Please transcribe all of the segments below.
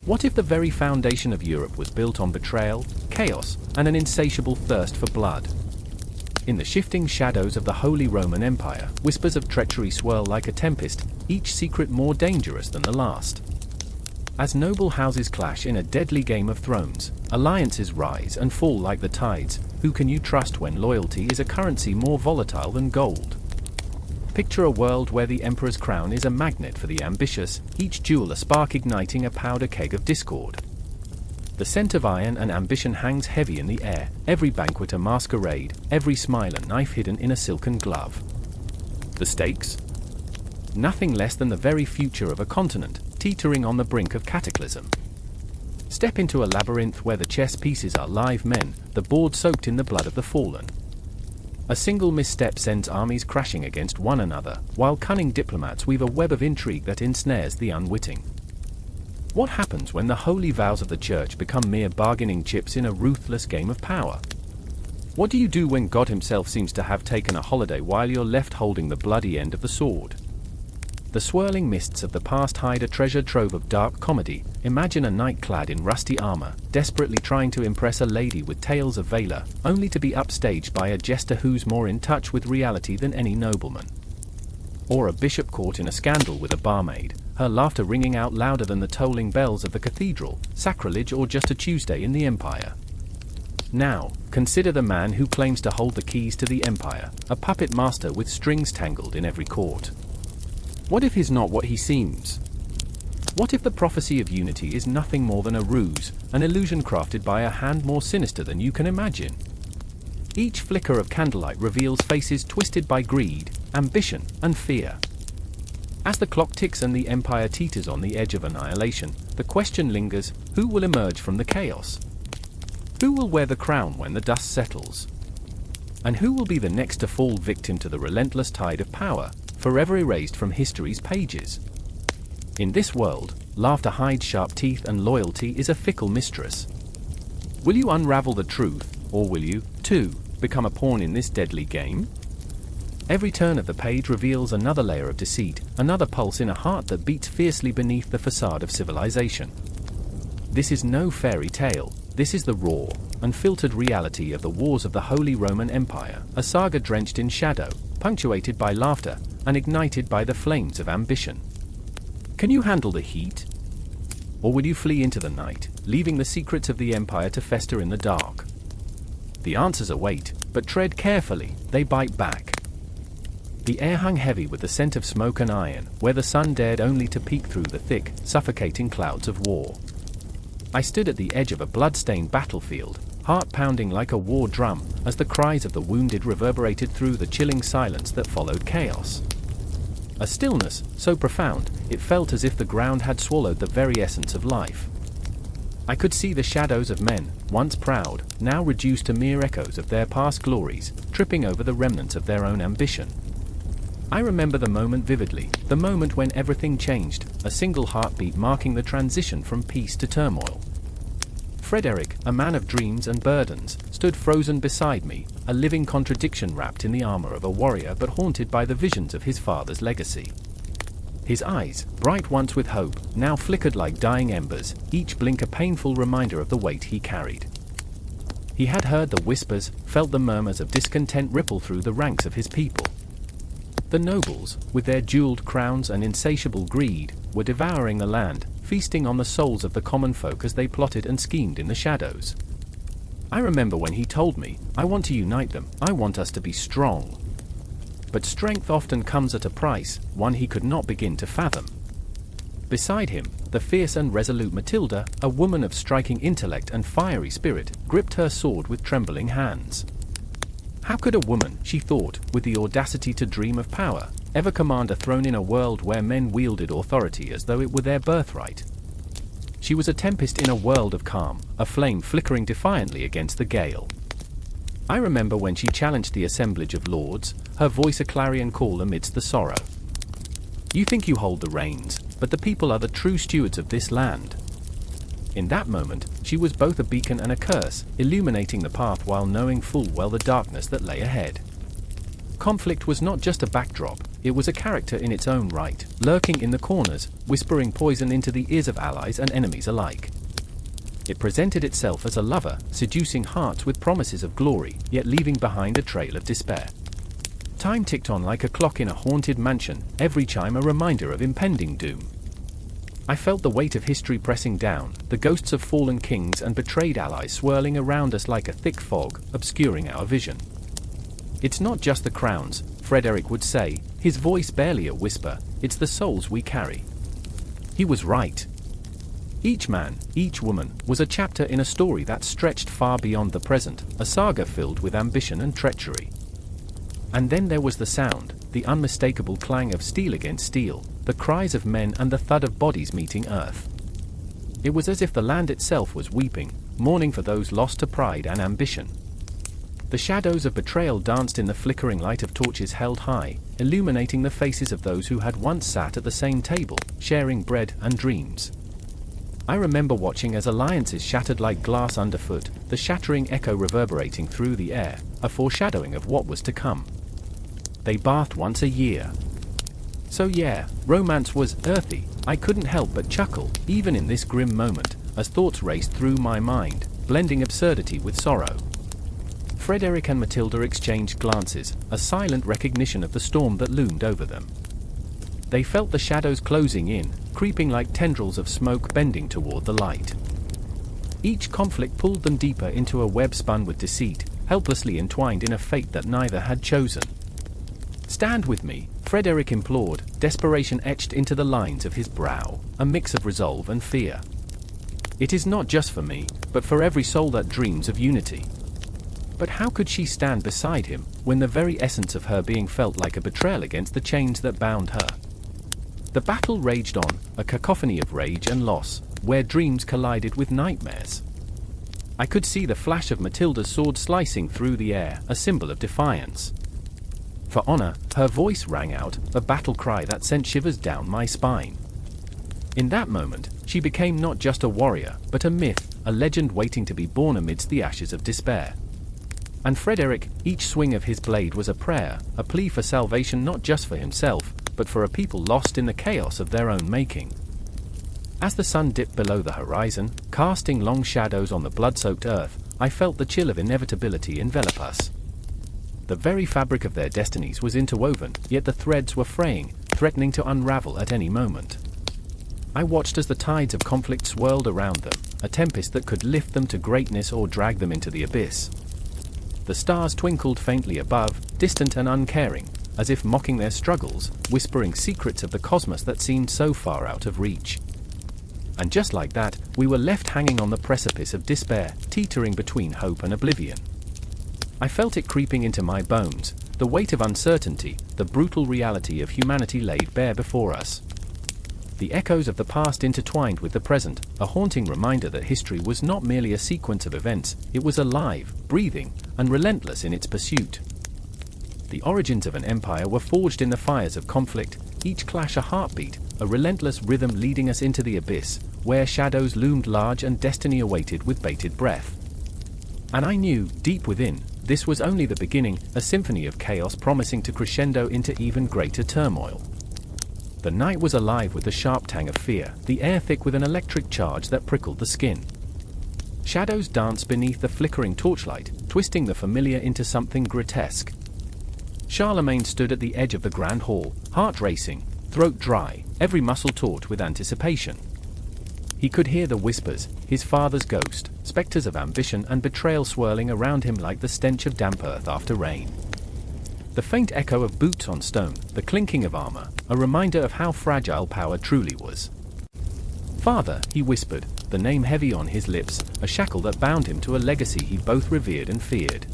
What if the very foundation of Europe was built on betrayal, chaos, and an insatiable thirst for blood? In the shifting shadows of the Holy Roman Empire, whispers of treachery swirl like a tempest, each secret more dangerous than the last. As noble houses clash in a deadly game of thrones, alliances rise and fall like the tides. Who can you trust when loyalty is a currency more volatile than gold? Picture a world where the emperor's crown is a magnet for the ambitious, each jewel a spark igniting a powder keg of discord. The scent of iron and ambition hangs heavy in the air, every banquet a masquerade, every smile a knife hidden in a silken glove. The stakes? Nothing less than the very future of a continent, teetering on the brink of cataclysm. Step into a labyrinth where the chess pieces are live men, the board soaked in the blood of the fallen. A single misstep sends armies crashing against one another, while cunning diplomats weave a web of intrigue that ensnares the unwitting. What happens when the holy vows of the church become mere bargaining chips in a ruthless game of power? What do you do when God himself seems to have taken a holiday while you're left holding the bloody end of the sword? The swirling mists of the past hide a treasure trove of dark comedy. Imagine a knight clad in rusty armor, desperately trying to impress a lady with tales of valor, only to be upstaged by a jester who's more in touch with reality than any nobleman. Or a bishop caught in a scandal with a barmaid, her laughter ringing out louder than the tolling bells of the cathedral, sacrilege or just a Tuesday in the empire. Now, consider the man who claims to hold the keys to the empire, a puppet master with strings tangled in every chord. What if he's not what he seems? What if the prophecy of unity is nothing more than a ruse, an illusion crafted by a hand more sinister than you can imagine? Each flicker of candlelight reveals faces twisted by greed, ambition, and fear. As the clock ticks and the empire teeters on the edge of annihilation, the question lingers: who will emerge from the chaos? Who will wear the crown when the dust settles? And who will be the next to fall victim to the relentless tide of power, forever erased from history's pages? In this world, laughter hides sharp teeth and loyalty is a fickle mistress. Will you unravel the truth, or will you, too, become a pawn in this deadly game? Every turn of the page reveals another layer of deceit, another pulse in a heart that beats fiercely beneath the facade of civilization. This is no fairy tale, this is the raw, unfiltered reality of the wars of the Holy Roman Empire, a saga drenched in shadow, punctuated by laughter, and ignited by the flames of ambition. Can you handle the heat? Or will you flee into the night, leaving the secrets of the empire to fester in the dark? The answers await, but tread carefully, they bite back. The air hung heavy with the scent of smoke and iron, where the sun dared only to peek through the thick, suffocating clouds of war. I stood at the edge of a blood-stained battlefield, heart pounding like a war drum, as the cries of the wounded reverberated through the chilling silence that followed chaos. A stillness, so profound, it felt as if the ground had swallowed the very essence of life. I could see the shadows of men, once proud, now reduced to mere echoes of their past glories, tripping over the remnants of their own ambition. I remember the moment vividly, the moment when everything changed, a single heartbeat marking the transition from peace to turmoil. Frederick, a man of dreams and burdens, stood frozen beside me, a living contradiction wrapped in the armor of a warrior but haunted by the visions of his father's legacy. His eyes, bright once with hope, now flickered like dying embers, each blink a painful reminder of the weight he carried. He had heard the whispers, felt the murmurs of discontent ripple through the ranks of his people. The nobles, with their jeweled crowns and insatiable greed, were devouring the land, feasting on the souls of the common folk as they plotted and schemed in the shadows. I remember when he told me, "I want to unite them, I want us to be strong." But strength often comes at a price, one he could not begin to fathom. Beside him, the fierce and resolute Matilda, a woman of striking intellect and fiery spirit, gripped her sword with trembling hands. How could a woman, she thought, with the audacity to dream of power, ever command a throne in a world where men wielded authority as though it were their birthright? She was a tempest in a world of calm, a flame flickering defiantly against the gale. I remember when she challenged the assemblage of lords, her voice a clarion call amidst the sorrow. "You think you hold the reins, but the people are the true stewards of this land." In that moment, she was both a beacon and a curse, illuminating the path while knowing full well the darkness that lay ahead. Conflict was not just a backdrop, it was a character in its own right, lurking in the corners, whispering poison into the ears of allies and enemies alike. It presented itself as a lover, seducing hearts with promises of glory, yet leaving behind a trail of despair. Time ticked on like a clock in a haunted mansion, every chime a reminder of impending doom. I felt the weight of history pressing down, the ghosts of fallen kings and betrayed allies swirling around us like a thick fog, obscuring our vision. "It's not just the crowns," Frederick would say, his voice barely a whisper, "it's the souls we carry." He was right. Each man, each woman, was a chapter in a story that stretched far beyond the present, a saga filled with ambition and treachery. And then there was the sound, the unmistakable clang of steel against steel, the cries of men and the thud of bodies meeting earth. It was as if the land itself was weeping, mourning for those lost to pride and ambition. The shadows of betrayal danced in the flickering light of torches held high, illuminating the faces of those who had once sat at the same table, sharing bread and dreams. I remember watching as alliances shattered like glass underfoot, the shattering echo reverberating through the air, a foreshadowing of what was to come. They bathed once a year. So yeah, romance was earthy. I couldn't help but chuckle, even in this grim moment, as thoughts raced through my mind, blending absurdity with sorrow. Frederick and Matilda exchanged glances, a silent recognition of the storm that loomed over them. They felt the shadows closing in, creeping like tendrils of smoke bending toward the light. Each conflict pulled them deeper into a web spun with deceit, helplessly entwined in a fate that neither had chosen. "Stand with me," Frederick implored, desperation etched into the lines of his brow, a mix of resolve and fear. "It is not just for me, but for every soul that dreams of unity." But how could she stand beside him, when the very essence of her being felt like a betrayal against the chains that bound her? The battle raged on, a cacophony of rage and loss, where dreams collided with nightmares. I could see the flash of Matilda's sword slicing through the air, a symbol of defiance. For honor, her voice rang out, a battle cry that sent shivers down my spine. In that moment, she became not just a warrior, but a myth, a legend waiting to be born amidst the ashes of despair. And Frederick, each swing of his blade was a prayer, a plea for salvation not just for himself, but for a people lost in the chaos of their own making. As the sun dipped below the horizon, casting long shadows on the blood-soaked earth, I felt the chill of inevitability envelop us. The very fabric of their destinies was interwoven, yet the threads were fraying, threatening to unravel at any moment. I watched as the tides of conflict swirled around them, a tempest that could lift them to greatness or drag them into the abyss. The stars twinkled faintly above, distant and uncaring, as if mocking their struggles, whispering secrets of the cosmos that seemed so far out of reach. And just like that, we were left hanging on the precipice of despair, teetering between hope and oblivion. I felt it creeping into my bones, the weight of uncertainty, the brutal reality of humanity laid bare before us. The echoes of the past intertwined with the present, a haunting reminder that history was not merely a sequence of events, it was alive, breathing, and relentless in its pursuit. The origins of an empire were forged in the fires of conflict, each clash a heartbeat, a relentless rhythm leading us into the abyss, where shadows loomed large and destiny awaited with bated breath. And I knew, deep within, this was only the beginning, a symphony of chaos promising to crescendo into even greater turmoil. The night was alive with the sharp tang of fear, the air thick with an electric charge that prickled the skin. Shadows danced beneath the flickering torchlight, twisting the familiar into something grotesque. Charlemagne stood at the edge of the grand hall, heart racing, throat dry, every muscle taut with anticipation. He could hear the whispers, his father's ghost, specters of ambition and betrayal swirling around him like the stench of damp earth after rain. The faint echo of boots on stone, the clinking of armor, a reminder of how fragile power truly was. "Father," he whispered, the name heavy on his lips, a shackle that bound him to a legacy he both revered and feared.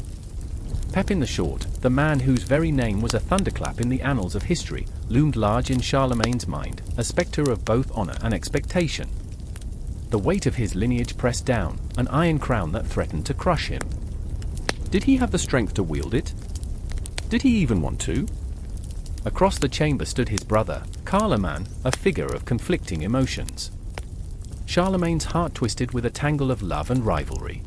Pepin the Short, the man whose very name was a thunderclap in the annals of history, loomed large in Charlemagne's mind, a spectre of both honor and expectation. The weight of his lineage pressed down, an iron crown that threatened to crush him. Did he have the strength to wield it? Did he even want to? Across the chamber stood his brother, Carloman, a figure of conflicting emotions. Charlemagne's heart twisted with a tangle of love and rivalry.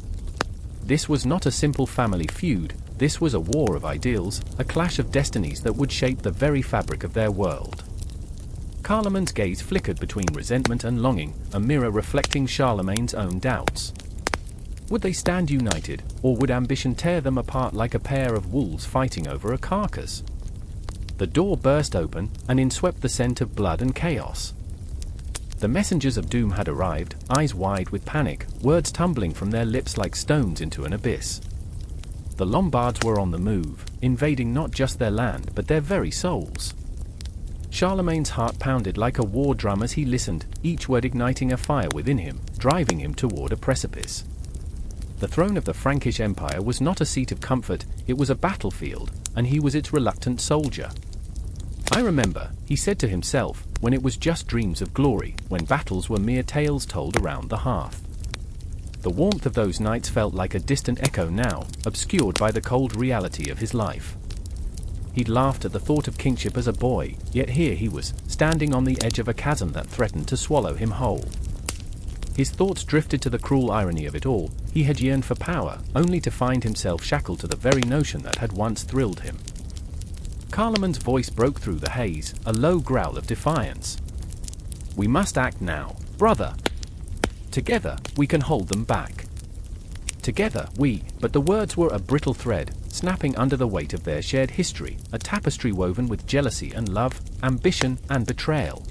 This was not a simple family feud, This was a war of ideals, a clash of destinies that would shape the very fabric of their world. Carloman's gaze flickered between resentment and longing, a mirror reflecting Charlemagne's own doubts. Would they stand united, or would ambition tear them apart like a pair of wolves fighting over a carcass? The door burst open, and in swept the scent of blood and chaos. The messengers of doom had arrived, eyes wide with panic, words tumbling from their lips like stones into an abyss. The Lombards were on the move, invading not just their land but their very souls. Charlemagne's heart pounded like a war drum as he listened, each word igniting a fire within him, driving him toward a precipice. The throne of the Frankish Empire was not a seat of comfort, it was a battlefield, and he was its reluctant soldier. I remember, he said to himself, when it was just dreams of glory, when battles were mere tales told around the hearth. The warmth of those nights felt like a distant echo now, obscured by the cold reality of his life. He'd laughed at the thought of kingship as a boy, yet here he was, standing on the edge of a chasm that threatened to swallow him whole. His thoughts drifted to the cruel irony of it all. He had yearned for power, only to find himself shackled to the very notion that had once thrilled him. Carloman's voice broke through the haze, a low growl of defiance. "We must act now, brother. Together, we can hold them back. Together, but the words were a brittle thread, snapping under the weight of their shared history, a tapestry woven with jealousy and love, ambition and betrayal.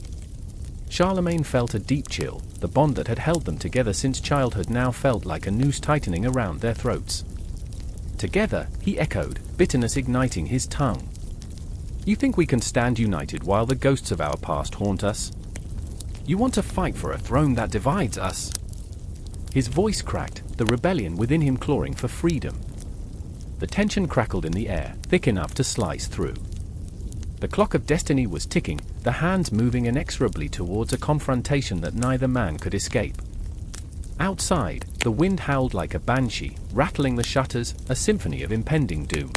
Charlemagne felt a deep chill, the bond that had held them together since childhood now felt like a noose tightening around their throats. Together, he echoed, bitterness igniting his tongue. You think we can stand united while the ghosts of our past haunt us? You want to fight for a throne that divides us? His voice cracked, the rebellion within him clawing for freedom. The tension crackled in the air, thick enough to slice through. The clock of destiny was ticking, the hands moving inexorably towards a confrontation that neither man could escape. Outside, the wind howled like a banshee, rattling the shutters, a symphony of impending doom.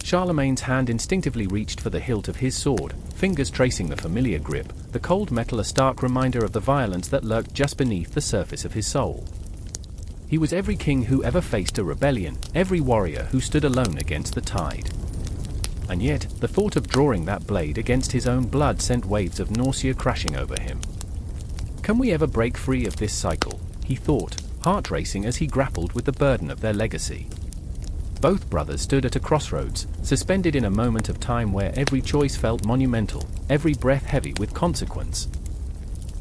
Charlemagne's hand instinctively reached for the hilt of his sword, fingers tracing the familiar grip, the cold metal a stark reminder of the violence that lurked just beneath the surface of his soul. He was every king who ever faced a rebellion, every warrior who stood alone against the tide. And yet, the thought of drawing that blade against his own blood sent waves of nausea crashing over him. Can we ever break free of this cycle? He thought, heart racing as he grappled with the burden of their legacy. Both brothers stood at a crossroads, suspended in a moment of time where every choice felt monumental, every breath heavy with consequence.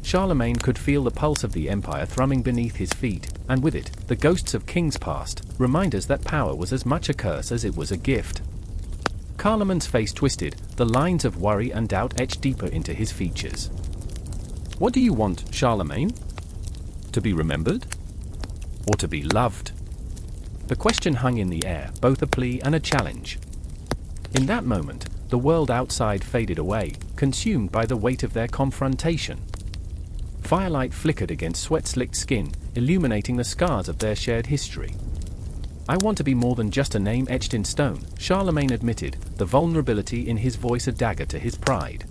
Charlemagne could feel the pulse of the empire thrumming beneath his feet, and with it, the ghosts of kings past, reminders that power was as much a curse as it was a gift. Carloman's face twisted, the lines of worry and doubt etched deeper into his features. What do you want, Charlemagne? To be remembered? Or to be loved? The question hung in the air, both a plea and a challenge. In that moment, the world outside faded away, consumed by the weight of their confrontation. Firelight flickered against sweat-slicked skin, illuminating the scars of their shared history. I want to be more than just a name etched in stone, Charlemagne admitted, the vulnerability in his voice a dagger to his pride.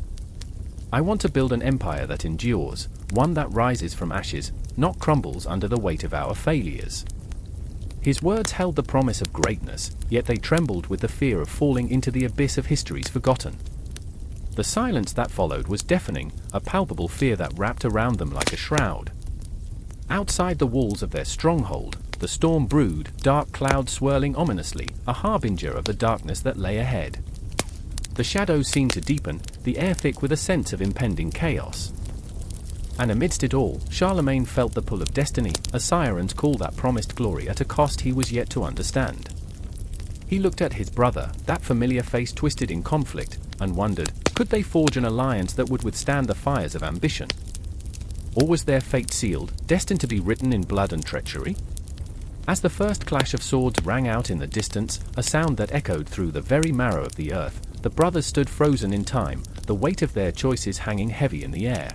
I want to build an empire that endures, one that rises from ashes, not crumbles under the weight of our failures. His words held the promise of greatness, yet they trembled with the fear of falling into the abyss of history's forgotten. The silence that followed was deafening, a palpable fear that wrapped around them like a shroud. Outside the walls of their stronghold, the storm brewed, dark clouds swirling ominously, a harbinger of the darkness that lay ahead. The shadows seemed to deepen, the air thick with a sense of impending chaos. And amidst it all, Charlemagne felt the pull of destiny, a siren's call that promised glory at a cost he was yet to understand. He looked at his brother, that familiar face twisted in conflict, and wondered, could they forge an alliance that would withstand the fires of ambition? Or was their fate sealed, destined to be written in blood and treachery? As the first clash of swords rang out in the distance, a sound that echoed through the very marrow of the earth, the brothers stood frozen in time, the weight of their choices hanging heavy in the air.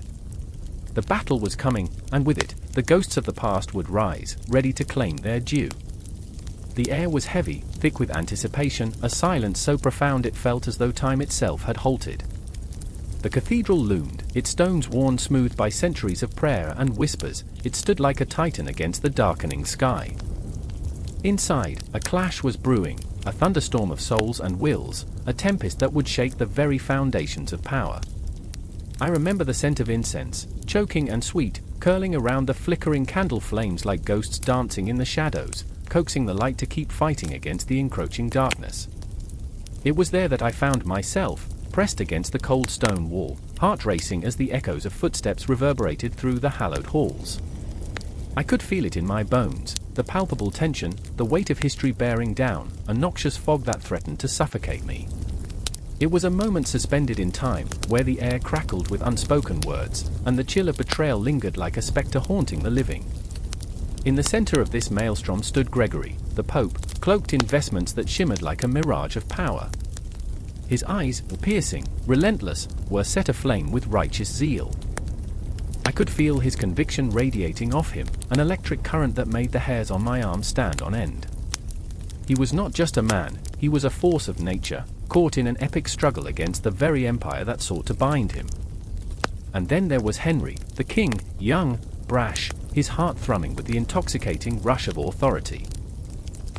The battle was coming, and with it, the ghosts of the past would rise, ready to claim their due. The air was heavy, thick with anticipation, a silence so profound it felt as though time itself had halted. The cathedral loomed, its stones worn smooth by centuries of prayer and whispers, it stood like a titan against the darkening sky. Inside, a clash was brewing, a thunderstorm of souls and wills, a tempest that would shake the very foundations of power. I remember the scent of incense, choking and sweet, curling around the flickering candle flames like ghosts dancing in the shadows, coaxing the light to keep fighting against the encroaching darkness. It was there that I found myself, pressed against the cold stone wall, heart racing as the echoes of footsteps reverberated through the hallowed halls. I could feel it in my bones, the palpable tension, the weight of history bearing down, a noxious fog that threatened to suffocate me. It was a moment suspended in time, where the air crackled with unspoken words, and the chill of betrayal lingered like a spectre haunting the living. In the center of this maelstrom stood Gregory, the Pope, cloaked in vestments that shimmered like a mirage of power. His eyes, piercing, relentless, were set aflame with righteous zeal. I could feel his conviction radiating off him, an electric current that made the hairs on my arm stand on end. He was not just a man, he was a force of nature, caught in an epic struggle against the very empire that sought to bind him. And then there was Henry, the king, young, brash, his heart thrumming with the intoxicating rush of authority.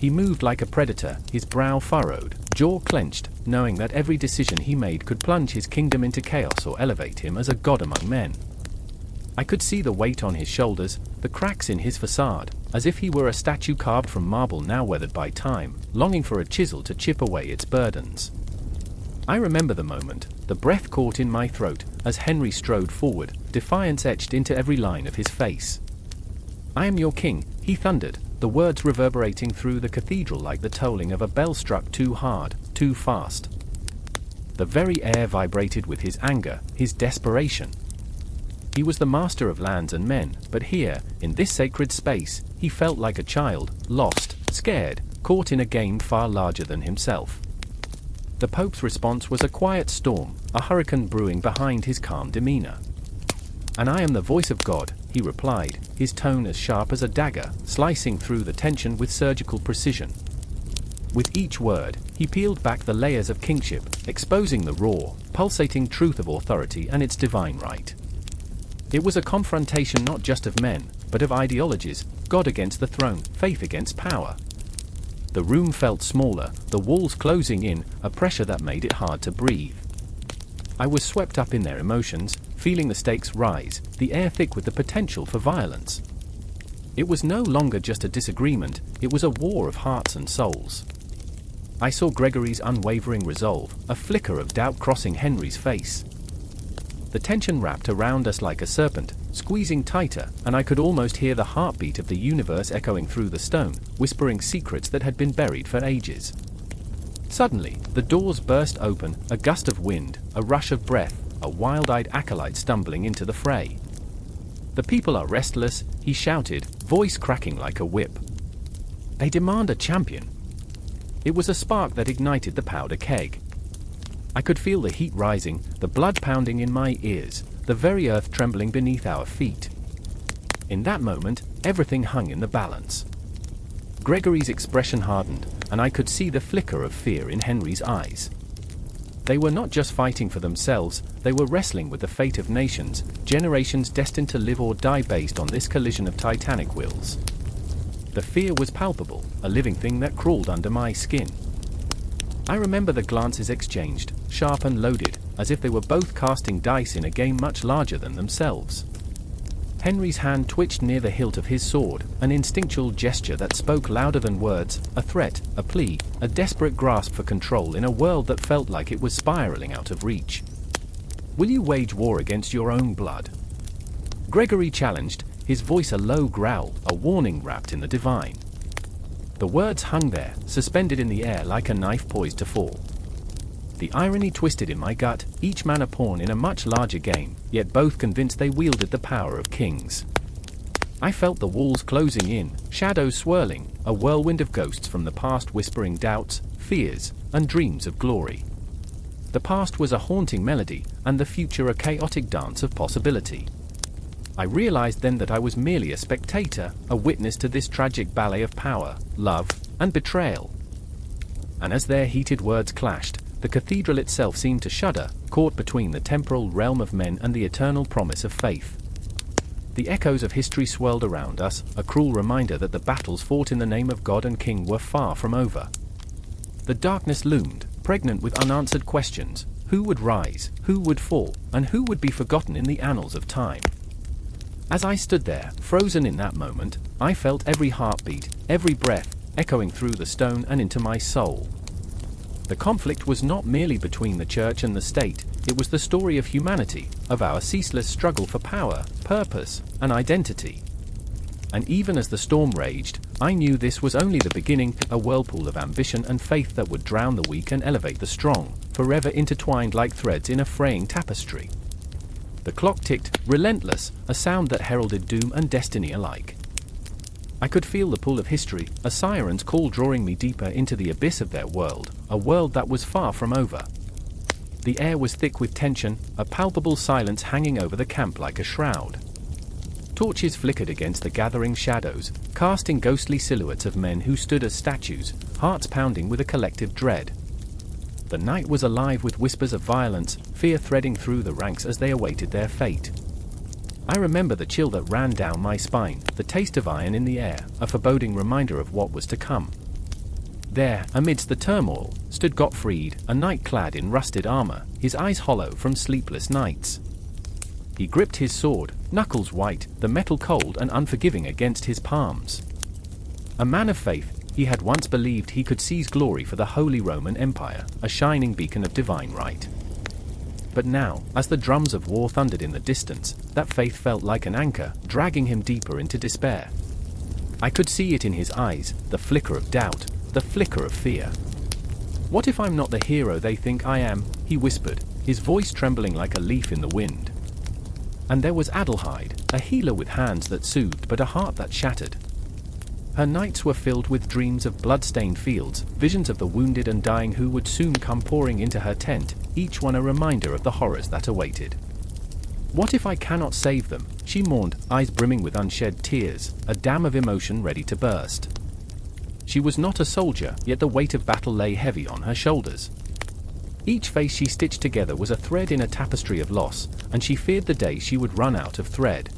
He moved like a predator, his brow furrowed, jaw clenched, knowing that every decision he made could plunge his kingdom into chaos or elevate him as a god among men. I could see the weight on his shoulders, the cracks in his facade, as if he were a statue carved from marble now weathered by time, longing for a chisel to chip away its burdens. I remember the moment, the breath caught in my throat, as Henry strode forward, defiance etched into every line of his face. "I am your king," he thundered, the words reverberating through the cathedral like the tolling of a bell struck too hard, too fast. The very air vibrated with his anger, his desperation. He was the master of lands and men, but here, in this sacred space, he felt like a child, lost, scared, caught in a game far larger than himself. The Pope's response was a quiet storm, a hurricane brewing behind his calm demeanor. "And I am the voice of God," he replied, his tone as sharp as a dagger, slicing through the tension with surgical precision. With each word, he peeled back the layers of kingship, exposing the raw, pulsating truth of authority and its divine right. It was a confrontation not just of men, but of ideologies, God against the throne, faith against power. The room felt smaller, the walls closing in, a pressure that made it hard to breathe. I was swept up in their emotions, feeling the stakes rise, the air thick with the potential for violence. It was no longer just a disagreement, it was a war of hearts and souls. I saw Gregory's unwavering resolve, a flicker of doubt crossing Henry's face. The tension wrapped around us like a serpent, squeezing tighter, and I could almost hear the heartbeat of the universe echoing through the stone, whispering secrets that had been buried for ages. Suddenly, the doors burst open, a gust of wind, a rush of breath, a wild-eyed acolyte stumbling into the fray. "The people are restless," he shouted, voice cracking like a whip. "They demand a champion." It was a spark that ignited the powder keg. I could feel the heat rising, the blood pounding in my ears, the very earth trembling beneath our feet. In that moment, everything hung in the balance. Gregory's expression hardened, and I could see the flicker of fear in Henry's eyes. They were not just fighting for themselves, they were wrestling with the fate of nations, generations destined to live or die based on this collision of titanic wills. The fear was palpable, a living thing that crawled under my skin. I remember the glances exchanged, sharp and loaded, as if they were both casting dice in a game much larger than themselves. Henry's hand twitched near the hilt of his sword, an instinctual gesture that spoke louder than words, a threat, a plea, a desperate grasp for control in a world that felt like it was spiraling out of reach. "Will you wage war against your own blood?" Gregory challenged, his voice a low growl, a warning wrapped in the divine. The words hung there, suspended in the air like a knife poised to fall. The irony twisted in my gut, each man a pawn in a much larger game, yet both convinced they wielded the power of kings. I felt the walls closing in, shadows swirling, a whirlwind of ghosts from the past whispering doubts, fears, and dreams of glory. The past was a haunting melody, and the future a chaotic dance of possibility. I realized then that I was merely a spectator, a witness to this tragic ballet of power, love, and betrayal. And as their heated words clashed, the cathedral itself seemed to shudder, caught between the temporal realm of men and the eternal promise of faith. The echoes of history swirled around us, a cruel reminder that the battles fought in the name of God and King were far from over. The darkness loomed, pregnant with unanswered questions. Who would rise, who would fall, and who would be forgotten in the annals of time? As I stood there, frozen in that moment, I felt every heartbeat, every breath, echoing through the stone and into my soul. The conflict was not merely between the church and the state, it was the story of humanity, of our ceaseless struggle for power, purpose, and identity. And even as the storm raged, I knew this was only the beginning, a whirlpool of ambition and faith that would drown the weak and elevate the strong, forever intertwined like threads in a fraying tapestry. The clock ticked, relentless, a sound that heralded doom and destiny alike. I could feel the pull of history, a siren's call drawing me deeper into the abyss of their world, a world that was far from over. The air was thick with tension, a palpable silence hanging over the camp like a shroud. Torches flickered against the gathering shadows, casting ghostly silhouettes of men who stood as statues, hearts pounding with a collective dread. The night was alive with whispers of violence, fear threading through the ranks as they awaited their fate. I remember the chill that ran down my spine, the taste of iron in the air, a foreboding reminder of what was to come. There, amidst the turmoil, stood Gottfried, a knight clad in rusted armor, his eyes hollow from sleepless nights. He gripped his sword, knuckles white, the metal cold and unforgiving against his palms. A man of faith, he had once believed he could seize glory for the Holy Roman Empire, a shining beacon of divine right. But now, as the drums of war thundered in the distance, that faith felt like an anchor, dragging him deeper into despair. I could see it in his eyes, the flicker of doubt, the flicker of fear. "What if I'm not the hero they think I am?" he whispered, his voice trembling like a leaf in the wind. And there was Adelheid, a healer with hands that soothed but a heart that shattered. Her nights were filled with dreams of blood-stained fields, visions of the wounded and dying who would soon come pouring into her tent, each one a reminder of the horrors that awaited. "What if I cannot save them?" she mourned, eyes brimming with unshed tears, a dam of emotion ready to burst. She was not a soldier, yet the weight of battle lay heavy on her shoulders. Each face she stitched together was a thread in a tapestry of loss, and she feared the day she would run out of thread.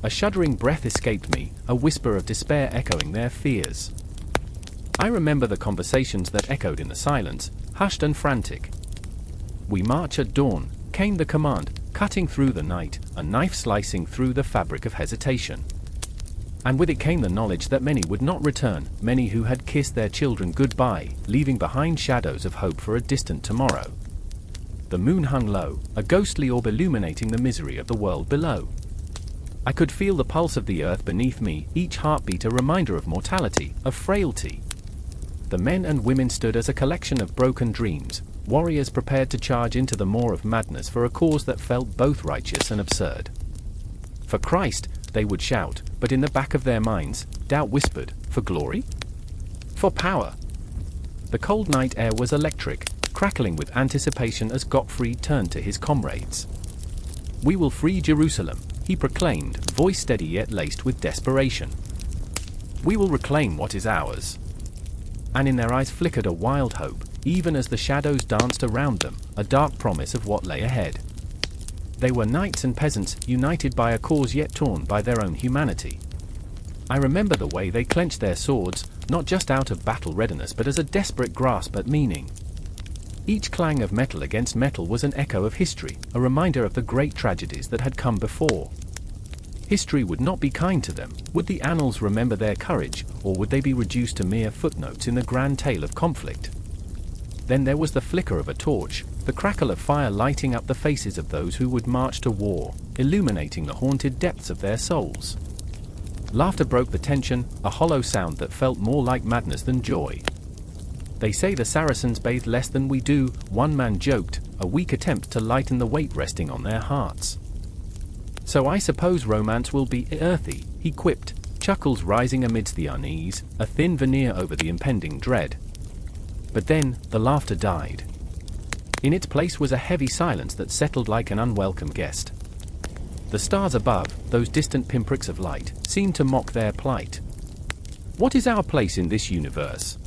A shuddering breath escaped me, a whisper of despair echoing their fears. I remember the conversations that echoed in the silence, hushed and frantic. "We march at dawn," came the command, cutting through the night, a knife slicing through the fabric of hesitation. And with it came the knowledge that many would not return, many who had kissed their children goodbye, leaving behind shadows of hope for a distant tomorrow. The moon hung low, a ghostly orb illuminating the misery of the world below. I could feel the pulse of the earth beneath me, each heartbeat a reminder of mortality, of frailty. The men and women stood as a collection of broken dreams, warriors prepared to charge into the maw of madness for a cause that felt both righteous and absurd. For Christ, they would shout, but in the back of their minds, doubt whispered, for glory? For power? The cold night air was electric, crackling with anticipation as Gottfried turned to his comrades. "We will free Jerusalem," he proclaimed, voice steady yet laced with desperation. "We will reclaim what is ours." And in their eyes flickered a wild hope, even as the shadows danced around them, a dark promise of what lay ahead. They were knights and peasants, united by a cause yet torn by their own humanity. I remember the way they clenched their swords, not just out of battle readiness but as a desperate grasp at meaning. Each clang of metal against metal was an echo of history, a reminder of the great tragedies that had come before. History would not be kind to them. Would the annals remember their courage, or would they be reduced to mere footnotes in the grand tale of conflict? Then there was the flicker of a torch, the crackle of fire lighting up the faces of those who would march to war, illuminating the haunted depths of their souls. Laughter broke the tension, a hollow sound that felt more like madness than joy. "They say the Saracens bathe less than we do," one man joked, a weak attempt to lighten the weight resting on their hearts. "So I suppose romance will be earthy," he quipped, chuckles rising amidst the unease, a thin veneer over the impending dread. But then, the laughter died. In its place was a heavy silence that settled like an unwelcome guest. The stars above, those distant pinpricks of light, seemed to mock their plight. What is our place in this universe?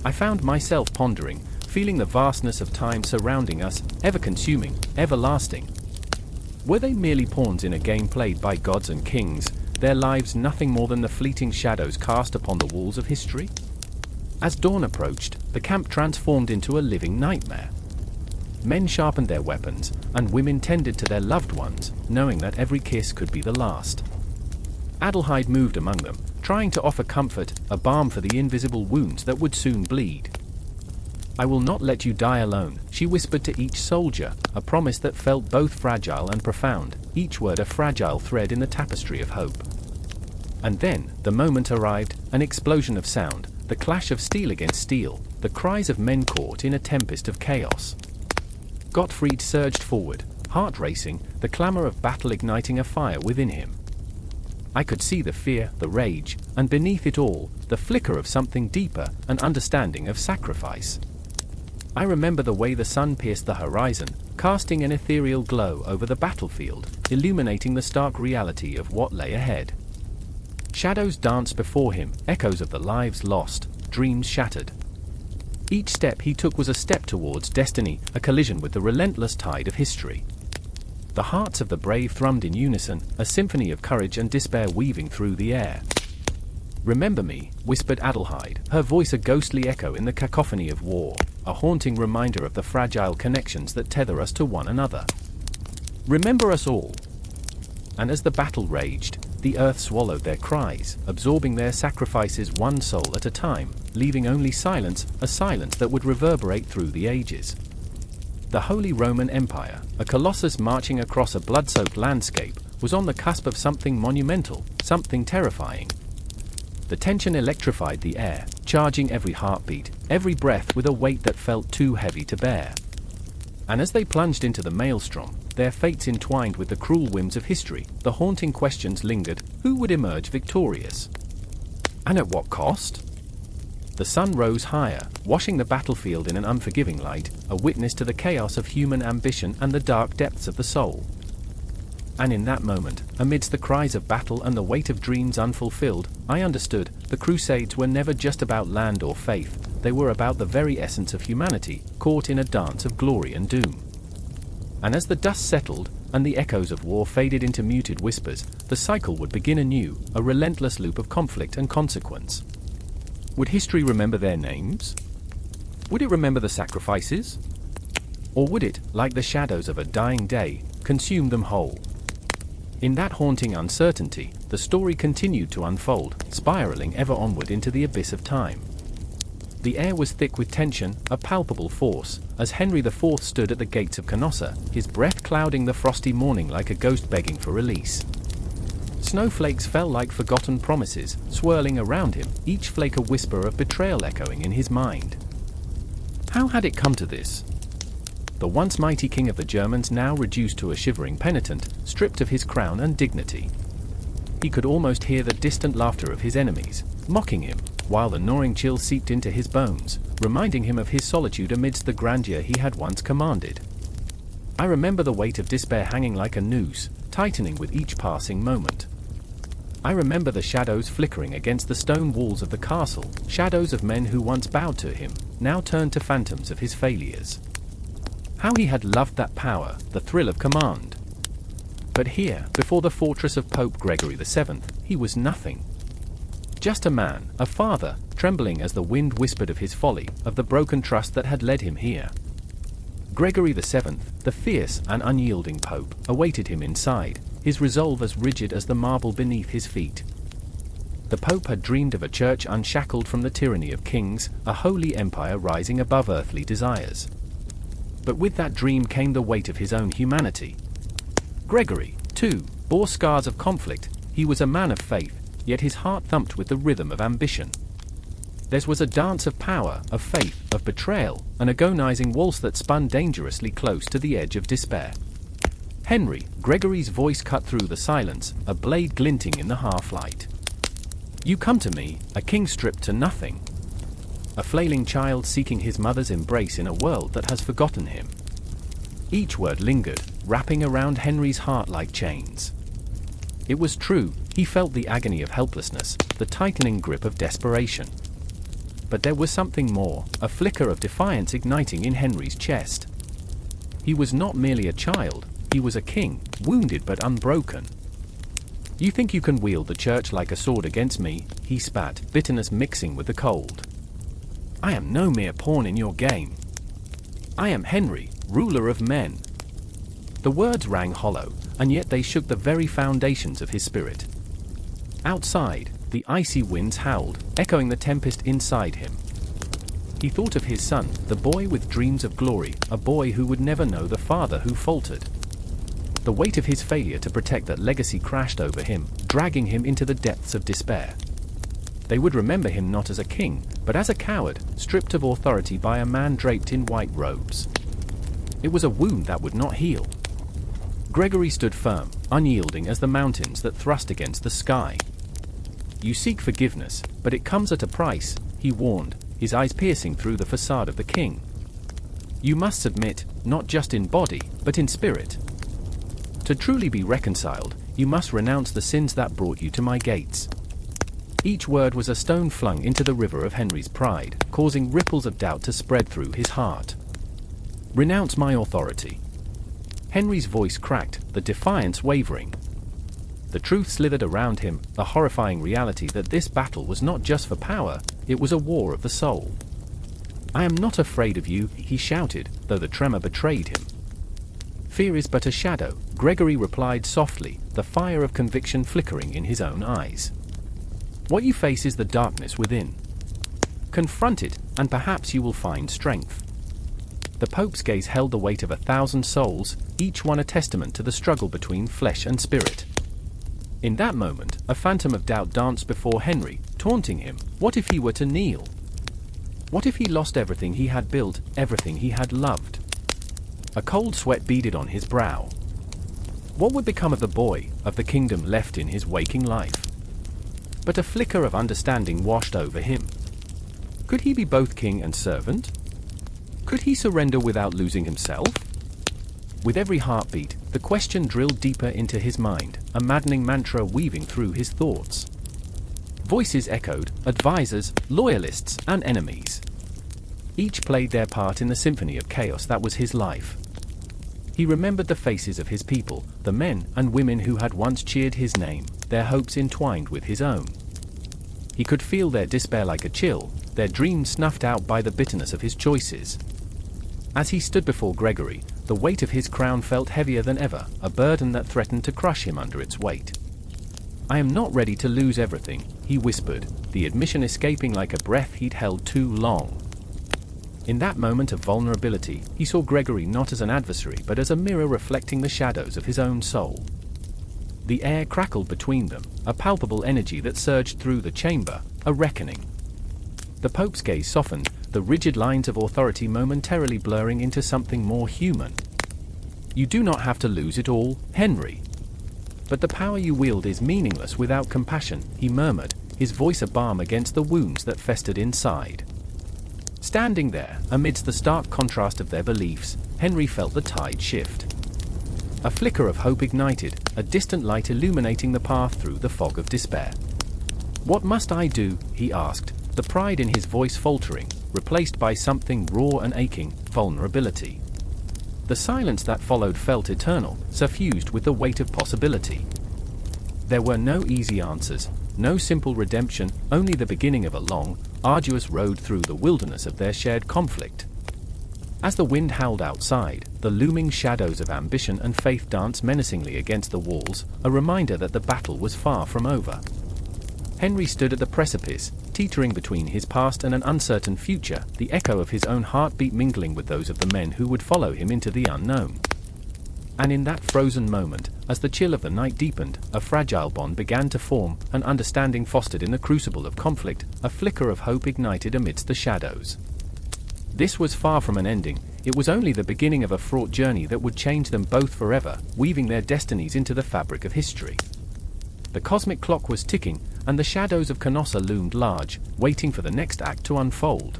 I found myself pondering, feeling the vastness of time surrounding us, ever-consuming, everlasting. Were they merely pawns in a game played by gods and kings, their lives nothing more than the fleeting shadows cast upon the walls of history? As dawn approached, the camp transformed into a living nightmare. Men sharpened their weapons, and women tended to their loved ones, knowing that every kiss could be the last. Adelheid moved among them, trying to offer comfort, a balm for the invisible wounds that would soon bleed. "I will not let you die alone," she whispered to each soldier, a promise that felt both fragile and profound, each word a fragile thread in the tapestry of hope. And then, the moment arrived, an explosion of sound, the clash of steel against steel, the cries of men caught in a tempest of chaos. Gottfried surged forward, heart racing, the clamor of battle igniting a fire within him. I could see the fear, the rage, and beneath it all, the flicker of something deeper, an understanding of sacrifice. I remember the way the sun pierced the horizon, casting an ethereal glow over the battlefield, illuminating the stark reality of what lay ahead. Shadows danced before him, echoes of the lives lost, dreams shattered. Each step he took was a step towards destiny, a collision with the relentless tide of history. The hearts of the brave thrummed in unison, a symphony of courage and despair weaving through the air. "Remember me," whispered Adelheid, her voice a ghostly echo in the cacophony of war, a haunting reminder of the fragile connections that tether us to one another. "Remember us all." And as the battle raged, the earth swallowed their cries, absorbing their sacrifices one soul at a time, leaving only silence, a silence that would reverberate through the ages. The Holy Roman Empire, a colossus marching across a blood-soaked landscape, was on the cusp of something monumental, something terrifying. The tension electrified the air, charging every heartbeat, every breath with a weight that felt too heavy to bear. And as they plunged into the maelstrom, their fates entwined with the cruel whims of history, the haunting questions lingered: who would emerge victorious? And at what cost? The sun rose higher, washing the battlefield in an unforgiving light, a witness to the chaos of human ambition and the dark depths of the soul. And in that moment, amidst the cries of battle and the weight of dreams unfulfilled, I understood, the Crusades were never just about land or faith, they were about the very essence of humanity, caught in a dance of glory and doom. And as the dust settled, and the echoes of war faded into muted whispers, the cycle would begin anew, a relentless loop of conflict and consequence. Would history remember their names? Would it remember the sacrifices? Or would it, like the shadows of a dying day, consume them whole? In that haunting uncertainty, the story continued to unfold, spiraling ever onward into the abyss of time. The air was thick with tension, a palpable force, as Henry IV stood at the gates of Canossa, his breath clouding the frosty morning like a ghost begging for release. Snowflakes fell like forgotten promises, swirling around him, each flake a whisper of betrayal echoing in his mind. How had it come to this? The once mighty king of the Germans now reduced to a shivering penitent, stripped of his crown and dignity. He could almost hear the distant laughter of his enemies, mocking him, while the gnawing chill seeped into his bones, reminding him of his solitude amidst the grandeur he had once commanded. I remember the weight of despair hanging like a noose, tightening with each passing moment. I remember the shadows flickering against the stone walls of the castle, shadows of men who once bowed to him, now turned to phantoms of his failures. How he had loved that power, the thrill of command. But here, before the fortress of Pope Gregory VII, he was nothing. Just a man, a father, trembling as the wind whispered of his folly, of the broken trust that had led him here. Gregory VII, the fierce and unyielding pope, awaited him inside, his resolve as rigid as the marble beneath his feet. The pope had dreamed of a church unshackled from the tyranny of kings, a holy empire rising above earthly desires. But with that dream came the weight of his own humanity. Gregory, too, bore scars of conflict. He was a man of faith, yet his heart thumped with the rhythm of ambition. There was a dance of power, of faith, of betrayal, an agonizing waltz that spun dangerously close to the edge of despair. Henry, Gregory's voice cut through the silence, a blade glinting in the half-light. You come to me, a king stripped to nothing. A flailing child seeking his mother's embrace in a world that has forgotten him. Each word lingered, wrapping around Henry's heart like chains. It was true, he felt the agony of helplessness, the tightening grip of desperation. But there was something more, a flicker of defiance igniting in Henry's chest. He was not merely a child, he was a king, wounded but unbroken. You think you can wield the church like a sword against me, he spat, bitterness mixing with the cold. I am no mere pawn in your game. I am Henry, ruler of men." The words rang hollow, and yet they shook the very foundations of his spirit. Outside, the icy winds howled, echoing the tempest inside him. He thought of his son, the boy with dreams of glory, a boy who would never know the father who faltered. The weight of his failure to protect that legacy crashed over him, dragging him into the depths of despair. They would remember him not as a king, but as a coward, stripped of authority by a man draped in white robes. It was a wound that would not heal. Gregory stood firm, unyielding as the mountains that thrust against the sky. "You seek forgiveness, but it comes at a price," he warned, his eyes piercing through the facade of the king. "You must submit, not just in body, but in spirit. To truly be reconciled, you must renounce the sins that brought you to my gates." Each word was a stone flung into the river of Henry's pride, causing ripples of doubt to spread through his heart. "Renounce my authority." Henry's voice cracked, the defiance wavering. The truth slithered around him, the horrifying reality that this battle was not just for power, it was a war of the soul. "I am not afraid of you," he shouted, though the tremor betrayed him. "Fear is but a shadow," Gregory replied softly, the fire of conviction flickering in his own eyes. "What you face is the darkness within. Confront it, and perhaps you will find strength." The Pope's gaze held the weight of 1,000 souls, each one a testament to the struggle between flesh and spirit. In that moment, a phantom of doubt danced before Henry, taunting him. What if he were to kneel? What if he lost everything he had built, everything he had loved? A cold sweat beaded on his brow. What would become of the boy, of the kingdom left in his waking life? But a flicker of understanding washed over him. Could he be both king and servant? Could he surrender without losing himself? With every heartbeat, the question drilled deeper into his mind, a maddening mantra weaving through his thoughts. Voices echoed, advisors, loyalists, and enemies. Each played their part in the symphony of chaos that was his life. He remembered the faces of his people, the men and women who had once cheered his name, their hopes entwined with his own. He could feel their despair like a chill, their dreams snuffed out by the bitterness of his choices. As he stood before Gregory, the weight of his crown felt heavier than ever, a burden that threatened to crush him under its weight. "I am not ready to lose everything," he whispered, the admission escaping like a breath he'd held too long. In that moment of vulnerability, he saw Gregory not as an adversary but as a mirror reflecting the shadows of his own soul. The air crackled between them, a palpable energy that surged through the chamber, a reckoning. The Pope's gaze softened, the rigid lines of authority momentarily blurring into something more human. "You do not have to lose it all, Henry. But the power you wield is meaningless without compassion," he murmured, his voice a balm against the wounds that festered inside. Standing there, amidst the stark contrast of their beliefs, Henry felt the tide shift. A flicker of hope ignited, a distant light illuminating the path through the fog of despair. "What must I do?" he asked, the pride in his voice faltering, replaced by something raw and aching, vulnerability. The silence that followed felt eternal, suffused with the weight of possibility. There were no easy answers, no simple redemption, only the beginning of a long, arduous road through the wilderness of their shared conflict. As the wind howled outside, the looming shadows of ambition and faith danced menacingly against the walls, a reminder that the battle was far from over. Henry stood at the precipice, teetering between his past and an uncertain future, the echo of his own heartbeat mingling with those of the men who would follow him into the unknown. And in that frozen moment, as the chill of the night deepened, a fragile bond began to form, an understanding fostered in the crucible of conflict, a flicker of hope ignited amidst the shadows. This was far from an ending, it was only the beginning of a fraught journey that would change them both forever, weaving their destinies into the fabric of history. The cosmic clock was ticking, and the shadows of Canossa loomed large, waiting for the next act to unfold.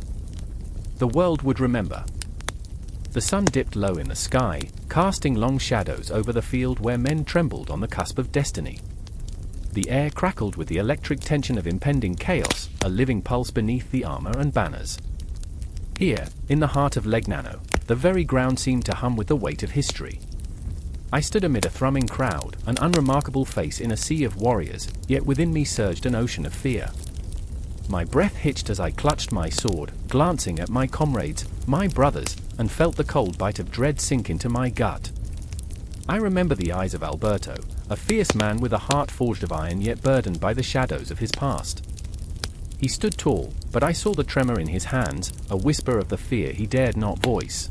The world would remember. The sun dipped low in the sky, casting long shadows over the field where men trembled on the cusp of destiny. The air crackled with the electric tension of impending chaos, a living pulse beneath the armor and banners. Here, in the heart of Legnano, the very ground seemed to hum with the weight of history. I stood amid a thrumming crowd, an unremarkable face in a sea of warriors, yet within me surged an ocean of fear. My breath hitched as I clutched my sword, glancing at my comrades, my brothers, and felt the cold bite of dread sink into my gut. I remember the eyes of Alberto, a fierce man with a heart forged of iron yet burdened by the shadows of his past. He stood tall, but I saw the tremor in his hands, a whisper of the fear he dared not voice.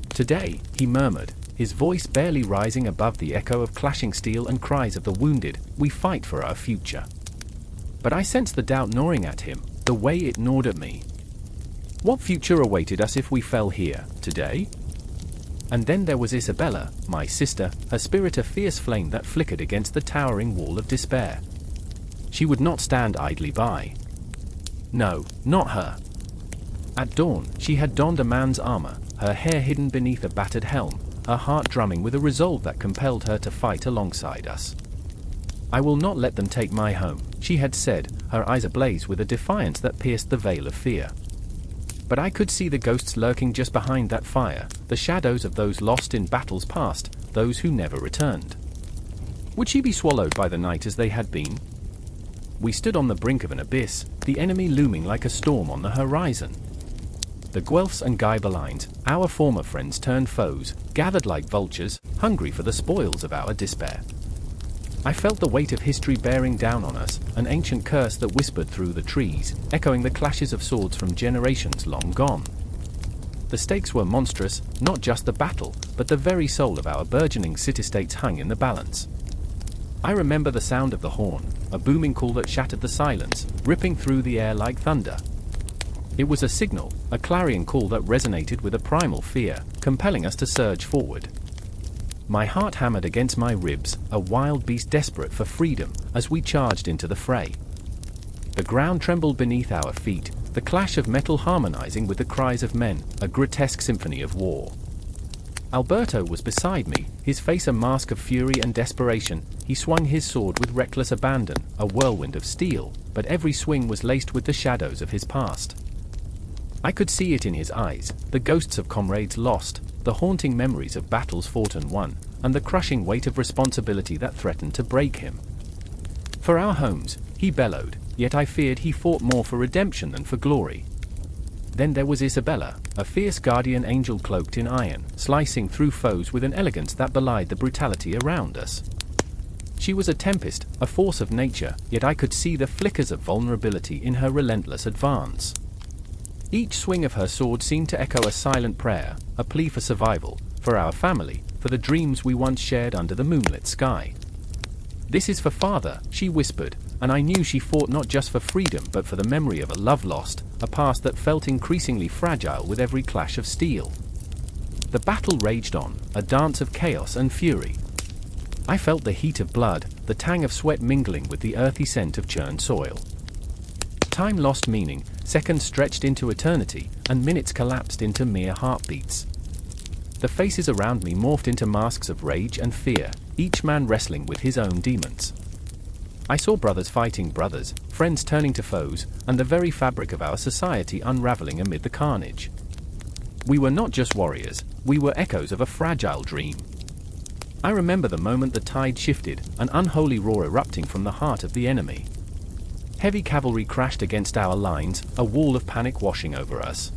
"Today," he murmured, his voice barely rising above the echo of clashing steel and cries of the wounded, "we fight for our future." But I sensed the doubt gnawing at him, the way it gnawed at me. What future awaited us if we fell here, today? And then there was Isabella, my sister, her spirit a fierce flame that flickered against the towering wall of despair. She would not stand idly by. No, not her. At dawn, she had donned a man's armor, her hair hidden beneath a battered helm, her heart drumming with a resolve that compelled her to fight alongside us. "I will not let them take my home," she had said, her eyes ablaze with a defiance that pierced the veil of fear. But I could see the ghosts lurking just behind that fire, the shadows of those lost in battles past, those who never returned. Would she be swallowed by the night as they had been? We stood on the brink of an abyss, the enemy looming like a storm on the horizon. The Guelphs and Ghibellines, our former friends turned foes, gathered like vultures, hungry for the spoils of our despair. I felt the weight of history bearing down on us, an ancient curse that whispered through the trees, echoing the clashes of swords from generations long gone. The stakes were monstrous, not just the battle, but the very soul of our burgeoning city-states hung in the balance. I remember the sound of the horn, a booming call that shattered the silence, ripping through the air like thunder. It was a signal, a clarion call that resonated with a primal fear, compelling us to surge forward. My heart hammered against my ribs, a wild beast desperate for freedom, as we charged into the fray. The ground trembled beneath our feet, the clash of metal harmonizing with the cries of men, a grotesque symphony of war. Alberto was beside me, his face a mask of fury and desperation. He swung his sword with reckless abandon, a whirlwind of steel, but every swing was laced with the shadows of his past. I could see it in his eyes, the ghosts of comrades lost, the haunting memories of battles fought and won, and the crushing weight of responsibility that threatened to break him. For our homes, he bellowed, yet I feared he fought more for redemption than for glory. Then there was Isabella, a fierce guardian angel cloaked in iron, slicing through foes with an elegance that belied the brutality around us. She was a tempest, a force of nature, yet I could see the flickers of vulnerability in her relentless advance. Each swing of her sword seemed to echo a silent prayer, a plea for survival, for our family, for the dreams we once shared under the moonlit sky. "This is for Father," she whispered, and I knew she fought not just for freedom but for the memory of a love lost, a past that felt increasingly fragile with every clash of steel. The battle raged on, a dance of chaos and fury. I felt the heat of blood, the tang of sweat mingling with the earthy scent of churned soil. Time lost meaning, seconds stretched into eternity, and minutes collapsed into mere heartbeats. The faces around me morphed into masks of rage and fear, each man wrestling with his own demons. I saw brothers fighting brothers, friends turning to foes, and the very fabric of our society unraveling amid the carnage. We were not just warriors, we were echoes of a fragile dream. I remember the moment the tide shifted, an unholy roar erupting from the heart of the enemy. Heavy cavalry crashed against our lines, a wall of panic washing over us.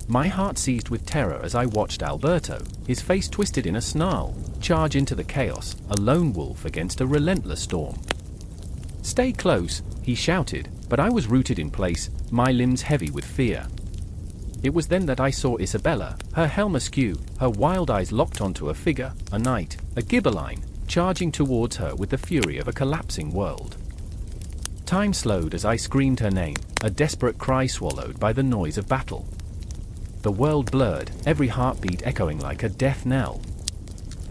My heart seized with terror as I watched Alberto, his face twisted in a snarl, charge into the chaos, a lone wolf against a relentless storm. "Stay close," he shouted, but I was rooted in place, my limbs heavy with fear. It was then that I saw Isabella, her helm askew, her wild eyes locked onto a figure, a knight, a Ghibelline, charging towards her with the fury of a collapsing world. Time slowed as I screamed her name, a desperate cry swallowed by the noise of battle. The world blurred, every heartbeat echoing like a death knell.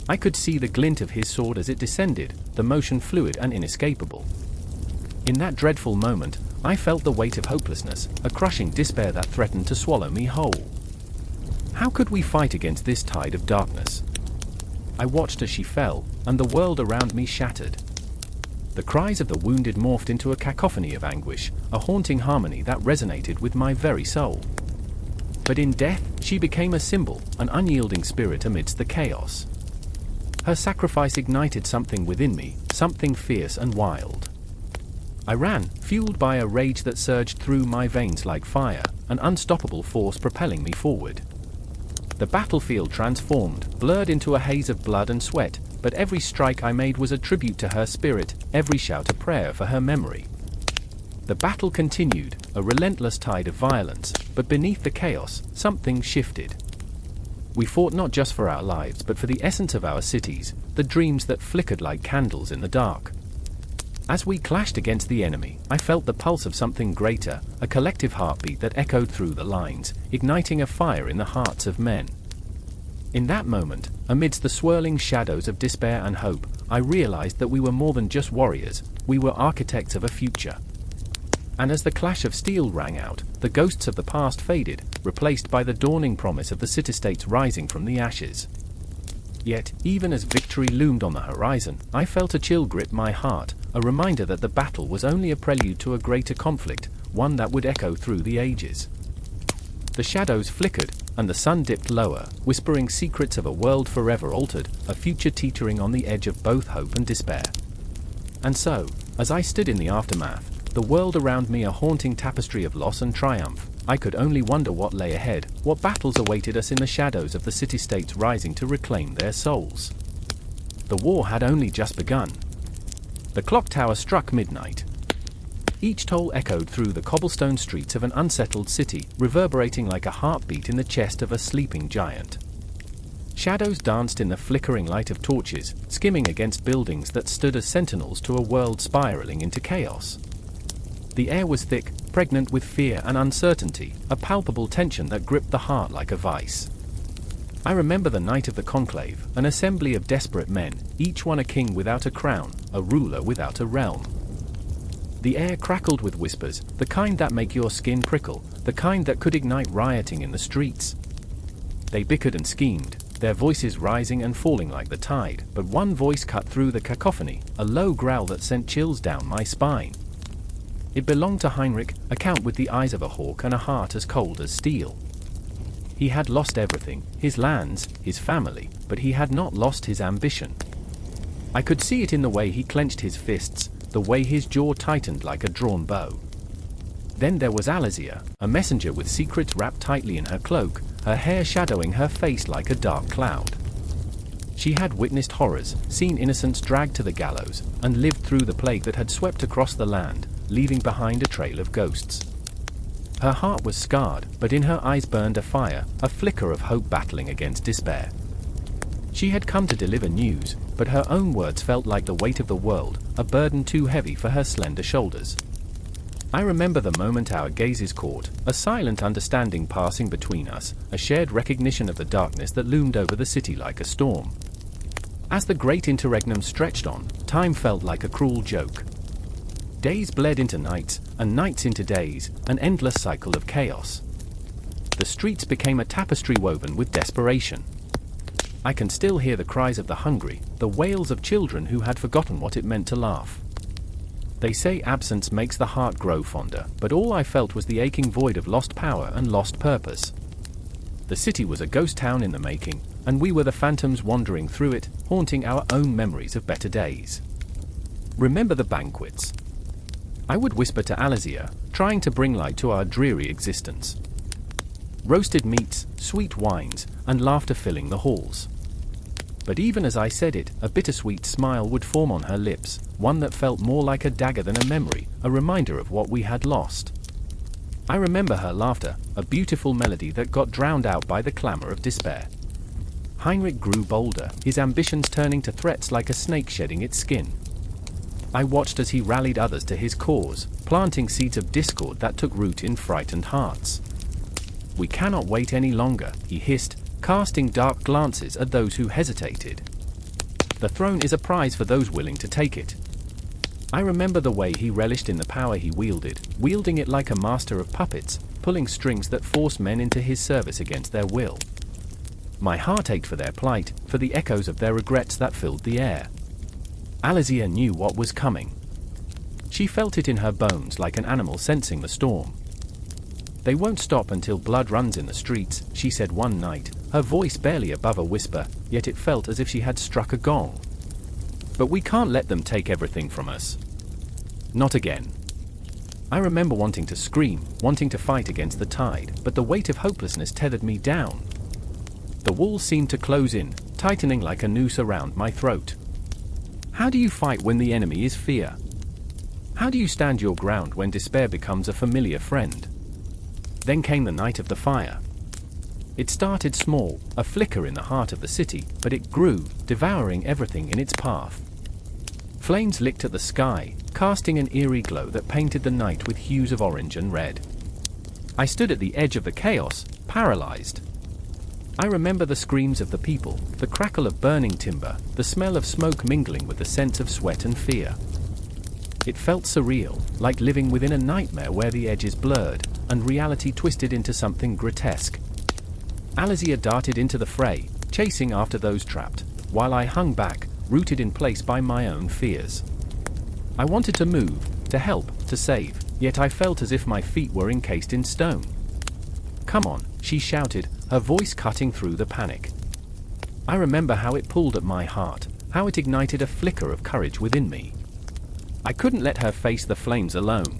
I could see the glint of his sword as it descended, the motion fluid and inescapable. In that dreadful moment, I felt the weight of hopelessness, a crushing despair that threatened to swallow me whole. How could we fight against this tide of darkness? I watched as she fell, and the world around me shattered. The cries of the wounded morphed into a cacophony of anguish, a haunting harmony that resonated with my very soul. But in death, she became a symbol, an unyielding spirit amidst the chaos. Her sacrifice ignited something within me, something fierce and wild. I ran, fueled by a rage that surged through my veins like fire, an unstoppable force propelling me forward. The battlefield transformed, blurred into a haze of blood and sweat, but every strike I made was a tribute to her spirit, every shout a prayer for her memory. The battle continued, a relentless tide of violence, but beneath the chaos, something shifted. We fought not just for our lives but for the essence of our cities, the dreams that flickered like candles in the dark. As we clashed against the enemy, I felt the pulse of something greater, a collective heartbeat that echoed through the lines, igniting a fire in the hearts of men. In that moment, amidst the swirling shadows of despair and hope, I realized that we were more than just warriors, we were architects of a future. And as the clash of steel rang out, the ghosts of the past faded, replaced by the dawning promise of the city-states rising from the ashes. Yet, even as victory loomed on the horizon, I felt a chill grip my heart, a reminder that the battle was only a prelude to a greater conflict, one that would echo through the ages. The shadows flickered, and the sun dipped lower, whispering secrets of a world forever altered, a future teetering on the edge of both hope and despair. And so, as I stood in the aftermath, the world around me a haunting tapestry of loss and triumph, I could only wonder what lay ahead, what battles awaited us in the shadows of the city-states rising to reclaim their souls. The war had only just begun. The clock tower struck midnight. Each toll echoed through the cobblestone streets of an unsettled city, reverberating like a heartbeat in the chest of a sleeping giant. Shadows danced in the flickering light of torches, skimming against buildings that stood as sentinels to a world spiraling into chaos. The air was thick, pregnant with fear and uncertainty, a palpable tension that gripped the heart like a vice. I remember the night of the conclave, an assembly of desperate men, each one a king without a crown, a ruler without a realm. The air crackled with whispers, the kind that make your skin prickle, the kind that could ignite rioting in the streets. They bickered and schemed, their voices rising and falling like the tide, but one voice cut through the cacophony, a low growl that sent chills down my spine. It belonged to Heinrich, a count with the eyes of a hawk and a heart as cold as steel. He had lost everything, his lands, his family, but he had not lost his ambition. I could see it in the way he clenched his fists, the way his jaw tightened like a drawn bow. Then there was Alizia, a messenger with secrets wrapped tightly in her cloak, her hair shadowing her face like a dark cloud. She had witnessed horrors, seen innocents dragged to the gallows, and lived through the plague that had swept across the land, leaving behind a trail of ghosts. Her heart was scarred, but in her eyes burned a fire, a flicker of hope battling against despair. She had come to deliver news, but her own words felt like the weight of the world, a burden too heavy for her slender shoulders. I remember the moment our gazes caught, a silent understanding passing between us, a shared recognition of the darkness that loomed over the city like a storm. As the great interregnum stretched on, time felt like a cruel joke. Days bled into nights, and nights into days, an endless cycle of chaos. The streets became a tapestry woven with desperation. I can still hear the cries of the hungry, the wails of children who had forgotten what it meant to laugh. They say absence makes the heart grow fonder, but all I felt was the aching void of lost power and lost purpose. The city was a ghost town in the making, and we were the phantoms wandering through it, haunting our own memories of better days. Remember the banquets? I would whisper to Alizia, trying to bring light to our dreary existence. Roasted meats, sweet wines, and laughter filling the halls. But even as I said it, a bittersweet smile would form on her lips, one that felt more like a dagger than a memory, a reminder of what we had lost. I remember her laughter, a beautiful melody that got drowned out by the clamor of despair. Heinrich grew bolder, his ambitions turning to threats like a snake shedding its skin. I watched as he rallied others to his cause, planting seeds of discord that took root in frightened hearts. "We cannot wait any longer," he hissed, casting dark glances at those who hesitated. "The throne is a prize for those willing to take it." I remember the way he relished in the power he wielded, wielding it like a master of puppets, pulling strings that forced men into his service against their will. My heart ached for their plight, for the echoes of their regrets that filled the air. Alizia knew what was coming. She felt it in her bones like an animal sensing the storm. "They won't stop until blood runs in the streets," she said one night, her voice barely above a whisper, yet it felt as if she had struck a gong. "But we can't let them take everything from us." Not again. I remember wanting to scream, wanting to fight against the tide, but the weight of hopelessness tethered me down. The walls seemed to close in, tightening like a noose around my throat. How do you fight when the enemy is fear? How do you stand your ground when despair becomes a familiar friend? Then came the night of the fire. It started small, a flicker in the heart of the city, but it grew, devouring everything in its path. Flames licked at the sky, casting an eerie glow that painted the night with hues of orange and red. I stood at the edge of the chaos, paralyzed. I remember the screams of the people, the crackle of burning timber, the smell of smoke mingling with the sense of sweat and fear. It felt surreal, like living within a nightmare where the edges blurred, and reality twisted into something grotesque. Alizia darted into the fray, chasing after those trapped, while I hung back, rooted in place by my own fears. I wanted to move, to help, to save, yet I felt as if my feet were encased in stone. "Come on," she shouted, her voice cutting through the panic. I remember how it pulled at my heart, how it ignited a flicker of courage within me. I couldn't let her face the flames alone.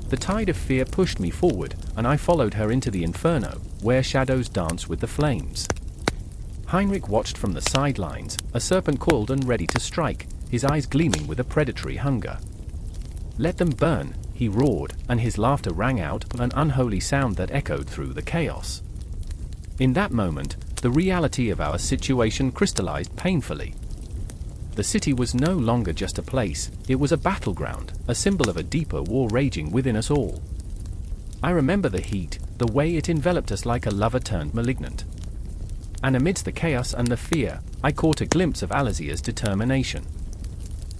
The tide of fear pushed me forward, and I followed her into the inferno, where shadows danced with the flames. Heinrich watched from the sidelines, a serpent coiled and ready to strike, his eyes gleaming with a predatory hunger. "Let them burn," he roared, and his laughter rang out, an unholy sound that echoed through the chaos. In that moment, the reality of our situation crystallized painfully. The city was no longer just a place, it was a battleground, a symbol of a deeper war raging within us all. I remember the heat, the way it enveloped us like a lover turned malignant. And amidst the chaos and the fear, I caught a glimpse of Alizia's determination.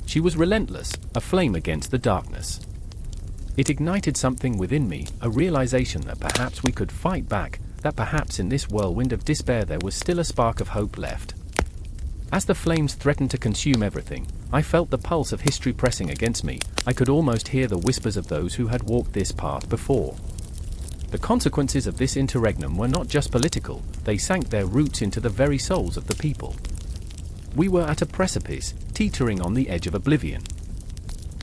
She was relentless, a flame against the darkness. It ignited something within me, a realization that perhaps we could fight back, that perhaps in this whirlwind of despair there was still a spark of hope left. As the flames threatened to consume everything, I felt the pulse of history pressing against me. I could almost hear the whispers of those who had walked this path before. The consequences of this interregnum were not just political, they sank their roots into the very souls of the people. We were at a precipice, teetering on the edge of oblivion.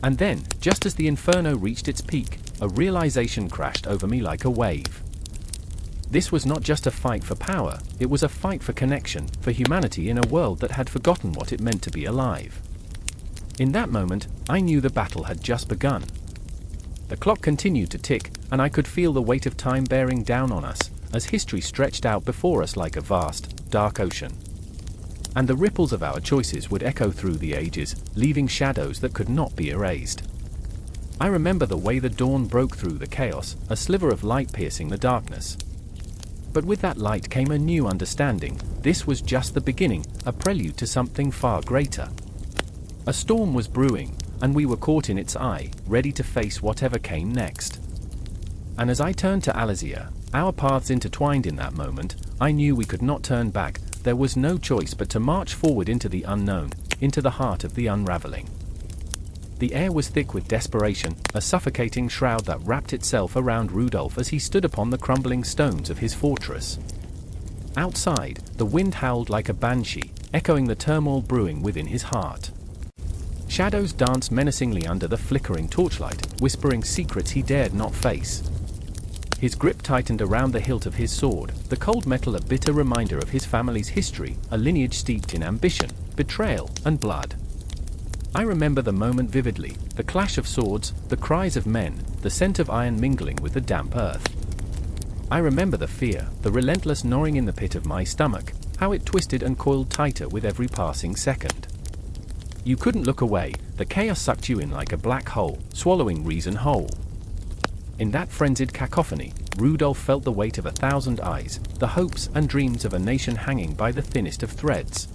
And then, just as the inferno reached its peak, a realization crashed over me like a wave. This was not just a fight for power, it was a fight for connection, for humanity in a world that had forgotten what it meant to be alive. In that moment, I knew the battle had just begun. The clock continued to tick, and I could feel the weight of time bearing down on us, as history stretched out before us like a vast, dark ocean. And the ripples of our choices would echo through the ages, leaving shadows that could not be erased. I remember the way the dawn broke through the chaos, a sliver of light piercing the darkness. But with that light came a new understanding. This was just the beginning, a prelude to something far greater. A storm was brewing, and we were caught in its eye, ready to face whatever came next. And as I turned to Alizia, our paths intertwined in that moment, I knew we could not turn back. There was no choice but to march forward into the unknown, into the heart of the unraveling. The air was thick with desperation, a suffocating shroud that wrapped itself around Rudolf as he stood upon the crumbling stones of his fortress. Outside, the wind howled like a banshee, echoing the turmoil brewing within his heart. Shadows danced menacingly under the flickering torchlight, whispering secrets he dared not face. His grip tightened around the hilt of his sword, the cold metal a bitter reminder of his family's history, a lineage steeped in ambition, betrayal, and blood. I remember the moment vividly, the clash of swords, the cries of men, the scent of iron mingling with the damp earth. I remember the fear, the relentless gnawing in the pit of my stomach, how it twisted and coiled tighter with every passing second. You couldn't look away, the chaos sucked you in like a black hole, swallowing reason whole. In that frenzied cacophony, Rudolf felt the weight of 1,000 eyes, the hopes and dreams of a nation hanging by the thinnest of threads.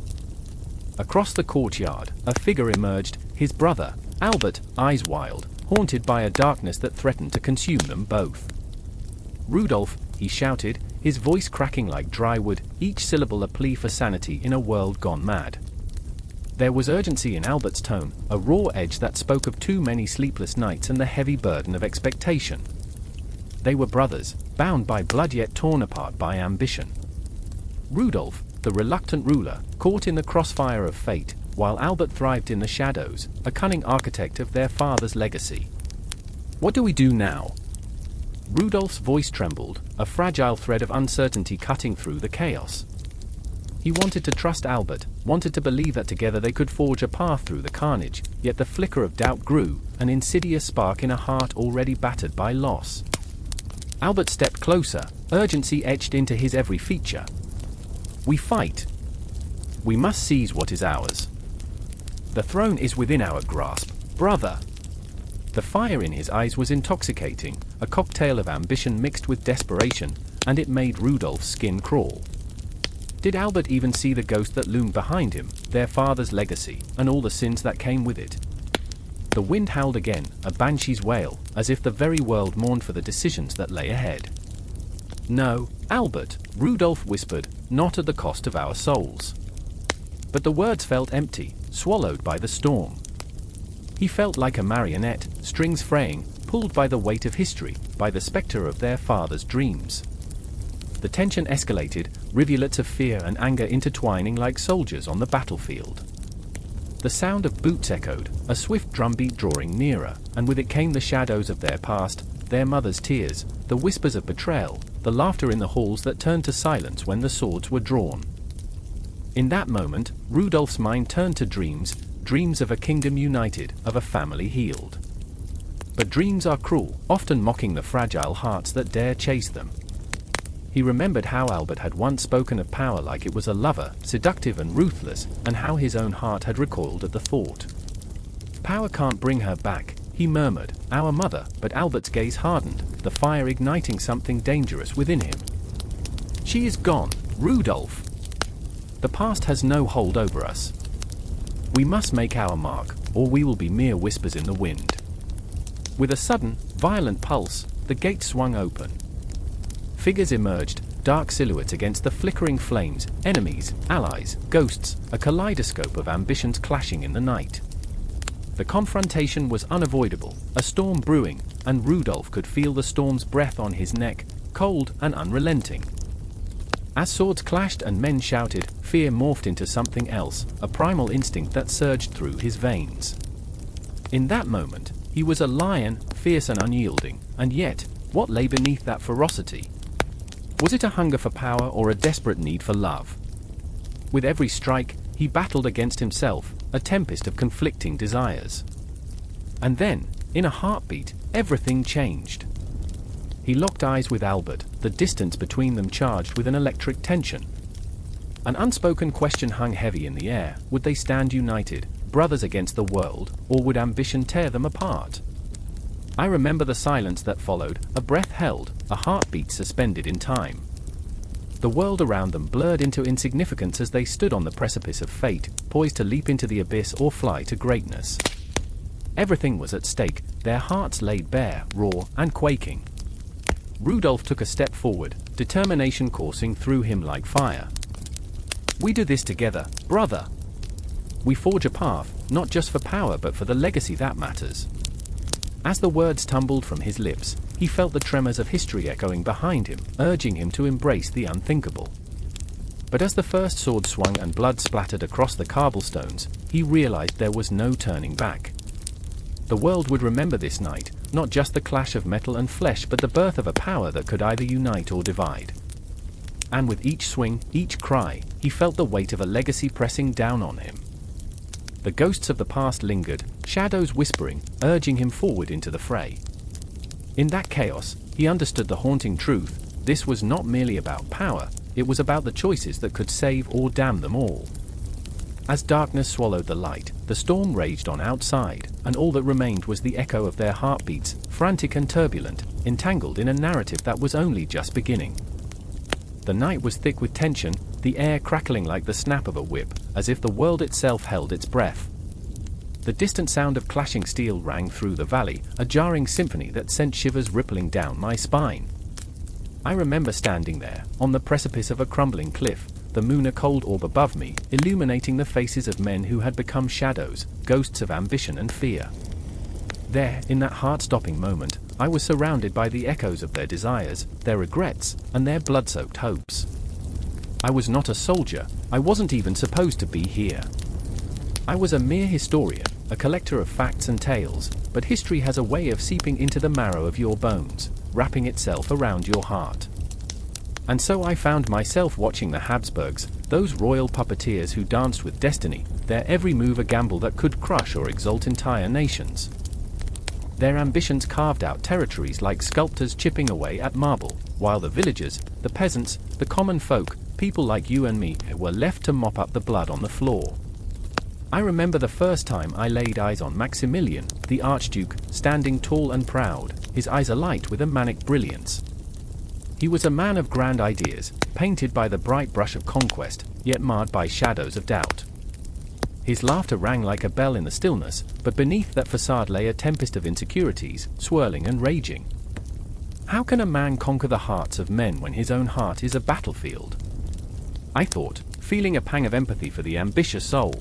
Across the courtyard, a figure emerged, his brother, Albert, eyes wild, haunted by a darkness that threatened to consume them both. "Rudolf," he shouted, his voice cracking like dry wood, each syllable a plea for sanity in a world gone mad. There was urgency in Albert's tone, a raw edge that spoke of too many sleepless nights and the heavy burden of expectation. They were brothers, bound by blood yet torn apart by ambition. Rudolf, the reluctant ruler, caught in the crossfire of fate, while Albert thrived in the shadows, a cunning architect of their father's legacy. What do we do now? Rudolf's voice trembled, a fragile thread of uncertainty cutting through the chaos. He wanted to trust Albert, wanted to believe that together they could forge a path through the carnage, yet the flicker of doubt grew, an insidious spark in a heart already battered by loss. Albert stepped closer, urgency etched into his every feature. We fight. We must seize what is ours. The throne is within our grasp, brother. The fire in his eyes was intoxicating, a cocktail of ambition mixed with desperation, and it made Rudolf's skin crawl. Did Albert even see the ghost that loomed behind him, their father's legacy, and all the sins that came with it? The wind howled again, a banshee's wail, as if the very world mourned for the decisions that lay ahead. No, Albert, Rudolf whispered, not at the cost of our souls. But the words felt empty, swallowed by the storm. He felt like a marionette, strings fraying, pulled by the weight of history, by the spectre of their father's dreams. The tension escalated, rivulets of fear and anger intertwining like soldiers on the battlefield. The sound of boots echoed, a swift drumbeat drawing nearer, and with it came the shadows of their past, their mother's tears, the whispers of betrayal, the laughter in the halls that turned to silence when the swords were drawn. In that moment, Rudolf's mind turned to dreams, dreams of a kingdom united, of a family healed. But dreams are cruel, often mocking the fragile hearts that dare chase them. He remembered how Albert had once spoken of power like it was a lover, seductive and ruthless, and how his own heart had recoiled at the thought. Power can't bring her back, he murmured, our mother, but Albert's gaze hardened, the fire igniting something dangerous within him. She is gone, Rudolf. The past has no hold over us. We must make our mark, or we will be mere whispers in the wind. With a sudden, violent pulse, the gate swung open. Figures emerged, dark silhouettes against the flickering flames, enemies, allies, ghosts, a kaleidoscope of ambitions clashing in the night. The confrontation was unavoidable, a storm brewing, and Rudolf could feel the storm's breath on his neck, cold and unrelenting. As swords clashed and men shouted, fear morphed into something else, a primal instinct that surged through his veins. In that moment, he was a lion, fierce and unyielding, and yet, what lay beneath that ferocity? Was it a hunger for power or a desperate need for love? With every strike, he battled against himself, a tempest of conflicting desires. And then, in a heartbeat, everything changed. He locked eyes with Albert, the distance between them charged with an electric tension. An unspoken question hung heavy in the air: would they stand united, brothers against the world, or would ambition tear them apart? I remember the silence that followed, a breath held, a heartbeat suspended in time. The world around them blurred into insignificance as they stood on the precipice of fate, poised to leap into the abyss or fly to greatness. Everything was at stake, their hearts laid bare, raw, and quaking. Rudolf took a step forward, determination coursing through him like fire. We do this together, brother. We forge a path, not just for power but for the legacy that matters. As the words tumbled from his lips, he felt the tremors of history echoing behind him, urging him to embrace the unthinkable. But as the first sword swung and blood splattered across the cobblestones, he realized there was no turning back. The world would remember this night, not just the clash of metal and flesh but the birth of a power that could either unite or divide. And with each swing, each cry, he felt the weight of a legacy pressing down on him. The ghosts of the past lingered, shadows whispering, urging him forward into the fray. In that chaos, he understood the haunting truth: this was not merely about power, it was about the choices that could save or damn them all. As darkness swallowed the light, the storm raged on outside, and all that remained was the echo of their heartbeats, frantic and turbulent, entangled in a narrative that was only just beginning. The night was thick with tension, the air crackling like the snap of a whip, as if the world itself held its breath. The distant sound of clashing steel rang through the valley, a jarring symphony that sent shivers rippling down my spine. I remember standing there, on the precipice of a crumbling cliff, the moon a cold orb above me, illuminating the faces of men who had become shadows, ghosts of ambition and fear. There, in that heart-stopping moment, I was surrounded by the echoes of their desires, their regrets, and their blood-soaked hopes. I was not a soldier, I wasn't even supposed to be here. I was a mere historian, a collector of facts and tales, but history has a way of seeping into the marrow of your bones, wrapping itself around your heart. And so I found myself watching the Habsburgs, those royal puppeteers who danced with destiny, their every move a gamble that could crush or exalt entire nations. Their ambitions carved out territories like sculptors chipping away at marble, while the villagers, the peasants, the common folk, people like you and me, were left to mop up the blood on the floor. I remember the first time I laid eyes on Maximilian, the Archduke, standing tall and proud, his eyes alight with a manic brilliance. He was a man of grand ideas, painted by the bright brush of conquest, yet marred by shadows of doubt. His laughter rang like a bell in the stillness, but beneath that facade lay a tempest of insecurities, swirling and raging. How can a man conquer the hearts of men when his own heart is a battlefield? I thought, feeling a pang of empathy for the ambitious soul.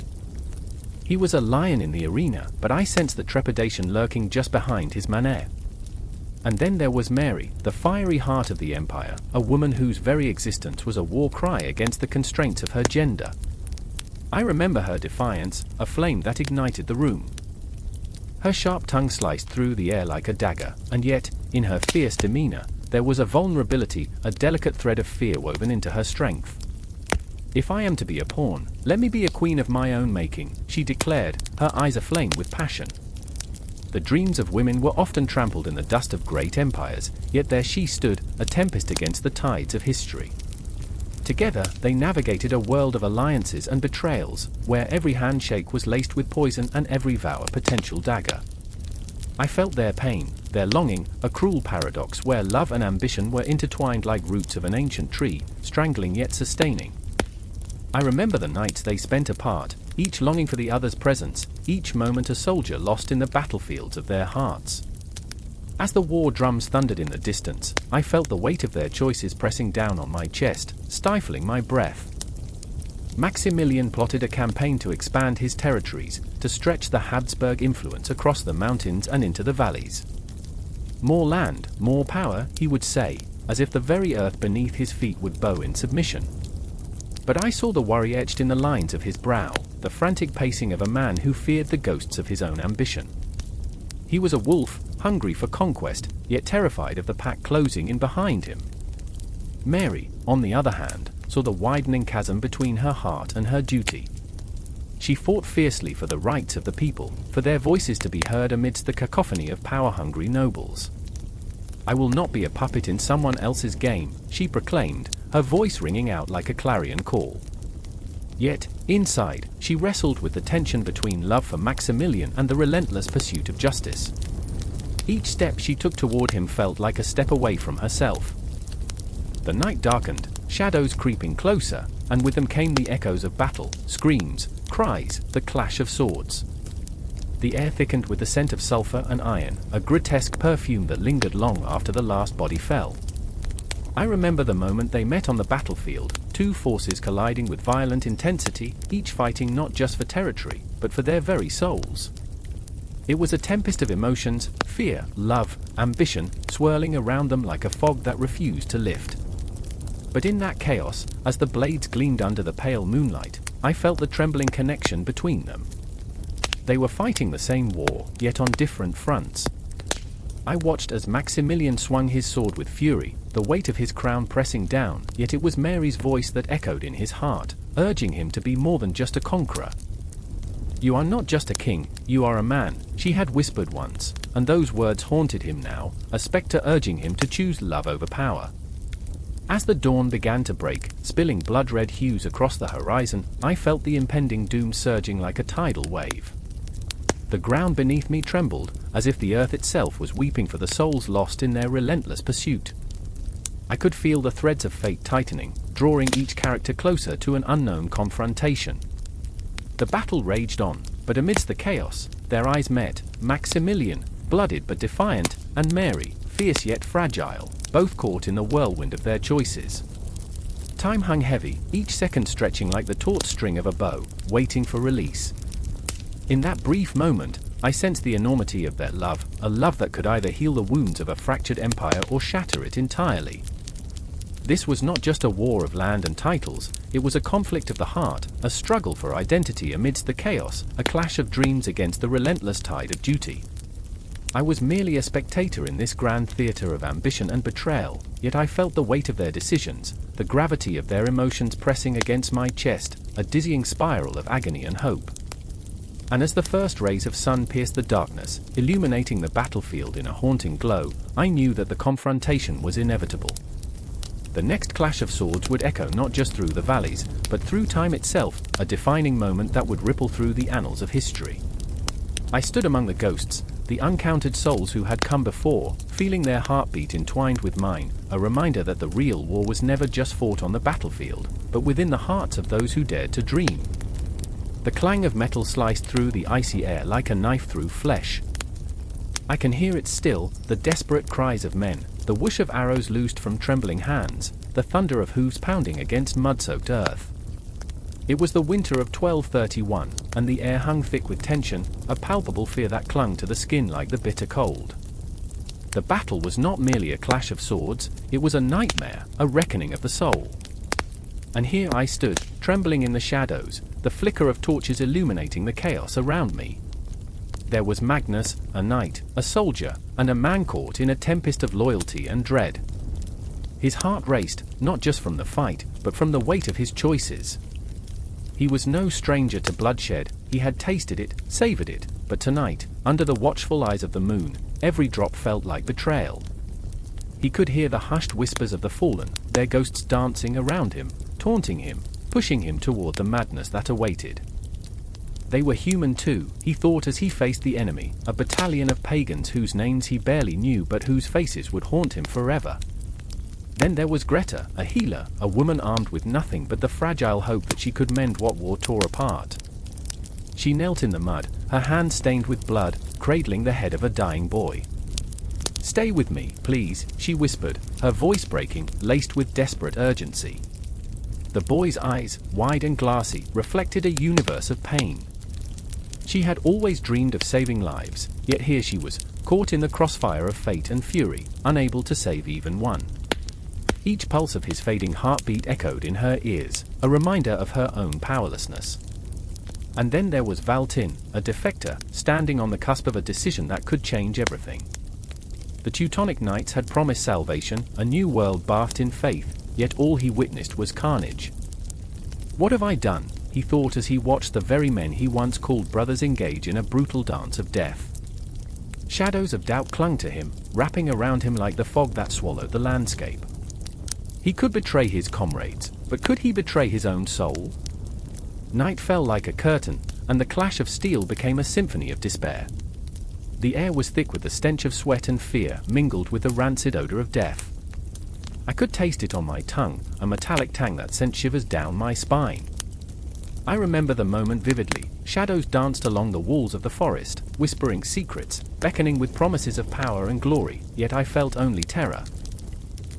He was a lion in the arena, but I sensed the trepidation lurking just behind his manner. And then there was Mary, the fiery heart of the empire, a woman whose very existence was a war cry against the constraints of her gender. I remember her defiance, a flame that ignited the room. Her sharp tongue sliced through the air like a dagger, and yet, in her fierce demeanor, there was a vulnerability, a delicate thread of fear woven into her strength. If I am to be a pawn, let me be a queen of my own making, she declared, her eyes aflame with passion. The dreams of women were often trampled in the dust of great empires, yet there she stood, a tempest against the tides of history. Together, they navigated a world of alliances and betrayals, where every handshake was laced with poison and every vow a potential dagger. I felt their pain, their longing, a cruel paradox where love and ambition were intertwined like roots of an ancient tree, strangling yet sustaining. I remember the nights they spent apart, each longing for the other's presence, each moment a soldier lost in the battlefields of their hearts. As the war drums thundered in the distance, I felt the weight of their choices pressing down on my chest, stifling my breath. Maximilian plotted a campaign to expand his territories, to stretch the Habsburg influence across the mountains and into the valleys. More land, more power, he would say, as if the very earth beneath his feet would bow in submission. But I saw the worry etched in the lines of his brow, the frantic pacing of a man who feared the ghosts of his own ambition. He was a wolf, hungry for conquest, yet terrified of the pack closing in behind him. Mary, on the other hand, saw the widening chasm between her heart and her duty. She fought fiercely for the rights of the people, for their voices to be heard amidst the cacophony of power-hungry nobles. I will not be a puppet in someone else's game, she proclaimed, her voice ringing out like a clarion call. Yet, inside, she wrestled with the tension between love for Maximilian and the relentless pursuit of justice. Each step she took toward him felt like a step away from herself. The night darkened, shadows creeping closer, and with them came the echoes of battle, screams, cries, the clash of swords. The air thickened with the scent of sulfur and iron, a grotesque perfume that lingered long after the last body fell. I remember the moment they met on the battlefield, two forces colliding with violent intensity, each fighting not just for territory, but for their very souls. It was a tempest of emotions, fear, love, ambition, swirling around them like a fog that refused to lift. But in that chaos, as the blades gleamed under the pale moonlight, I felt the trembling connection between them. They were fighting the same war, yet on different fronts. I watched as Maximilian swung his sword with fury, the weight of his crown pressing down, yet it was Mary's voice that echoed in his heart, urging him to be more than just a conqueror. "You are not just a king, you are a man," she had whispered once, and those words haunted him now, a spectre urging him to choose love over power. As the dawn began to break, spilling blood-red hues across the horizon, I felt the impending doom surging like a tidal wave. The ground beneath me trembled, as if the earth itself was weeping for the souls lost in their relentless pursuit. I could feel the threads of fate tightening, drawing each character closer to an unknown confrontation. The battle raged on, but amidst the chaos, their eyes met, Maximilian, blooded but defiant, and Mary, fierce yet fragile, both caught in the whirlwind of their choices. Time hung heavy, each second stretching like the taut string of a bow, waiting for release. In that brief moment, I sensed the enormity of their love, a love that could either heal the wounds of a fractured empire or shatter it entirely. This was not just a war of land and titles, it was a conflict of the heart, a struggle for identity amidst the chaos, a clash of dreams against the relentless tide of duty. I was merely a spectator in this grand theater of ambition and betrayal, yet I felt the weight of their decisions, the gravity of their emotions pressing against my chest, a dizzying spiral of agony and hope. And as the first rays of sun pierced the darkness, illuminating the battlefield in a haunting glow, I knew that the confrontation was inevitable. The next clash of swords would echo not just through the valleys, but through time itself, a defining moment that would ripple through the annals of history. I stood among the ghosts, the uncounted souls who had come before, feeling their heartbeat entwined with mine, a reminder that the real war was never just fought on the battlefield, but within the hearts of those who dared to dream. The clang of metal sliced through the icy air like a knife through flesh. I can hear it still, the desperate cries of men, the whoosh of arrows loosed from trembling hands, the thunder of hooves pounding against mud-soaked earth. It was the winter of 1231, and the air hung thick with tension, a palpable fear that clung to the skin like the bitter cold. The battle was not merely a clash of swords, it was a nightmare, a reckoning of the soul. And here I stood, trembling in the shadows, the flicker of torches illuminating the chaos around me. There was Magnus, a knight, a soldier, and a man caught in a tempest of loyalty and dread. His heart raced, not just from the fight, but from the weight of his choices. He was no stranger to bloodshed, he had tasted it, savored it, but tonight, under the watchful eyes of the moon, every drop felt like betrayal. He could hear the hushed whispers of the fallen, their ghosts dancing around him, taunting him, pushing him toward the madness that awaited. They were human too, he thought as he faced the enemy, a battalion of pagans whose names he barely knew but whose faces would haunt him forever. Then there was Greta, a healer, a woman armed with nothing but the fragile hope that she could mend what war tore apart. She knelt in the mud, her hands stained with blood, cradling the head of a dying boy. "Stay with me, please," she whispered, her voice breaking, laced with desperate urgency. The boy's eyes, wide and glassy, reflected a universe of pain. She had always dreamed of saving lives, yet here she was, caught in the crossfire of fate and fury, unable to save even one. Each pulse of his fading heartbeat echoed in her ears, a reminder of her own powerlessness. And then there was Valtin, a defector, standing on the cusp of a decision that could change everything. The Teutonic Knights had promised salvation, a new world bathed in faith, yet all he witnessed was carnage. "What have I done?" he thought as he watched the very men he once called brothers engage in a brutal dance of death. Shadows of doubt clung to him, wrapping around him like the fog that swallowed the landscape. He could betray his comrades, but could he betray his own soul? Night fell like a curtain, and the clash of steel became a symphony of despair. The air was thick with the stench of sweat and fear, mingled with the rancid odor of death. I could taste it on my tongue, a metallic tang that sent shivers down my spine. I remember the moment vividly. Shadows danced along the walls of the forest, whispering secrets, beckoning with promises of power and glory, yet I felt only terror.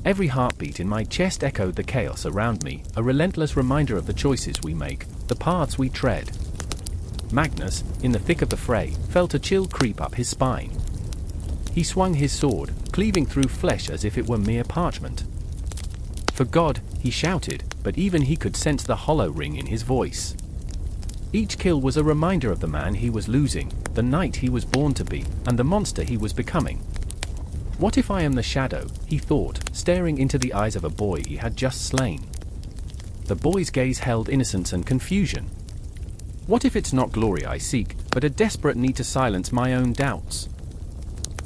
Every heartbeat in my chest echoed the chaos around me, a relentless reminder of the choices we make, the paths we tread. Magnus, in the thick of the fray, felt a chill creep up his spine. He swung his sword, cleaving through flesh as if it were mere parchment. "For God," he shouted, but even he could sense the hollow ring in his voice. Each kill was a reminder of the man he was losing, the knight he was born to be, and the monster he was becoming. "What if I am the shadow?" he thought, staring into the eyes of a boy he had just slain. The boy's gaze held innocence and confusion. "What if it's not glory I seek, but a desperate need to silence my own doubts?"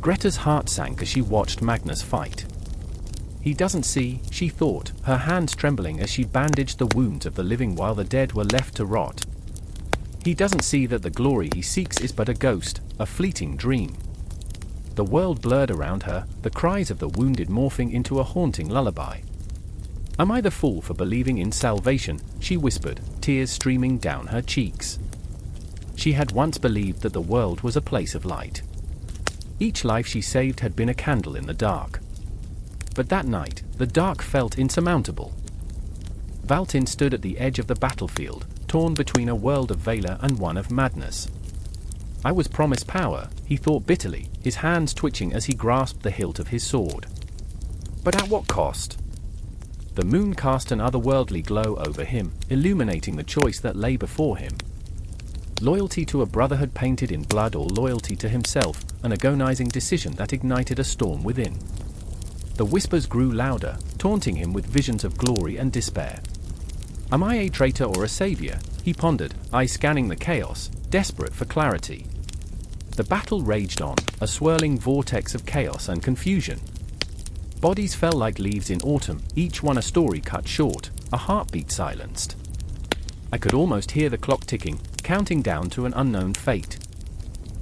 Greta's heart sank as she watched Magnus fight. "He doesn't see," she thought, her hands trembling as she bandaged the wounds of the living while the dead were left to rot. "He doesn't see that the glory he seeks is but a ghost, a fleeting dream." The world blurred around her, the cries of the wounded morphing into a haunting lullaby. "Am I the fool for believing in salvation?" she whispered, tears streaming down her cheeks. She had once believed that the world was a place of light. Each life she saved had been a candle in the dark. But that night, the dark felt insurmountable. Valtin stood at the edge of the battlefield, torn between a world of valor and one of madness. "I was promised power," he thought bitterly, his hands twitching as he grasped the hilt of his sword. "But at what cost?" The moon cast an otherworldly glow over him, illuminating the choice that lay before him. Loyalty to a brotherhood painted in blood, or loyalty to himself, an agonizing decision that ignited a storm within. The whispers grew louder, taunting him with visions of glory and despair. Am I a traitor or a savior? He pondered, eyes scanning the chaos, desperate for clarity. The battle raged on, a swirling vortex of chaos and confusion. Bodies fell like leaves in autumn, each one a story cut short, a heartbeat silenced. I could almost hear the clock ticking, counting down to an unknown fate.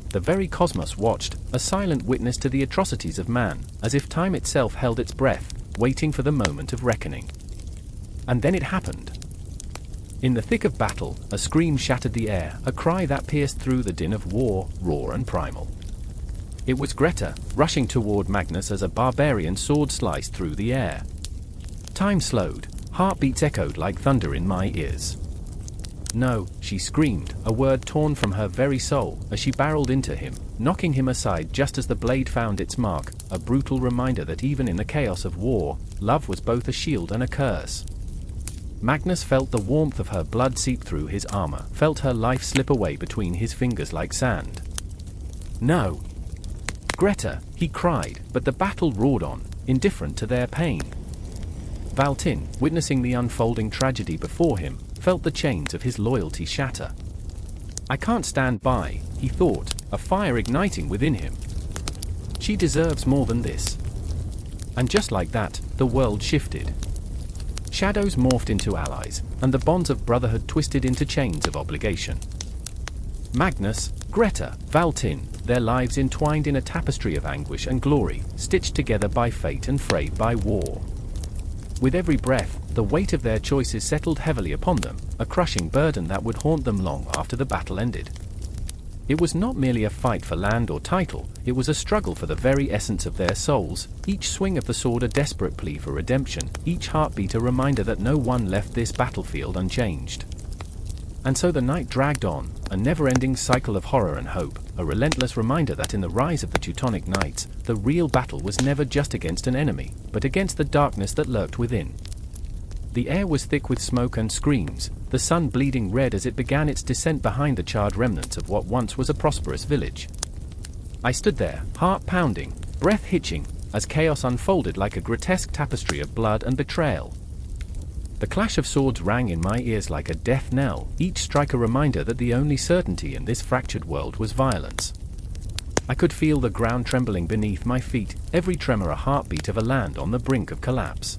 The very cosmos watched, a silent witness to the atrocities of man, as if time itself held its breath, waiting for the moment of reckoning. And then it happened. In the thick of battle, a scream shattered the air, a cry that pierced through the din of war, raw and primal. It was Greta, rushing toward Magnus as a barbarian sword sliced through the air. Time slowed, heartbeats echoed like thunder in my ears. No, she screamed, a word torn from her very soul, as she barreled into him, knocking him aside just as the blade found its mark, a brutal reminder that even in the chaos of war, love was both a shield and a curse. Magnus felt the warmth of her blood seep through his armor, felt her life slip away between his fingers like sand. No! Greta, he cried, but the battle roared on, indifferent to their pain. Valtin, witnessing the unfolding tragedy before him, felt the chains of his loyalty shatter. I can't stand by, he thought, a fire igniting within him. She deserves more than this. And just like that, the world shifted. Shadows morphed into allies, and the bonds of brotherhood twisted into chains of obligation. Magnus, Greta, Valtin, their lives entwined in a tapestry of anguish and glory, stitched together by fate and frayed by war. With every breath, the weight of their choices settled heavily upon them, a crushing burden that would haunt them long after the battle ended. It was not merely a fight for land or title, it was a struggle for the very essence of their souls, each swing of the sword a desperate plea for redemption, each heartbeat a reminder that no one left this battlefield unchanged. And so the night dragged on, a never-ending cycle of horror and hope, a relentless reminder that in the rise of the Teutonic Knights, the real battle was never just against an enemy, but against the darkness that lurked within. The air was thick with smoke and screams, the sun bleeding red as it began its descent behind the charred remnants of what once was a prosperous village. I stood there, heart pounding, breath hitching, as chaos unfolded like a grotesque tapestry of blood and betrayal. The clash of swords rang in my ears like a death knell, each strike a reminder that the only certainty in this fractured world was violence. I could feel the ground trembling beneath my feet, every tremor a heartbeat of a land on the brink of collapse.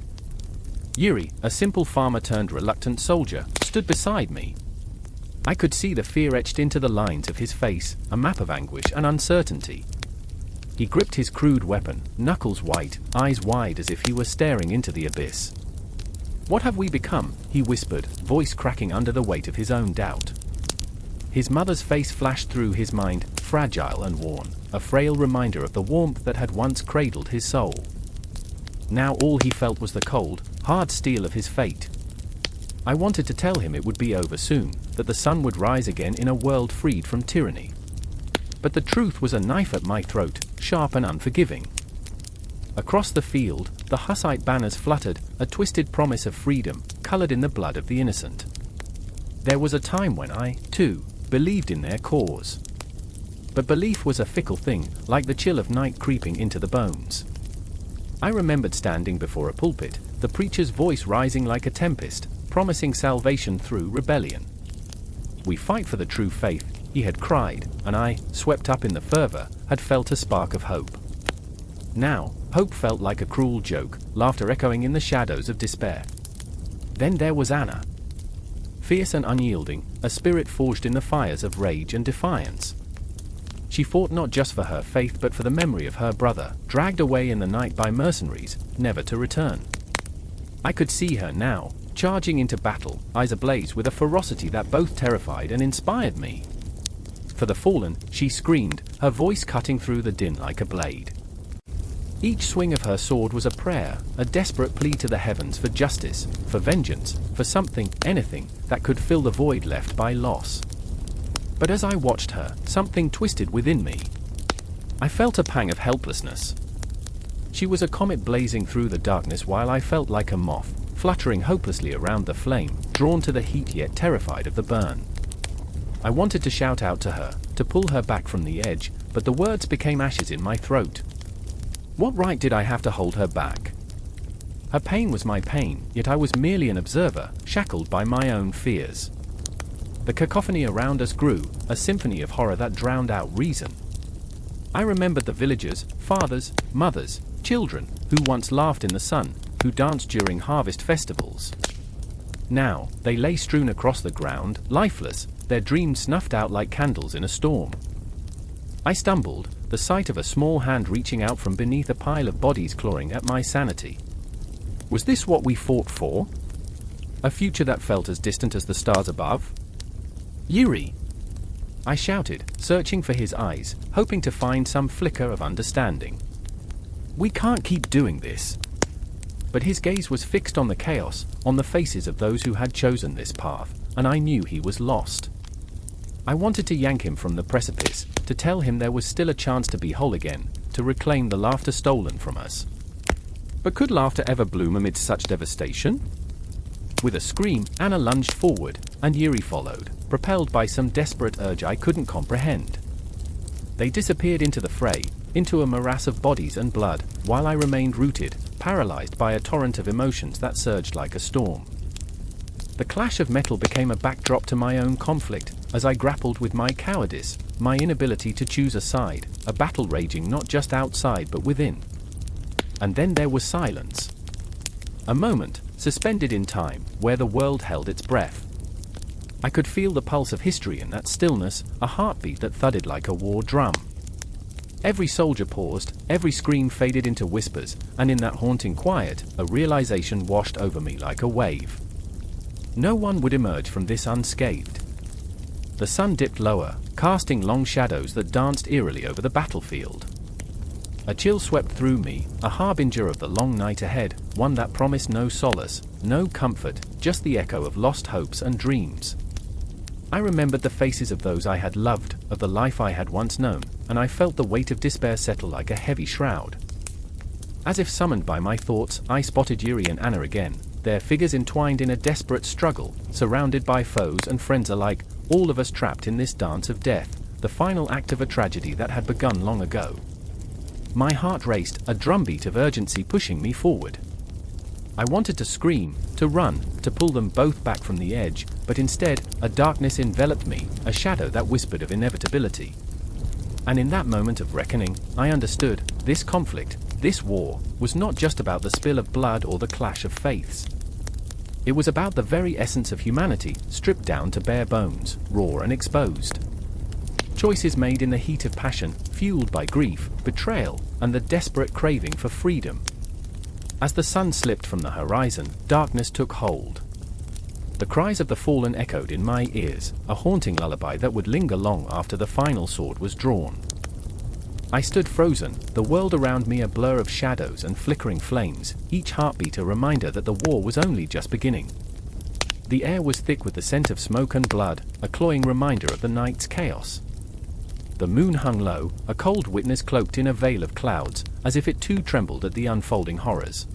Yuri, a simple farmer turned reluctant soldier, stood beside me. I could see the fear etched into the lines of his face, a map of anguish and uncertainty. He gripped his crude weapon, knuckles white, eyes wide as if he were staring into the abyss. What have we become? He whispered, voice cracking under the weight of his own doubt. His mother's face flashed through his mind, fragile and worn, a frail reminder of the warmth that had once cradled his soul. Now all he felt was the cold, hard steel of his fate. I wanted to tell him it would be over soon, that the sun would rise again in a world freed from tyranny. But the truth was a knife at my throat, sharp and unforgiving. Across the field, the Hussite banners fluttered, a twisted promise of freedom, colored in the blood of the innocent. There was a time when I, too, believed in their cause. But belief was a fickle thing, like the chill of night creeping into the bones. I remembered standing before a pulpit, the preacher's voice rising like a tempest, promising salvation through rebellion. We fight for the true faith, he had cried, and I, swept up in the fervor, had felt a spark of hope. Now, hope felt like a cruel joke, laughter echoing in the shadows of despair. Then there was Anna. Fierce and unyielding, a spirit forged in the fires of rage and defiance. She fought not just for her faith but for the memory of her brother, dragged away in the night by mercenaries, never to return. I could see her now, charging into battle, eyes ablaze with a ferocity that both terrified and inspired me. For the fallen, she screamed, her voice cutting through the din like a blade. Each swing of her sword was a prayer, a desperate plea to the heavens for justice, for vengeance, for something, anything, that could fill the void left by loss. But as I watched her, something twisted within me. I felt a pang of helplessness. She was a comet blazing through the darkness while I felt like a moth, fluttering hopelessly around the flame, drawn to the heat yet terrified of the burn. I wanted to shout out to her, to pull her back from the edge, but the words became ashes in my throat. What right did I have to hold her back? Her pain was my pain, yet I was merely an observer, shackled by my own fears. The cacophony around us grew, a symphony of horror that drowned out reason. I remembered the villagers, fathers, mothers, children, who once laughed in the sun, who danced during harvest festivals. Now, they lay strewn across the ground, lifeless, their dreams snuffed out like candles in a storm. I stumbled, the sight of a small hand reaching out from beneath a pile of bodies clawing at my sanity. Was this what we fought for? A future that felt as distant as the stars above? Yuri! I shouted, searching for his eyes, hoping to find some flicker of understanding. We can't keep doing this. But his gaze was fixed on the chaos, on the faces of those who had chosen this path, and I knew he was lost. I wanted to yank him from the precipice, to tell him there was still a chance to be whole again, to reclaim the laughter stolen from us. But could laughter ever bloom amidst such devastation? With a scream, Anna lunged forward, and Yuri followed, propelled by some desperate urge I couldn't comprehend. They disappeared into the fray, into a morass of bodies and blood, while I remained rooted, paralyzed by a torrent of emotions that surged like a storm. The clash of metal became a backdrop to my own conflict, as I grappled with my cowardice, my inability to choose a side, a battle raging not just outside but within. And then there was silence. A moment, suspended in time, where the world held its breath. I could feel the pulse of history in that stillness, a heartbeat that thudded like a war drum. Every soldier paused, every scream faded into whispers, and in that haunting quiet, a realization washed over me like a wave. No one would emerge from this unscathed. The sun dipped lower, casting long shadows that danced eerily over the battlefield. A chill swept through me, a harbinger of the long night ahead, one that promised no solace, no comfort, just the echo of lost hopes and dreams. I remembered the faces of those I had loved, of the life I had once known, and I felt the weight of despair settle like a heavy shroud. As if summoned by my thoughts, I spotted Yuri and Anna again, their figures entwined in a desperate struggle, surrounded by foes and friends alike, all of us trapped in this dance of death, the final act of a tragedy that had begun long ago. My heart raced, a drumbeat of urgency pushing me forward. I wanted to scream, to run, to pull them both back from the edge, but instead, a darkness enveloped me, a shadow that whispered of inevitability. And in that moment of reckoning, I understood, this conflict, this war, was not just about the spill of blood or the clash of faiths. It was about the very essence of humanity, stripped down to bare bones, raw and exposed. Choices made in the heat of passion, fueled by grief, betrayal, and the desperate craving for freedom. As the sun slipped from the horizon, darkness took hold. The cries of the fallen echoed in my ears, a haunting lullaby that would linger long after the final sword was drawn. I stood frozen, the world around me a blur of shadows and flickering flames, each heartbeat a reminder that the war was only just beginning. The air was thick with the scent of smoke and blood, a cloying reminder of the night's chaos. The moon hung low, a cold witness cloaked in a veil of clouds, as if it too trembled at the unfolding horrors.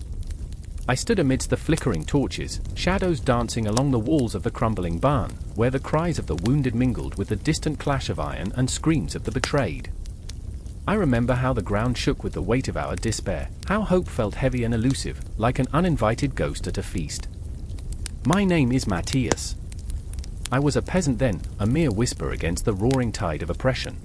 I stood amidst the flickering torches, shadows dancing along the walls of the crumbling barn, where the cries of the wounded mingled with the distant clash of iron and screams of the betrayed. I remember how the ground shook with the weight of our despair, how hope felt heavy and elusive, like an uninvited ghost at a feast. My name is Matthias. I was a peasant then, a mere whisper against the roaring tide of oppression.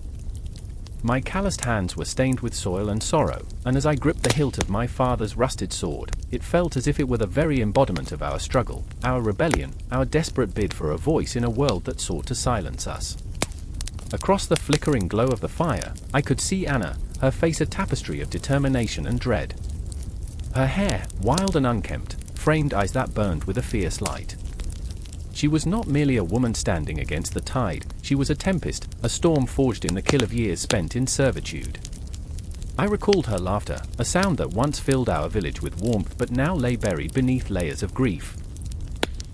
My calloused hands were stained with soil and sorrow, and as I gripped the hilt of my father's rusted sword, it felt as if it were the very embodiment of our struggle, our rebellion, our desperate bid for a voice in a world that sought to silence us. Across the flickering glow of the fire, I could see Anna, her face a tapestry of determination and dread. Her hair, wild and unkempt, framed eyes that burned with a fierce light. She was not merely a woman standing against the tide, she was a tempest, a storm forged in the kill of years spent in servitude. I recalled her laughter, a sound that once filled our village with warmth but now lay buried beneath layers of grief.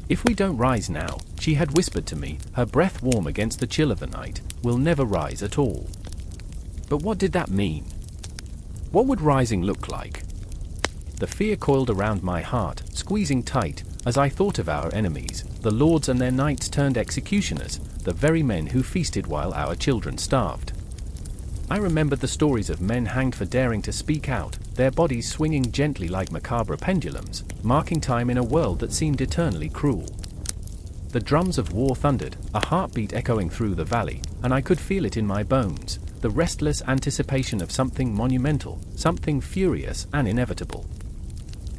If we don't rise now, she had whispered to me, her breath warm against the chill of the night, we'll never rise at all. But what did that mean? What would rising look like? The fear coiled around my heart, squeezing tight, as I thought of our enemies, the lords and their knights turned executioners, the very men who feasted while our children starved. I remembered the stories of men hanged for daring to speak out, their bodies swinging gently like macabre pendulums, marking time in a world that seemed eternally cruel. The drums of war thundered, a heartbeat echoing through the valley, and I could feel it in my bones, the restless anticipation of something monumental, something furious and inevitable.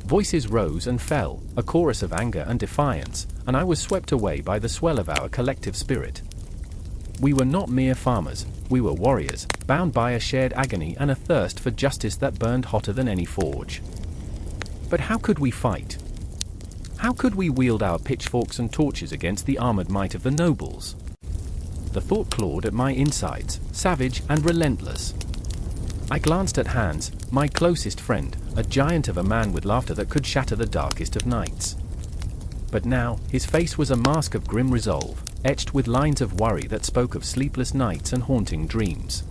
Voices rose and fell, a chorus of anger and defiance, and I was swept away by the swell of our collective spirit. We were not mere farmers, we were warriors, bound by a shared agony and a thirst for justice that burned hotter than any forge. But how could we fight? How could we wield our pitchforks and torches against the armored might of the nobles? The thought clawed at my insides, savage and relentless. I glanced at Hans, my closest friend, a giant of a man with laughter that could shatter the darkest of nights. But now, his face was a mask of grim resolve, etched with lines of worry that spoke of sleepless nights and haunting dreams.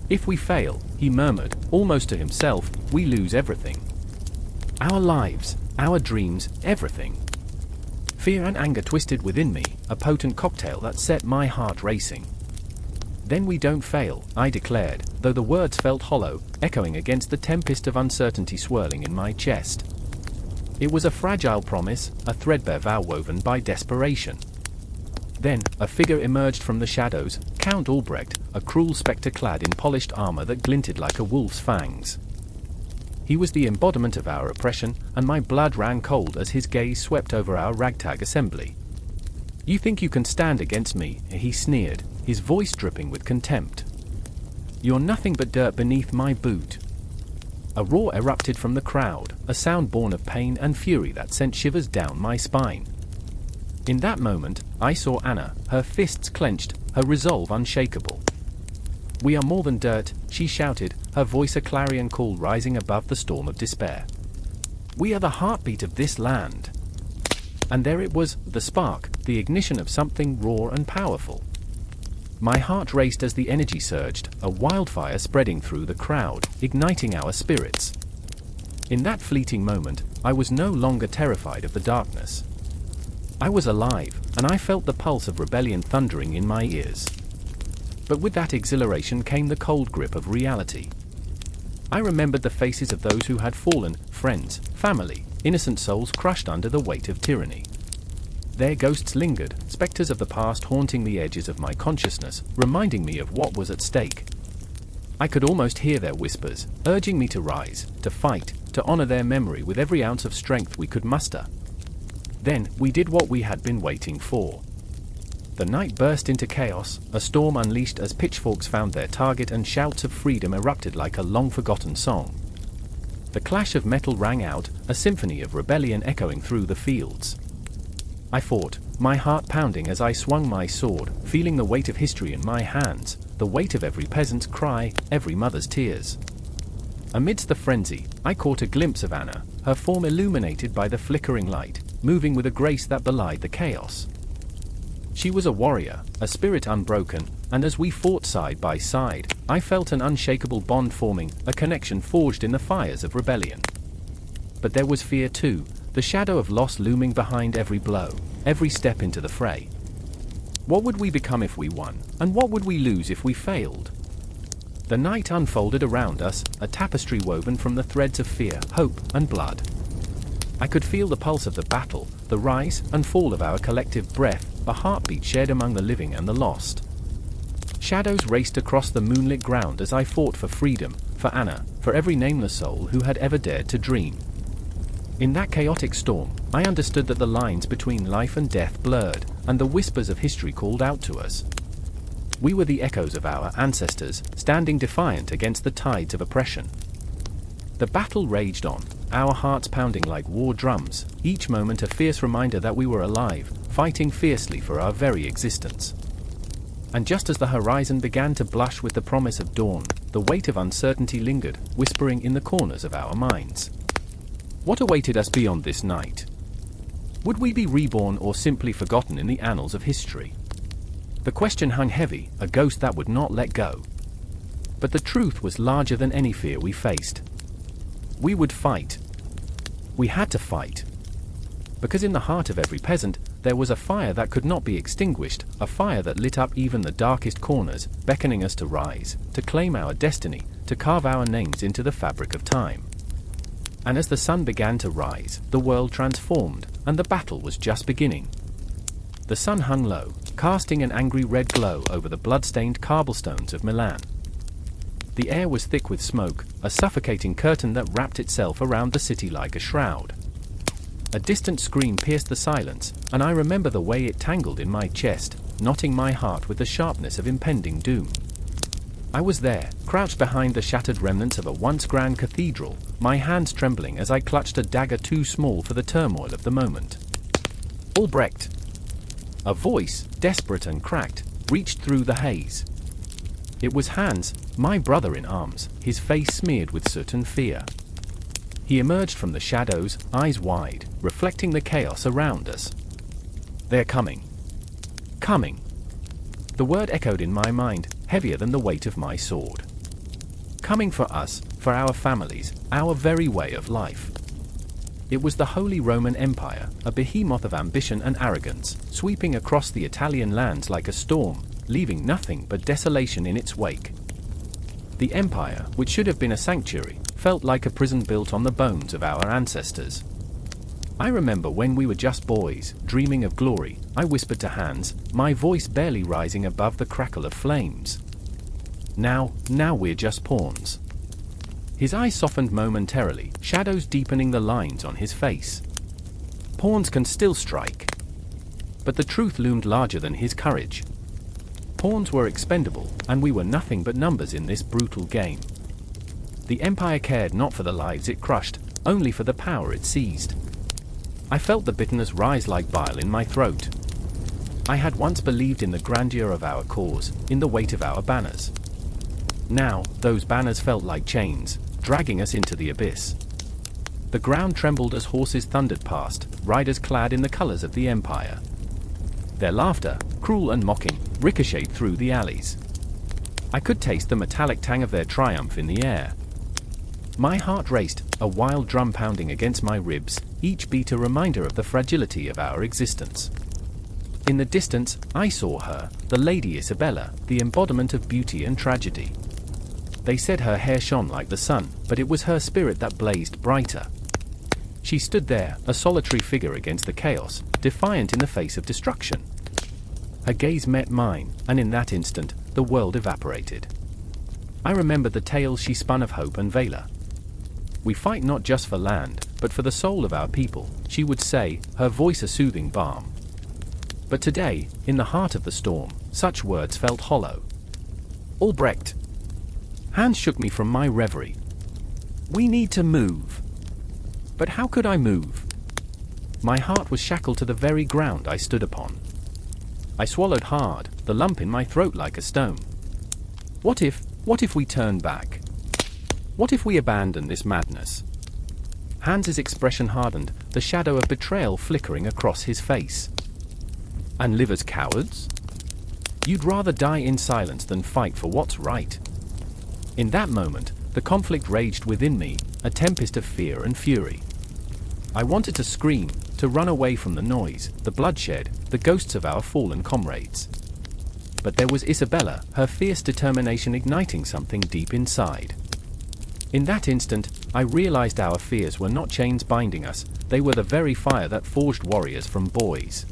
If we fail, he murmured, almost to himself, we lose everything. Our lives, our dreams, everything. Fear and anger twisted within me, a potent cocktail that set my heart racing. Then we don't fail, I declared, though the words felt hollow, echoing against the tempest of uncertainty swirling in my chest. It was a fragile promise, a threadbare vow woven by desperation. Then, a figure emerged from the shadows, Count Albrecht, a cruel spectre clad in polished armor that glinted like a wolf's fangs. He was the embodiment of our oppression, and my blood ran cold as his gaze swept over our ragtag assembly. You think you can stand against me, he sneered, his voice dripping with contempt. You're nothing but dirt beneath my boot. A roar erupted from the crowd, a sound born of pain and fury that sent shivers down my spine. In that moment, I saw Anna, her fists clenched, her resolve unshakable. We are more than dirt, she shouted, her voice a clarion call rising above the storm of despair. We are the heartbeat of this land. And there it was, the spark, the ignition of something raw and powerful. My heart raced as the energy surged, a wildfire spreading through the crowd, igniting our spirits. In that fleeting moment, I was no longer terrified of the darkness. I was alive, and I felt the pulse of rebellion thundering in my ears. But with that exhilaration came the cold grip of reality. I remembered the faces of those who had fallen, friends, family, innocent souls crushed under the weight of tyranny. Their ghosts lingered, specters of the past haunting the edges of my consciousness, reminding me of what was at stake. I could almost hear their whispers, urging me to rise, to fight, to honor their memory with every ounce of strength we could muster. Then, we did what we had been waiting for. The night burst into chaos, a storm unleashed as pitchforks found their target and shouts of freedom erupted like a long-forgotten song. The clash of metal rang out, a symphony of rebellion echoing through the fields. I fought, my heart pounding as I swung my sword, feeling the weight of history in my hands, the weight of every peasant's cry, every mother's tears. Amidst the frenzy, I caught a glimpse of Anna, her form illuminated by the flickering light, moving with a grace that belied the chaos. She was a warrior, a spirit unbroken, and as we fought side by side, I felt an unshakable bond forming, a connection forged in the fires of rebellion. But there was fear too, the shadow of loss looming behind every blow, every step into the fray. What would we become if we won, and what would we lose if we failed? The night unfolded around us, a tapestry woven from the threads of fear, hope, and blood. I could feel the pulse of the battle, the rise and fall of our collective breath, a heartbeat shared among the living and the lost. Shadows raced across the moonlit ground as I fought for freedom, for Anna, for every nameless soul who had ever dared to dream. In that chaotic storm, I understood that the lines between life and death blurred, and the whispers of history called out to us. We were the echoes of our ancestors, standing defiant against the tides of oppression. The battle raged on, our hearts pounding like war drums, each moment a fierce reminder that we were alive, fighting fiercely for our very existence. And just as the horizon began to blush with the promise of dawn, the weight of uncertainty lingered, whispering in the corners of our minds. What awaited us beyond this night? Would we be reborn or simply forgotten in the annals of history? The question hung heavy, a ghost that would not let go. But the truth was larger than any fear we faced. We would fight, We had to fight. Because in the heart of every peasant, there was a fire that could not be extinguished, a fire that lit up even the darkest corners, beckoning us to rise, to claim our destiny, to carve our names into the fabric of time. And as the sun began to rise, the world transformed, and the battle was just beginning. The sun hung low, casting an angry red glow over the blood-stained cobblestones of Milan. The air was thick with smoke, a suffocating curtain that wrapped itself around the city like a shroud. A distant scream pierced the silence, and I remember the way it tangled in my chest, knotting my heart with the sharpness of impending doom. I was there, crouched behind the shattered remnants of a once grand cathedral, my hands trembling as I clutched a dagger too small for the turmoil of the moment. "Albrecht!" A voice, desperate and cracked, reached through the haze. It was Hans, my brother in arms, his face smeared with soot and fear. He emerged from the shadows, eyes wide, reflecting the chaos around us. "They're coming. Coming." The word echoed in my mind, heavier than the weight of my sword. Coming for us, for our families, our very way of life. It was the Holy Roman Empire, a behemoth of ambition and arrogance, sweeping across the Italian lands like a storm, leaving nothing but desolation in its wake. The empire, which should have been a sanctuary, felt like a prison built on the bones of our ancestors. I remember when we were just boys, dreaming of glory, I whispered to Hans, my voice barely rising above the crackle of flames. Now we're just pawns. His eyes softened momentarily, shadows deepening the lines on his face. Pawns can still strike. But the truth loomed larger than his courage. Pawns were expendable, and we were nothing but numbers in this brutal game. The Empire cared not for the lives it crushed, only for the power it seized. I felt the bitterness rise like bile in my throat. I had once believed in the grandeur of our cause, in the weight of our banners. Now, those banners felt like chains, dragging us into the abyss. The ground trembled as horses thundered past, riders clad in the colors of the Empire. Their laughter, cruel and mocking, ricocheted through the alleys. I could taste the metallic tang of their triumph in the air. My heart raced, a wild drum pounding against my ribs, each beat a reminder of the fragility of our existence. In the distance, I saw her, the Lady Isabella, the embodiment of beauty and tragedy. They said her hair shone like the sun, but it was her spirit that blazed brighter. She stood there, a solitary figure against the chaos, defiant in the face of destruction. Her gaze met mine, and in that instant, the world evaporated. I remembered the tales she spun of hope and valor. "We fight not just for land, but for the soul of our people," she would say, her voice a soothing balm. But today, in the heart of the storm, such words felt hollow. "Albrecht!" Hans shook me from my reverie. "We need to move." But how could I move? My heart was shackled to the very ground I stood upon. I swallowed hard, the lump in my throat like a stone. What if we turn back? What if we abandon this madness? Hans's expression hardened, the shadow of betrayal flickering across his face. "And live as cowards? You'd rather die in silence than fight for what's right." In that moment, the conflict raged within me, a tempest of fear and fury. I wanted to scream, to run away from the noise, the bloodshed, the ghosts of our fallen comrades. But there was Isabella, her fierce determination igniting something deep inside. In that instant, I realized our fears were not chains binding us, they were the very fire that forged warriors from boys.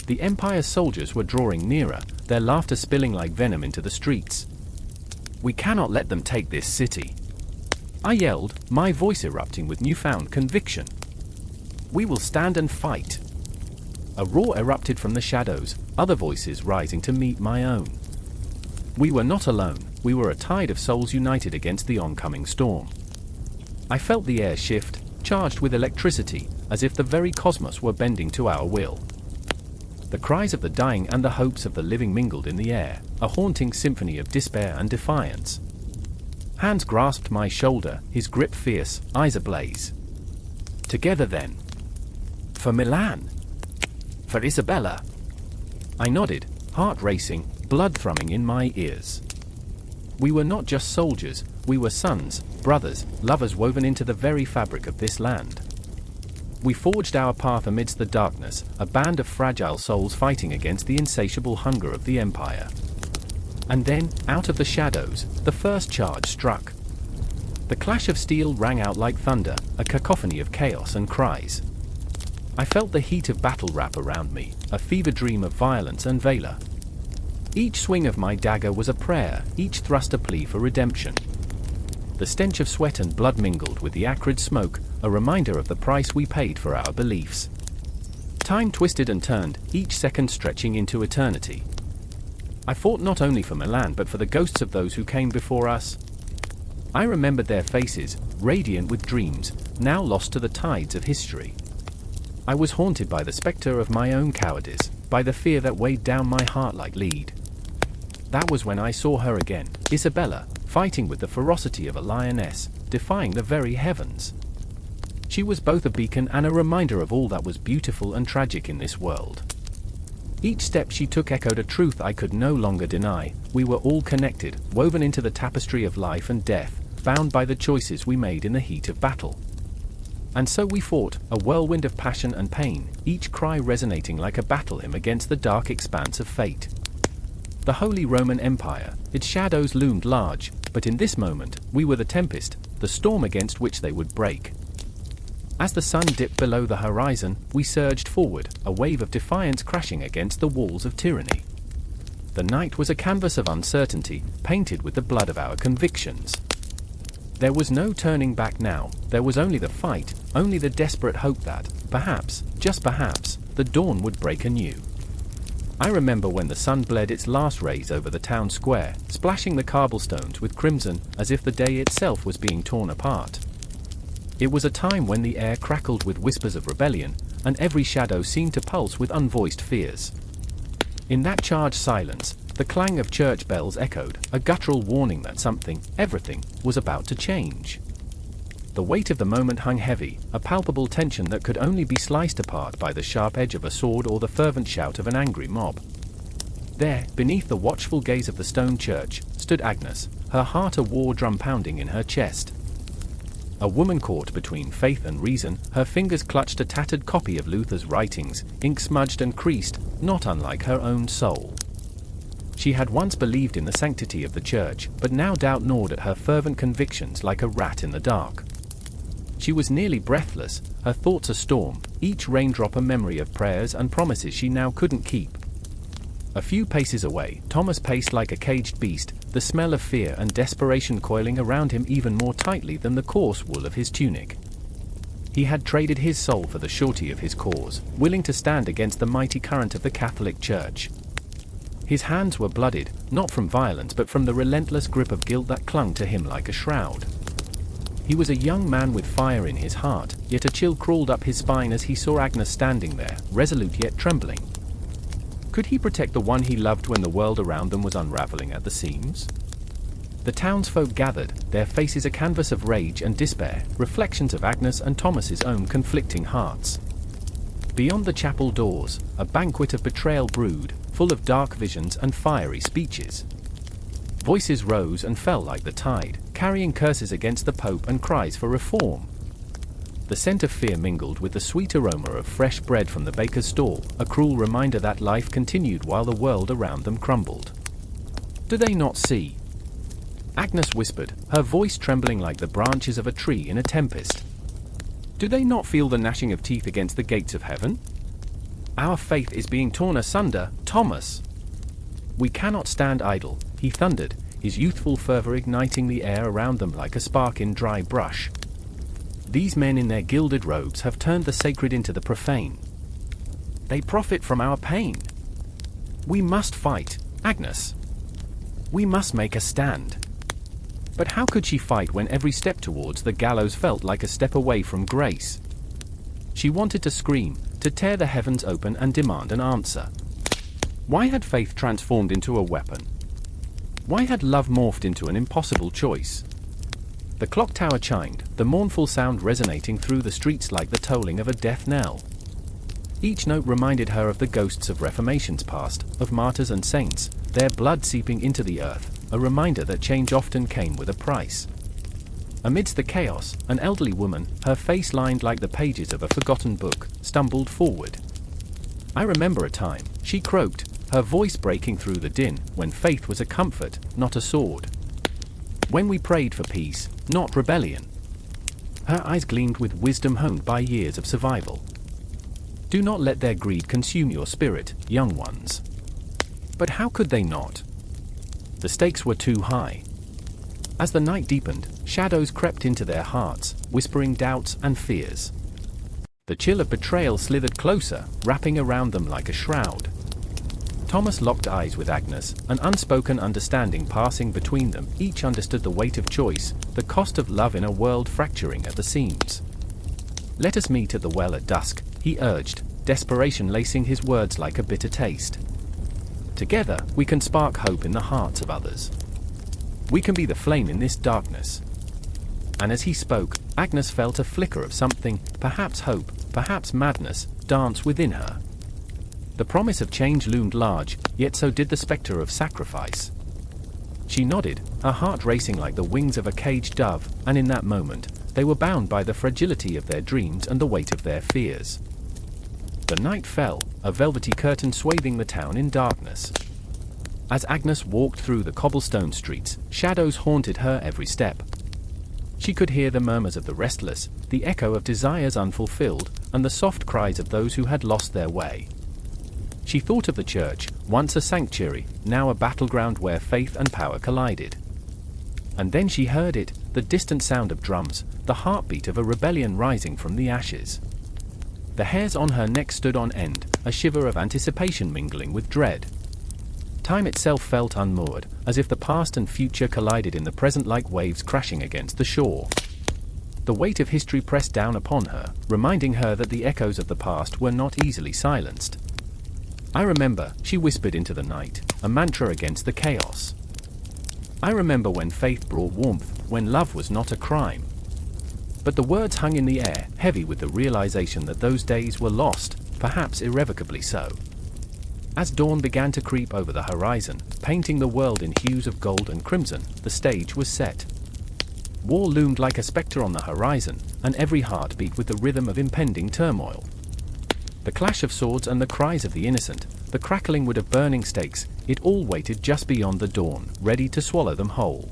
The Empire's soldiers were drawing nearer, their laughter spilling like venom into the streets. "We cannot let them take this city," I yelled, my voice erupting with newfound conviction. "We will stand and fight." A roar erupted from the shadows, other voices rising to meet my own. We were not alone, we were a tide of souls united against the oncoming storm. I felt the air shift, charged with electricity, as if the very cosmos were bending to our will. The cries of the dying and the hopes of the living mingled in the air, a haunting symphony of despair and defiance. Hans grasped my shoulder, his grip fierce, eyes ablaze. "Together then. For Milan. For Isabella." I nodded, heart racing, blood thrumming in my ears. We were not just soldiers, we were sons, brothers, lovers woven into the very fabric of this land. We forged our path amidst the darkness, a band of fragile souls fighting against the insatiable hunger of the Empire. And then, out of the shadows, the first charge struck. The clash of steel rang out like thunder, a cacophony of chaos and cries. I felt the heat of battle wrap around me, a fever dream of violence and valor. Each swing of my dagger was a prayer, each thrust a plea for redemption. The stench of sweat and blood mingled with the acrid smoke, a reminder of the price we paid for our beliefs. Time twisted and turned, each second stretching into eternity. I fought not only for Milan but for the ghosts of those who came before us. I remembered their faces, radiant with dreams, now lost to the tides of history. I was haunted by the spectre of my own cowardice, by the fear that weighed down my heart like lead. That was when I saw her again, Isabella, fighting with the ferocity of a lioness, defying the very heavens. She was both a beacon and a reminder of all that was beautiful and tragic in this world. Each step she took echoed a truth I could no longer deny: we were all connected, woven into the tapestry of life and death, bound by the choices we made in the heat of battle. And so we fought, a whirlwind of passion and pain, each cry resonating like a battle hymn against the dark expanse of fate. The Holy Roman Empire, its shadows loomed large, but in this moment, we were the tempest, the storm against which they would break. As the sun dipped below the horizon, we surged forward, a wave of defiance crashing against the walls of tyranny. The night was a canvas of uncertainty, painted with the blood of our convictions. There was no turning back now, there was only the fight, only the desperate hope that, perhaps, just perhaps, the dawn would break anew. I remember when the sun bled its last rays over the town square, splashing the cobblestones with crimson, as if the day itself was being torn apart. It was a time when the air crackled with whispers of rebellion, and every shadow seemed to pulse with unvoiced fears. In that charged silence, the clang of church bells echoed, a guttural warning that something, everything, was about to change. The weight of the moment hung heavy, a palpable tension that could only be sliced apart by the sharp edge of a sword or the fervent shout of an angry mob. There, beneath the watchful gaze of the stone church, stood Agnes, her heart a war drum pounding in her chest. A woman caught between faith and reason, her fingers clutched a tattered copy of Luther's writings, ink-smudged and creased, not unlike her own soul. She had once believed in the sanctity of the church, but now doubt gnawed at her fervent convictions like a rat in the dark. She was nearly breathless, her thoughts a storm, each raindrop a memory of prayers and promises she now couldn't keep. A few paces away, Thomas paced like a caged beast, the smell of fear and desperation coiling around him even more tightly than the coarse wool of his tunic. He had traded his soul for the surety of his cause, willing to stand against the mighty current of the Catholic Church. His hands were blooded, not from violence but from the relentless grip of guilt that clung to him like a shroud. He was a young man with fire in his heart, yet a chill crawled up his spine as he saw Agnes standing there, resolute yet trembling. Could he protect the one he loved when the world around them was unraveling at the seams? The townsfolk gathered, their faces a canvas of rage and despair, reflections of Agnes and Thomas's own conflicting hearts. Beyond the chapel doors, a banquet of betrayal brewed, full of dark visions and fiery speeches. Voices rose and fell like the tide, carrying curses against the Pope and cries for reform. The scent of fear mingled with the sweet aroma of fresh bread from the baker's stall, a cruel reminder that life continued while the world around them crumbled. Do they not see? Agnes whispered, her voice trembling like the branches of a tree in a tempest. Do they not feel the gnashing of teeth against the gates of heaven? Our faith is being torn asunder, Thomas. We cannot stand idle, he thundered, his youthful fervor igniting the air around them like a spark in dry brush. These men in their gilded robes have turned the sacred into the profane. They profit from our pain. We must fight, Agnes. We must make a stand. But how could she fight when every step towards the gallows felt like a step away from grace? She wanted to scream, to tear the heavens open and demand an answer. Why had faith transformed into a weapon? Why had love morphed into an impossible choice? The clock tower chimed, the mournful sound resonating through the streets like the tolling of a death knell. Each note reminded her of the ghosts of reformations past, of martyrs and saints, their blood seeping into the earth, a reminder that change often came with a price. Amidst the chaos, an elderly woman, her face lined like the pages of a forgotten book, stumbled forward. I remember a time, she croaked, her voice breaking through the din, when faith was a comfort, not a sword. When we prayed for peace, not rebellion. Her eyes gleamed with wisdom honed by years of survival. Do not let their greed consume your spirit, young ones. But how could they not? The stakes were too high. As the night deepened, shadows crept into their hearts, whispering doubts and fears. The chill of betrayal slithered closer, wrapping around them like a shroud. Thomas locked eyes with Agnes, an unspoken understanding passing between them. Each understood the weight of choice, the cost of love in a world fracturing at the seams. Let us meet at the well at dusk, he urged, desperation lacing his words like a bitter taste. Together, we can spark hope in the hearts of others. We can be the flame in this darkness. And as he spoke, Agnes felt a flicker of something, perhaps hope, perhaps madness, dance within her. The promise of change loomed large, yet so did the spectre of sacrifice. She nodded, her heart racing like the wings of a caged dove, and in that moment, they were bound by the fragility of their dreams and the weight of their fears. The night fell, a velvety curtain swathing the town in darkness. As Agnes walked through the cobblestone streets, shadows haunted her every step. She could hear the murmurs of the restless, the echo of desires unfulfilled, and the soft cries of those who had lost their way. She thought of the church, once a sanctuary, now a battleground where faith and power collided. And then she heard it, the distant sound of drums, the heartbeat of a rebellion rising from the ashes. The hairs on her neck stood on end, a shiver of anticipation mingling with dread. Time itself felt unmoored, as if the past and future collided in the present like waves crashing against the shore. The weight of history pressed down upon her, reminding her that the echoes of the past were not easily silenced. I remember, she whispered into the night, a mantra against the chaos. I remember when faith brought warmth, when love was not a crime. But the words hung in the air, heavy with the realization that those days were lost, perhaps irrevocably so. As dawn began to creep over the horizon, painting the world in hues of gold and crimson, the stage was set. War loomed like a spectre on the horizon, and every heart beat with the rhythm of impending turmoil. The clash of swords and the cries of the innocent, the crackling wood of burning stakes, it all waited just beyond the dawn, ready to swallow them whole.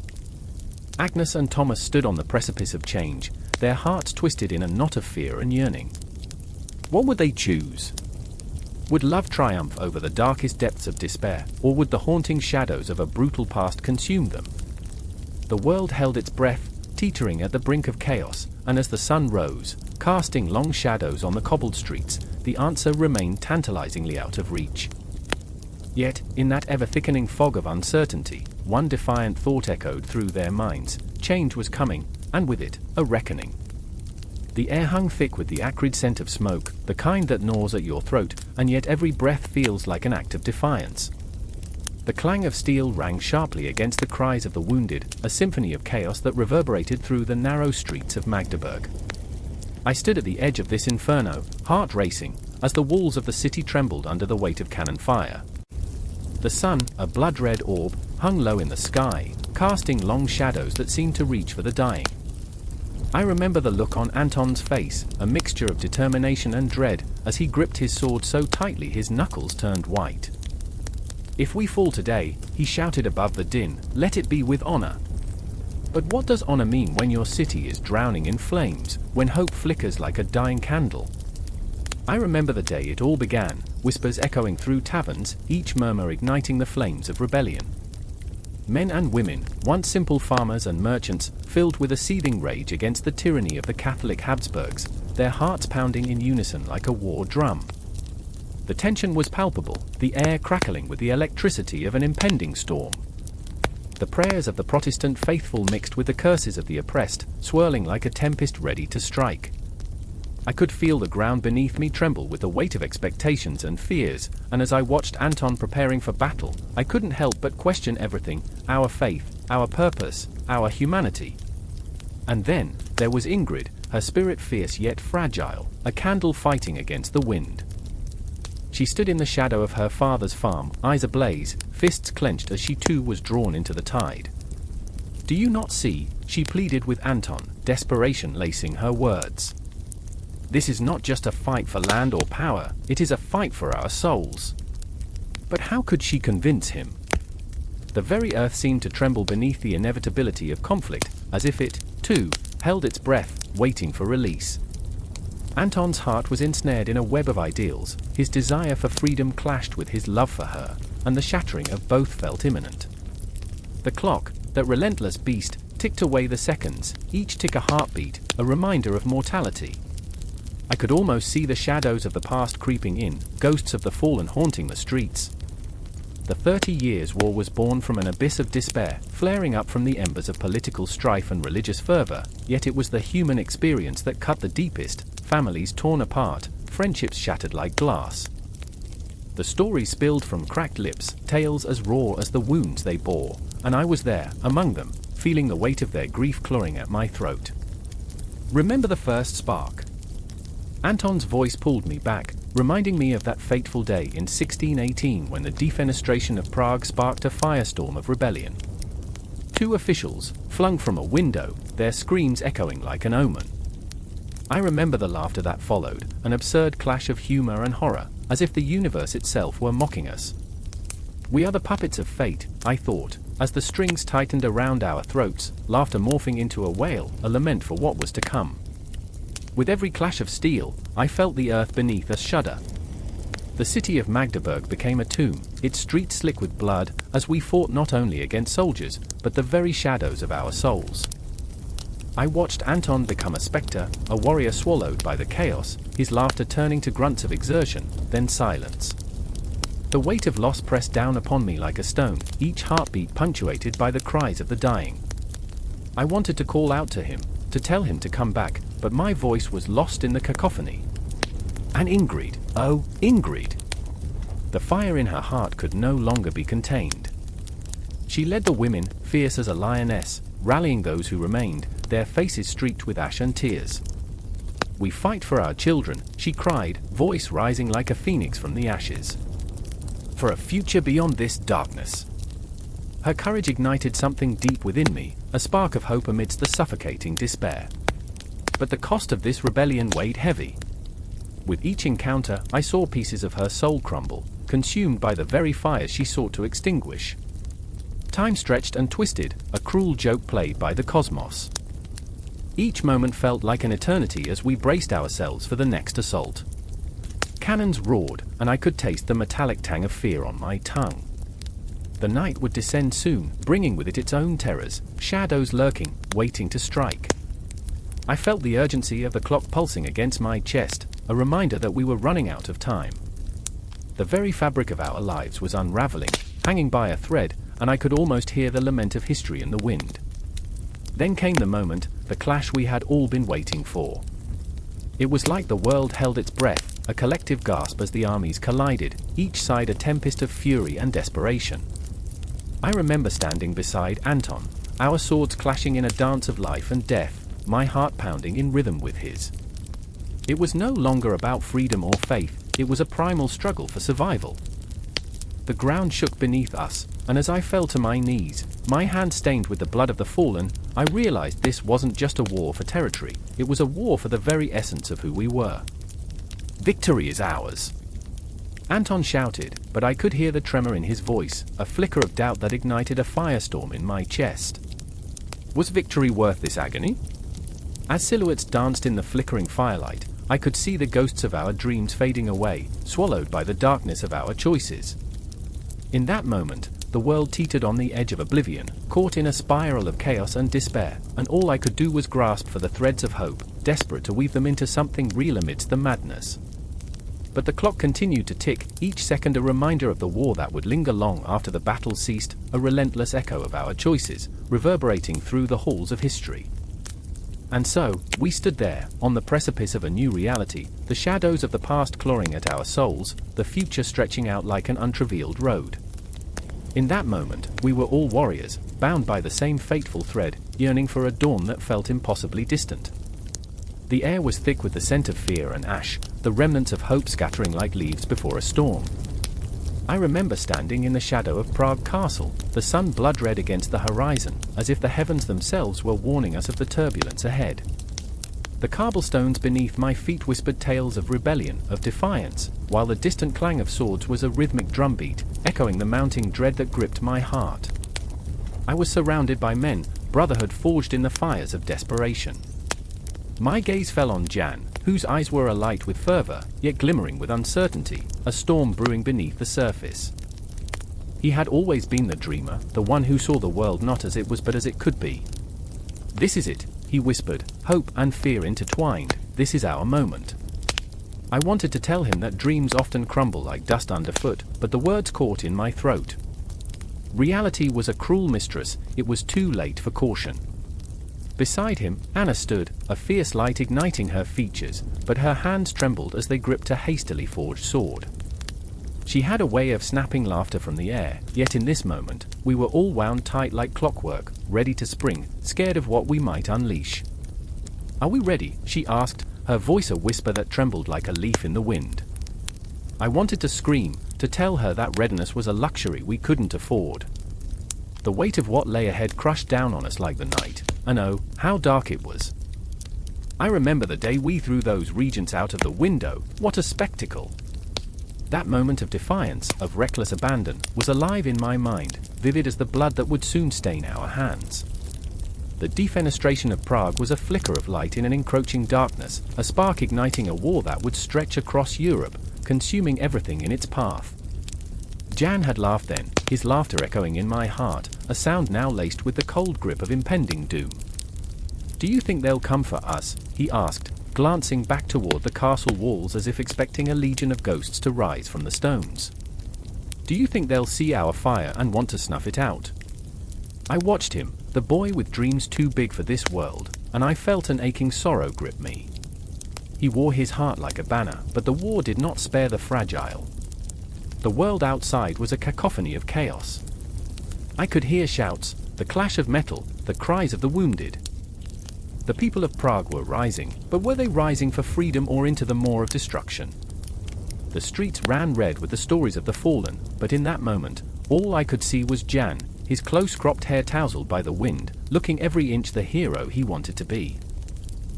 Agnes and Thomas stood on the precipice of change, their hearts twisted in a knot of fear and yearning. What would they choose? Would love triumph over the darkest depths of despair, or would the haunting shadows of a brutal past consume them? The world held its breath, teetering at the brink of chaos, and as the sun rose, casting long shadows on the cobbled streets, the answer remained tantalizingly out of reach. Yet, in that ever-thickening fog of uncertainty, one defiant thought echoed through their minds: change was coming, and with it, a reckoning. The air hung thick with the acrid scent of smoke, the kind that gnaws at your throat, and yet every breath feels like an act of defiance. The clang of steel rang sharply against the cries of the wounded, a symphony of chaos that reverberated through the narrow streets of Magdeburg. I stood at the edge of this inferno, heart racing, as the walls of the city trembled under the weight of cannon fire. The sun, a blood-red orb, hung low in the sky, casting long shadows that seemed to reach for the dying. I remember the look on Anton's face, a mixture of determination and dread, as he gripped his sword so tightly his knuckles turned white. "If we fall today," he shouted above the din, "let it be with honor." But what does honor mean when your city is drowning in flames, when hope flickers like a dying candle? I remember the day it all began, whispers echoing through taverns, each murmur igniting the flames of rebellion. Men and women, once simple farmers and merchants, filled with a seething rage against the tyranny of the Catholic Habsburgs, their hearts pounding in unison like a war drum. The tension was palpable, the air crackling with the electricity of an impending storm. The prayers of the Protestant faithful mixed with the curses of the oppressed, swirling like a tempest ready to strike. I could feel the ground beneath me tremble with the weight of expectations and fears, and as I watched Anton preparing for battle, I couldn't help but question everything: our faith, our purpose, our humanity. And then, there was Ingrid, her spirit fierce yet fragile, a candle fighting against the wind. She stood in the shadow of her father's farm, eyes ablaze, fists clenched as she too was drawn into the tide. Do you not see, she pleaded with Anton, desperation lacing her words. This is not just a fight for land or power, it is a fight for our souls. But how could she convince him? The very earth seemed to tremble beneath the inevitability of conflict, as if it, too, held its breath, waiting for release. Anton's heart was ensnared in a web of ideals, his desire for freedom clashed with his love for her, and the shattering of both felt imminent. The clock, that relentless beast, ticked away the seconds, each tick a heartbeat, a reminder of mortality. I could almost see the shadows of the past creeping in, ghosts of the fallen haunting the streets. The 30 Years' War was born from an abyss of despair, flaring up from the embers of political strife and religious fervor, yet it was the human experience that cut the deepest, families torn apart, friendships shattered like glass. The stories spilled from cracked lips, tales as raw as the wounds they bore, and I was there, among them, feeling the weight of their grief clawing at my throat. Remember the first spark? Anton's voice pulled me back, reminding me of that fateful day in 1618 when the defenestration of Prague sparked a firestorm of rebellion. 2 officials, flung from a window, their screams echoing like an omen. I remember the laughter that followed, an absurd clash of humor and horror, as if the universe itself were mocking us. We are the puppets of fate, I thought, as the strings tightened around our throats, laughter morphing into a wail, a lament for what was to come. With every clash of steel, I felt the earth beneath us shudder. The city of Magdeburg became a tomb, its streets slick with blood, as we fought not only against soldiers, but the very shadows of our souls. I watched Anton become a spectre, a warrior swallowed by the chaos, his laughter turning to grunts of exertion, then silence. The weight of loss pressed down upon me like a stone, each heartbeat punctuated by the cries of the dying. I wanted to call out to him, to tell him to come back, but my voice was lost in the cacophony. And Ingrid, oh, Ingrid! The fire in her heart could no longer be contained. She led the women, fierce as a lioness, rallying those who remained, their faces streaked with ash and tears. We fight for our children, she cried, voice rising like a phoenix from the ashes. For a future beyond this darkness. Her courage ignited something deep within me, a spark of hope amidst the suffocating despair. But the cost of this rebellion weighed heavy. With each encounter, I saw pieces of her soul crumble, consumed by the very fires she sought to extinguish. Time stretched and twisted, a cruel joke played by the cosmos. Each moment felt like an eternity as we braced ourselves for the next assault. Cannons roared, and I could taste the metallic tang of fear on my tongue. The night would descend soon, bringing with it its own terrors, shadows lurking, waiting to strike. I felt the urgency of the clock pulsing against my chest, a reminder that we were running out of time. The very fabric of our lives was unraveling, hanging by a thread, and I could almost hear the lament of history in the wind. Then came the moment, the clash we had all been waiting for. It was like the world held its breath, a collective gasp as the armies collided, each side a tempest of fury and desperation. I remember standing beside Anton, our swords clashing in a dance of life and death, my heart pounding in rhythm with his. It was no longer about freedom or faith, it was a primal struggle for survival. The ground shook beneath us, and as I fell to my knees, my hands stained with the blood of the fallen, I realized this wasn't just a war for territory, it was a war for the very essence of who we were. Victory is ours! Anton shouted, but I could hear the tremor in his voice, a flicker of doubt that ignited a firestorm in my chest. Was victory worth this agony? As silhouettes danced in the flickering firelight, I could see the ghosts of our dreams fading away, swallowed by the darkness of our choices. In that moment, the world teetered on the edge of oblivion, caught in a spiral of chaos and despair, and all I could do was grasp for the threads of hope, desperate to weave them into something real amidst the madness. But the clock continued to tick, each second a reminder of the war that would linger long after the battle ceased, a relentless echo of our choices, reverberating through the halls of history. And so, we stood there, on the precipice of a new reality, the shadows of the past clawing at our souls, the future stretching out like an untravealed road. In that moment, we were all warriors, bound by the same fateful thread, yearning for a dawn that felt impossibly distant. The air was thick with the scent of fear and ash, the remnants of hope scattering like leaves before a storm. I remember standing in the shadow of Prague Castle, the sun blood-red against the horizon, as if the heavens themselves were warning us of the turbulence ahead. The cobblestones beneath my feet whispered tales of rebellion, of defiance, while the distant clang of swords was a rhythmic drumbeat, echoing the mounting dread that gripped my heart. I was surrounded by men, brotherhood forged in the fires of desperation. My gaze fell on Jan, whose eyes were alight with fervor, yet glimmering with uncertainty, a storm brewing beneath the surface. He had always been the dreamer, the one who saw the world not as it was but as it could be. "This is it," he whispered, hope and fear intertwined. "This is our moment." I wanted to tell him that dreams often crumble like dust underfoot, but the words caught in my throat. Reality was a cruel mistress, it was too late for caution. Beside him, Anna stood, a fierce light igniting her features, but her hands trembled as they gripped a hastily forged sword. She had a way of snapping laughter from the air, yet in this moment, we were all wound tight like clockwork, ready to spring, scared of what we might unleash. "Are we ready?" she asked, her voice a whisper that trembled like a leaf in the wind. I wanted to scream, to tell her that readiness was a luxury we couldn't afford. The weight of what lay ahead crushed down on us like the night, and oh, how dark it was. I remember the day we threw those regents out of the window, what a spectacle! That moment of defiance, of reckless abandon, was alive in my mind, vivid as the blood that would soon stain our hands. The defenestration of Prague was a flicker of light in an encroaching darkness, a spark igniting a war that would stretch across Europe, consuming everything in its path. Jan had laughed then, his laughter echoing in my heart, a sound now laced with the cold grip of impending doom. "Do you think they'll come for us?" he asked, glancing back toward the castle walls as if expecting a legion of ghosts to rise from the stones. "Do you think they'll see our fire and want to snuff it out?" I watched him, the boy with dreams too big for this world, and I felt an aching sorrow grip me. He wore his heart like a banner, but the war did not spare the fragile. The world outside was a cacophony of chaos. I could hear shouts, the clash of metal, the cries of the wounded. The people of Prague were rising, but were they rising for freedom or into the maw of destruction? The streets ran red with the stories of the fallen, but in that moment, all I could see was Jan, his close-cropped hair tousled by the wind, looking every inch the hero he wanted to be.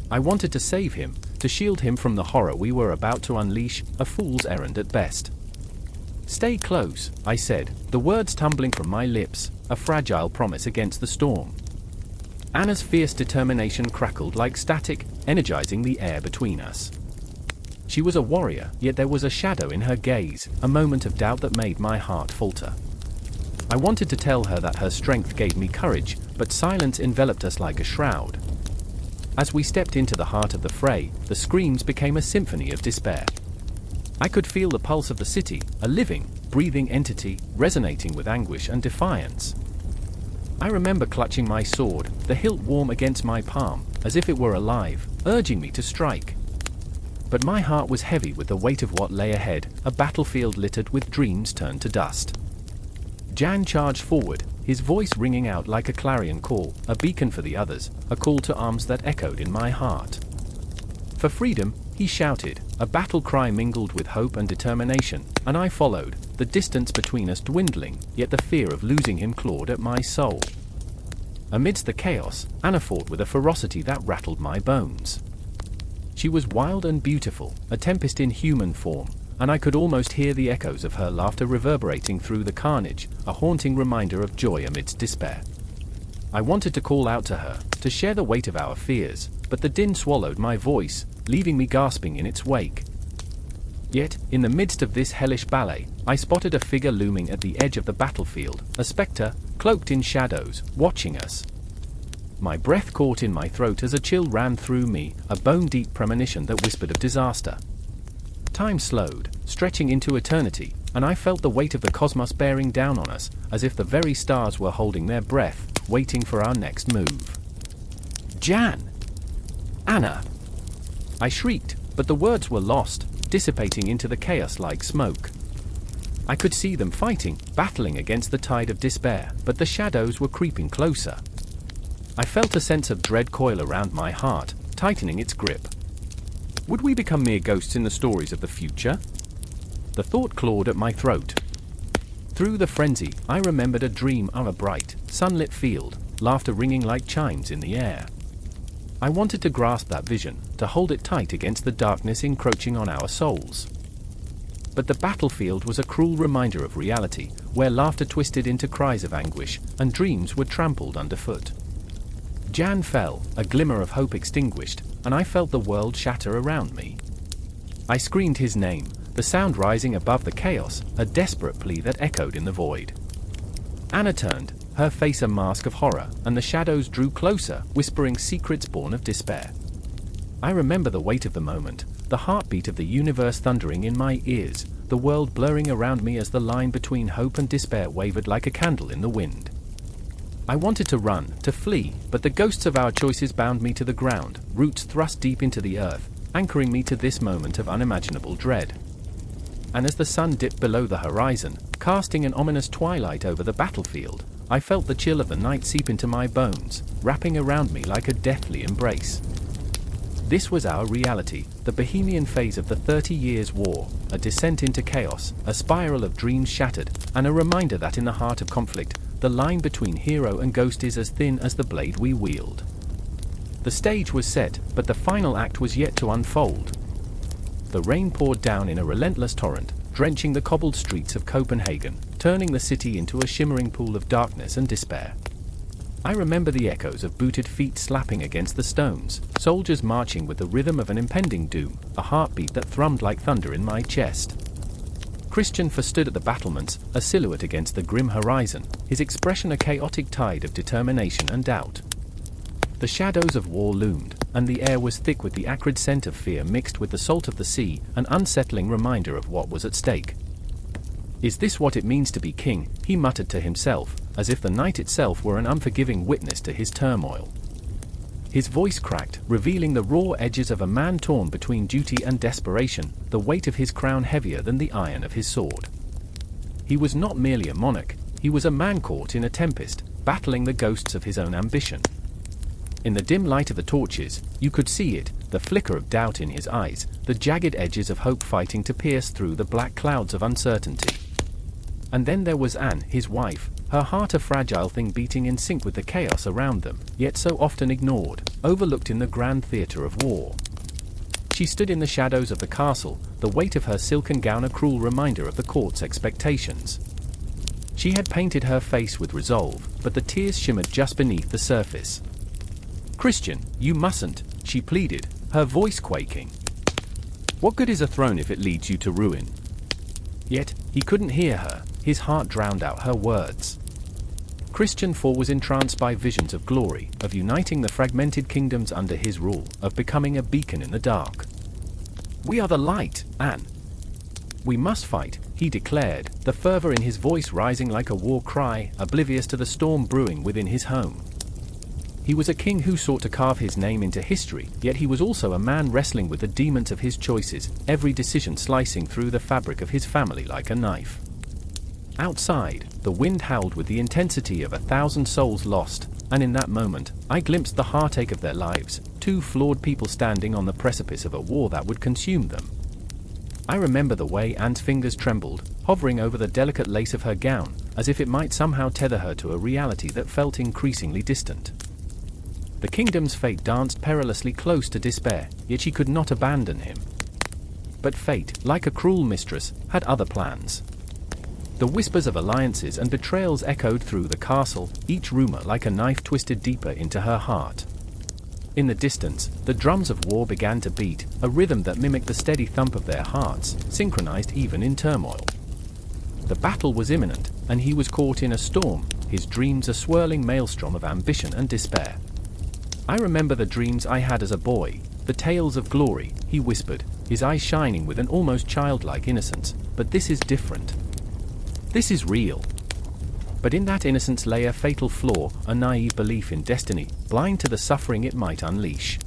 I wanted to save him, to shield him from the horror we were about to unleash, a fool's errand at best. "Stay close," I said, the words tumbling from my lips, a fragile promise against the storm. Anna's fierce determination crackled like static, energizing the air between us. She was a warrior, yet there was a shadow in her gaze, a moment of doubt that made my heart falter. I wanted to tell her that her strength gave me courage, but silence enveloped us like a shroud. As we stepped into the heart of the fray, the screams became a symphony of despair. I could feel the pulse of the city, a living, breathing entity, resonating with anguish and defiance. I remember clutching my sword, the hilt warm against my palm, as if it were alive, urging me to strike. But my heart was heavy with the weight of what lay ahead, a battlefield littered with dreams turned to dust. Jan charged forward, his voice ringing out like a clarion call, a beacon for the others, a call to arms that echoed in my heart. "For freedom," he shouted, a battle cry mingled with hope and determination, and I followed, the distance between us dwindling, yet the fear of losing him clawed at my soul. Amidst the chaos, Anna fought with a ferocity that rattled my bones. She was wild and beautiful, a tempest in human form, and I could almost hear the echoes of her laughter reverberating through the carnage, a haunting reminder of joy amidst despair. I wanted to call out to her, to share the weight of our fears, but the din swallowed my voice, leaving me gasping in its wake. Yet, in the midst of this hellish ballet, I spotted a figure looming at the edge of the battlefield, a spectre, cloaked in shadows, watching us. My breath caught in my throat as a chill ran through me, a bone-deep premonition that whispered of disaster. Time slowed, stretching into eternity, and I felt the weight of the cosmos bearing down on us, as if the very stars were holding their breath, waiting for our next move. "Jan! Anna!" I shrieked, but the words were lost, dissipating into the chaos like smoke. I could see them fighting, battling against the tide of despair, but the shadows were creeping closer. I felt a sense of dread coil around my heart, tightening its grip. Would we become mere ghosts in the stories of the future? The thought clawed at my throat. Through the frenzy, I remembered a dream of a bright, sunlit field, laughter ringing like chimes in the air. I wanted to grasp that vision, to hold it tight against the darkness encroaching on our souls. But the battlefield was a cruel reminder of reality, where laughter twisted into cries of anguish, and dreams were trampled underfoot. Jan fell, a glimmer of hope extinguished, and I felt the world shatter around me. I screamed his name, the sound rising above the chaos, a desperate plea that echoed in the void. Anna turned, her face a mask of horror, and the shadows drew closer, whispering secrets born of despair. I remember the weight of the moment, the heartbeat of the universe thundering in my ears, the world blurring around me as the line between hope and despair wavered like a candle in the wind. I wanted to run, to flee, but the ghosts of our choices bound me to the ground, roots thrust deep into the earth, anchoring me to this moment of unimaginable dread. And as the sun dipped below the horizon, casting an ominous twilight over the battlefield, I felt the chill of the night seep into my bones, wrapping around me like a deathly embrace. This was our reality, the Bohemian phase of the 30 Years' War, a descent into chaos, a spiral of dreams shattered, and a reminder that in the heart of conflict, the line between hero and ghost is as thin as the blade we wield. The stage was set, but the final act was yet to unfold. The rain poured down in a relentless torrent, drenching the cobbled streets of Copenhagen, turning the city into a shimmering pool of darkness and despair. I remember the echoes of booted feet slapping against the stones, soldiers marching with the rhythm of an impending doom, a heartbeat that thrummed like thunder in my chest. Christian stood at the battlements, a silhouette against the grim horizon, his expression a chaotic tide of determination and doubt. The shadows of war loomed, and the air was thick with the acrid scent of fear mixed with the salt of the sea, an unsettling reminder of what was at stake. "Is this what it means to be king?" he muttered to himself, as if the night itself were an unforgiving witness to his turmoil. His voice cracked, revealing the raw edges of a man torn between duty and desperation, the weight of his crown heavier than the iron of his sword. He was not merely a monarch, he was a man caught in a tempest, battling the ghosts of his own ambition. In the dim light of the torches, you could see it, the flicker of doubt in his eyes, the jagged edges of hope fighting to pierce through the black clouds of uncertainty. And then there was Anne, his wife, her heart a fragile thing beating in sync with the chaos around them, yet so often ignored, overlooked in the grand theatre of war. She stood in the shadows of the castle, the weight of her silken gown a cruel reminder of the court's expectations. She had painted her face with resolve, but the tears shimmered just beneath the surface. "Christian, you mustn't," she pleaded, her voice quaking. "What good is a throne if it leads you to ruin?" Yet, he couldn't hear her, his heart drowned out her words. Christian IV was entranced by visions of glory, of uniting the fragmented kingdoms under his rule, of becoming a beacon in the dark. "We are the light, Anne. We must fight," he declared, the fervor in his voice rising like a war cry, oblivious to the storm brewing within his home. He was a king who sought to carve his name into history, yet he was also a man wrestling with the demons of his choices, every decision slicing through the fabric of his family like a knife. Outside, the wind howled with the intensity of 1,000 souls lost, and in that moment, I glimpsed the heartache of their lives, two flawed people standing on the precipice of a war that would consume them. I remember the way Anne's fingers trembled, hovering over the delicate lace of her gown, as if it might somehow tether her to a reality that felt increasingly distant. The kingdom's fate danced perilously close to despair, yet she could not abandon him. But fate, like a cruel mistress, had other plans. The whispers of alliances and betrayals echoed through the castle, each rumor like a knife twisted deeper into her heart. In the distance, the drums of war began to beat, a rhythm that mimicked the steady thump of their hearts, synchronized even in turmoil. The battle was imminent, and he was caught in a storm, his dreams a swirling maelstrom of ambition and despair. "I remember the dreams I had as a boy, the tales of glory," he whispered, his eyes shining with an almost childlike innocence, "but this is different. This is real." But in that innocence lay a fatal flaw, a naive belief in destiny, blind to the suffering it might unleash.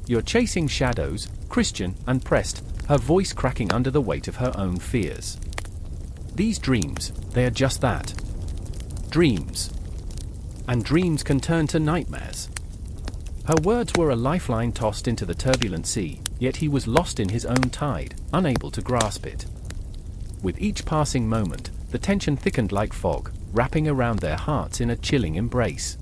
"You're chasing shadows," Christian, and pressed, her voice cracking under the weight of her own fears. "These dreams, they are just that. Dreams. And dreams can turn to nightmares." Her words were a lifeline tossed into the turbulent sea, yet he was lost in his own tide, unable to grasp it. With each passing moment, the tension thickened like fog, wrapping around their hearts in a chilling embrace.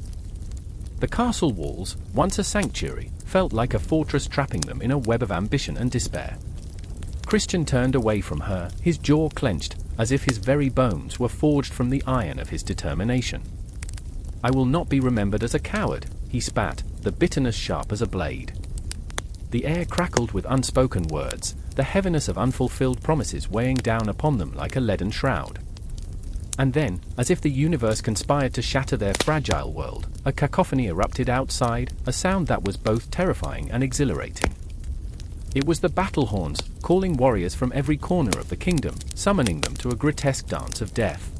The castle walls, once a sanctuary, felt like a fortress trapping them in a web of ambition and despair. Christian turned away from her, his jaw clenched, as if his very bones were forged from the iron of his determination. "I will not be remembered as a coward," he spat, the bitterness sharp as a blade. The air crackled with unspoken words, the heaviness of unfulfilled promises weighing down upon them like a leaden shroud. And then, as if the universe conspired to shatter their fragile world, a cacophony erupted outside, a sound that was both terrifying and exhilarating. It was the battle horns, calling warriors from every corner of the kingdom, summoning them to a grotesque dance of death.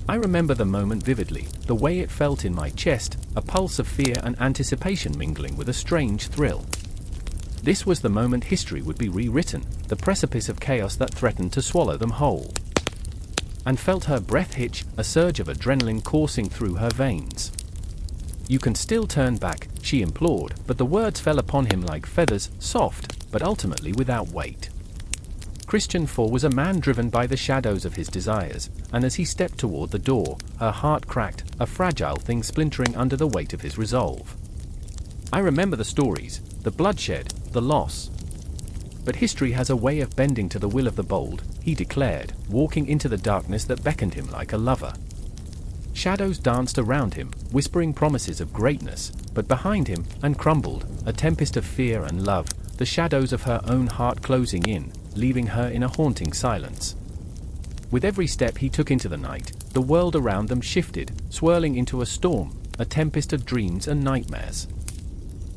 I remember the moment vividly, the way it felt in my chest, a pulse of fear and anticipation mingling with a strange thrill. This was the moment history would be rewritten, the precipice of chaos that threatened to swallow them whole. And felt her breath hitch, a surge of adrenaline coursing through her veins. "You can still turn back," she implored, but the words fell upon him like feathers, soft, but ultimately without weight. Christian IV was a man driven by the shadows of his desires, and as he stepped toward the door, her heart cracked, a fragile thing splintering under the weight of his resolve. I remember the stories, the bloodshed, the loss. But history has a way of bending to the will of the bold, he declared, walking into the darkness that beckoned him like a lover. Shadows danced around him, whispering promises of greatness, but behind him, and crumbled, a tempest of fear and love, the shadows of her own heart closing in, leaving her in a haunting silence. With every step he took into the night, the world around them shifted, swirling into a storm, a tempest of dreams and nightmares.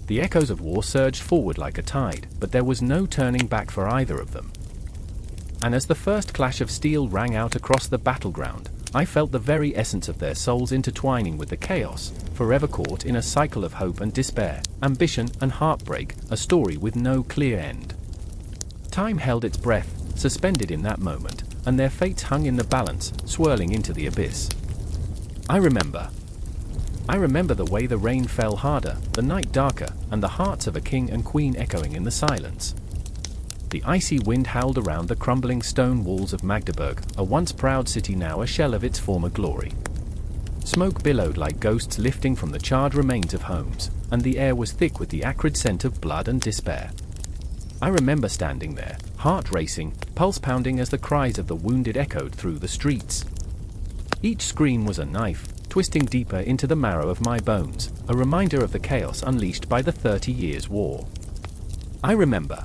The echoes of war surged forward like a tide, but there was no turning back for either of them. And as the first clash of steel rang out across the battleground, I felt the very essence of their souls intertwining with the chaos, forever caught in a cycle of hope and despair, ambition and heartbreak, a story with no clear end. Time held its breath, suspended in that moment, and their fates hung in the balance, swirling into the abyss. I remember the way the rain fell harder, the night darker, and the hearts of a king and queen echoing in the silence. The icy wind howled around the crumbling stone walls of Magdeburg, a once proud city now a shell of its former glory. Smoke billowed like ghosts lifting from the charred remains of homes, and the air was thick with the acrid scent of blood and despair. I remember standing there, heart racing, pulse pounding as the cries of the wounded echoed through the streets. Each scream was a knife, twisting deeper into the marrow of my bones, a reminder of the chaos unleashed by the 30 Years' War. I remember.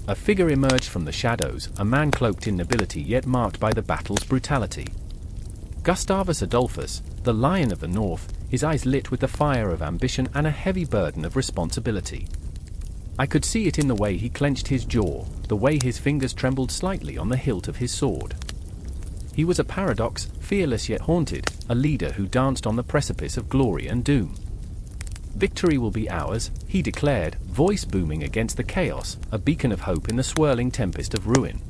A figure emerged from the shadows, a man cloaked in nobility yet marked by the battle's brutality. Gustavus Adolphus, the Lion of the North, his eyes lit with the fire of ambition and a heavy burden of responsibility. I could see it in the way he clenched his jaw, the way his fingers trembled slightly on the hilt of his sword. He was a paradox, fearless yet haunted, a leader who danced on the precipice of glory and doom. "Victory will be ours," he declared, voice booming against the chaos, a beacon of hope in the swirling tempest of ruin.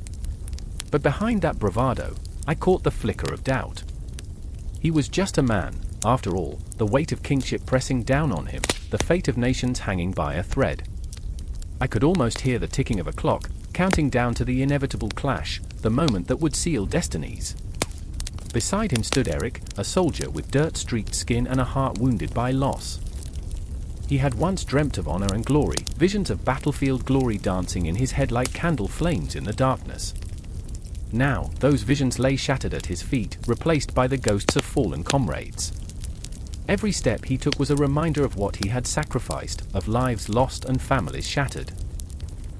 But behind that bravado, I caught the flicker of doubt. He was just a man, after all, the weight of kingship pressing down on him, the fate of nations hanging by a thread. I could almost hear the ticking of a clock, counting down to the inevitable clash, the moment that would seal destinies. Beside him stood Eric, a soldier with dirt-streaked skin and a heart wounded by loss. He had once dreamt of honor and glory, visions of battlefield glory dancing in his head like candle flames in the darkness. Now, those visions lay shattered at his feet, replaced by the ghosts of fallen comrades. Every step he took was a reminder of what he had sacrificed, of lives lost and families shattered.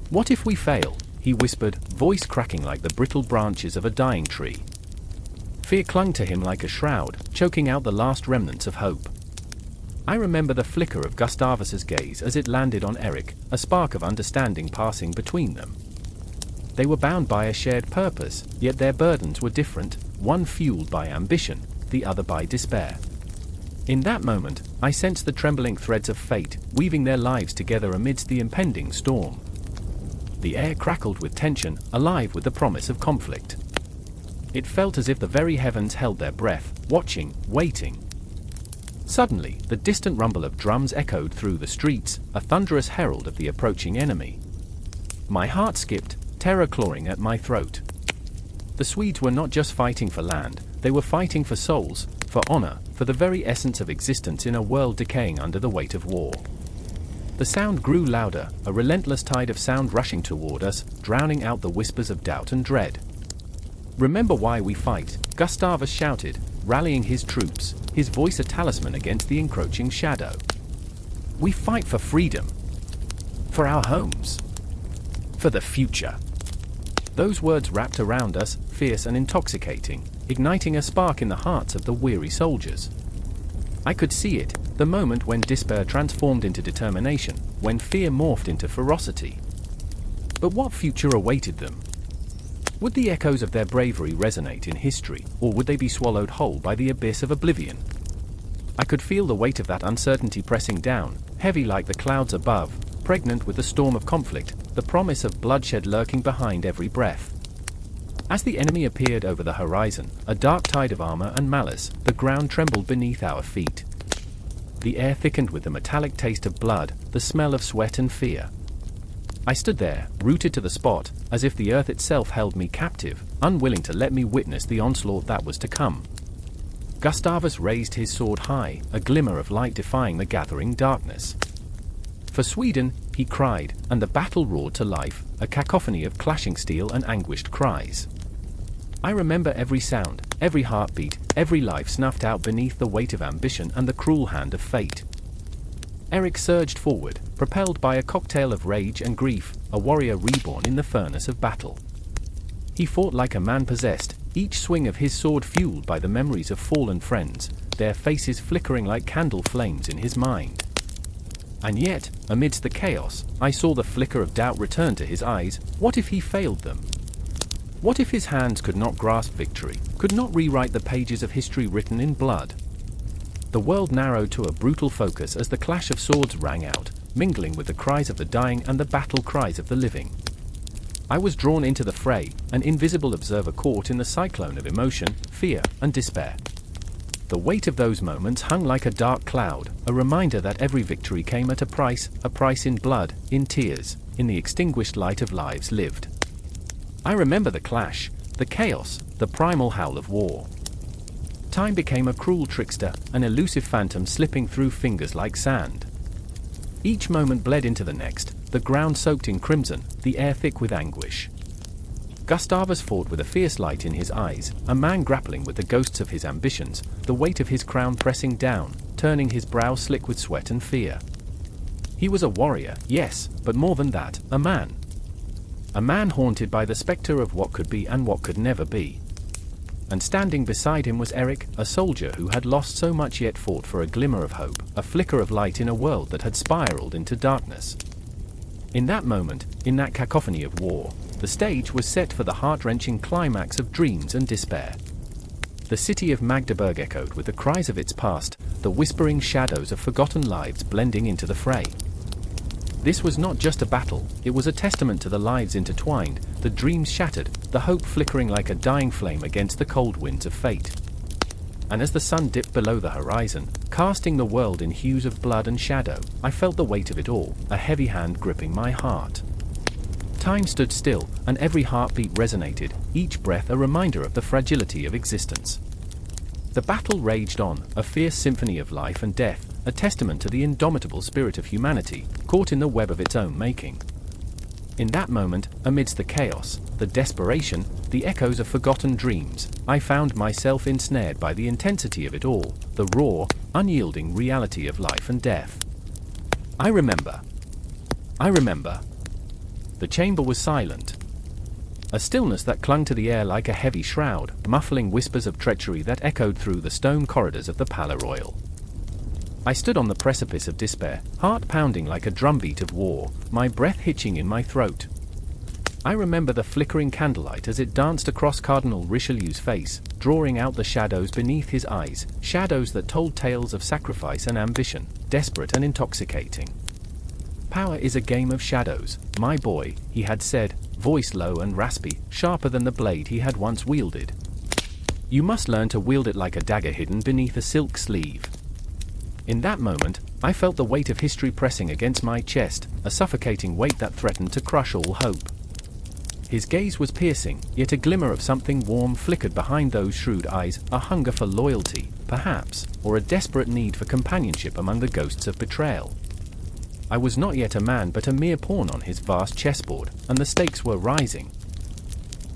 "What if we fail?" he whispered, voice cracking like the brittle branches of a dying tree. Fear clung to him like a shroud, choking out the last remnants of hope. I remember the flicker of Gustavus's gaze as it landed on Eric, a spark of understanding passing between them. They were bound by a shared purpose, yet their burdens were different, one fueled by ambition, the other by despair. In that moment, I sensed the trembling threads of fate, weaving their lives together amidst the impending storm. The air crackled with tension, alive with the promise of conflict. It felt as if the very heavens held their breath, watching, waiting. Suddenly, the distant rumble of drums echoed through the streets, a thunderous herald of the approaching enemy. My heart skipped, terror clawing at my throat. The Swedes were not just fighting for land, they were fighting for souls, for honor, for the very essence of existence in a world decaying under the weight of war. The sound grew louder, a relentless tide of sound rushing toward us, drowning out the whispers of doubt and dread. "Remember why we fight," Gustavus shouted, rallying his troops, his voice a talisman against the encroaching shadow. "We fight for freedom. For our homes. For the future." Those words wrapped around us, fierce and intoxicating, igniting a spark in the hearts of the weary soldiers. I could see it, the moment when despair transformed into determination, when fear morphed into ferocity. But what future awaited them? Would the echoes of their bravery resonate in history, or would they be swallowed whole by the abyss of oblivion? I could feel the weight of that uncertainty pressing down, heavy like the clouds above, pregnant with the storm of conflict, the promise of bloodshed lurking behind every breath. As the enemy appeared over the horizon, a dark tide of armor and malice, the ground trembled beneath our feet. The air thickened with the metallic taste of blood, the smell of sweat and fear. I stood there, rooted to the spot, as if the earth itself held me captive, unwilling to let me witness the onslaught that was to come. Gustavus raised his sword high, a glimmer of light defying the gathering darkness. "For Sweden," he cried, and the battle roared to life, a cacophony of clashing steel and anguished cries. I remember every sound, every heartbeat, every life snuffed out beneath the weight of ambition and the cruel hand of fate. Eric surged forward, propelled by a cocktail of rage and grief, a warrior reborn in the furnace of battle. He fought like a man possessed, each swing of his sword fueled by the memories of fallen friends, their faces flickering like candle flames in his mind. And yet, amidst the chaos, I saw the flicker of doubt return to his eyes. What if he failed them? What if his hands could not grasp victory, could not rewrite the pages of history written in blood? The world narrowed to a brutal focus as the clash of swords rang out, mingling with the cries of the dying and the battle cries of the living. I was drawn into the fray, an invisible observer caught in the cyclone of emotion, fear, and despair. The weight of those moments hung like a dark cloud, a reminder that every victory came at a price in blood, in tears, in the extinguished light of lives lived. I remember the clash, the chaos, the primal howl of war. Time became a cruel trickster, an elusive phantom slipping through fingers like sand. Each moment bled into the next, the ground soaked in crimson, the air thick with anguish. Gustavus fought with a fierce light in his eyes, a man grappling with the ghosts of his ambitions, the weight of his crown pressing down, turning his brow slick with sweat and fear. He was a warrior, yes, but more than that, a man. A man haunted by the specter of what could be and what could never be. And standing beside him was Eric, a soldier who had lost so much yet fought for a glimmer of hope, a flicker of light in a world that had spiraled into darkness. In that moment, in that cacophony of war, the stage was set for the heart-wrenching climax of dreams and despair. The city of Magdeburg echoed with the cries of its past, the whispering shadows of forgotten lives blending into the fray. This was not just a battle, it was a testament to the lives intertwined, the dreams shattered, the hope flickering like a dying flame against the cold winds of fate. And as the sun dipped below the horizon, casting the world in hues of blood and shadow, I felt the weight of it all, a heavy hand gripping my heart. Time stood still, and every heartbeat resonated, each breath a reminder of the fragility of existence. The battle raged on, a fierce symphony of life and death, a testament to the indomitable spirit of humanity, caught in the web of its own making. In that moment, amidst the chaos, the desperation, the echoes of forgotten dreams, I found myself ensnared by the intensity of it all, the raw, unyielding reality of life and death. I remember. The chamber was silent. A stillness that clung to the air like a heavy shroud, muffling whispers of treachery that echoed through the stone corridors of the Palais Royal. I stood on the precipice of despair, heart pounding like a drumbeat of war, my breath hitching in my throat. I remember the flickering candlelight as it danced across Cardinal Richelieu's face, drawing out the shadows beneath his eyes, shadows that told tales of sacrifice and ambition, desperate and intoxicating. "Power is a game of shadows, my boy," he had said, voice low and raspy, sharper than the blade he had once wielded. "You must learn to wield it like a dagger hidden beneath a silk sleeve." In that moment, I felt the weight of history pressing against my chest, a suffocating weight that threatened to crush all hope. His gaze was piercing, yet a glimmer of something warm flickered behind those shrewd eyes, a hunger for loyalty, perhaps, or a desperate need for companionship among the ghosts of betrayal. I was not yet a man but a mere pawn on his vast chessboard, and the stakes were rising.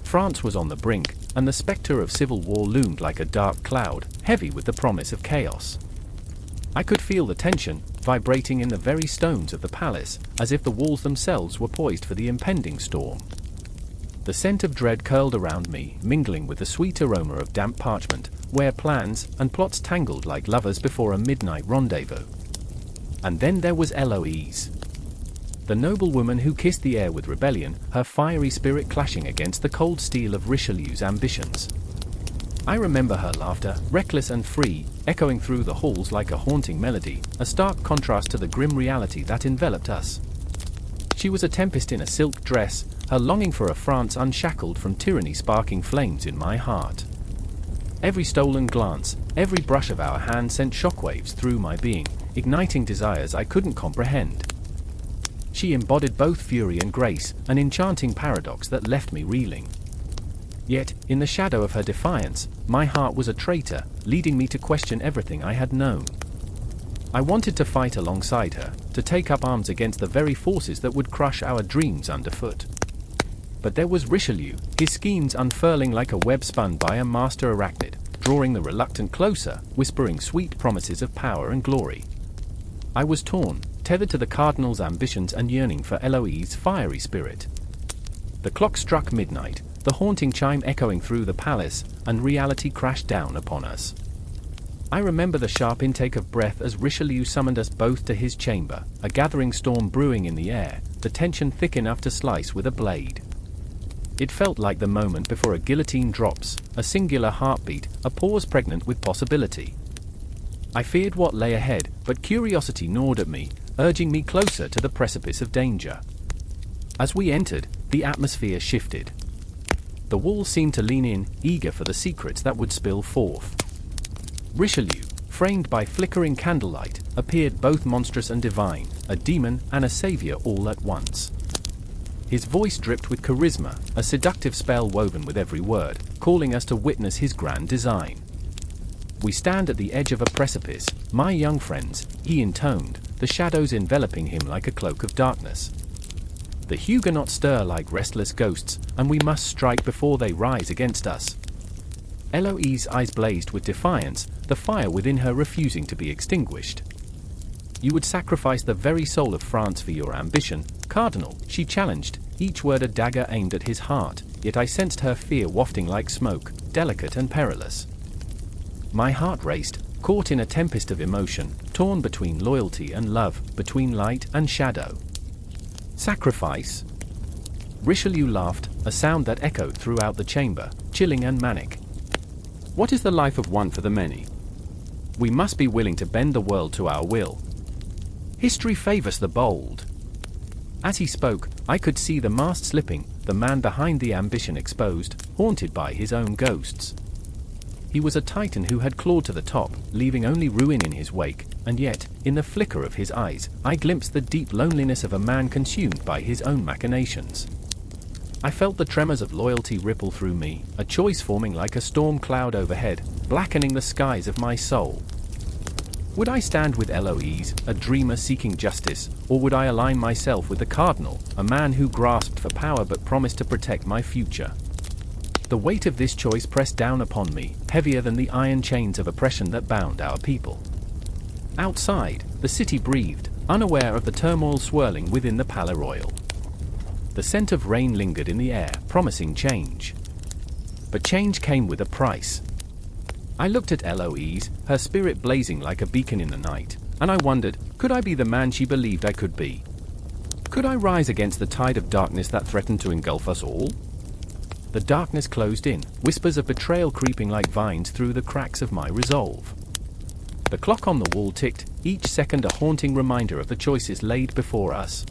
France was on the brink, and the spectre of civil war loomed like a dark cloud, heavy with the promise of chaos. I could feel the tension, vibrating in the very stones of the palace, as if the walls themselves were poised for the impending storm. The scent of dread curled around me, mingling with the sweet aroma of damp parchment, where plans and plots tangled like lovers before a midnight rendezvous. And then there was Eloise. The noble woman who kissed the air with rebellion, her fiery spirit clashing against the cold steel of Richelieu's ambitions. I remember her laughter, reckless and free, echoing through the halls like a haunting melody, a stark contrast to the grim reality that enveloped us. She was a tempest in a silk dress, her longing for a France unshackled from tyranny sparking flames in my heart. Every stolen glance, every brush of our hand sent shockwaves through my being, igniting desires I couldn't comprehend. She embodied both fury and grace, an enchanting paradox that left me reeling. Yet, in the shadow of her defiance, my heart was a traitor, leading me to question everything I had known. I wanted to fight alongside her, to take up arms against the very forces that would crush our dreams underfoot. But there was Richelieu, his schemes unfurling like a web spun by a master arachnid, drawing the reluctant closer, whispering sweet promises of power and glory. I was torn, tethered to the cardinal's ambitions and yearning for Eloise's fiery spirit. The clock struck midnight, the haunting chime echoing through the palace, and reality crashed down upon us. I remember the sharp intake of breath as Richelieu summoned us both to his chamber, a gathering storm brewing in the air, the tension thick enough to slice with a blade. It felt like the moment before a guillotine drops, a singular heartbeat, a pause pregnant with possibility. I feared what lay ahead, but curiosity gnawed at me, urging me closer to the precipice of danger. As we entered, the atmosphere shifted. The walls seemed to lean in, eager for the secrets that would spill forth. Richelieu, framed by flickering candlelight, appeared both monstrous and divine, a demon and a savior all at once. His voice dripped with charisma, a seductive spell woven with every word, calling us to witness his grand design. "We stand at the edge of a precipice, my young friends," he intoned, the shadows enveloping him like a cloak of darkness. "The Huguenots stir like restless ghosts, and we must strike before they rise against us." Eloise's eyes blazed with defiance, the fire within her refusing to be extinguished. "You would sacrifice the very soul of France for your ambition, Cardinal," she challenged, each word a dagger aimed at his heart, yet I sensed her fear wafting like smoke, delicate and perilous. My heart raced, caught in a tempest of emotion, torn between loyalty and love, between light and shadow. "Sacrifice?" Richelieu laughed, a sound that echoed throughout the chamber, chilling and manic. "What is the life of one for the many? We must be willing to bend the world to our will. History favors the bold." As he spoke, I could see the mask slipping, the man behind the ambition exposed, haunted by his own ghosts. He was a titan who had clawed to the top, leaving only ruin in his wake, and yet, in the flicker of his eyes, I glimpsed the deep loneliness of a man consumed by his own machinations. I felt the tremors of loyalty ripple through me, a choice forming like a storm cloud overhead, blackening the skies of my soul. Would I stand with Eloise, a dreamer seeking justice, or would I align myself with the Cardinal, a man who grasped for power but promised to protect my future? The weight of this choice pressed down upon me, heavier than the iron chains of oppression that bound our people. Outside, the city breathed, unaware of the turmoil swirling within the Palais Royal. The scent of rain lingered in the air, promising change. But change came with a price. I looked at Eloise, her spirit blazing like a beacon in the night, and I wondered, could I be the man she believed I could be? Could I rise against the tide of darkness that threatened to engulf us all? The darkness closed in, whispers of betrayal creeping like vines through the cracks of my resolve. The clock on the wall ticked, each second a haunting reminder of the choices laid before us.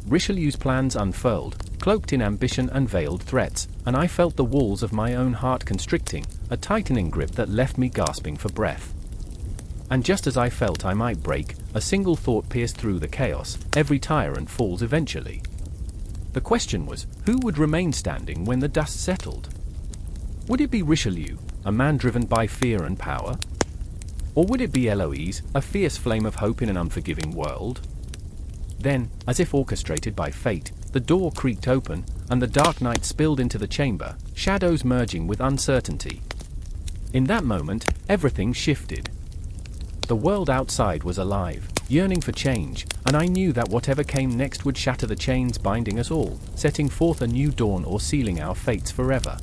Richelieu's plans unfurled, cloaked in ambition and veiled threats, and I felt the walls of my own heart constricting, a tightening grip that left me gasping for breath. And just as I felt I might break, a single thought pierced through the chaos: every tyrant falls eventually. The question was, who would remain standing when the dust settled? Would it be Richelieu, a man driven by fear and power? Or would it be Eloise, a fierce flame of hope in an unforgiving world? Then, as if orchestrated by fate, the door creaked open, and the dark night spilled into the chamber, shadows merging with uncertainty. In that moment, everything shifted. The world outside was alive, yearning for change, and I knew that whatever came next would shatter the chains binding us all, setting forth a new dawn or sealing our fates forever.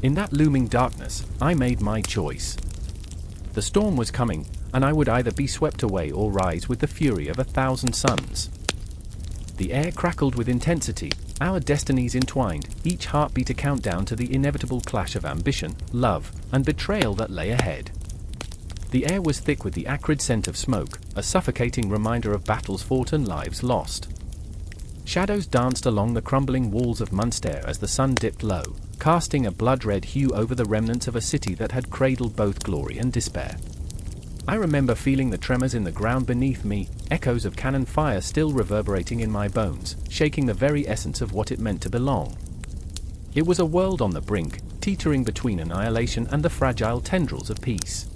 In that looming darkness, I made my choice. The storm was coming, and I would either be swept away or rise with the fury of 1,000 suns. The air crackled with intensity, our destinies entwined, each heartbeat a countdown to the inevitable clash of ambition, love, and betrayal that lay ahead. The air was thick with the acrid scent of smoke, a suffocating reminder of battles fought and lives lost. Shadows danced along the crumbling walls of Munster as the sun dipped low, casting a blood-red hue over the remnants of a city that had cradled both glory and despair. I remember feeling the tremors in the ground beneath me, echoes of cannon fire still reverberating in my bones, shaking the very essence of what it meant to belong. It was a world on the brink, teetering between annihilation and the fragile tendrils of peace.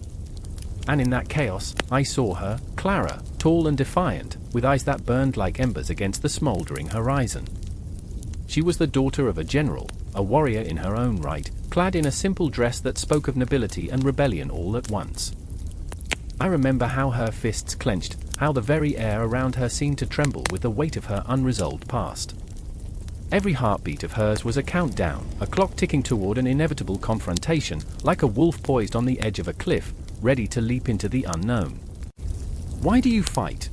And in that chaos, I saw her, Clara, tall and defiant, with eyes that burned like embers against the smoldering horizon. She was the daughter of a general, a warrior in her own right, clad in a simple dress that spoke of nobility and rebellion all at once. I remember how her fists clenched, how the very air around her seemed to tremble with the weight of her unresolved past. Every heartbeat of hers was a countdown, a clock ticking toward an inevitable confrontation, like a wolf poised on the edge of a cliff, ready to leap into the unknown. "Why do you fight?"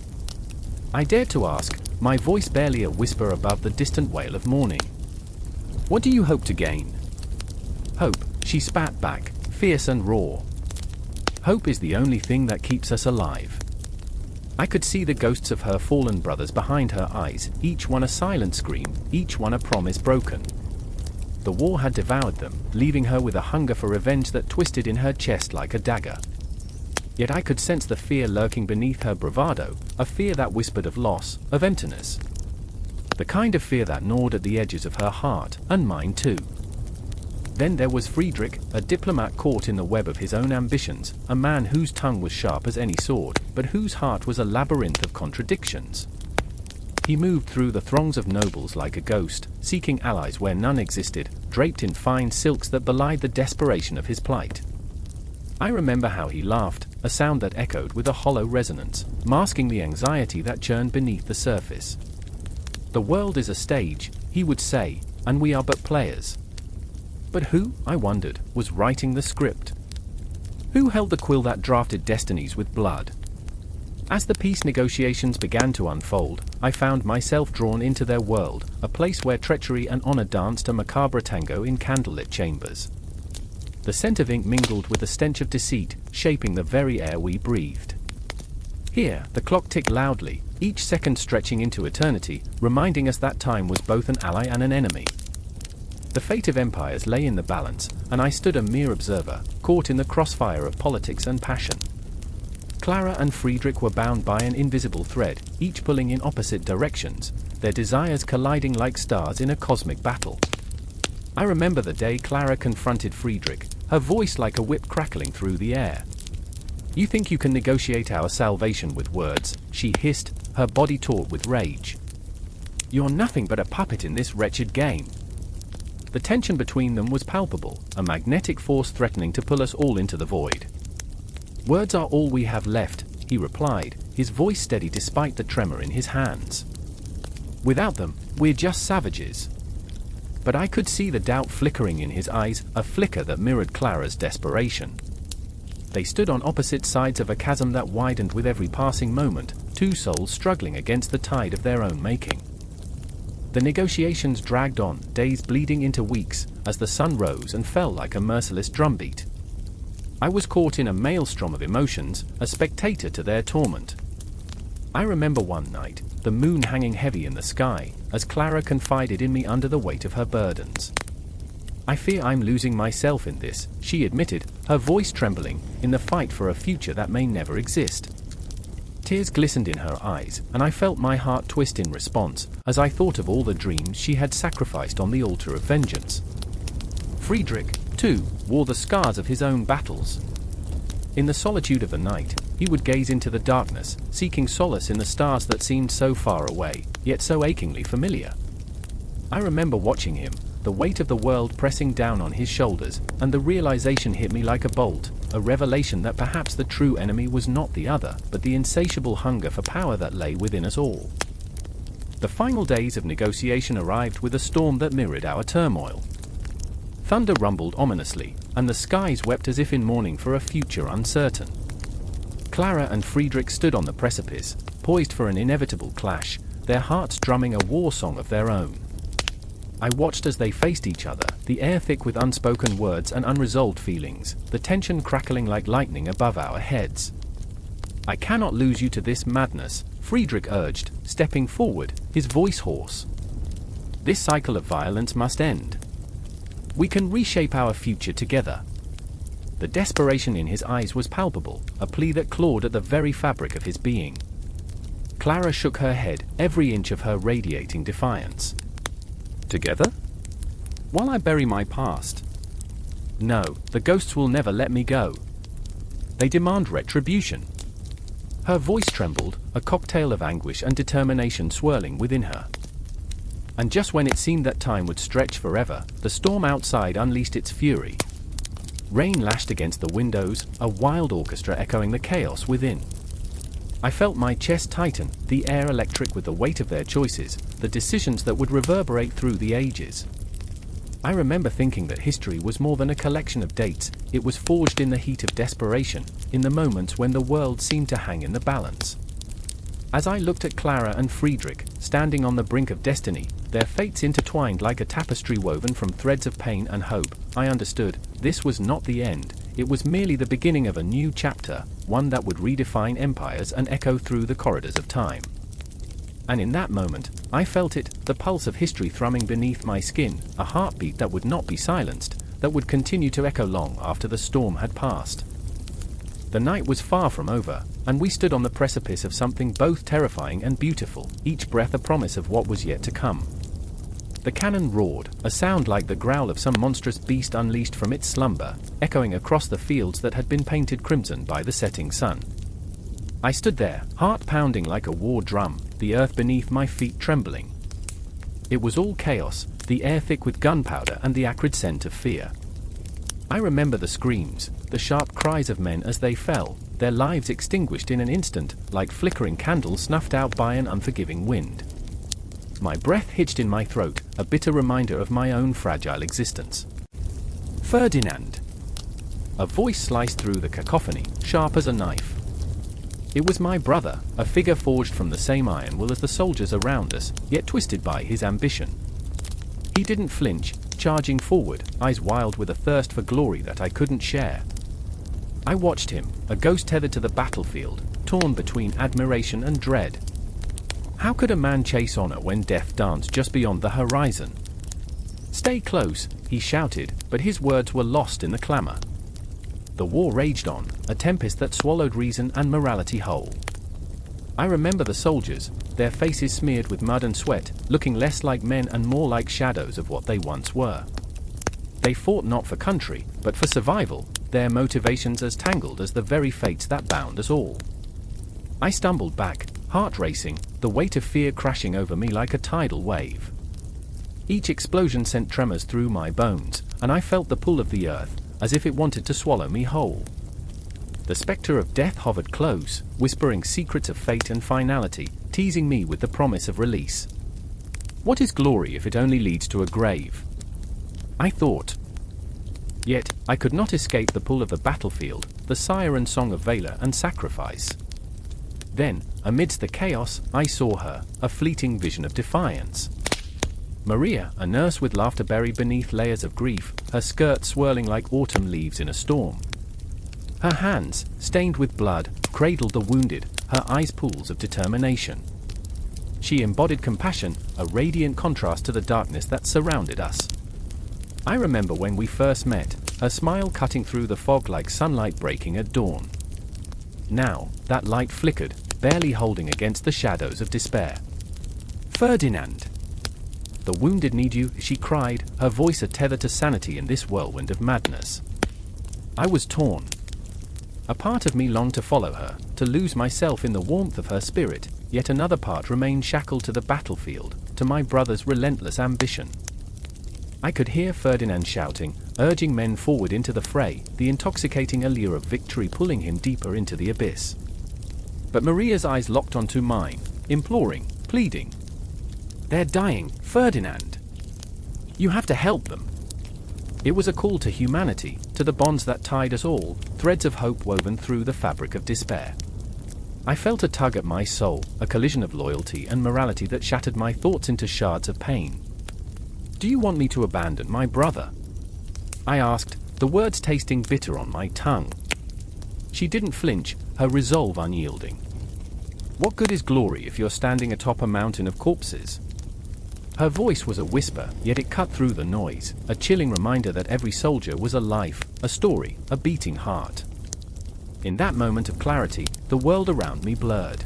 I dared to ask, my voice barely a whisper above the distant wail of mourning. "What do you hope to gain?" "Hope," she spat back, fierce and raw. "Hope is the only thing that keeps us alive." I could see the ghosts of her fallen brothers behind her eyes, each one a silent scream, each one a promise broken. The war had devoured them, leaving her with a hunger for revenge that twisted in her chest like a dagger. Yet I could sense the fear lurking beneath her bravado, a fear that whispered of loss, of emptiness. The kind of fear that gnawed at the edges of her heart, and mine too. Then there was Friedrich, a diplomat caught in the web of his own ambitions, a man whose tongue was sharp as any sword, but whose heart was a labyrinth of contradictions. He moved through the throngs of nobles like a ghost, seeking allies where none existed, draped in fine silks that belied the desperation of his plight. I remember how he laughed, a sound that echoed with a hollow resonance, masking the anxiety that churned beneath the surface. "The world is a stage," he would say, "and we are but players." But who, I wondered, was writing the script? Who held the quill that drafted destinies with blood? As the peace negotiations began to unfold, I found myself drawn into their world, a place where treachery and honor danced a macabre tango in candlelit chambers. The scent of ink mingled with the stench of deceit, shaping the very air we breathed. Here, the clock ticked loudly, each second stretching into eternity, reminding us that time was both an ally and an enemy. The fate of empires lay in the balance, and I stood a mere observer, caught in the crossfire of politics and passion. Clara and Friedrich were bound by an invisible thread, each pulling in opposite directions, their desires colliding like stars in a cosmic battle. I remember the day Clara confronted Friedrich, her voice like a whip crackling through the air. "You think you can negotiate our salvation with words," she hissed, her body taut with rage. "You're nothing but a puppet in this wretched game." The tension between them was palpable, a magnetic force threatening to pull us all into the void. "Words are all we have left," he replied, his voice steady despite the tremor in his hands. "Without them, we're just savages." But I could see the doubt flickering in his eyes, a flicker that mirrored Clara's desperation. They stood on opposite sides of a chasm that widened with every passing moment, two souls struggling against the tide of their own making. The negotiations dragged on, days bleeding into weeks, as the sun rose and fell like a merciless drumbeat. I was caught in a maelstrom of emotions, a spectator to their torment. I remember one night, the moon hanging heavy in the sky, as Clara confided in me under the weight of her burdens. "I fear I'm losing myself in this," she admitted, her voice trembling, "in the fight for a future that may never exist." Tears glistened in her eyes, and I felt my heart twist in response, as I thought of all the dreams she had sacrificed on the altar of vengeance. Friedrich, too, wore the scars of his own battles. In the solitude of the night, he would gaze into the darkness, seeking solace in the stars that seemed so far away, yet so achingly familiar. I remember watching him, the weight of the world pressing down on his shoulders, and the realization hit me like a bolt, a revelation that perhaps the true enemy was not the other, but the insatiable hunger for power that lay within us all. The final days of negotiation arrived with a storm that mirrored our turmoil. Thunder rumbled ominously, and the skies wept as if in mourning for a future uncertain. Clara and Friedrich stood on the precipice, poised for an inevitable clash, their hearts drumming a war song of their own. I watched as they faced each other, the air thick with unspoken words and unresolved feelings, the tension crackling like lightning above our heads. "I cannot lose you to this madness," Friedrich urged, stepping forward, his voice hoarse. "This cycle of violence must end. We can reshape our future together." The desperation in his eyes was palpable, a plea that clawed at the very fabric of his being. Clara shook her head, every inch of her radiating defiance. "Together? While I bury my past? No, the ghosts will never let me go. They demand retribution." Her voice trembled, a cocktail of anguish and determination swirling within her. And just when it seemed that time would stretch forever, the storm outside unleashed its fury. Rain lashed against the windows, a wild orchestra echoing the chaos within. I felt my chest tighten, the air electric with the weight of their choices, the decisions that would reverberate through the ages. I remember thinking that history was more than a collection of dates, it was forged in the heat of desperation, in the moments when the world seemed to hang in the balance. As I looked at Clara and Friedrich, standing on the brink of destiny, their fates intertwined like a tapestry woven from threads of pain and hope, I understood, this was not the end, it was merely the beginning of a new chapter, one that would redefine empires and echo through the corridors of time. And in that moment, I felt it, the pulse of history thrumming beneath my skin, a heartbeat that would not be silenced, that would continue to echo long after the storm had passed. The night was far from over, and we stood on the precipice of something both terrifying and beautiful, each breath a promise of what was yet to come. The cannon roared, a sound like the growl of some monstrous beast unleashed from its slumber, echoing across the fields that had been painted crimson by the setting sun. I stood there, heart pounding like a war drum, the earth beneath my feet trembling. It was all chaos, the air thick with gunpowder and the acrid scent of fear. I remember the screams, the sharp cries of men as they fell, their lives extinguished in an instant, like flickering candles snuffed out by an unforgiving wind. My breath hitched in my throat, a bitter reminder of my own fragile existence. "Ferdinand!" A voice sliced through the cacophony, sharp as a knife. It was my brother, a figure forged from the same iron will as the soldiers around us, yet twisted by his ambition. He didn't flinch, charging forward, eyes wild with a thirst for glory that I couldn't share. I watched him, a ghost tethered to the battlefield, torn between admiration and dread. How could a man chase honor when death danced just beyond the horizon? "Stay close," he shouted, but his words were lost in the clamor. The war raged on, a tempest that swallowed reason and morality whole. I remember the soldiers, their faces smeared with mud and sweat, looking less like men and more like shadows of what they once were. They fought not for country, but for survival, their motivations as tangled as the very fates that bound us all. I stumbled back, heart racing, the weight of fear crashing over me like a tidal wave. Each explosion sent tremors through my bones, and I felt the pull of the earth, as if it wanted to swallow me whole. The specter of death hovered close, whispering secrets of fate and finality, teasing me with the promise of release. What is glory if it only leads to a grave? I thought. Yet, I could not escape the pull of the battlefield, the siren song of valor and sacrifice. Then, amidst the chaos, I saw her, a fleeting vision of defiance. Maria, a nurse with laughter buried beneath layers of grief, her skirt swirling like autumn leaves in a storm. Her hands, stained with blood, cradled the wounded, her eyes pools of determination. She embodied compassion, a radiant contrast to the darkness that surrounded us. I remember when we first met, her smile cutting through the fog like sunlight breaking at dawn. Now, that light flickered, barely holding against the shadows of despair. "Ferdinand! The wounded need you," she cried, her voice a tether to sanity in this whirlwind of madness. I was torn. A part of me longed to follow her, to lose myself in the warmth of her spirit, yet another part remained shackled to the battlefield, to my brother's relentless ambition. I could hear Ferdinand shouting, urging men forward into the fray, the intoxicating allure of victory pulling him deeper into the abyss. But Maria's eyes locked onto mine, imploring, pleading. "They're dying, Ferdinand! You have to help them!" It was a call to humanity, to the bonds that tied us all, threads of hope woven through the fabric of despair. I felt a tug at my soul, a collision of loyalty and morality that shattered my thoughts into shards of pain. "Do you want me to abandon my brother?" I asked, the words tasting bitter on my tongue. She didn't flinch, her resolve unyielding. "What good is glory if you're standing atop a mountain of corpses?" Her voice was a whisper, yet it cut through the noise, a chilling reminder that every soldier was a life, a story, a beating heart. In that moment of clarity, the world around me blurred.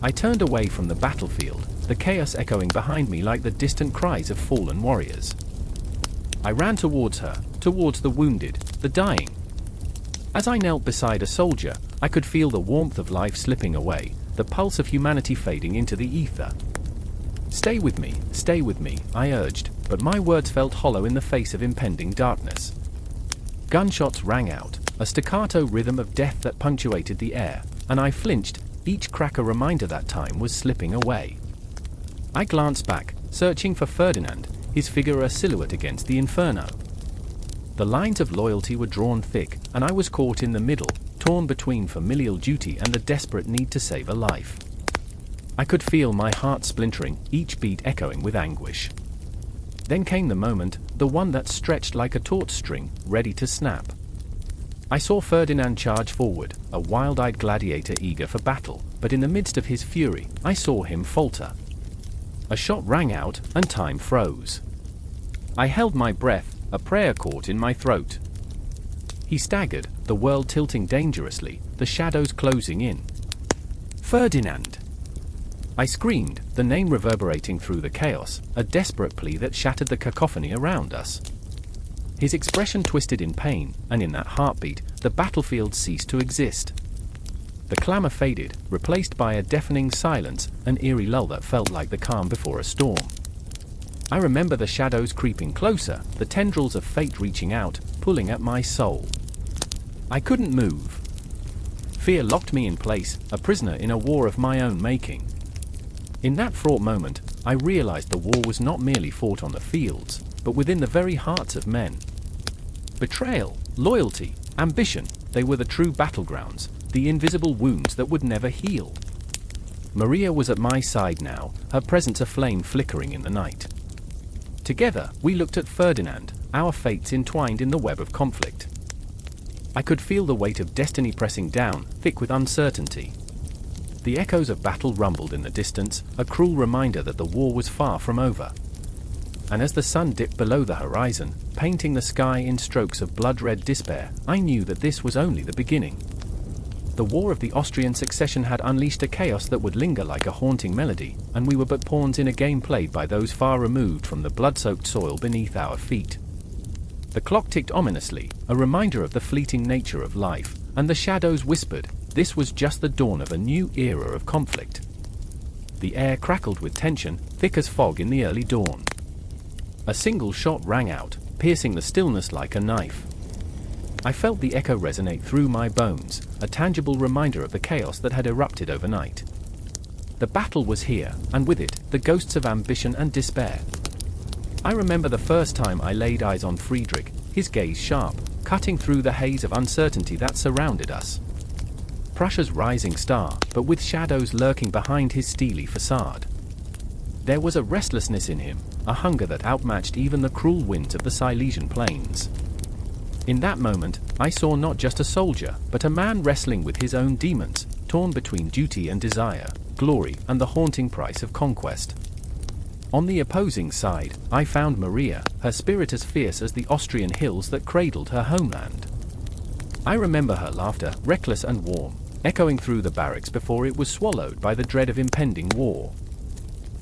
I turned away from the battlefield, the chaos echoing behind me like the distant cries of fallen warriors. I ran towards her, towards the wounded, the dying. As I knelt beside a soldier, I could feel the warmth of life slipping away, the pulse of humanity fading into the ether. Stay with me, I urged, but my words felt hollow in the face of impending darkness. Gunshots rang out, a staccato rhythm of death that punctuated the air, and I flinched, each crack a reminder that time was slipping away. I glanced back, searching for Ferdinand, his figure a silhouette against the inferno. The lines of loyalty were drawn thick, and I was caught in the middle, torn between familial duty and the desperate need to save a life. I could feel my heart splintering, each beat echoing with anguish. Then came the moment, the one that stretched like a taut string, ready to snap. I saw Ferdinand charge forward, a wild-eyed gladiator eager for battle, but in the midst of his fury, I saw him falter. A shot rang out, and time froze. I held my breath, a prayer caught in my throat. He staggered, the world tilting dangerously, the shadows closing in. "Ferdinand!" I screamed, the name reverberating through the chaos, a desperate plea that shattered the cacophony around us. His expression twisted in pain, and in that heartbeat, the battlefield ceased to exist. The clamor faded, replaced by a deafening silence, an eerie lull that felt like the calm before a storm. I remember the shadows creeping closer, the tendrils of fate reaching out, pulling at my soul. I couldn't move. Fear locked me in place, a prisoner in a war of my own making. In that fraught moment, I realized the war was not merely fought on the fields, but within the very hearts of men. Betrayal, loyalty, ambition, they were the true battlegrounds, the invisible wounds that would never heal. Maria was at my side now, her presence a flame flickering in the night. Together, we looked at Ferdinand, our fates entwined in the web of conflict. I could feel the weight of destiny pressing down, thick with uncertainty. The echoes of battle rumbled in the distance, a cruel reminder that the war was far from over. And as the sun dipped below the horizon, painting the sky in strokes of blood-red despair, I knew that this was only the beginning. The War of the Austrian Succession had unleashed a chaos that would linger like a haunting melody, and we were but pawns in a game played by those far removed from the blood-soaked soil beneath our feet. The clock ticked ominously, a reminder of the fleeting nature of life, and the shadows whispered, this was just the dawn of a new era of conflict. The air crackled with tension, thick as fog in the early dawn. A single shot rang out, piercing the stillness like a knife. I felt the echo resonate through my bones, a tangible reminder of the chaos that had erupted overnight. The battle was here, and with it, the ghosts of ambition and despair. I remember the first time I laid eyes on Friedrich, his gaze sharp, cutting through the haze of uncertainty that surrounded us. Prussia's rising star, but with shadows lurking behind his steely facade. There was a restlessness in him, a hunger that outmatched even the cruel winds of the Silesian plains. In that moment, I saw not just a soldier, but a man wrestling with his own demons, torn between duty and desire, glory and the haunting price of conquest. On the opposing side, I found Maria, her spirit as fierce as the Austrian hills that cradled her homeland. I remember her laughter, reckless and warm, echoing through the barracks before it was swallowed by the dread of impending war.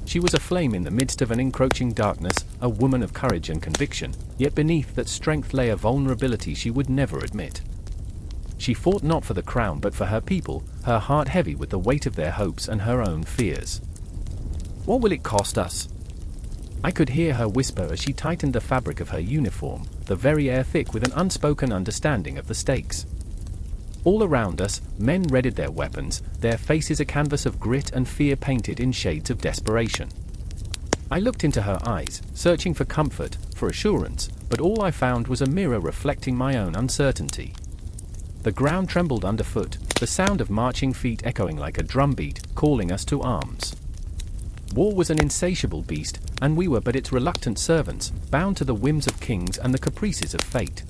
She was a flame in the midst of an encroaching darkness, a woman of courage and conviction, yet beneath that strength lay a vulnerability she would never admit. She fought not for the crown but for her people, her heart heavy with the weight of their hopes and her own fears. "What will it cost us?" I could hear her whisper as she tightened the fabric of her uniform, the very air thick with an unspoken understanding of the stakes. All around us, men readied their weapons, their faces a canvas of grit and fear painted in shades of desperation. I looked into her eyes, searching for comfort, for assurance, but all I found was a mirror reflecting my own uncertainty. The ground trembled underfoot, the sound of marching feet echoing like a drumbeat, calling us to arms. War was an insatiable beast, and we were but its reluctant servants, bound to the whims of kings and the caprices of fate.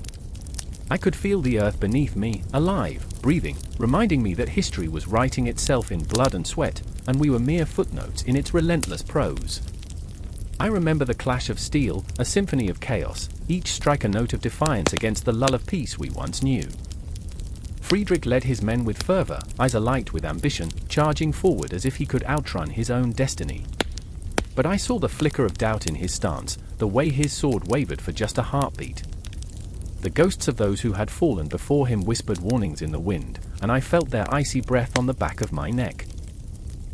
I could feel the earth beneath me, alive, breathing, reminding me that history was writing itself in blood and sweat, and we were mere footnotes in its relentless prose. I remember the clash of steel, a symphony of chaos, each strike a note of defiance against the lull of peace we once knew. Friedrich led his men with fervor, eyes alight with ambition, charging forward as if he could outrun his own destiny. But I saw the flicker of doubt in his stance, the way his sword wavered for just a heartbeat. The ghosts of those who had fallen before him whispered warnings in the wind, and I felt their icy breath on the back of my neck.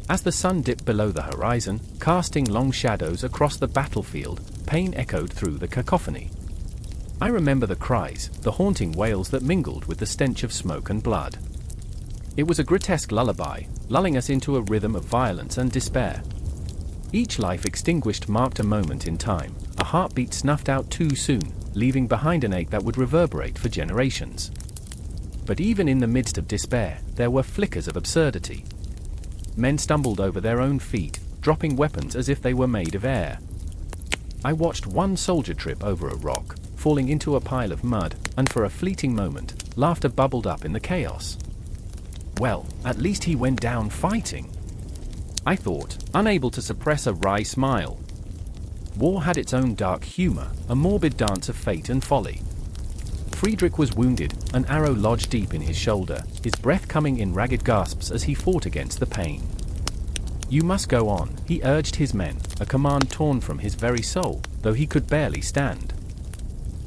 As the sun dipped below the horizon, casting long shadows across the battlefield, pain echoed through the cacophony. I remember the cries, the haunting wails that mingled with the stench of smoke and blood. It was a grotesque lullaby, lulling us into a rhythm of violence and despair. Each life extinguished marked a moment in time, a heartbeat snuffed out too soon, leaving behind an ache that would reverberate for generations. But even in the midst of despair, there were flickers of absurdity. Men stumbled over their own feet, dropping weapons as if they were made of air. I watched one soldier trip over a rock, falling into a pile of mud, and for a fleeting moment, laughter bubbled up in the chaos. Well, at least he went down fighting, I thought, unable to suppress a wry smile. War had its own dark humor, a morbid dance of fate and folly. Friedrich was wounded, an arrow lodged deep in his shoulder, his breath coming in ragged gasps as he fought against the pain. "You must go on," he urged his men, a command torn from his very soul, though he could barely stand.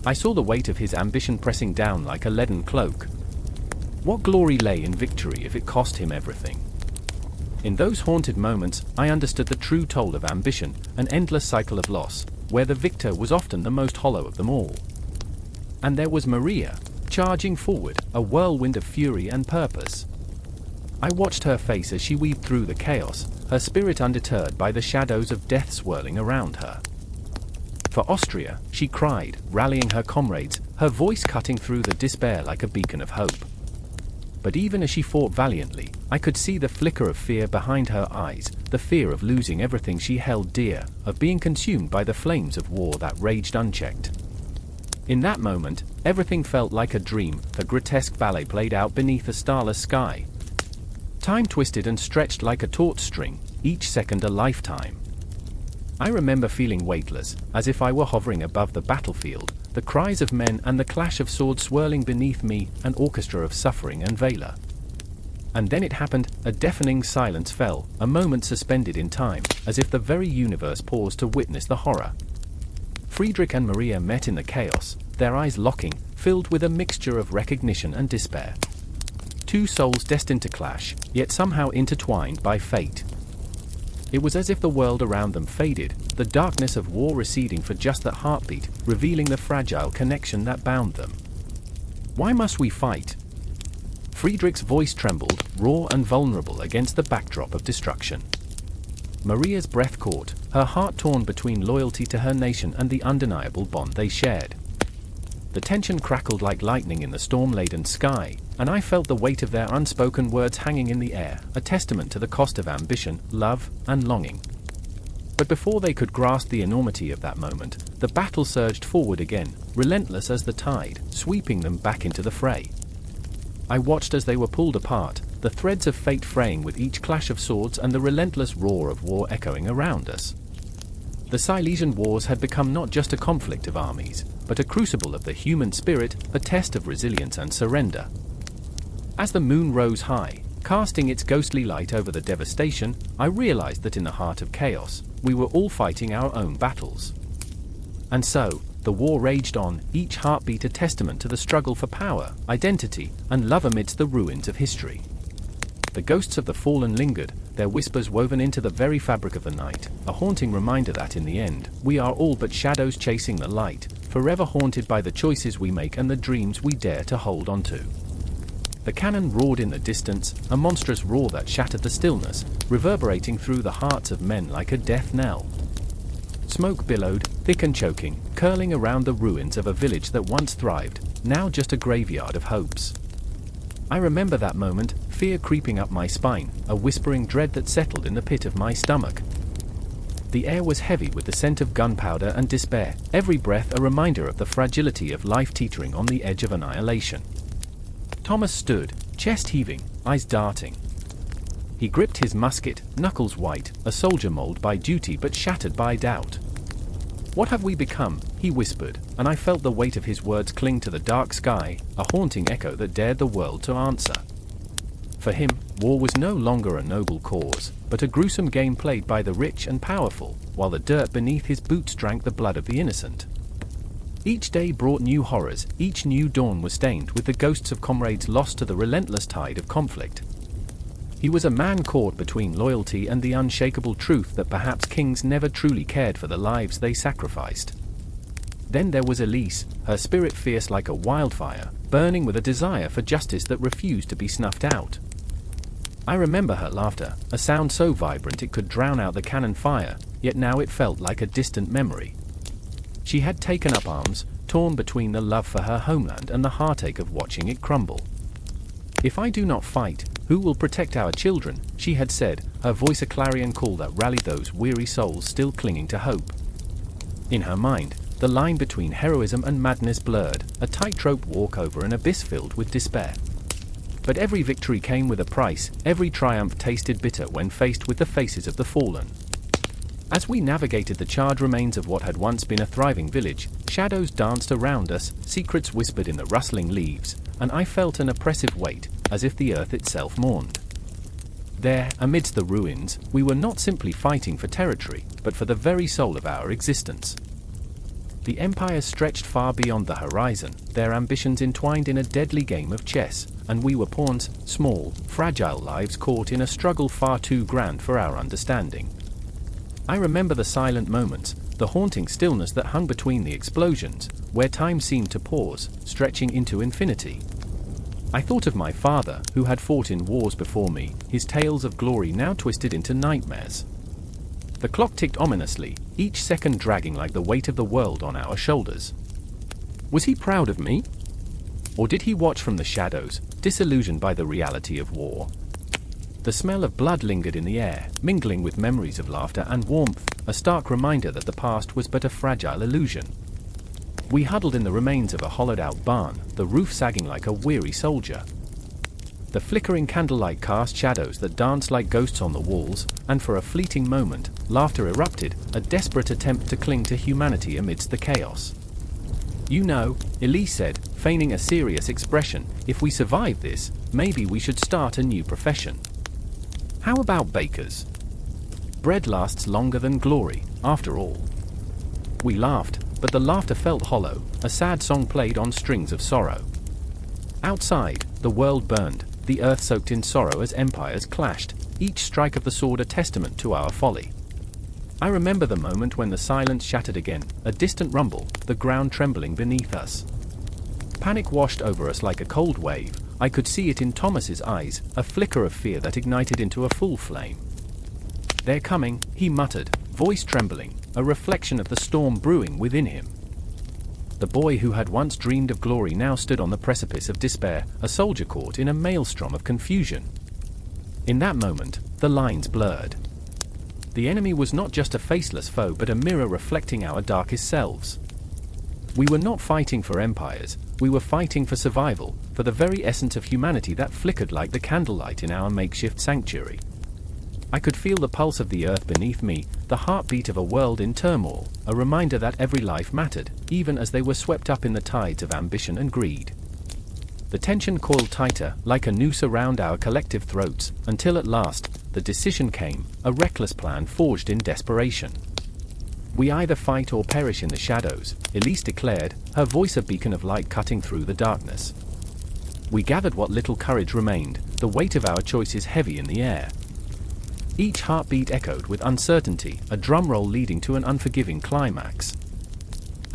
I saw the weight of his ambition pressing down like a leaden cloak. What glory lay in victory if it cost him everything? In those haunted moments, I understood the true toll of ambition, an endless cycle of loss, where the victor was often the most hollow of them all. And there was Maria, charging forward, a whirlwind of fury and purpose. I watched her face as she weaved through the chaos, her spirit undeterred by the shadows of death swirling around her. For Austria, she cried, rallying her comrades, her voice cutting through the despair like a beacon of hope. But even as she fought valiantly, I could see the flicker of fear behind her eyes, the fear of losing everything she held dear, of being consumed by the flames of war that raged unchecked. In that moment, everything felt like a dream, a grotesque ballet played out beneath a starless sky. Time twisted and stretched like a taut string, each second a lifetime. I remember feeling weightless, as if I were hovering above the battlefield, the cries of men and the clash of swords swirling beneath me, an orchestra of suffering and valor. And then it happened, a deafening silence fell, a moment suspended in time, as if the very universe paused to witness the horror. Friedrich and Maria met in the chaos, their eyes locking, filled with a mixture of recognition and despair. Two souls destined to clash, yet somehow intertwined by fate. It was as if the world around them faded, the darkness of war receding for just that heartbeat, revealing the fragile connection that bound them. Why must we fight? Friedrich's voice trembled, raw and vulnerable against the backdrop of destruction. Maria's breath caught, her heart torn between loyalty to her nation and the undeniable bond they shared. The tension crackled like lightning in the storm-laden sky, and I felt the weight of their unspoken words hanging in the air, a testament to the cost of ambition, love, and longing. But before they could grasp the enormity of that moment, the battle surged forward again, relentless as the tide, sweeping them back into the fray. I watched as they were pulled apart, the threads of fate fraying with each clash of swords and the relentless roar of war echoing around us. The Silesian Wars had become not just a conflict of armies, but a crucible of the human spirit, a test of resilience and surrender. As the moon rose high, Casting its ghostly light over the devastation, I realized that in the heart of chaos, we were all fighting our own battles. And so, the war raged on, each heartbeat a testament to the struggle for power, identity, and love amidst the ruins of history. The ghosts of the fallen lingered, their whispers woven into the very fabric of the night, a haunting reminder that in the end, we are all but shadows chasing the light, forever haunted by the choices we make and the dreams we dare to hold on to. The cannon roared in the distance, a monstrous roar that shattered the stillness, reverberating through the hearts of men like a death knell. Smoke billowed, thick and choking, curling around the ruins of a village that once thrived, now just a graveyard of hopes. I remember that moment, fear creeping up my spine, a whispering dread that settled in the pit of my stomach. The air was heavy with the scent of gunpowder and despair, every breath a reminder of the fragility of life teetering on the edge of annihilation. Thomas stood, chest heaving, eyes darting. He gripped his musket, knuckles white, a soldier molded by duty but shattered by doubt. "What have we become?" he whispered, and I felt the weight of his words cling to the dark sky, a haunting echo that dared the world to answer. For him, war was no longer a noble cause, but a gruesome game played by the rich and powerful, while the dirt beneath his boots drank the blood of the innocent. Each day brought new horrors, each new dawn was stained with the ghosts of comrades lost to the relentless tide of conflict. He was a man caught between loyalty and the unshakable truth that perhaps kings never truly cared for the lives they sacrificed. Then there was Elise, her spirit fierce like a wildfire, burning with a desire for justice that refused to be snuffed out. I remember her laughter, a sound so vibrant it could drown out the cannon fire, yet now it felt like a distant memory. She had taken up arms, torn between the love for her homeland and the heartache of watching it crumble. "If I do not fight, who will protect our children?" she had said, her voice a clarion call that rallied those weary souls still clinging to hope. In her mind, the line between heroism and madness blurred, a tightrope walk over an abyss filled with despair. But every victory came with a price, every triumph tasted bitter when faced with the faces of the fallen. As we navigated the charred remains of what had once been a thriving village, shadows danced around us, secrets whispered in the rustling leaves, and I felt an oppressive weight, as if the earth itself mourned. There, amidst the ruins, we were not simply fighting for territory, but for the very soul of our existence. The empires stretched far beyond the horizon, their ambitions entwined in a deadly game of chess, and we were pawns, small, fragile lives caught in a struggle far too grand for our understanding. I remember the silent moments, the haunting stillness that hung between the explosions, where time seemed to pause, stretching into infinity. I thought of my father, who had fought in wars before me, his tales of glory now twisted into nightmares. The clock ticked ominously, each second dragging like the weight of the world on our shoulders. Was he proud of me? Or did he watch from the shadows, disillusioned by the reality of war? The smell of blood lingered in the air, mingling with memories of laughter and warmth, a stark reminder that the past was but a fragile illusion. We huddled in the remains of a hollowed-out barn, the roof sagging like a weary soldier. The flickering candlelight cast shadows that danced like ghosts on the walls, and for a fleeting moment, laughter erupted, a desperate attempt to cling to humanity amidst the chaos. "You know," Elise said, feigning a serious expression, "if we survive this, maybe we should start a new profession. How about bakers? Bread lasts longer than glory, after all." We laughed, but the laughter felt hollow, a sad song played on strings of sorrow. Outside, the world burned, the earth soaked in sorrow as empires clashed, each strike of the sword a testament to our folly. I remember the moment when the silence shattered again, a distant rumble, the ground trembling beneath us. Panic washed over us like a cold wave. I could see it in Thomas's eyes, a flicker of fear that ignited into a full flame. "They're coming," he muttered, voice trembling, a reflection of the storm brewing within him. The boy who had once dreamed of glory now stood on the precipice of despair, a soldier caught in a maelstrom of confusion. In that moment, the lines blurred. The enemy was not just a faceless foe but a mirror reflecting our darkest selves. We were not fighting for empires, we were fighting for survival, for the very essence of humanity that flickered like the candlelight in our makeshift sanctuary. I could feel the pulse of the earth beneath me, the heartbeat of a world in turmoil, a reminder that every life mattered, even as they were swept up in the tides of ambition and greed. The tension coiled tighter, like a noose around our collective throats, until at last, the decision came, a reckless plan forged in desperation. We either fight or perish in the shadows, Elise declared, her voice a beacon of light cutting through the darkness. We gathered what little courage remained, the weight of our choices heavy in the air. Each heartbeat echoed with uncertainty, a drumroll leading to an unforgiving climax.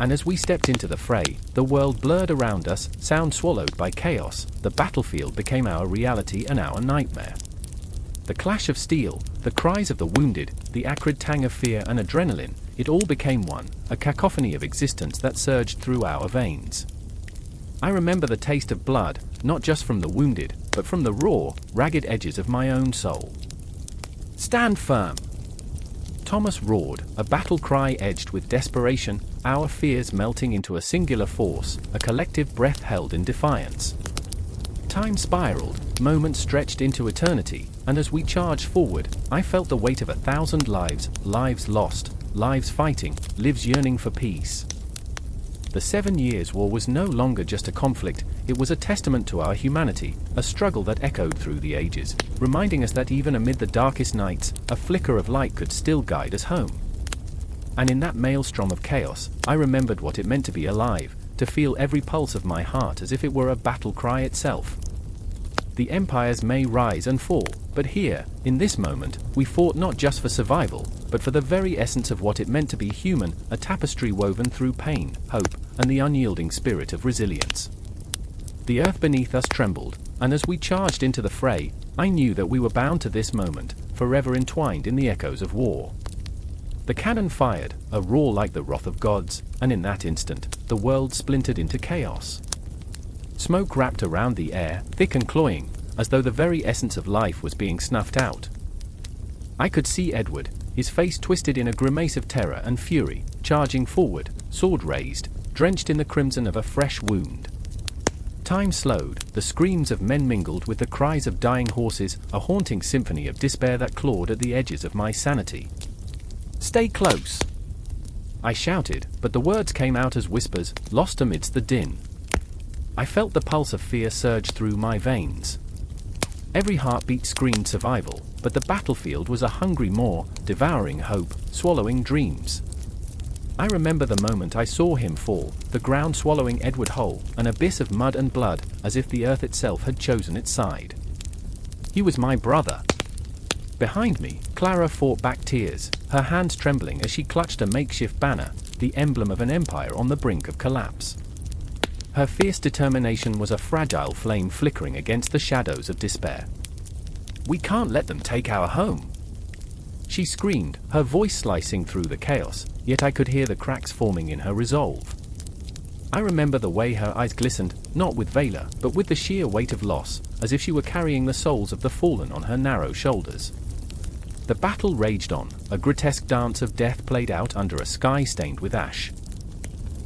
And as we stepped into the fray, the world blurred around us, sound swallowed by chaos, the battlefield became our reality and our nightmare. The clash of steel, the cries of the wounded, the acrid tang of fear and adrenaline, it all became one, a cacophony of existence that surged through our veins. I remember the taste of blood, not just from the wounded, but from the raw, ragged edges of my own soul. "Stand firm!" Thomas roared, a battle cry edged with desperation, our fears melting into a singular force, a collective breath held in defiance. Time spiraled, moments stretched into eternity, and as we charged forward, I felt the weight of 1,000 lives, lives lost, lives fighting, lives yearning for peace. The 7 Years' War was no longer just a conflict, it was a testament to our humanity, a struggle that echoed through the ages, reminding us that even amid the darkest nights, a flicker of light could still guide us home. And in that maelstrom of chaos, I remembered what it meant to be alive, to feel every pulse of my heart as if it were a battle cry itself. The empires may rise and fall, but here, in this moment, we fought not just for survival, but for the very essence of what it meant to be human, a tapestry woven through pain, hope, and the unyielding spirit of resilience. The earth beneath us trembled, and as we charged into the fray, I knew that we were bound to this moment, forever entwined in the echoes of war. The cannon fired, a roar like the wrath of gods, and in that instant, the world splintered into chaos. Smoke wrapped around the air, thick and cloying, as though the very essence of life was being snuffed out. I could see Edward, his face twisted in a grimace of terror and fury, charging forward, sword raised, drenched in the crimson of a fresh wound. Time slowed, the screams of men mingled with the cries of dying horses, a haunting symphony of despair that clawed at the edges of my sanity. "Stay close!" I shouted, but the words came out as whispers, lost amidst the din. I felt the pulse of fear surge through my veins. Every heartbeat screamed survival, but the battlefield was a hungry maw, devouring hope, swallowing dreams. I remember the moment I saw him fall, the ground swallowing Edward whole, an abyss of mud and blood, as if the earth itself had chosen its side. He was my brother. Behind me, Clara fought back tears, her hands trembling as she clutched a makeshift banner, the emblem of an empire on the brink of collapse. Her fierce determination was a fragile flame flickering against the shadows of despair. "We can't let them take our home!" She screamed, her voice slicing through the chaos, yet I could hear the cracks forming in her resolve. I remember the way her eyes glistened, not with valor, but with the sheer weight of loss, as if she were carrying the souls of the fallen on her narrow shoulders. The battle raged on, a grotesque dance of death played out under a sky stained with ash.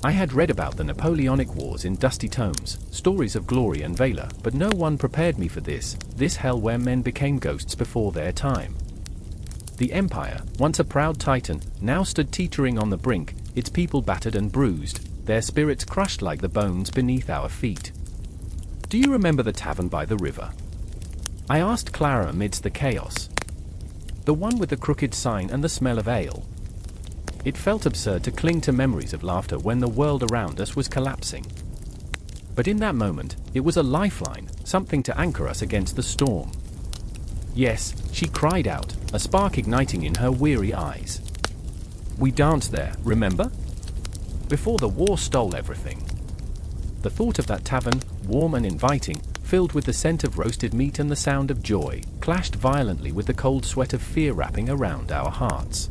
I had read about the Napoleonic Wars in dusty tomes, stories of glory and valor, but no one prepared me for this hell where men became ghosts before their time. The empire, once a proud titan, now stood teetering on the brink, its people battered and bruised, their spirits crushed like the bones beneath our feet. "Do you remember the tavern by the river?" I asked Clara amidst the chaos. The one with the crooked sign and the smell of ale. It felt absurd to cling to memories of laughter when the world around us was collapsing. But in that moment, it was a lifeline, something to anchor us against the storm. "Yes," she cried out, a spark igniting in her weary eyes. "We danced there, remember? Before the war stole everything." The thought of that tavern, warm and inviting, filled with the scent of roasted meat and the sound of joy, clashed violently with the cold sweat of fear wrapping around our hearts.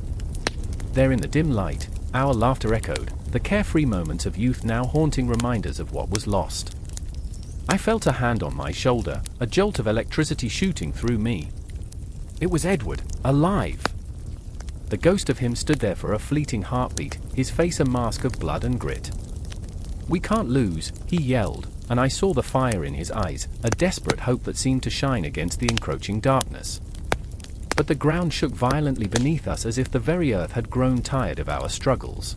There in the dim light, our laughter echoed, the carefree moments of youth now haunting reminders of what was lost. I felt a hand on my shoulder, a jolt of electricity shooting through me. It was Edward, alive! The ghost of him stood there for a fleeting heartbeat, his face a mask of blood and grit. "We can't lose," he yelled, and I saw the fire in his eyes, a desperate hope that seemed to shine against the encroaching darkness. But the ground shook violently beneath us as if the very earth had grown tired of our struggles.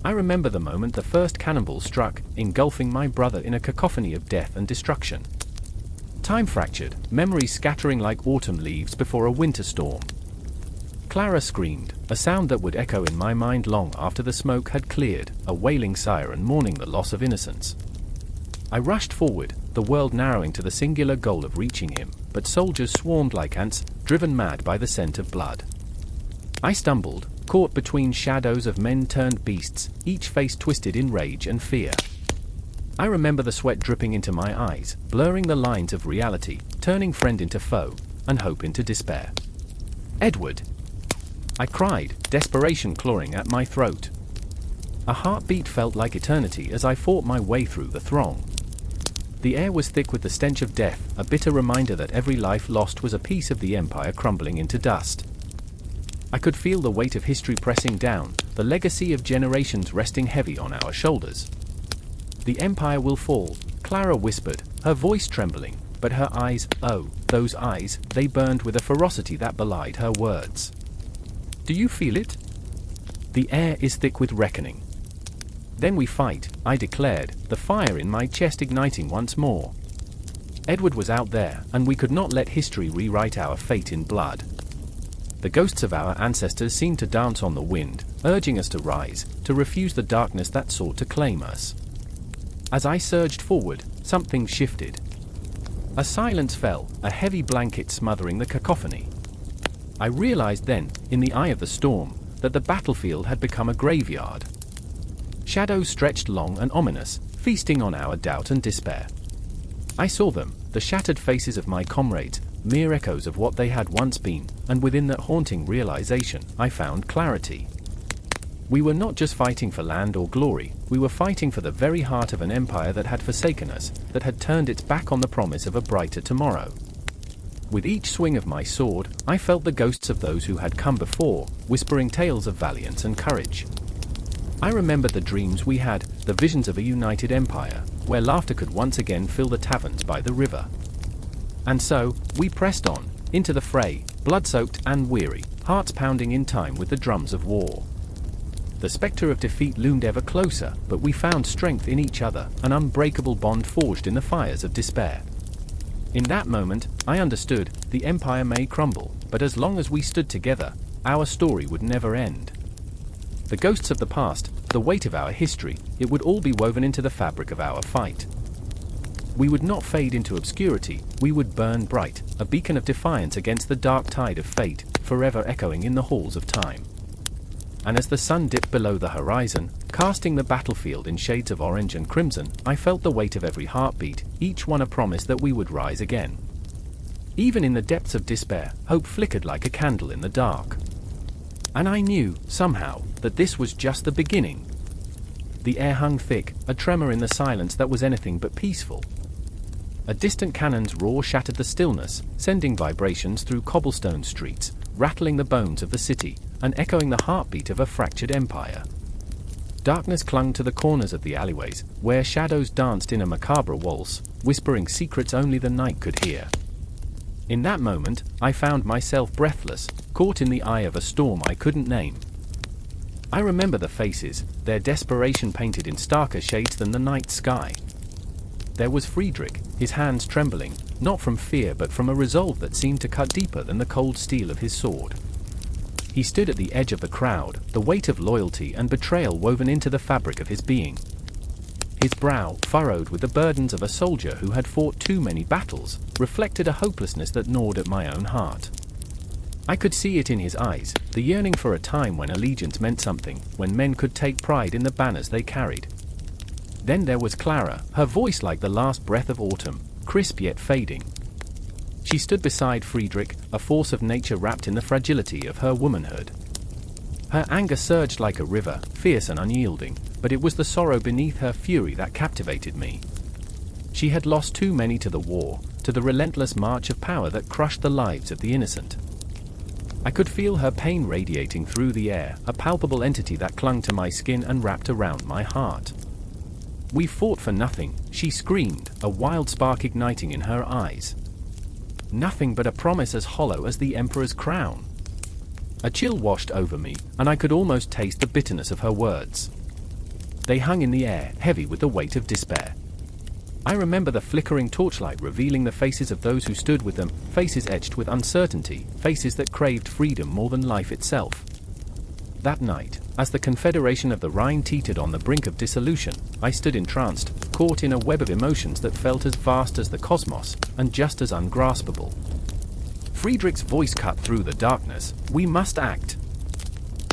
I remember the moment the first cannonball struck, engulfing my brother in a cacophony of death and destruction. Time fractured, memories scattering like autumn leaves before a winter storm. Clara screamed, a sound that would echo in my mind long after the smoke had cleared, a wailing siren mourning the loss of innocence. I rushed forward, the world narrowing to the singular goal of reaching him, but soldiers swarmed like ants, driven mad by the scent of blood. I stumbled, caught between shadows of men turned beasts, each face twisted in rage and fear. I remember the sweat dripping into my eyes, blurring the lines of reality, turning friend into foe, and hope into despair. "Edward!" I cried, desperation clawing at my throat. A heartbeat felt like eternity as I fought my way through the throng. The air was thick with the stench of death, a bitter reminder that every life lost was a piece of the empire crumbling into dust. I could feel the weight of history pressing down, the legacy of generations resting heavy on our shoulders. "The empire will fall," Clara whispered, her voice trembling, but her eyes, oh, those eyes, they burned with a ferocity that belied her words. "Do you feel it? The air is thick with reckoning." "Then we fight," I declared, the fire in my chest igniting once more. Edward was out there, and we could not let history rewrite our fate in blood. The ghosts of our ancestors seemed to dance on the wind, urging us to rise, to refuse the darkness that sought to claim us. As I surged forward, something shifted. A silence fell, a heavy blanket smothering the cacophony. I realized then, in the eye of the storm, that the battlefield had become a graveyard. Shadows stretched long and ominous, feasting on our doubt and despair. I saw them, the shattered faces of my comrades, mere echoes of what they had once been, and within that haunting realization, I found clarity. We were not just fighting for land or glory, we were fighting for the very heart of an empire that had forsaken us, that had turned its back on the promise of a brighter tomorrow. With each swing of my sword, I felt the ghosts of those who had come before, whispering tales of valiance and courage. I remembered the dreams we had, the visions of a united empire, where laughter could once again fill the taverns by the river. And so, we pressed on, into the fray, blood-soaked and weary, hearts pounding in time with the drums of war. The spectre of defeat loomed ever closer, but we found strength in each other, an unbreakable bond forged in the fires of despair. In that moment, I understood, the empire may crumble, but as long as we stood together, our story would never end. The ghosts of the past, the weight of our history, it would all be woven into the fabric of our fight. We would not fade into obscurity, we would burn bright, a beacon of defiance against the dark tide of fate, forever echoing in the halls of time. And as the sun dipped below the horizon, casting the battlefield in shades of orange and crimson, I felt the weight of every heartbeat, each one a promise that we would rise again. Even in the depths of despair, hope flickered like a candle in the dark. And I knew, somehow, that this was just the beginning. The air hung thick, a tremor in the silence that was anything but peaceful. A distant cannon's roar shattered the stillness, sending vibrations through cobblestone streets, rattling the bones of the city, and echoing the heartbeat of a fractured empire. Darkness clung to the corners of the alleyways, where shadows danced in a macabre waltz, whispering secrets only the night could hear. In that moment, I found myself breathless, caught in the eye of a storm I couldn't name. I remember the faces, their desperation painted in starker shades than the night sky. There was Friedrich, his hands trembling, not from fear but from a resolve that seemed to cut deeper than the cold steel of his sword. He stood at the edge of the crowd, the weight of loyalty and betrayal woven into the fabric of his being. His brow, furrowed with the burdens of a soldier who had fought too many battles, reflected a hopelessness that gnawed at my own heart. I could see it in his eyes, the yearning for a time when allegiance meant something, when men could take pride in the banners they carried. Then there was Clara, her voice like the last breath of autumn, crisp yet fading. She stood beside Friedrich, a force of nature wrapped in the fragility of her womanhood. Her anger surged like a river, fierce and unyielding, but it was the sorrow beneath her fury that captivated me. She had lost too many to the war, to the relentless march of power that crushed the lives of the innocent. I could feel her pain radiating through the air, a palpable entity that clung to my skin and wrapped around my heart. "We fought for nothing," she screamed, a wild spark igniting in her eyes. "Nothing but a promise as hollow as the Emperor's crown." A chill washed over me, and I could almost taste the bitterness of her words. they hung in the air, heavy with the weight of despair. I remember the flickering torchlight revealing the faces of those who stood with them, faces etched with uncertainty, faces that craved freedom more than life itself. That night, as the Confederation of the Rhine teetered on the brink of dissolution, I stood entranced, caught in a web of emotions that felt as vast as the cosmos, and just as ungraspable. Friedrich's voice cut through the darkness. "We must act."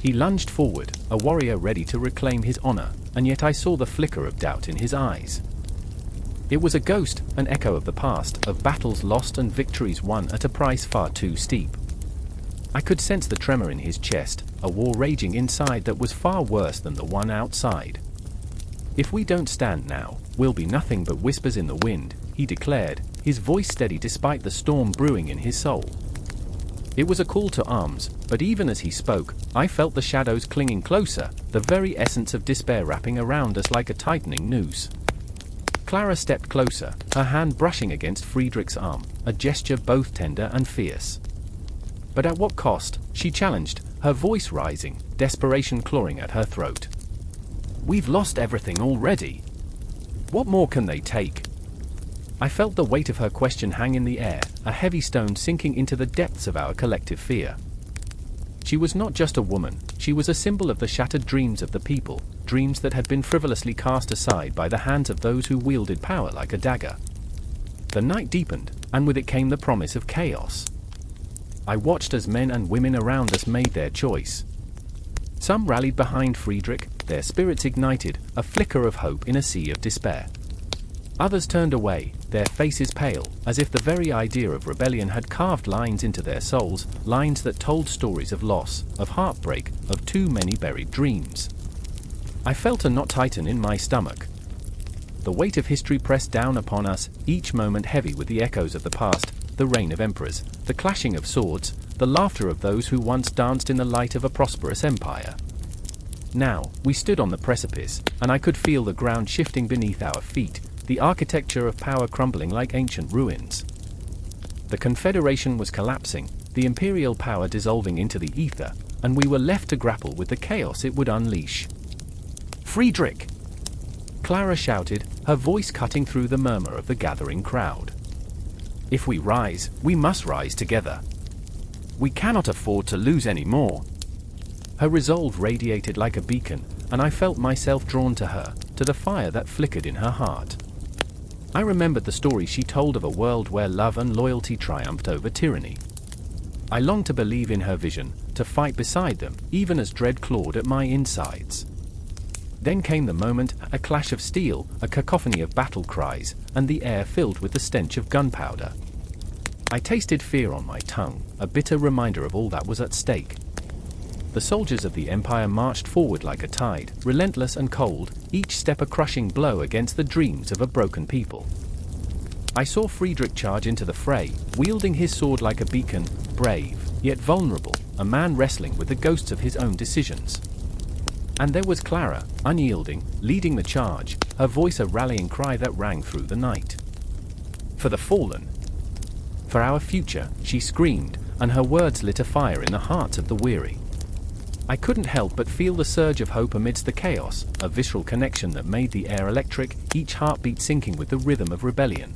He lunged forward, a warrior ready to reclaim his honor, and yet I saw the flicker of doubt in his eyes. It was a ghost, an echo of the past, of battles lost and victories won at a price far too steep. I could sense the tremor in his chest, a war raging inside that was far worse than the one outside. "If we don't stand now, we'll be nothing but whispers in the wind," he declared, his voice steady despite the storm brewing in his soul. It was a call to arms, but even as he spoke, I felt the shadows clinging closer, the very essence of despair wrapping around us like a tightening noose. Clara stepped closer, her hand brushing against Friedrich's arm, a gesture both tender and fierce. "But at what cost?" she challenged, her voice rising, desperation clawing at her throat. "We've lost everything already. What more can they take?" I felt the weight of her question hang in the air, a heavy stone sinking into the depths of our collective fear. She was not just a woman, she was a symbol of the shattered dreams of the people, dreams that had been frivolously cast aside by the hands of those who wielded power like a dagger. The night deepened, and with it came the promise of chaos. I watched as men and women around us made their choice. Some rallied behind Friedrich, their spirits ignited, a flicker of hope in a sea of despair. Others turned away, their faces pale, as if the very idea of rebellion had carved lines into their souls, lines that told stories of loss, of heartbreak, of too many buried dreams. I felt a knot tighten in my stomach. The weight of history pressed down upon us, each moment heavy with the echoes of the past, the reign of emperors, the clashing of swords, the laughter of those who once danced in the light of a prosperous empire. Now, we stood on the precipice, and I could feel the ground shifting beneath our feet, the architecture of power crumbling like ancient ruins. The Confederation was collapsing, the Imperial power dissolving into the ether, and we were left to grapple with the chaos it would unleash. "Friedrich!" Clara shouted, her voice cutting through the murmur of the gathering crowd. "If we rise, we must rise together. We cannot afford to lose any more." Her resolve radiated like a beacon, and I felt myself drawn to her, to the fire that flickered in her heart. I remembered the story she told of a world where love and loyalty triumphed over tyranny. I longed to believe in her vision, to fight beside them, even as dread clawed at my insides. Then came the moment, a clash of steel, a cacophony of battle cries, and the air filled with the stench of gunpowder. I tasted fear on my tongue, a bitter reminder of all that was at stake. The soldiers of the Empire marched forward like a tide, relentless and cold, each step a crushing blow against the dreams of a broken people. I saw Friedrich charge into the fray, wielding his sword like a beacon, brave, yet vulnerable, a man wrestling with the ghosts of his own decisions. And there was Clara, unyielding, leading the charge, her voice a rallying cry that rang through the night. "For the fallen! For our future," she screamed, and her words lit a fire in the hearts of the weary. I couldn't help but feel the surge of hope amidst the chaos, a visceral connection that made the air electric, each heartbeat syncing with the rhythm of rebellion.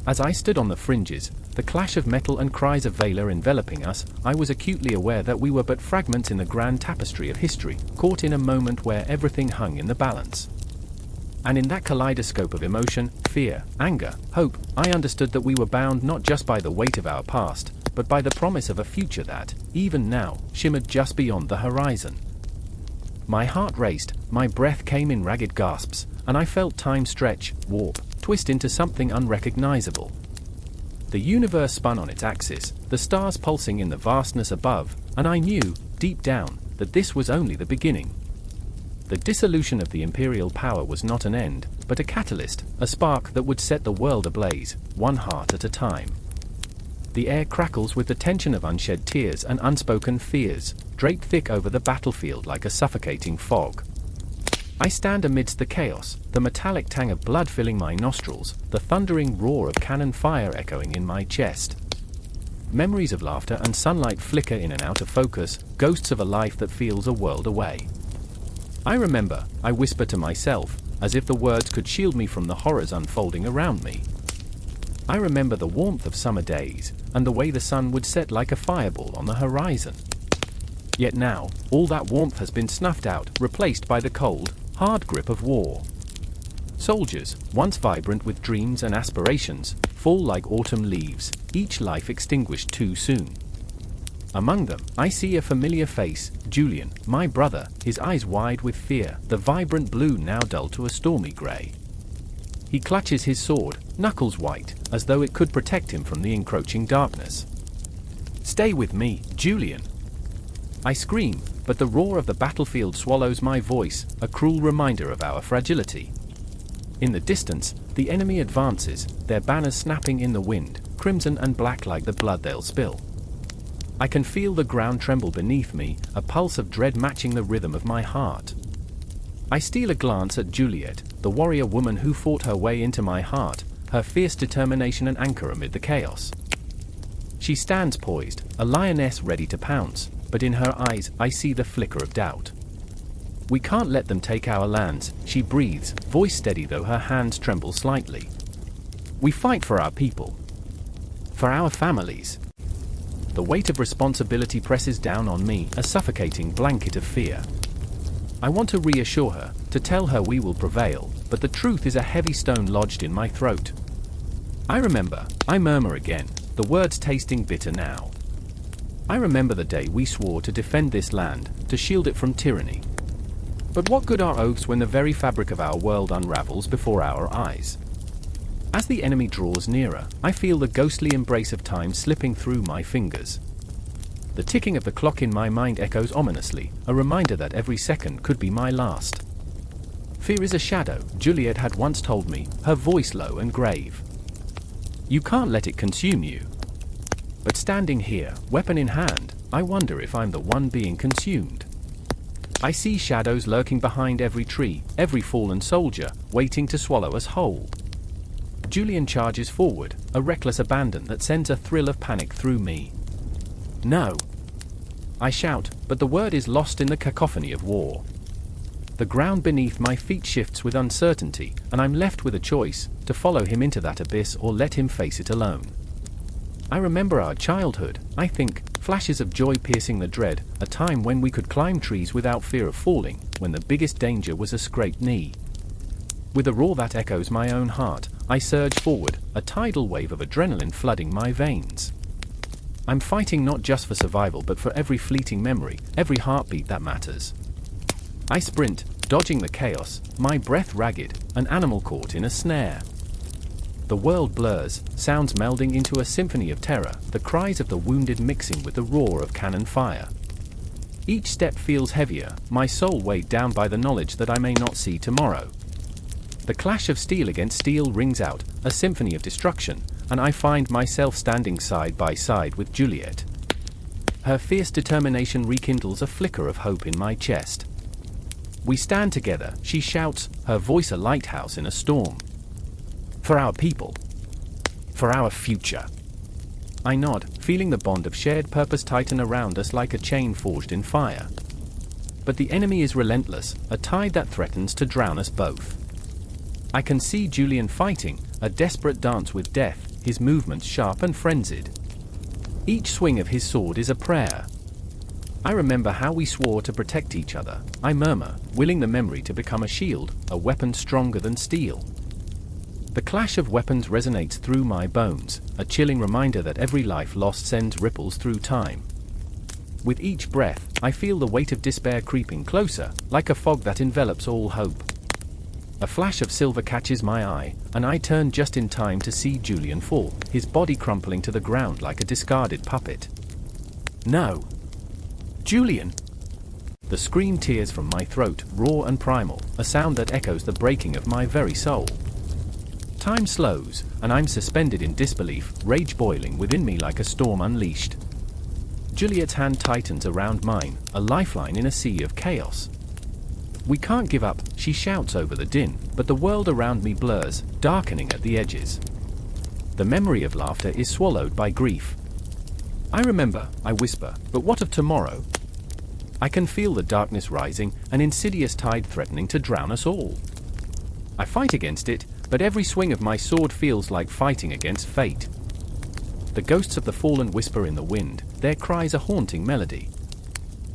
As I stood on the fringes, the clash of metal and cries of valor enveloping us, I was acutely aware that we were but fragments in the grand tapestry of history, caught in a moment where everything hung in the balance. And in that kaleidoscope of emotion, fear, anger, hope, I understood that we were bound not just by the weight of our past, but by the promise of a future that, even now, shimmered just beyond the horizon. My heart raced, my breath came in ragged gasps, and I felt time stretch, warp, twist into something unrecognizable. The universe spun on its axis, the stars pulsing in the vastness above, and I knew, deep down, that this was only the beginning. The dissolution of the Imperial power was not an end, but a catalyst, a spark that would set the world ablaze, one heart at a time. The air crackles with the tension of unshed tears and unspoken fears, draped thick over the battlefield like a suffocating fog. I stand amidst the chaos, the metallic tang of blood filling my nostrils, the thundering roar of cannon fire echoing in my chest. Memories of laughter and sunlight flicker in and out of focus, ghosts of a life that feels a world away. I remember, I whisper to myself, as if the words could shield me from the horrors unfolding around me. I remember the warmth of summer days, and the way the sun would set like a fireball on the horizon. Yet now, all that warmth has been snuffed out, replaced by the cold, hard grip of war. Soldiers, once vibrant with dreams and aspirations, fall like autumn leaves, each life extinguished too soon. Among them, I see a familiar face, Julian, my brother, his eyes wide with fear, the vibrant blue now dulled to a stormy grey. He clutches his sword, knuckles white, as though it could protect him from the encroaching darkness. "Stay with me, Julian!" I scream, but the roar of the battlefield swallows my voice, a cruel reminder of our fragility. In the distance, the enemy advances, their banners snapping in the wind, crimson and black like the blood they'll spill. I can feel the ground tremble beneath me, a pulse of dread matching the rhythm of my heart. I steal a glance at Juliet, the warrior woman who fought her way into my heart, her fierce determination an anchor amid the chaos. She stands poised, a lioness ready to pounce, but in her eyes I see the flicker of doubt. "We can't let them take our lands," she breathes, voice steady though her hands tremble slightly. "We fight for our people. For our families." The weight of responsibility presses down on me, a suffocating blanket of fear. I want to reassure her, to tell her we will prevail, but the truth is a heavy stone lodged in my throat. I remember, I murmur again, the words tasting bitter now. I remember the day we swore to defend this land, to shield it from tyranny. But what good are oaths when the very fabric of our world unravels before our eyes? As the enemy draws nearer, I feel the ghostly embrace of time slipping through my fingers. The ticking of the clock in my mind echoes ominously, a reminder that every second could be my last. "Fear is a shadow," Juliet had once told me, her voice low and grave. "You can't let it consume you." But standing here, weapon in hand, I wonder if I'm the one being consumed. I see shadows lurking behind every tree, every fallen soldier, waiting to swallow us whole. Julian charges forward, a reckless abandon that sends a thrill of panic through me. "No!" I shout, but the word is lost in the cacophony of war. The ground beneath my feet shifts with uncertainty, and I'm left with a choice, to follow him into that abyss or let him face it alone. I remember our childhood, I think, flashes of joy piercing the dread, a time when we could climb trees without fear of falling, when the biggest danger was a scraped knee. With a roar that echoes my own heart, I surge forward, a tidal wave of adrenaline flooding my veins. I'm fighting not just for survival but for every fleeting memory, every heartbeat that matters. I sprint, dodging the chaos, my breath ragged, an animal caught in a snare. The world blurs, sounds melding into a symphony of terror, the cries of the wounded mixing with the roar of cannon fire. Each step feels heavier, my soul weighed down by the knowledge that I may not see tomorrow. The clash of steel against steel rings out, a symphony of destruction, and I find myself standing side by side with Juliet. Her fierce determination rekindles a flicker of hope in my chest. We stand together, she shouts, her voice a lighthouse in a storm. "For our people. For our future." I nod, feeling the bond of shared purpose tighten around us like a chain forged in fire. But the enemy is relentless, a tide that threatens to drown us both. I can see Julian fighting, a desperate dance with death, his movements sharp and frenzied. Each swing of his sword is a prayer. I remember how we swore to protect each other, I murmur, willing the memory to become a shield, a weapon stronger than steel. The clash of weapons resonates through my bones, a chilling reminder that every life lost sends ripples through time. With each breath, I feel the weight of despair creeping closer, like a fog that envelops all hope. A flash of silver catches my eye, and I turn just in time to see Julian fall, his body crumpling to the ground like a discarded puppet. "No! Julian!" The scream tears from my throat, raw and primal, a sound that echoes the breaking of my very soul. Time slows, and I'm suspended in disbelief, rage boiling within me like a storm unleashed. Juliet's hand tightens around mine, a lifeline in a sea of chaos. "We can't give up," she shouts over the din, but the world around me blurs, darkening at the edges. The memory of laughter is swallowed by grief. "I remember," I whisper, "but what of tomorrow?" I can feel the darkness rising, an insidious tide threatening to drown us all. I fight against it, but every swing of my sword feels like fighting against fate. The ghosts of the fallen whisper in the wind, their cries a haunting melody.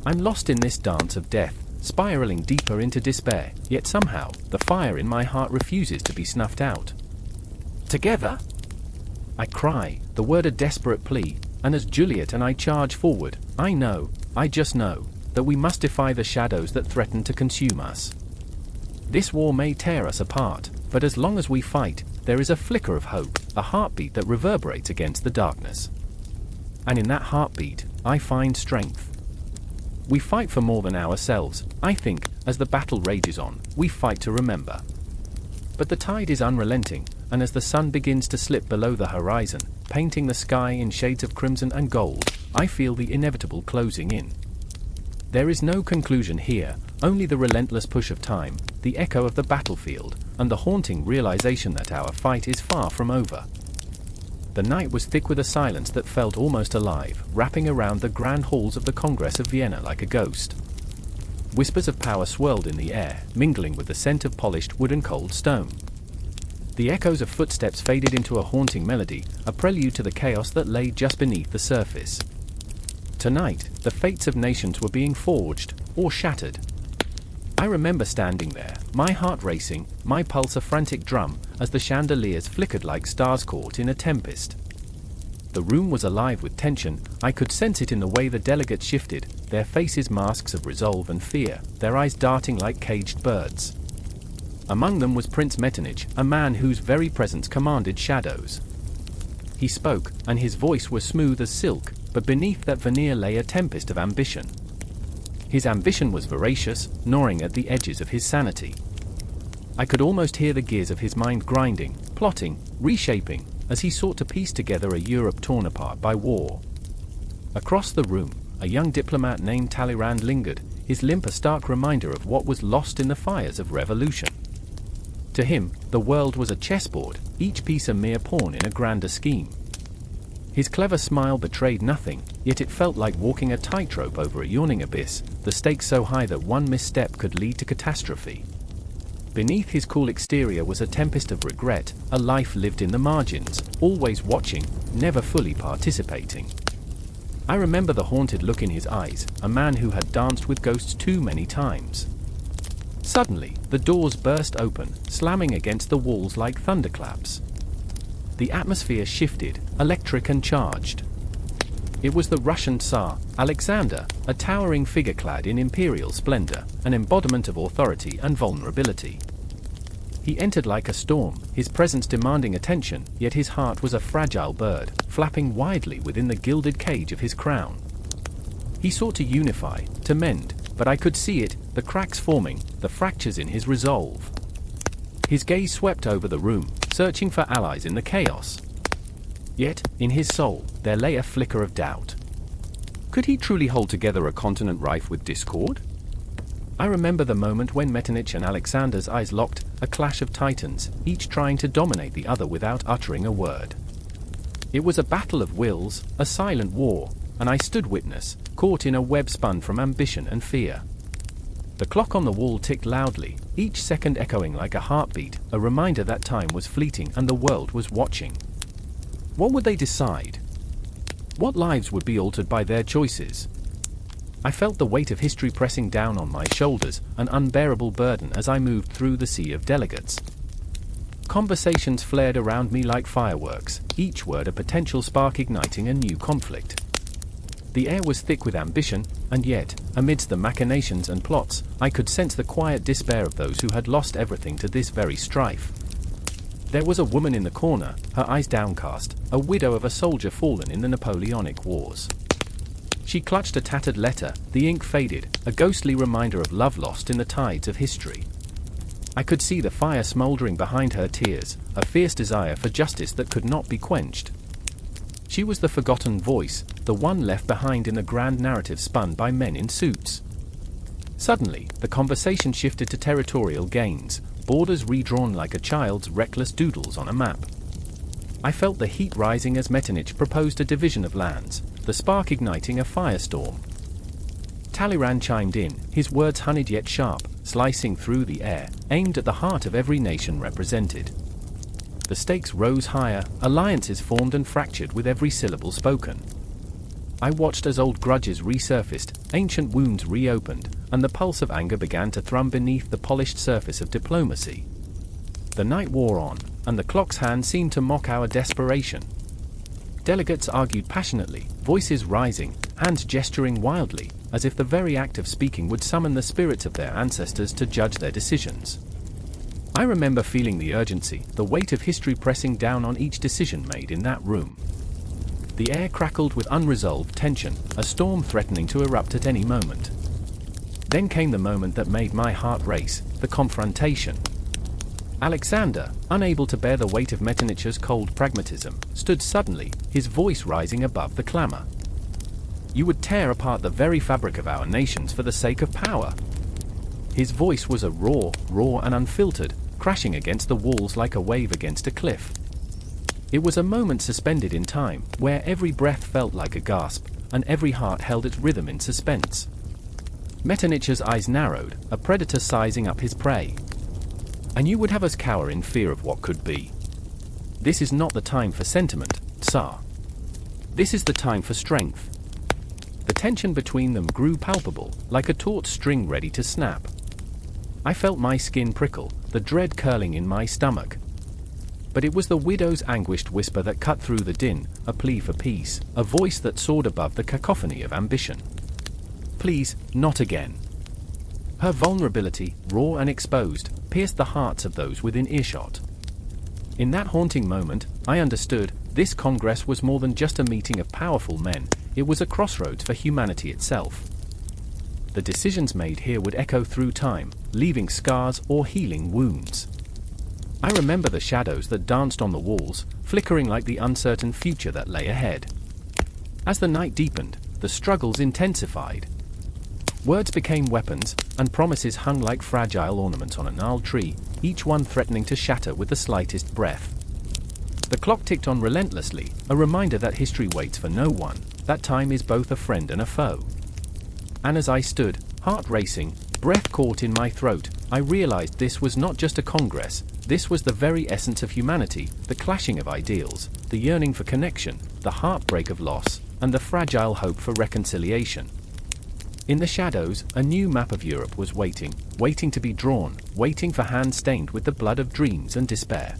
I'm lost in this dance of death, spiraling deeper into despair, yet somehow, the fire in my heart refuses to be snuffed out. Together? I cry, the word a desperate plea, and as Juliet and I charge forward, I just know, that we must defy the shadows that threaten to consume us. This war may tear us apart, but as long as we fight, there is a flicker of hope, a heartbeat that reverberates against the darkness. And in that heartbeat, I find strength. We fight for more than ourselves, I think, as the battle rages on, we fight to remember. But the tide is unrelenting, and as the sun begins to slip below the horizon, painting the sky in shades of crimson and gold, I feel the inevitable closing in. There is no conclusion here, only the relentless push of time, the echo of the battlefield, and the haunting realization that our fight is far from over. The night was thick with a silence that felt almost alive, wrapping around the grand halls of the Congress of Vienna like a ghost. Whispers of power swirled in the air, mingling with the scent of polished wood and cold stone. The echoes of footsteps faded into a haunting melody, a prelude to the chaos that lay just beneath the surface. Tonight, the fates of nations were being forged, or shattered. I remember standing there, my heart racing, my pulse a frantic drum, as the chandeliers flickered like stars caught in a tempest. The room was alive with tension, I could sense it in the way the delegates shifted, their faces masks of resolve and fear, their eyes darting like caged birds. Among them was Prince Metternich, a man whose very presence commanded shadows. He spoke, and his voice was smooth as silk, but beneath that veneer lay a tempest of ambition. His ambition was voracious, gnawing at the edges of his sanity. I could almost hear the gears of his mind grinding, plotting, reshaping, as he sought to piece together a Europe torn apart by war. Across the room, a young diplomat named Talleyrand lingered, his limp a stark reminder of what was lost in the fires of revolution. To him, the world was a chessboard, each piece a mere pawn in a grander scheme. His clever smile betrayed nothing, yet it felt like walking a tightrope over a yawning abyss, the stakes so high that one misstep could lead to catastrophe. Beneath his cool exterior was a tempest of regret, a life lived in the margins, always watching, never fully participating. I remember the haunted look in his eyes, a man who had danced with ghosts too many times. Suddenly, the doors burst open, slamming against the walls like thunderclaps. The atmosphere shifted, electric and charged. It was the Russian Tsar, Alexander, a towering figure clad in imperial splendor, an embodiment of authority and vulnerability. He entered like a storm, his presence demanding attention, yet his heart was a fragile bird, flapping widely within the gilded cage of his crown. He sought to unify, to mend, but I could see it, the cracks forming, the fractures in his resolve. His gaze swept over the room, searching for allies in the chaos. Yet, in his soul, there lay a flicker of doubt. Could he truly hold together a continent rife with discord? I remember the moment when Metternich and Alexander's eyes locked, a clash of titans, each trying to dominate the other without uttering a word. It was a battle of wills, a silent war, and I stood witness, caught in a web spun from ambition and fear. The clock on the wall ticked loudly, each second echoing like a heartbeat, a reminder that time was fleeting and the world was watching. What would they decide? What lives would be altered by their choices? I felt the weight of history pressing down on my shoulders, an unbearable burden as I moved through the sea of delegates. Conversations flared around me like fireworks, each word a potential spark igniting a new conflict. The air was thick with ambition, and yet, amidst the machinations and plots, I could sense the quiet despair of those who had lost everything to this very strife. There was a woman in the corner, her eyes downcast, a widow of a soldier fallen in the Napoleonic Wars. She clutched a tattered letter, the ink faded, a ghostly reminder of love lost in the tides of history. I could see the fire smoldering behind her tears, a fierce desire for justice that could not be quenched. She was the forgotten voice, the one left behind in the grand narrative spun by men in suits. Suddenly, the conversation shifted to territorial gains, borders redrawn like a child's reckless doodles on a map. I felt the heat rising as Metternich proposed a division of lands, the spark igniting a firestorm. Talleyrand chimed in, his words honeyed yet sharp, slicing through the air, aimed at the heart of every nation represented. The stakes rose higher, alliances formed and fractured with every syllable spoken. I watched as old grudges resurfaced, ancient wounds reopened, and the pulse of anger began to thrum beneath the polished surface of diplomacy. The night wore on, and the clock's hand seemed to mock our desperation. Delegates argued passionately, voices rising, hands gesturing wildly, as if the very act of speaking would summon the spirits of their ancestors to judge their decisions. I remember feeling the urgency, the weight of history pressing down on each decision made in that room. The air crackled with unresolved tension, a storm threatening to erupt at any moment. Then came the moment that made my heart race, the confrontation. Alexander, unable to bear the weight of Meterniture's cold pragmatism, stood suddenly, his voice rising above the clamor. You would tear apart the very fabric of our nations for the sake of power. His voice was a raw and unfiltered, crashing against the walls like a wave against a cliff. It was a moment suspended in time, where every breath felt like a gasp, and every heart held its rhythm in suspense. Meterniture's eyes narrowed, a predator sizing up his prey. And you would have us cower in fear of what could be. This is not the time for sentiment, Tsar. This is the time for strength. The tension between them grew palpable, like a taut string ready to snap. I felt my skin prickle, the dread curling in my stomach. But it was the widow's anguished whisper that cut through the din, a plea for peace, a voice that soared above the cacophony of ambition. Please, not again. Her vulnerability, raw and exposed, pierced the hearts of those within earshot. In that haunting moment, I understood, this Congress was more than just a meeting of powerful men, it was a crossroads for humanity itself. The decisions made here would echo through time, leaving scars or healing wounds. I remember the shadows that danced on the walls, flickering like the uncertain future that lay ahead. As the night deepened, the struggles intensified. Words became weapons, and promises hung like fragile ornaments on a gnarled tree, each one threatening to shatter with the slightest breath. The clock ticked on relentlessly, a reminder that history waits for no one, that time is both a friend and a foe. And as I stood, heart racing, breath caught in my throat, I realized this was not just a congress, this was the very essence of humanity, the clashing of ideals, the yearning for connection, the heartbreak of loss, and the fragile hope for reconciliation. In the shadows, a new map of Europe was waiting to be drawn, waiting for hands stained with the blood of dreams and despair.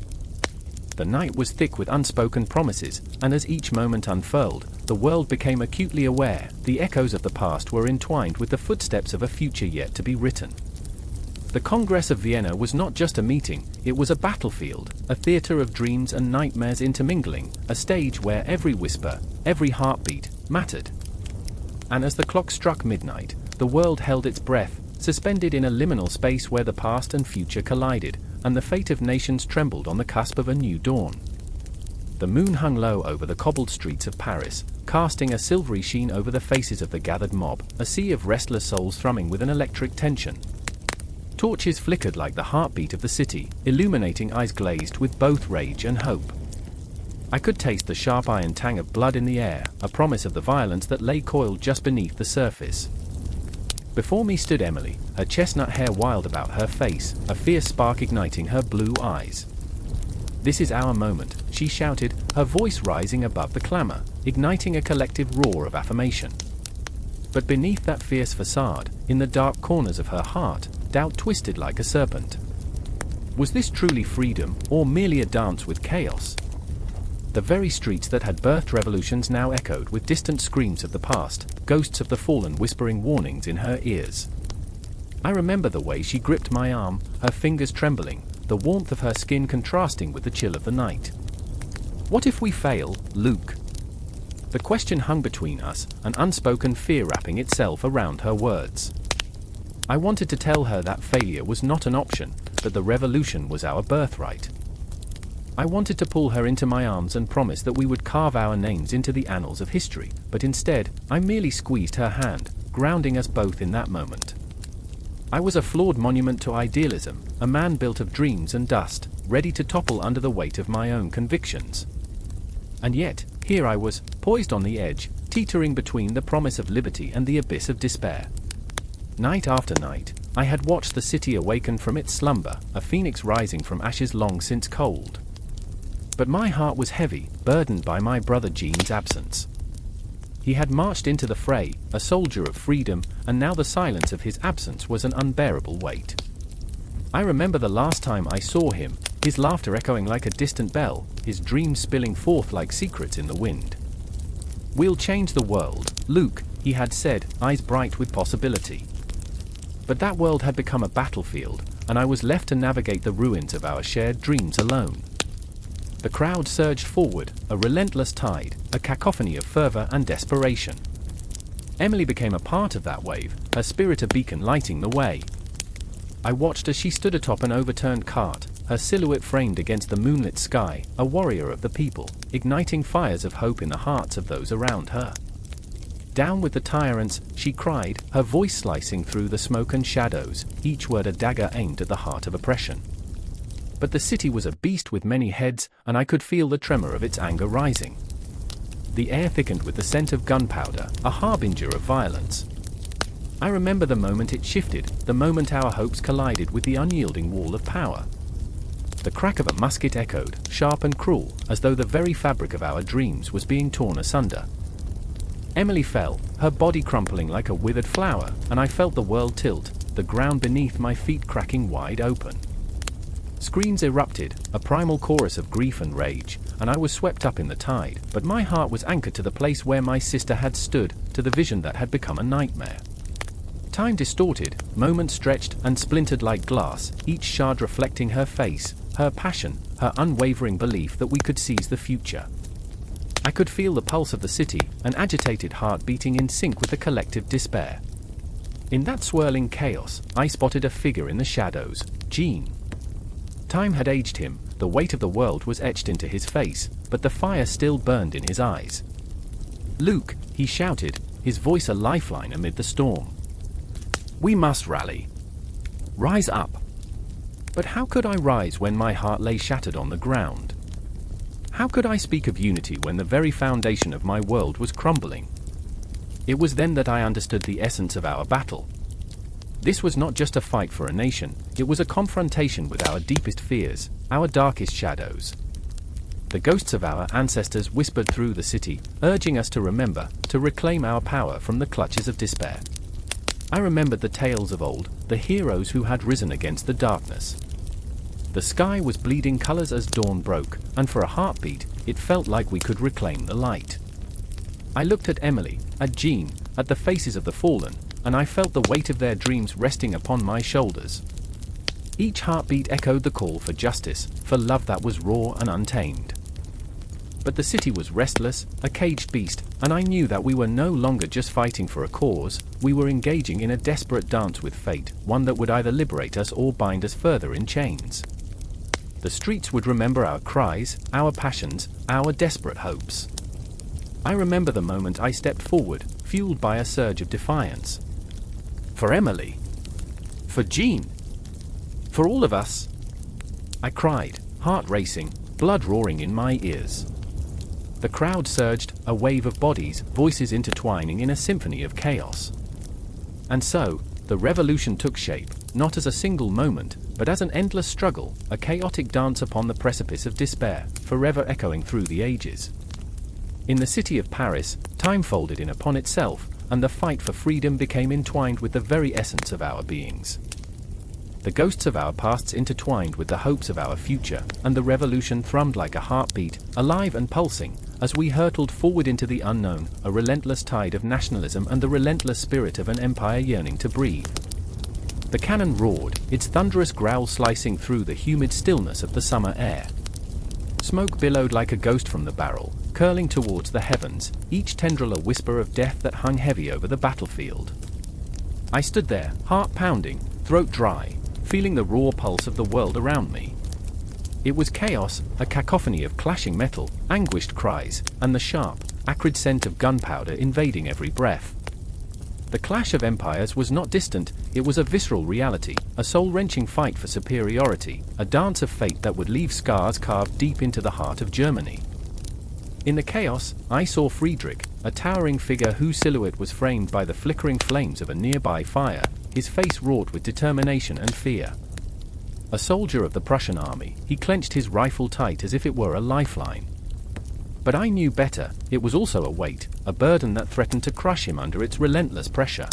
The night was thick with unspoken promises, and as each moment unfurled, the world became acutely aware, the echoes of the past were entwined with the footsteps of a future yet to be written. The Congress of Vienna was not just a meeting, it was a battlefield, a theater of dreams and nightmares intermingling, a stage where every whisper, every heartbeat, mattered. And as the clock struck midnight, the world held its breath, suspended in a liminal space where the past and future collided, and the fate of nations trembled on the cusp of a new dawn. The moon hung low over the cobbled streets of Paris, casting a silvery sheen over the faces of the gathered mob, a sea of restless souls thrumming with an electric tension. Torches flickered like the heartbeat of the city, illuminating eyes glazed with both rage and hope. I could taste the sharp iron tang of blood in the air, a promise of the violence that lay coiled just beneath the surface. Before me stood Emily, her chestnut hair wild about her face, a fierce spark igniting her blue eyes. "This is our moment," she shouted, her voice rising above the clamor, igniting a collective roar of affirmation. But beneath that fierce facade, in the dark corners of her heart, doubt twisted like a serpent. Was this truly freedom, or merely a dance with chaos? The very streets that had birthed revolutions now echoed with distant screams of the past, ghosts of the fallen whispering warnings in her ears. I remember the way she gripped my arm, her fingers trembling, the warmth of her skin contrasting with the chill of the night. "What if we fail, Luke?" The question hung between us, an unspoken fear wrapping itself around her words. I wanted to tell her that failure was not an option, that the revolution was our birthright. I wanted to pull her into my arms and promise that we would carve our names into the annals of history, but instead, I merely squeezed her hand, grounding us both in that moment. I was a flawed monument to idealism, a man built of dreams and dust, ready to topple under the weight of my own convictions. And yet, here I was, poised on the edge, teetering between the promise of liberty and the abyss of despair. Night after night, I had watched the city awaken from its slumber, a phoenix rising from ashes long since cold. But my heart was heavy, burdened by my brother Jean's absence. He had marched into the fray, a soldier of freedom, and now the silence of his absence was an unbearable weight. I remember the last time I saw him, his laughter echoing like a distant bell, his dreams spilling forth like secrets in the wind. "We'll change the world, Luke," he had said, eyes bright with possibility. But that world had become a battlefield, and I was left to navigate the ruins of our shared dreams alone. The crowd surged forward, a relentless tide, a cacophony of fervor and desperation. Emily became a part of that wave, her spirit a beacon lighting the way. I watched as she stood atop an overturned cart, her silhouette framed against the moonlit sky, a warrior of the people, igniting fires of hope in the hearts of those around her. "Down with the tyrants," she cried, her voice slicing through the smoke and shadows, each word a dagger aimed at the heart of oppression. But the city was a beast with many heads, and I could feel the tremor of its anger rising. The air thickened with the scent of gunpowder, a harbinger of violence. I remember the moment it shifted, the moment our hopes collided with the unyielding wall of power. The crack of a musket echoed, sharp and cruel, as though the very fabric of our dreams was being torn asunder. Emily fell, her body crumpling like a withered flower, and I felt the world tilt, the ground beneath my feet cracking wide open. Screams erupted, a primal chorus of grief and rage, and I was swept up in the tide, but my heart was anchored to the place where my sister had stood, to the vision that had become a nightmare. Time distorted, moments stretched and splintered like glass, each shard reflecting her face, her passion, her unwavering belief that we could seize the future. I could feel the pulse of the city, an agitated heart beating in sync with the collective despair. In that swirling chaos, I spotted a figure in the shadows, Jean. Time had aged him, the weight of the world was etched into his face, but the fire still burned in his eyes. "Luke," he shouted, his voice a lifeline amid the storm. "We must rally. Rise up." But how could I rise when my heart lay shattered on the ground? How could I speak of unity when the very foundation of my world was crumbling? It was then that I understood the essence of our battle. This was not just a fight for a nation, it was a confrontation with our deepest fears, our darkest shadows. The ghosts of our ancestors whispered through the city, urging us to remember, to reclaim our power from the clutches of despair. I remembered the tales of old, the heroes who had risen against the darkness. The sky was bleeding colors as dawn broke, and for a heartbeat, it felt like we could reclaim the light. I looked at Emily, at Jean, at the faces of the fallen, and I felt the weight of their dreams resting upon my shoulders. Each heartbeat echoed the call for justice, for love that was raw and untamed. But the city was restless, a caged beast, and I knew that we were no longer just fighting for a cause, we were engaging in a desperate dance with fate, one that would either liberate us or bind us further in chains. The streets would remember our cries, our passions, our desperate hopes. I remember the moment I stepped forward, fueled by a surge of defiance. For Emily. For Jean. For all of us. I cried, heart racing, blood roaring in my ears. The crowd surged, a wave of bodies, voices intertwining in a symphony of chaos. And so, the revolution took shape, not as a single moment, but as an endless struggle, a chaotic dance upon the precipice of despair, forever echoing through the ages. In the city of Paris, time folded in upon itself, and the fight for freedom became entwined with the very essence of our beings. The ghosts of our pasts intertwined with the hopes of our future, and the revolution thrummed like a heartbeat, alive and pulsing, as we hurtled forward into the unknown, a relentless tide of nationalism and the relentless spirit of an empire yearning to breathe. The cannon roared, its thunderous growl slicing through the humid stillness of the summer air. Smoke billowed like a ghost from the barrel, curling towards the heavens, each tendril a whisper of death that hung heavy over the battlefield. I stood there, heart pounding, throat dry, feeling the raw pulse of the world around me. It was chaos, a cacophony of clashing metal, anguished cries, and the sharp, acrid scent of gunpowder invading every breath. The clash of empires was not distant, it was a visceral reality, a soul-wrenching fight for superiority, a dance of fate that would leave scars carved deep into the heart of Germany. In the chaos, I saw Friedrich, a towering figure whose silhouette was framed by the flickering flames of a nearby fire, his face wrought with determination and fear. A soldier of the Prussian army, he clenched his rifle tight as if it were a lifeline. But I knew better, it was also a weight, a burden that threatened to crush him under its relentless pressure.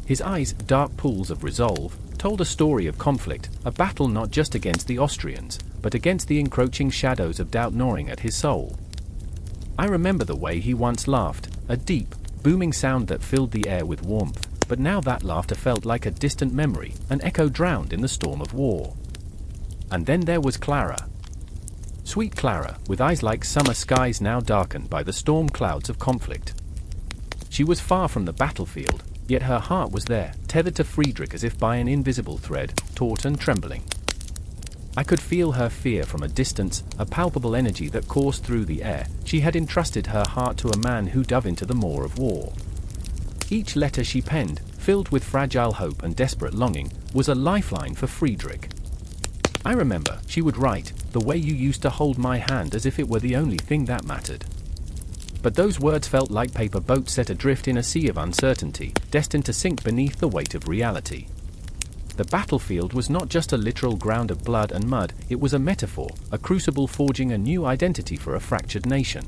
His eyes, dark pools of resolve, told a story of conflict, a battle not just against the Austrians, but against the encroaching shadows of doubt gnawing at his soul. I remember the way he once laughed, a deep, booming sound that filled the air with warmth, but now that laughter felt like a distant memory, an echo drowned in the storm of war. And then there was Clara. Sweet Clara, with eyes like summer skies now darkened by the storm clouds of conflict. She was far from the battlefield, yet her heart was there, tethered to Friedrich as if by an invisible thread, taut and trembling. I could feel her fear from a distance, a palpable energy that coursed through the air. She had entrusted her heart to a man who dove into the maw of war. Each letter she penned, filled with fragile hope and desperate longing, was a lifeline for Friedrich. I remember, she would write, "The way you used to hold my hand," as if it were the only thing that mattered. But those words felt like paper boats set adrift in a sea of uncertainty, destined to sink beneath the weight of reality. The battlefield was not just a literal ground of blood and mud, it was a metaphor, a crucible forging a new identity for a fractured nation.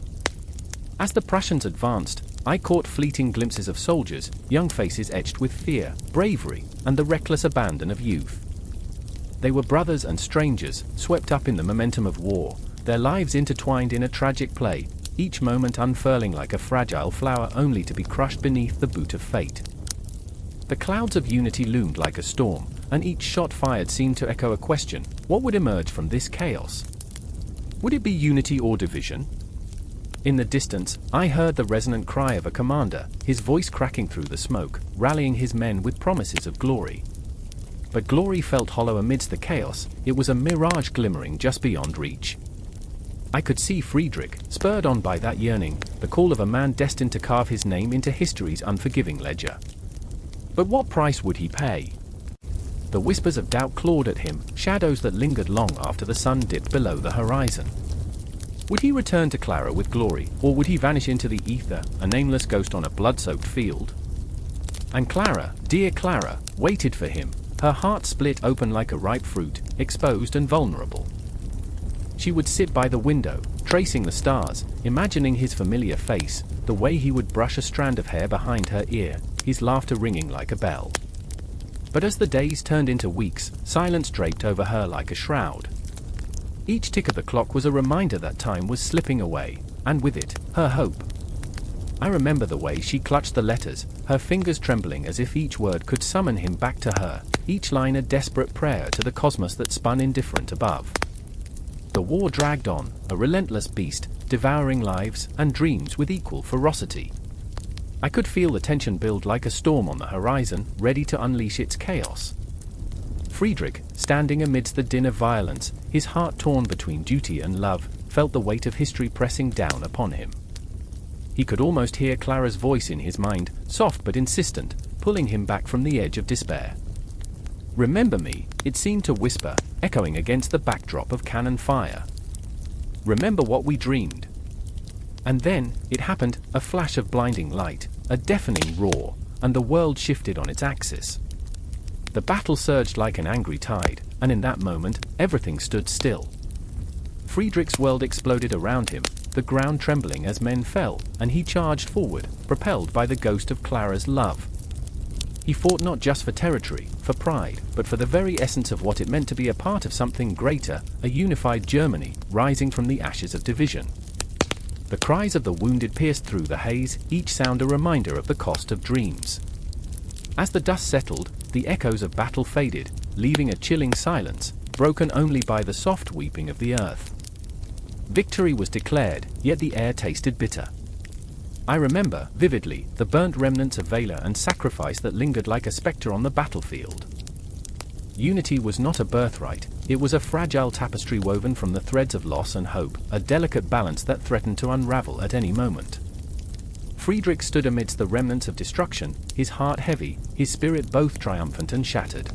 As the Prussians advanced, I caught fleeting glimpses of soldiers, young faces etched with fear, bravery, and the reckless abandon of youth. They were brothers and strangers, swept up in the momentum of war, their lives intertwined in a tragic play, each moment unfurling like a fragile flower only to be crushed beneath the boot of fate. The clouds of unity loomed like a storm, and each shot fired seemed to echo a question: what would emerge from this chaos? Would it be unity or division? In the distance, I heard the resonant cry of a commander, his voice cracking through the smoke, rallying his men with promises of glory. But glory felt hollow amidst the chaos, it was a mirage glimmering just beyond reach. I could see Friedrich, spurred on by that yearning, the call of a man destined to carve his name into history's unforgiving ledger. But what price would he pay? The whispers of doubt clawed at him, shadows that lingered long after the sun dipped below the horizon. Would he return to Clara with glory, or would he vanish into the ether, a nameless ghost on a blood-soaked field? And Clara, dear Clara, waited for him, her heart split open like a ripe fruit, exposed and vulnerable. She would sit by the window, tracing the stars, imagining his familiar face, the way he would brush a strand of hair behind her ear, his laughter ringing like a bell. But as the days turned into weeks, silence draped over her like a shroud. Each tick of the clock was a reminder that time was slipping away, and with it, her hope. I remember the way she clutched the letters, her fingers trembling as if each word could summon him back to her, each line a desperate prayer to the cosmos that spun indifferent above. The war dragged on, a relentless beast, devouring lives and dreams with equal ferocity. I could feel the tension build like a storm on the horizon, ready to unleash its chaos. Friedrich, standing amidst the din of violence, his heart torn between duty and love, felt the weight of history pressing down upon him. He could almost hear Clara's voice in his mind, soft but insistent, pulling him back from the edge of despair. "Remember me," it seemed to whisper, echoing against the backdrop of cannon fire. "Remember what we dreamed." And then, it happened, a flash of blinding light, a deafening roar, and the world shifted on its axis. The battle surged like an angry tide, and in that moment, everything stood still. Friedrich's world exploded around him, the ground trembling as men fell, and he charged forward, propelled by the ghost of Clara's love. He fought not just for territory, for pride, but for the very essence of what it meant to be a part of something greater, a unified Germany, rising from the ashes of division. The cries of the wounded pierced through the haze, each sound a reminder of the cost of dreams. As the dust settled, the echoes of battle faded, leaving a chilling silence, broken only by the soft weeping of the earth. Victory was declared, yet the air tasted bitter. I remember, vividly, the burnt remnants of valor and sacrifice that lingered like a specter on the battlefield. Unity was not a birthright, it was a fragile tapestry woven from the threads of loss and hope, a delicate balance that threatened to unravel at any moment. Friedrich stood amidst the remnants of destruction, his heart heavy, his spirit both triumphant and shattered.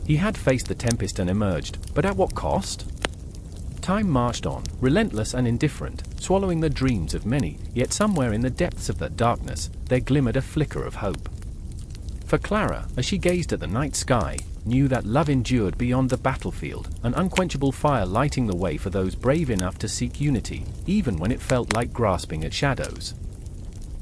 He had faced the tempest and emerged, but at what cost? Time marched on, relentless and indifferent, swallowing the dreams of many, yet somewhere in the depths of that darkness, there glimmered a flicker of hope. For Clara, as she gazed at the night sky, knew that love endured beyond the battlefield, an unquenchable fire lighting the way for those brave enough to seek unity, even when it felt like grasping at shadows.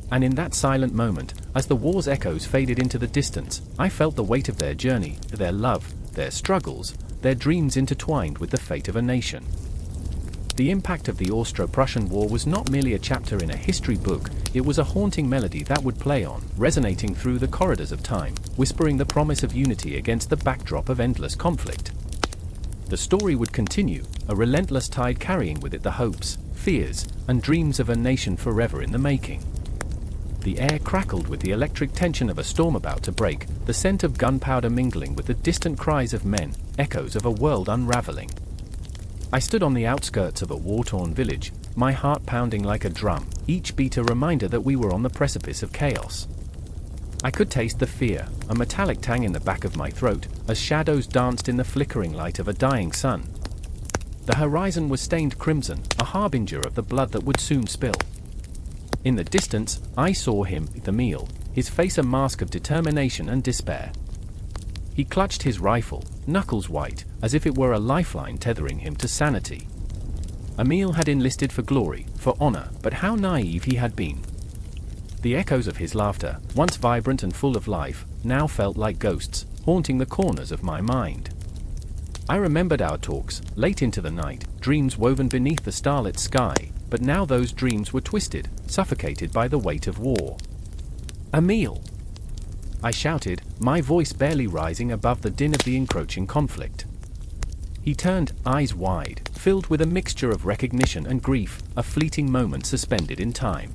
And in that silent moment, as the war's echoes faded into the distance, I felt the weight of their journey, their love, their struggles, their dreams intertwined with the fate of a nation. The impact of the Austro-Prussian War was not merely a chapter in a history book, it was a haunting melody that would play on, resonating through the corridors of time, whispering the promise of unity against the backdrop of endless conflict. The story would continue, a relentless tide carrying with it the hopes, fears, and dreams of a nation forever in the making. The air crackled with the electric tension of a storm about to break, the scent of gunpowder mingling with the distant cries of men, echoes of a world unraveling. I stood on the outskirts of a war-torn village, my heart pounding like a drum, each beat a reminder that we were on the precipice of chaos. I could taste the fear, a metallic tang in the back of my throat, as shadows danced in the flickering light of a dying sun. The horizon was stained crimson, a harbinger of the blood that would soon spill. In the distance, I saw him, the meal, his face a mask of determination and despair. He clutched his rifle, knuckles white, as if it were a lifeline tethering him to sanity. Emil had enlisted for glory, for honor, but how naive he had been. The echoes of his laughter, once vibrant and full of life, now felt like ghosts, haunting the corners of my mind. I remembered our talks, late into the night, dreams woven beneath the starlit sky, but now those dreams were twisted, suffocated by the weight of war. Emil! I shouted, my voice barely rising above the din of the encroaching conflict. He turned, eyes wide, filled with a mixture of recognition and grief, a fleeting moment suspended in time.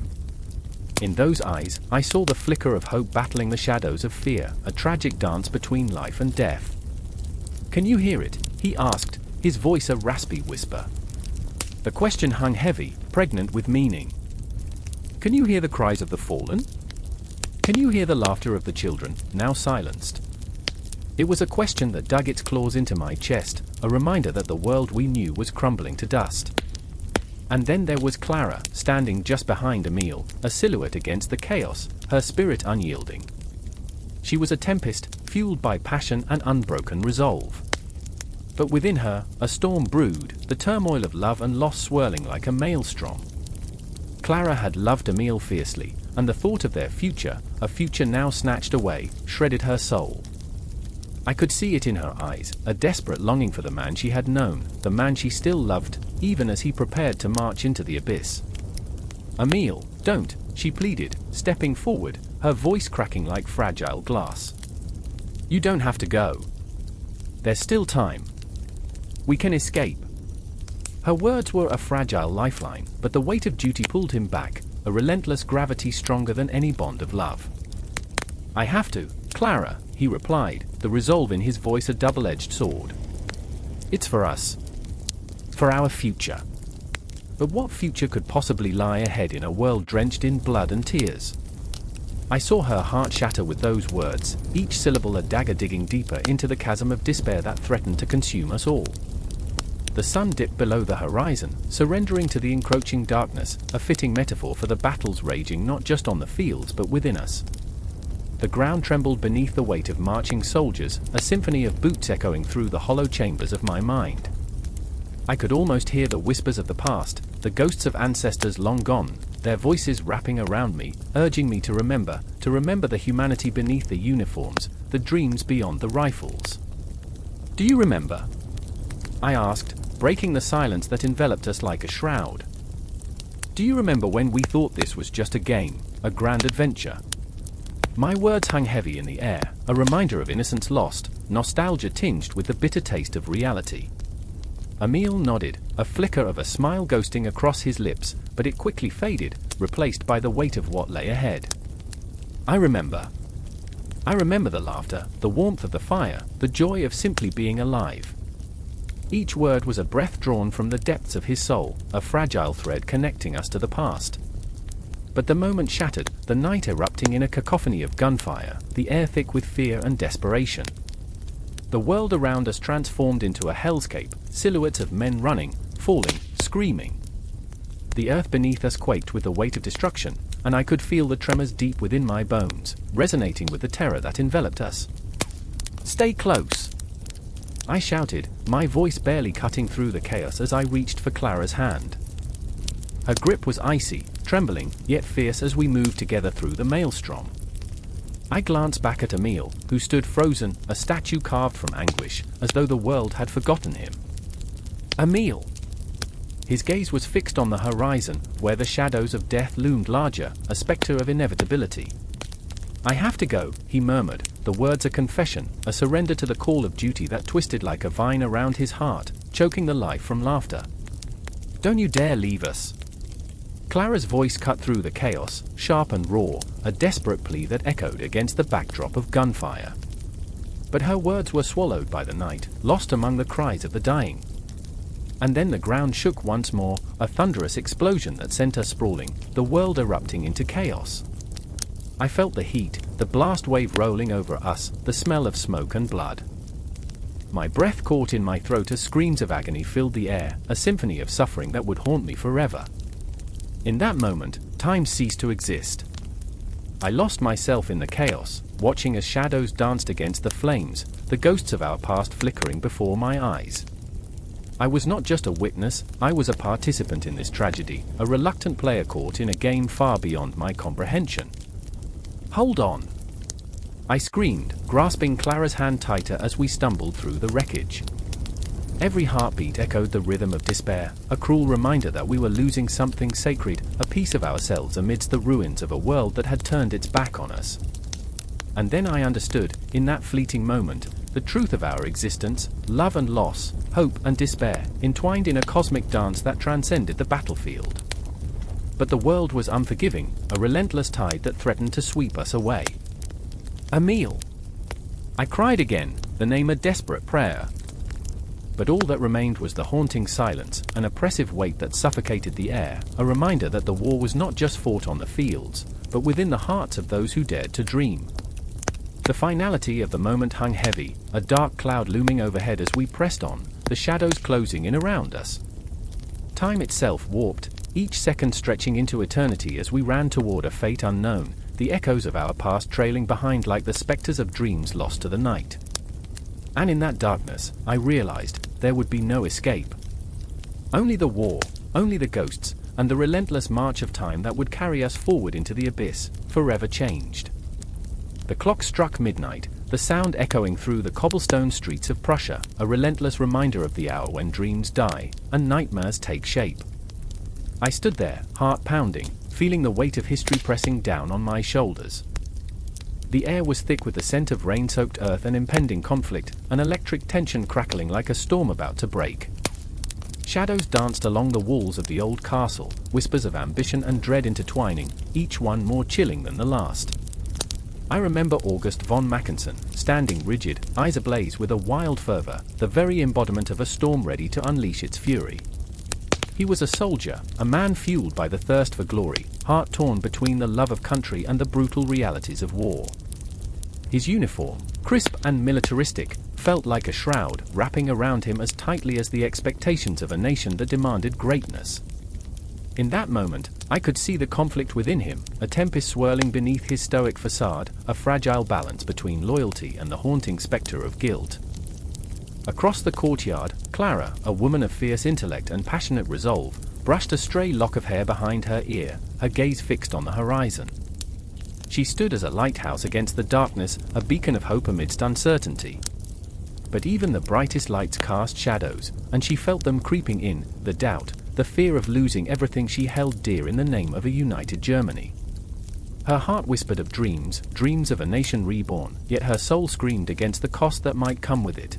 In those eyes, I saw the flicker of hope battling the shadows of fear, a tragic dance between life and death. Can you hear it? He asked, his voice a raspy whisper. The question hung heavy, pregnant with meaning. Can you hear the cries of the fallen? Can you hear the laughter of the children, now silenced? It was a question that dug its claws into my chest, a reminder that the world we knew was crumbling to dust. And then there was Clara, standing just behind Emil, a silhouette against the chaos, her spirit unyielding. She was a tempest, fueled by passion and unbroken resolve. But within her, a storm brewed, the turmoil of love and loss swirling like a maelstrom. Clara had loved Emil fiercely, and the thought of their future, a future now snatched away, shredded her soul. I could see it in her eyes, a desperate longing for the man she had known, the man she still loved, even as he prepared to march into the abyss. Emil, don't, she pleaded, stepping forward, her voice cracking like fragile glass. You don't have to go. There's still time. We can escape. Her words were a fragile lifeline, but the weight of duty pulled him back, a relentless gravity stronger than any bond of love. I have to, Clara, he replied, the resolve in his voice a double-edged sword. It's for us. For our future. But what future could possibly lie ahead in a world drenched in blood and tears? I saw her heart shatter with those words, each syllable a dagger digging deeper into the chasm of despair that threatened to consume us all. The sun dipped below the horizon, surrendering to the encroaching darkness, a fitting metaphor for the battles raging not just on the fields but within us. The ground trembled beneath the weight of marching soldiers, a symphony of boots echoing through the hollow chambers of my mind. I could almost hear the whispers of the past, the ghosts of ancestors long gone, their voices wrapping around me, urging me to remember the humanity beneath the uniforms, the dreams beyond the rifles. Do you remember? I asked, breaking the silence that enveloped us like a shroud. Do you remember when we thought this was just a game, a grand adventure? My words hung heavy in the air, a reminder of innocence lost, nostalgia tinged with the bitter taste of reality. Emil nodded, a flicker of a smile ghosting across his lips, but it quickly faded, replaced by the weight of what lay ahead. I remember. I remember the laughter, the warmth of the fire, the joy of simply being alive. Each word was a breath drawn from the depths of his soul, a fragile thread connecting us to the past. But the moment shattered, the night erupting in a cacophony of gunfire, the air thick with fear and desperation. The world around us transformed into a hellscape, silhouettes of men running, falling, screaming. The earth beneath us quaked with the weight of destruction, and I could feel the tremors deep within my bones, resonating with the terror that enveloped us. "Stay close!" I shouted, my voice barely cutting through the chaos as I reached for Clara's hand. Her grip was icy, trembling, yet fierce as we moved together through the maelstrom. I glanced back at Emil, who stood frozen, a statue carved from anguish, as though the world had forgotten him. Emil! His gaze was fixed on the horizon, where the shadows of death loomed larger, a spectre of inevitability. "I have to go," he murmured, the words a confession, a surrender to the call of duty that twisted like a vine around his heart, choking the life from laughter. "Don't you dare leave us!" Clara's voice cut through the chaos, sharp and raw, a desperate plea that echoed against the backdrop of gunfire. But her words were swallowed by the night, lost among the cries of the dying. And then the ground shook once more, a thunderous explosion that sent us sprawling, the world erupting into chaos. I felt the heat, the blast wave rolling over us, the smell of smoke and blood. My breath caught in my throat as screams of agony filled the air, a symphony of suffering that would haunt me forever. In that moment, time ceased to exist. I lost myself in the chaos, watching as shadows danced against the flames, the ghosts of our past flickering before my eyes. I was not just a witness, I was a participant in this tragedy, a reluctant player caught in a game far beyond my comprehension. "Hold on!" I screamed, grasping Clara's hand tighter as we stumbled through the wreckage. Every heartbeat echoed the rhythm of despair, a cruel reminder that we were losing something sacred, a piece of ourselves amidst the ruins of a world that had turned its back on us. And then I understood, in that fleeting moment, the truth of our existence, love and loss, hope and despair, entwined in a cosmic dance that transcended the battlefield. But the world was unforgiving, a relentless tide that threatened to sweep us away. "Emil!" I cried again, the name a desperate prayer. But all that remained was the haunting silence, an oppressive weight that suffocated the air, a reminder that the war was not just fought on the fields, but within the hearts of those who dared to dream. The finality of the moment hung heavy, a dark cloud looming overhead as we pressed on, the shadows closing in around us. Time itself warped, each second stretching into eternity as we ran toward a fate unknown, the echoes of our past trailing behind like the specters of dreams lost to the night. And in that darkness, I realized, there would be no escape. Only the war, only the ghosts, and the relentless march of time that would carry us forward into the abyss, forever changed. The clock struck midnight, the sound echoing through the cobblestone streets of Prussia, a relentless reminder of the hour when dreams die, and nightmares take shape. I stood there, heart pounding, feeling the weight of history pressing down on my shoulders. The air was thick with the scent of rain-soaked earth and impending conflict, an electric tension crackling like a storm about to break. Shadows danced along the walls of the old castle, whispers of ambition and dread intertwining, each one more chilling than the last. I remember August von Mackensen, standing rigid, eyes ablaze with a wild fervor, the very embodiment of a storm ready to unleash its fury. He was a soldier, a man fueled by the thirst for glory, heart torn between the love of country and the brutal realities of war. His uniform, crisp and militaristic, felt like a shroud, wrapping around him as tightly as the expectations of a nation that demanded greatness. In that moment, I could see the conflict within him, a tempest swirling beneath his stoic facade, a fragile balance between loyalty and the haunting spectre of guilt. Across the courtyard, Clara, a woman of fierce intellect and passionate resolve, brushed a stray lock of hair behind her ear, her gaze fixed on the horizon. She stood as a lighthouse against the darkness, a beacon of hope amidst uncertainty. But even the brightest lights cast shadows, and she felt them creeping in, the doubt, the fear of losing everything she held dear in the name of a united Germany. Her heart whispered of dreams, dreams of a nation reborn, yet her soul screamed against the cost that might come with it.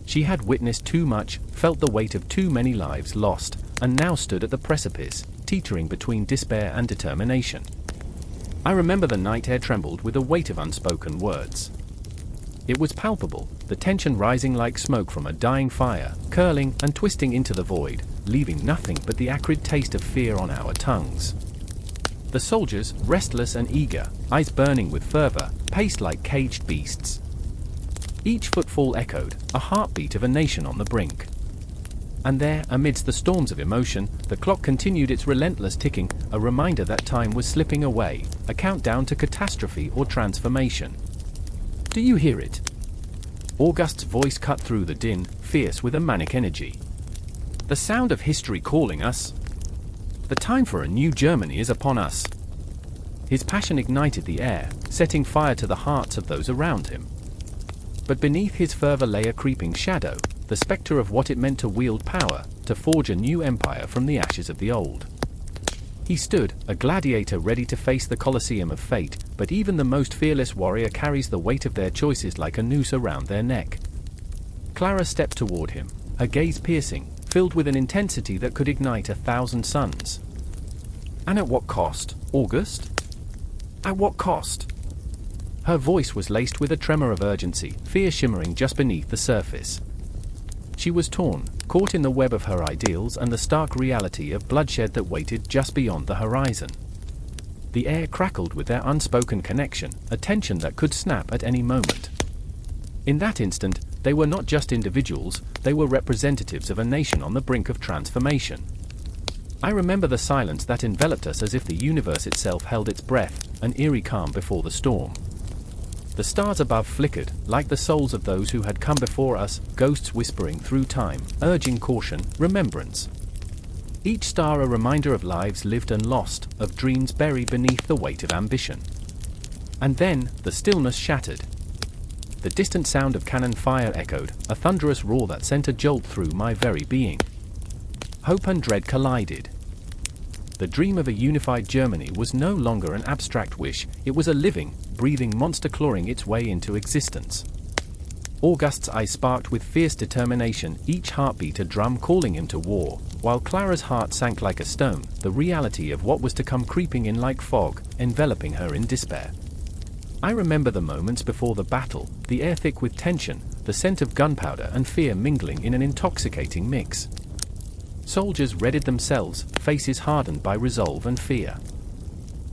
She had witnessed too much, felt the weight of too many lives lost, and now stood at the precipice, teetering between despair and determination. I remember the night air trembled with the weight of unspoken words. It was palpable, the tension rising like smoke from a dying fire, curling and twisting into the void, leaving nothing but the acrid taste of fear on our tongues. The soldiers, restless and eager, eyes burning with fervor, paced like caged beasts. Each footfall echoed, a heartbeat of a nation on the brink. And there, amidst the storms of emotion, the clock continued its relentless ticking, a reminder that time was slipping away, a countdown to catastrophe or transformation. "Do you hear it?" August's voice cut through the din, fierce with a manic energy. "The sound of history calling us. The time for a new Germany is upon us." His passion ignited the air, setting fire to the hearts of those around him. But beneath his fervor lay a creeping shadow, the specter of what it meant to wield power, to forge a new empire from the ashes of the old. He stood, a gladiator ready to face the Colosseum of fate, but even the most fearless warrior carries the weight of their choices like a noose around their neck. Clara stepped toward him, her gaze piercing, filled with an intensity that could ignite 1,000 suns. "And at what cost, August? At what cost?" Her voice was laced with a tremor of urgency, fear shimmering just beneath the surface. She was torn, caught in the web of her ideals and the stark reality of bloodshed that waited just beyond the horizon. The air crackled with their unspoken connection, a tension that could snap at any moment. In that instant, they were not just individuals, they were representatives of a nation on the brink of transformation. I remember the silence that enveloped us as if the universe itself held its breath, an eerie calm before the storm. The stars above flickered, like the souls of those who had come before us, ghosts whispering through time, urging caution, remembrance. Each star a reminder of lives lived and lost, of dreams buried beneath the weight of ambition. And then, the stillness shattered. The distant sound of cannon fire echoed, a thunderous roar that sent a jolt through my very being. Hope and dread collided. The dream of a unified Germany was no longer an abstract wish, it was a living, breathing monster clawing its way into existence. August's eyes sparked with fierce determination, each heartbeat a drum calling him to war, while Clara's heart sank like a stone, the reality of what was to come creeping in like fog, enveloping her in despair. I remember the moments before the battle, the air thick with tension, the scent of gunpowder and fear mingling in an intoxicating mix. Soldiers readied themselves, faces hardened by resolve and fear.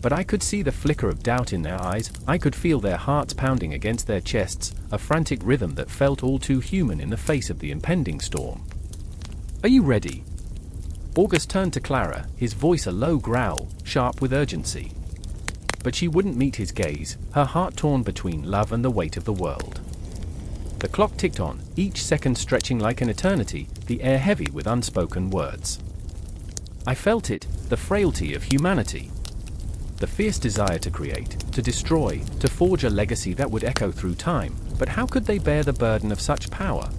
But I could see the flicker of doubt in their eyes, I could feel their hearts pounding against their chests, a frantic rhythm that felt all too human in the face of the impending storm. "Are you ready?" August turned to Clara, his voice a low growl, sharp with urgency. But she wouldn't meet his gaze, her heart torn between love and the weight of the world. The clock ticked on, each second stretching like an eternity, the air heavy with unspoken words. I felt it, the frailty of humanity. The fierce desire to create, to destroy, to forge a legacy that would echo through time, but how could they bear the burden of such power?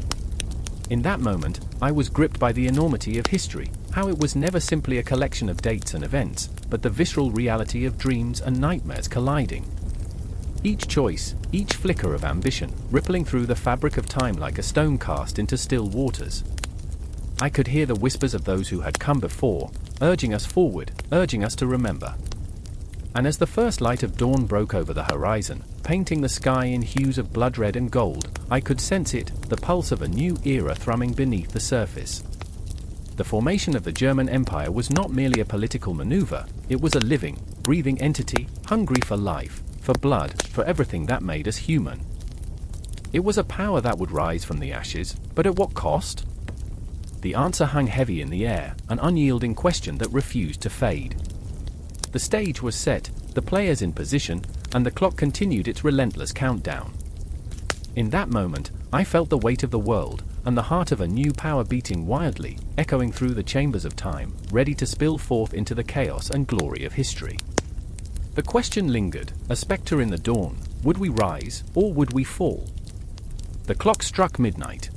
In that moment, I was gripped by the enormity of history, how it was never simply a collection of dates and events, but the visceral reality of dreams and nightmares colliding. Each choice, each flicker of ambition, rippling through the fabric of time like a stone cast into still waters. I could hear the whispers of those who had come before, urging us forward, urging us to remember. And as the first light of dawn broke over the horizon, painting the sky in hues of blood red and gold, I could sense it, the pulse of a new era thrumming beneath the surface. The formation of the German Empire was not merely a political maneuver, it was a living, breathing entity, hungry for life, for blood, for everything that made us human. It was a power that would rise from the ashes, but at what cost? The answer hung heavy in the air, an unyielding question that refused to fade. The stage was set, the players in position, and the clock continued its relentless countdown. In that moment, I felt the weight of the world, and the heart of a new power beating wildly, echoing through the chambers of time, ready to spill forth into the chaos and glory of history. The question lingered, a spectre in the dawn: would we rise, or would we fall? The clock struck midnight.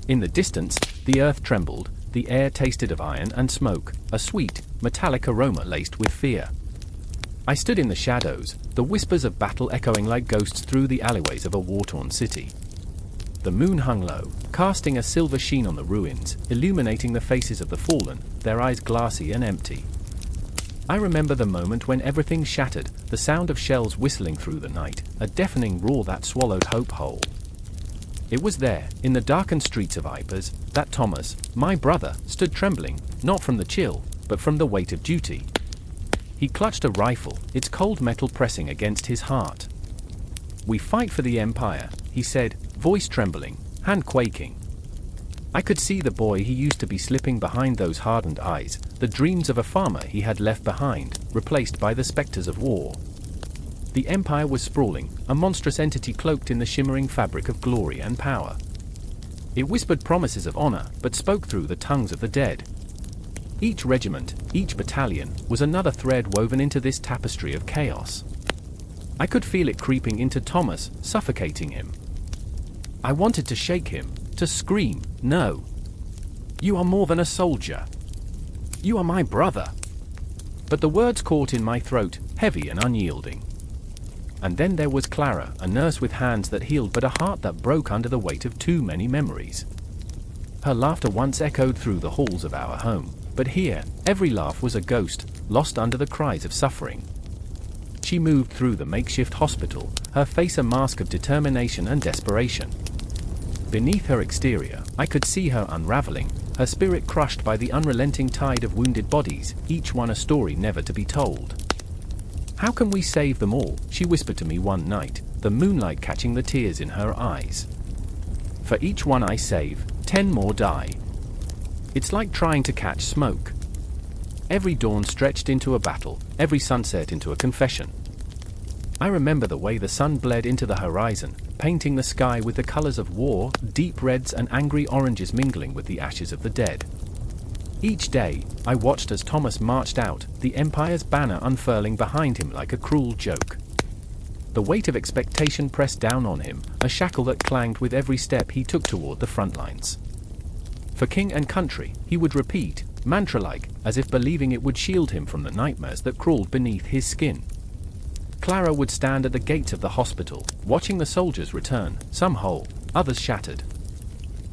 In the distance, the earth trembled, the air tasted of iron and smoke, a sweet, metallic aroma laced with fear. I stood in the shadows, the whispers of battle echoing like ghosts through the alleyways of a war-torn city. The moon hung low, casting a silver sheen on the ruins, illuminating the faces of the fallen, their eyes glassy and empty. I remember the moment when everything shattered, the sound of shells whistling through the night, a deafening roar that swallowed hope whole. It was there, in the darkened streets of Ypres, that Thomas, my brother, stood trembling, not from the chill, but from the weight of duty. He clutched a rifle, its cold metal pressing against his heart. "We fight for the Empire," he said, voice trembling, hand quaking. I could see the boy he used to be slipping behind those hardened eyes, the dreams of a farmer he had left behind, replaced by the specters of war. The Empire was sprawling, a monstrous entity cloaked in the shimmering fabric of glory and power. It whispered promises of honor, but spoke through the tongues of the dead. Each regiment, each battalion, was another thread woven into this tapestry of chaos. I could feel it creeping into Thomas, suffocating him. I wanted to shake him, to scream, "No! You are more than a soldier. You are my brother." But the words caught in my throat, heavy and unyielding. And then there was Clara, a nurse with hands that healed but a heart that broke under the weight of too many memories. Her laughter once echoed through the halls of our home, but here, every laugh was a ghost, lost under the cries of suffering. She moved through the makeshift hospital, her face a mask of determination and desperation. Beneath her exterior, I could see her unraveling, her spirit crushed by the unrelenting tide of wounded bodies, each one a story never to be told. "How can we save them all?" she whispered to me one night, the moonlight catching the tears in her eyes. "For each one I save, 10 more die. It's like trying to catch smoke. Every dawn stretched into a battle, every sunset into a confession." I remember the way the sun bled into the horizon, painting the sky with the colors of war, deep reds and angry oranges mingling with the ashes of the dead. Each day, I watched as Thomas marched out, the Empire's banner unfurling behind him like a cruel joke. The weight of expectation pressed down on him, a shackle that clanged with every step he took toward the front lines. For king and country, he would repeat, mantra-like, as if believing it would shield him from the nightmares that crawled beneath his skin. Clara would stand at the gates of the hospital, watching the soldiers return, some whole, others shattered.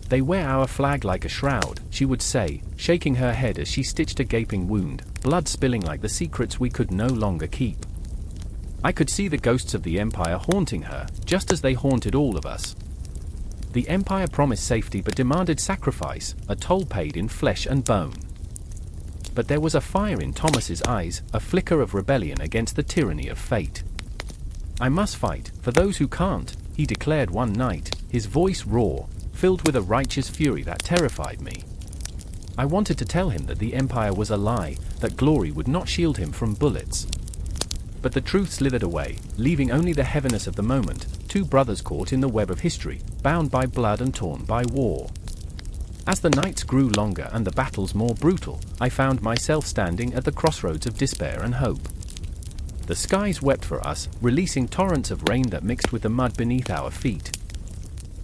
"They wear our flag like a shroud," she would say, shaking her head as she stitched a gaping wound, blood spilling like the secrets we could no longer keep. I could see the ghosts of the Empire haunting her, just as they haunted all of us. The Empire promised safety but demanded sacrifice, a toll paid in flesh and bone. But there was a fire in Thomas's eyes, a flicker of rebellion against the tyranny of fate. "I must fight, for those who can't," he declared one night, his voice raw, filled with a righteous fury that terrified me. I wanted to tell him that the Empire was a lie, that glory would not shield him from bullets. But the truth slithered away, leaving only the heaviness of the moment, two brothers caught in the web of history, bound by blood and torn by war. As the nights grew longer and the battles more brutal, I found myself standing at the crossroads of despair and hope. The skies wept for us, releasing torrents of rain that mixed with the mud beneath our feet.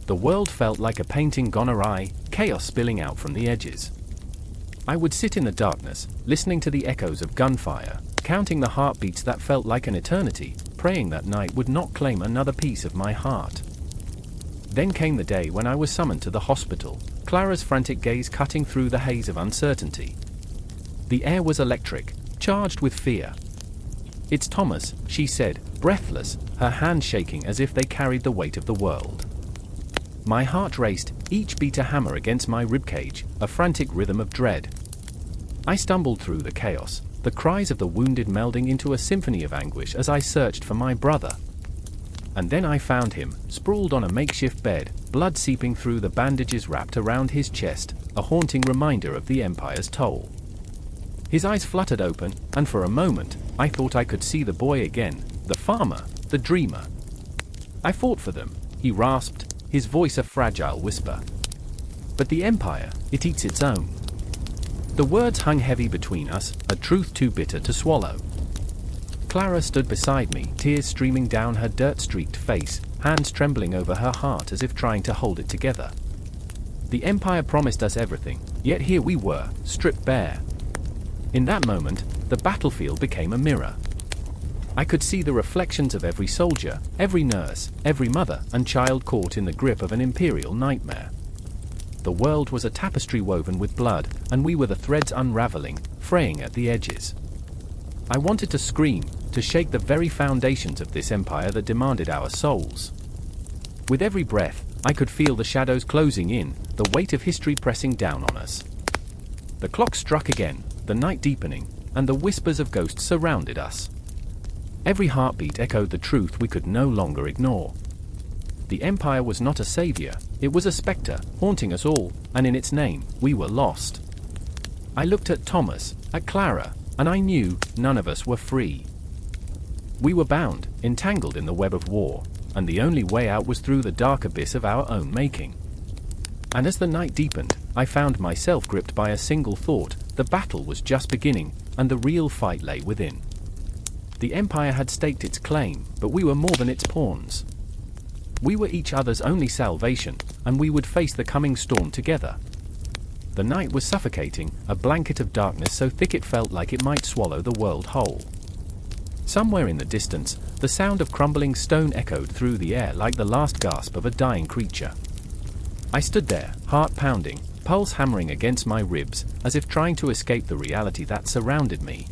The world felt like a painting gone awry, chaos spilling out from the edges. I would sit in the darkness, listening to the echoes of gunfire, counting the heartbeats that felt like an eternity, praying that night would not claim another piece of my heart. Then came the day when I was summoned to the hospital, Clara's frantic gaze cutting through the haze of uncertainty. The air was electric, charged with fear. "It's Thomas," she said, breathless, her hands shaking as if they carried the weight of the world. My heart raced, each beat a hammer against my ribcage, a frantic rhythm of dread. I stumbled through the chaos, the cries of the wounded melding into a symphony of anguish as I searched for my brother. And then I found him, sprawled on a makeshift bed, blood seeping through the bandages wrapped around his chest, a haunting reminder of the Empire's toll. His eyes fluttered open, and for a moment, I thought I could see the boy again, the farmer, the dreamer. "I fought for them," he rasped, his voice a fragile whisper. "But the Empire, it eats its own." The words hung heavy between us, a truth too bitter to swallow. Clara stood beside me, tears streaming down her dirt-streaked face, hands trembling over her heart as if trying to hold it together. The Empire promised us everything, yet here we were, stripped bare. In that moment, the battlefield became a mirror. I could see the reflections of every soldier, every nurse, every mother and child caught in the grip of an Imperial nightmare. The world was a tapestry woven with blood, and we were the threads unraveling, fraying at the edges. I wanted to scream, to shake the very foundations of this empire that demanded our souls. With every breath, I could feel the shadows closing in, the weight of history pressing down on us. The clock struck again, the night deepening, and the whispers of ghosts surrounded us. Every heartbeat echoed the truth we could no longer ignore. The Empire was not a savior, It was a spectre, haunting us all, and in its name, we were lost. I looked at Thomas, at Clara, and I knew none of us were free. We were bound, entangled in the web of war, and the only way out was through the dark abyss of our own making. And as the night deepened, I found myself gripped by a single thought: the battle was just beginning, and the real fight lay within. The Empire had staked its claim, but we were more than its pawns. We were each other's only salvation, and we would face the coming storm together. The night was suffocating, a blanket of darkness so thick it felt like it might swallow the world whole. Somewhere in the distance, the sound of crumbling stone echoed through the air like the last gasp of a dying creature. I stood there, heart pounding, pulse hammering against my ribs, as if trying to escape the reality that surrounded me.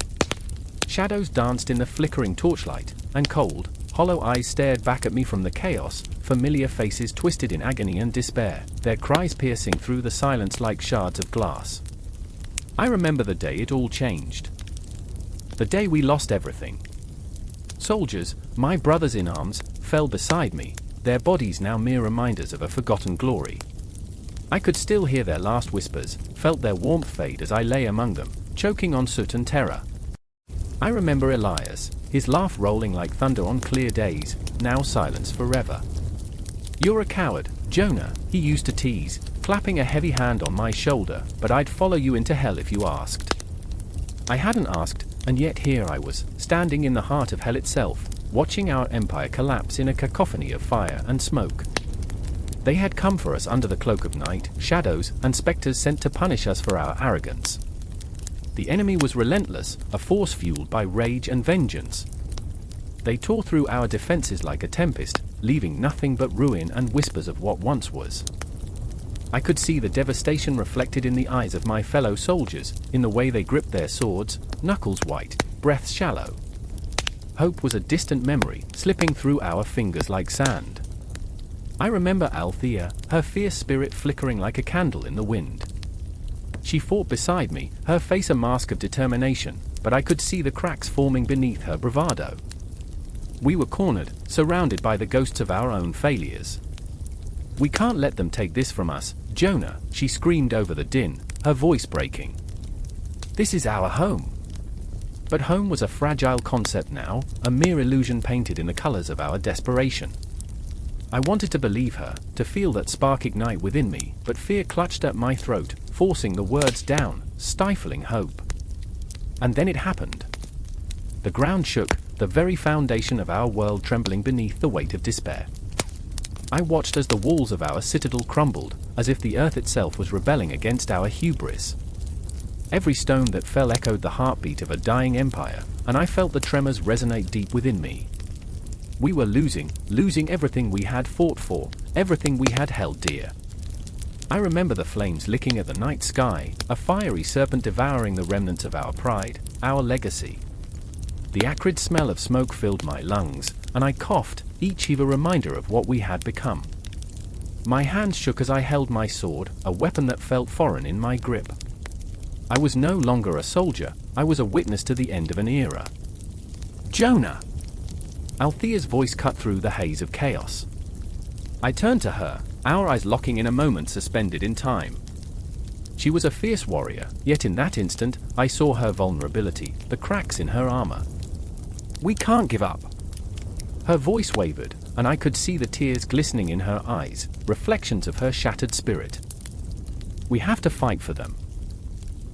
Shadows danced in the flickering torchlight, and cold, hollow eyes stared back at me from the chaos, familiar faces twisted in agony and despair, their cries piercing through the silence like shards of glass. I remember the day it all changed. The day we lost everything. Soldiers, my brothers in arms, fell beside me, their bodies now mere reminders of a forgotten glory. I could still hear their last whispers, felt their warmth fade as I lay among them, choking on soot and terror. I remember Elias, his laugh rolling like thunder on clear days, now silenced forever. "You're a coward, Jonah," he used to tease, clapping a heavy hand on my shoulder, "but I'd follow you into hell if you asked." I hadn't asked, and yet here I was, standing in the heart of hell itself, watching our empire collapse in a cacophony of fire and smoke. They had come for us under the cloak of night, shadows, and specters sent to punish us for our arrogance. The enemy was relentless, a force fueled by rage and vengeance. They tore through our defenses like a tempest, leaving nothing but ruin and whispers of what once was. I could see the devastation reflected in the eyes of my fellow soldiers, in the way they gripped their swords, knuckles white, breaths shallow. Hope was a distant memory, slipping through our fingers like sand. I remember Althea, her fierce spirit flickering like a candle in the wind. She fought beside me, her face a mask of determination, but I could see the cracks forming beneath her bravado. We were cornered, surrounded by the ghosts of our own failures. "We can't let them take this from us, Jonah," she screamed over the din, her voice breaking. "This is our home." But home was a fragile concept now, a mere illusion painted in the colors of our desperation. I wanted to believe her, to feel that spark ignite within me, but fear clutched at my throat, forcing the words down, stifling hope. And then it happened. The ground shook, the very foundation of our world trembling beneath the weight of despair. I watched as the walls of our citadel crumbled, as if the earth itself was rebelling against our hubris. Every stone that fell echoed the heartbeat of a dying empire, and I felt the tremors resonate deep within me. We were losing everything we had fought for, everything we had held dear. I remember the flames licking at the night sky, a fiery serpent devouring the remnants of our pride, our legacy. The acrid smell of smoke filled my lungs, and I coughed, each heave a reminder of what we had become. My hands shook as I held my sword, a weapon that felt foreign in my grip. I was no longer a soldier, I was a witness to the end of an era. "Jonah!" Althea's voice cut through the haze of chaos. I turned to her, our eyes locking in a moment suspended in time. She was a fierce warrior, yet in that instant, I saw her vulnerability, the cracks in her armor. "We can't give up." Her voice wavered, and I could see the tears glistening in her eyes, reflections of her shattered spirit. "We have to fight for them.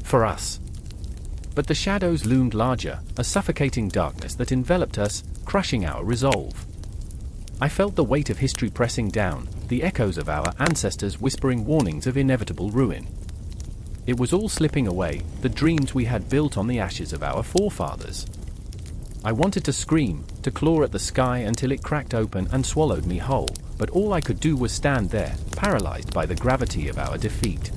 For us." But the shadows loomed larger, a suffocating darkness that enveloped us, crushing our resolve. I felt the weight of history pressing down, the echoes of our ancestors whispering warnings of inevitable ruin. It was all slipping away, the dreams we had built on the ashes of our forefathers. I wanted to scream, to claw at the sky until it cracked open and swallowed me whole, but all I could do was stand there, paralyzed by the gravity of our defeat.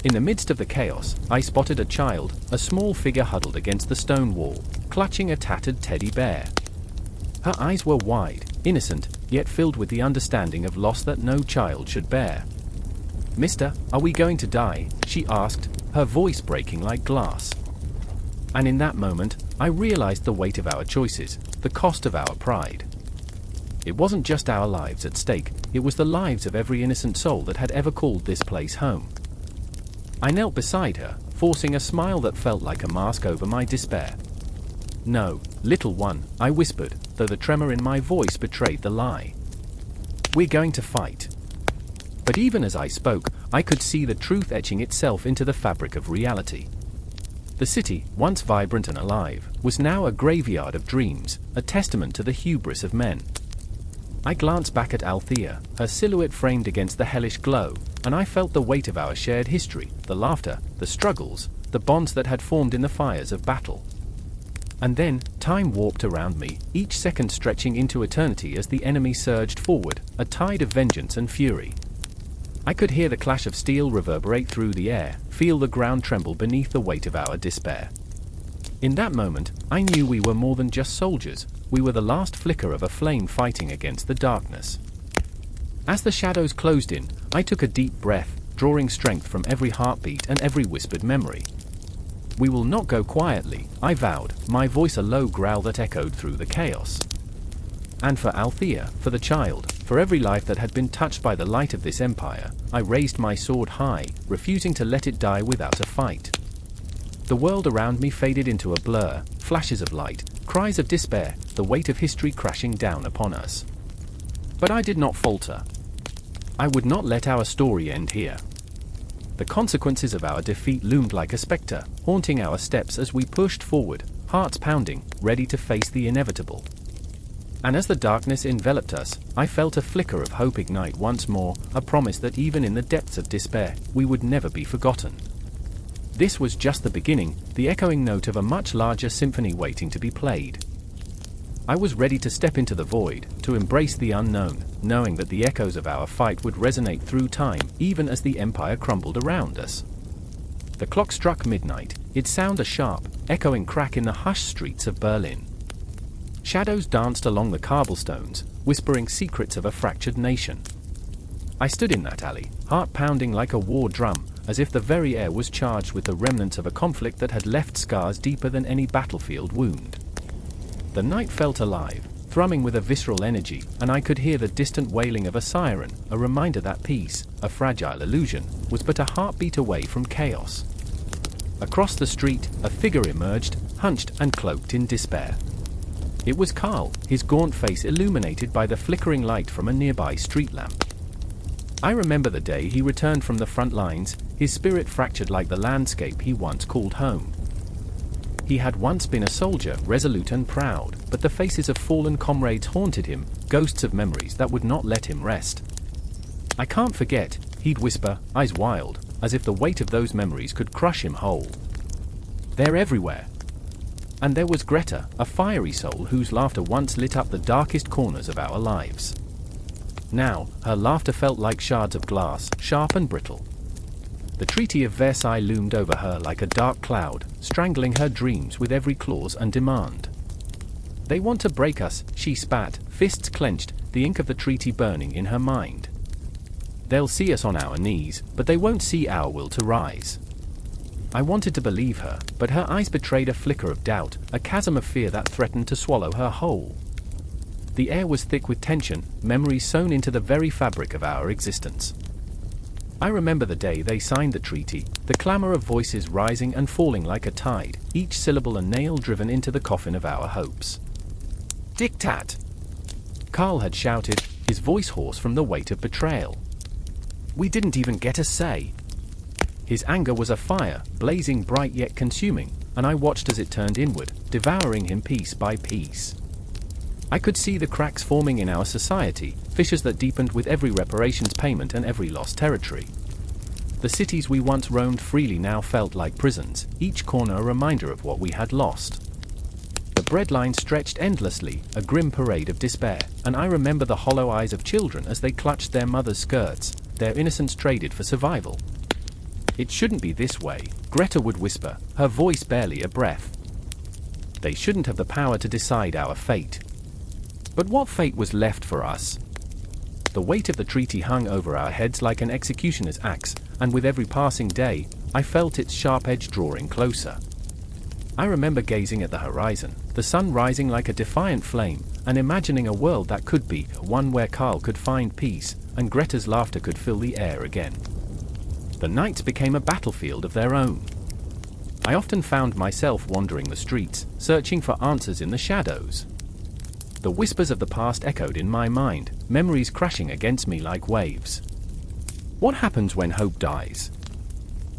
In the midst of the chaos, I spotted a child, a small figure huddled against the stone wall, clutching a tattered teddy bear. Her eyes were wide, innocent, yet filled with the understanding of loss that no child should bear. "Mister, are we going to die?" she asked, her voice breaking like glass. And in that moment, I realized the weight of our choices, the cost of our pride. It wasn't just our lives at stake, it was the lives of every innocent soul that had ever called this place home. I knelt beside her, forcing a smile that felt like a mask over my despair. "No, little one," I whispered, though the tremor in my voice betrayed the lie. "We're going to fight." But even as I spoke, I could see the truth etching itself into the fabric of reality. The city, once vibrant and alive, was now a graveyard of dreams, a testament to the hubris of men. I glanced back at Althea, her silhouette framed against the hellish glow, and I felt the weight of our shared history, the laughter, the struggles, the bonds that had formed in the fires of battle. And then, time warped around me, each second stretching into eternity as the enemy surged forward, a tide of vengeance and fury. I could hear the clash of steel reverberate through the air, feel the ground tremble beneath the weight of our despair. In that moment, I knew we were more than just soldiers, we were the last flicker of a flame fighting against the darkness. As the shadows closed in, I took a deep breath, drawing strength from every heartbeat and every whispered memory. "We will not go quietly," I vowed, my voice a low growl that echoed through the chaos. And for Althea, for the child, for every life that had been touched by the light of this empire, I raised my sword high, refusing to let it die without a fight. The world around me faded into a blur, flashes of light, cries of despair, the weight of history crashing down upon us. But I did not falter. I would not let our story end here. The consequences of our defeat loomed like a specter, haunting our steps as we pushed forward, hearts pounding, ready to face the inevitable. And as the darkness enveloped us, I felt a flicker of hope ignite once more, a promise that even in the depths of despair, we would never be forgotten. This was just the beginning, the echoing note of a much larger symphony waiting to be played. I was ready to step into the void, to embrace the unknown, knowing that the echoes of our fight would resonate through time, even as the empire crumbled around us. The clock struck midnight, its sound a sharp, echoing crack in the hushed streets of Berlin. Shadows danced along the cobblestones, whispering secrets of a fractured nation. I stood in that alley, heart pounding like a war drum, as if the very air was charged with the remnants of a conflict that had left scars deeper than any battlefield wound. The night felt alive, thrumming with a visceral energy, and I could hear the distant wailing of a siren, a reminder that peace, a fragile illusion, was but a heartbeat away from chaos. Across the street, a figure emerged, hunched and cloaked in despair. It was Karl, his gaunt face illuminated by the flickering light from a nearby street lamp. I remember the day he returned from the front lines, his spirit fractured like the landscape he once called home. He had once been a soldier, resolute and proud, but the faces of fallen comrades haunted him, ghosts of memories that would not let him rest. "I can't forget," he'd whisper, eyes wild, as if the weight of those memories could crush him whole. "They're everywhere." And there was Greta, a fiery soul whose laughter once lit up the darkest corners of our lives. Now, her laughter felt like shards of glass, sharp and brittle. The Treaty of Versailles loomed over her like a dark cloud, strangling her dreams with every clause and demand. "They want to break us," she spat, fists clenched, the ink of the treaty burning in her mind. "They'll see us on our knees, but they won't see our will to rise." I wanted to believe her, but her eyes betrayed a flicker of doubt, a chasm of fear that threatened to swallow her whole. The air was thick with tension, memories sewn into the very fabric of our existence. I remember the day they signed the treaty, the clamor of voices rising and falling like a tide, each syllable a nail driven into the coffin of our hopes. "Diktat!" Karl had shouted, his voice hoarse from the weight of betrayal. "We didn't even get a say." His anger was a fire, blazing bright yet consuming, and I watched as it turned inward, devouring him piece by piece. I could see the cracks forming in our society, fissures that deepened with every reparations payment and every lost territory. The cities we once roamed freely now felt like prisons, each corner a reminder of what we had lost. The breadline stretched endlessly, a grim parade of despair, and I remember the hollow eyes of children as they clutched their mothers' skirts, their innocence traded for survival. "It shouldn't be this way," Greta would whisper, her voice barely a breath. "They shouldn't have the power to decide our fate." But what fate was left for us? The weight of the treaty hung over our heads like an executioner's axe, and with every passing day, I felt its sharp edge drawing closer. I remember gazing at the horizon, the sun rising like a defiant flame, and imagining a world that could be one where Karl could find peace, and Greta's laughter could fill the air again. The nights became a battlefield of their own. I often found myself wandering the streets, searching for answers in the shadows. The whispers of the past echoed in my mind, memories crashing against me like waves. What happens when hope dies?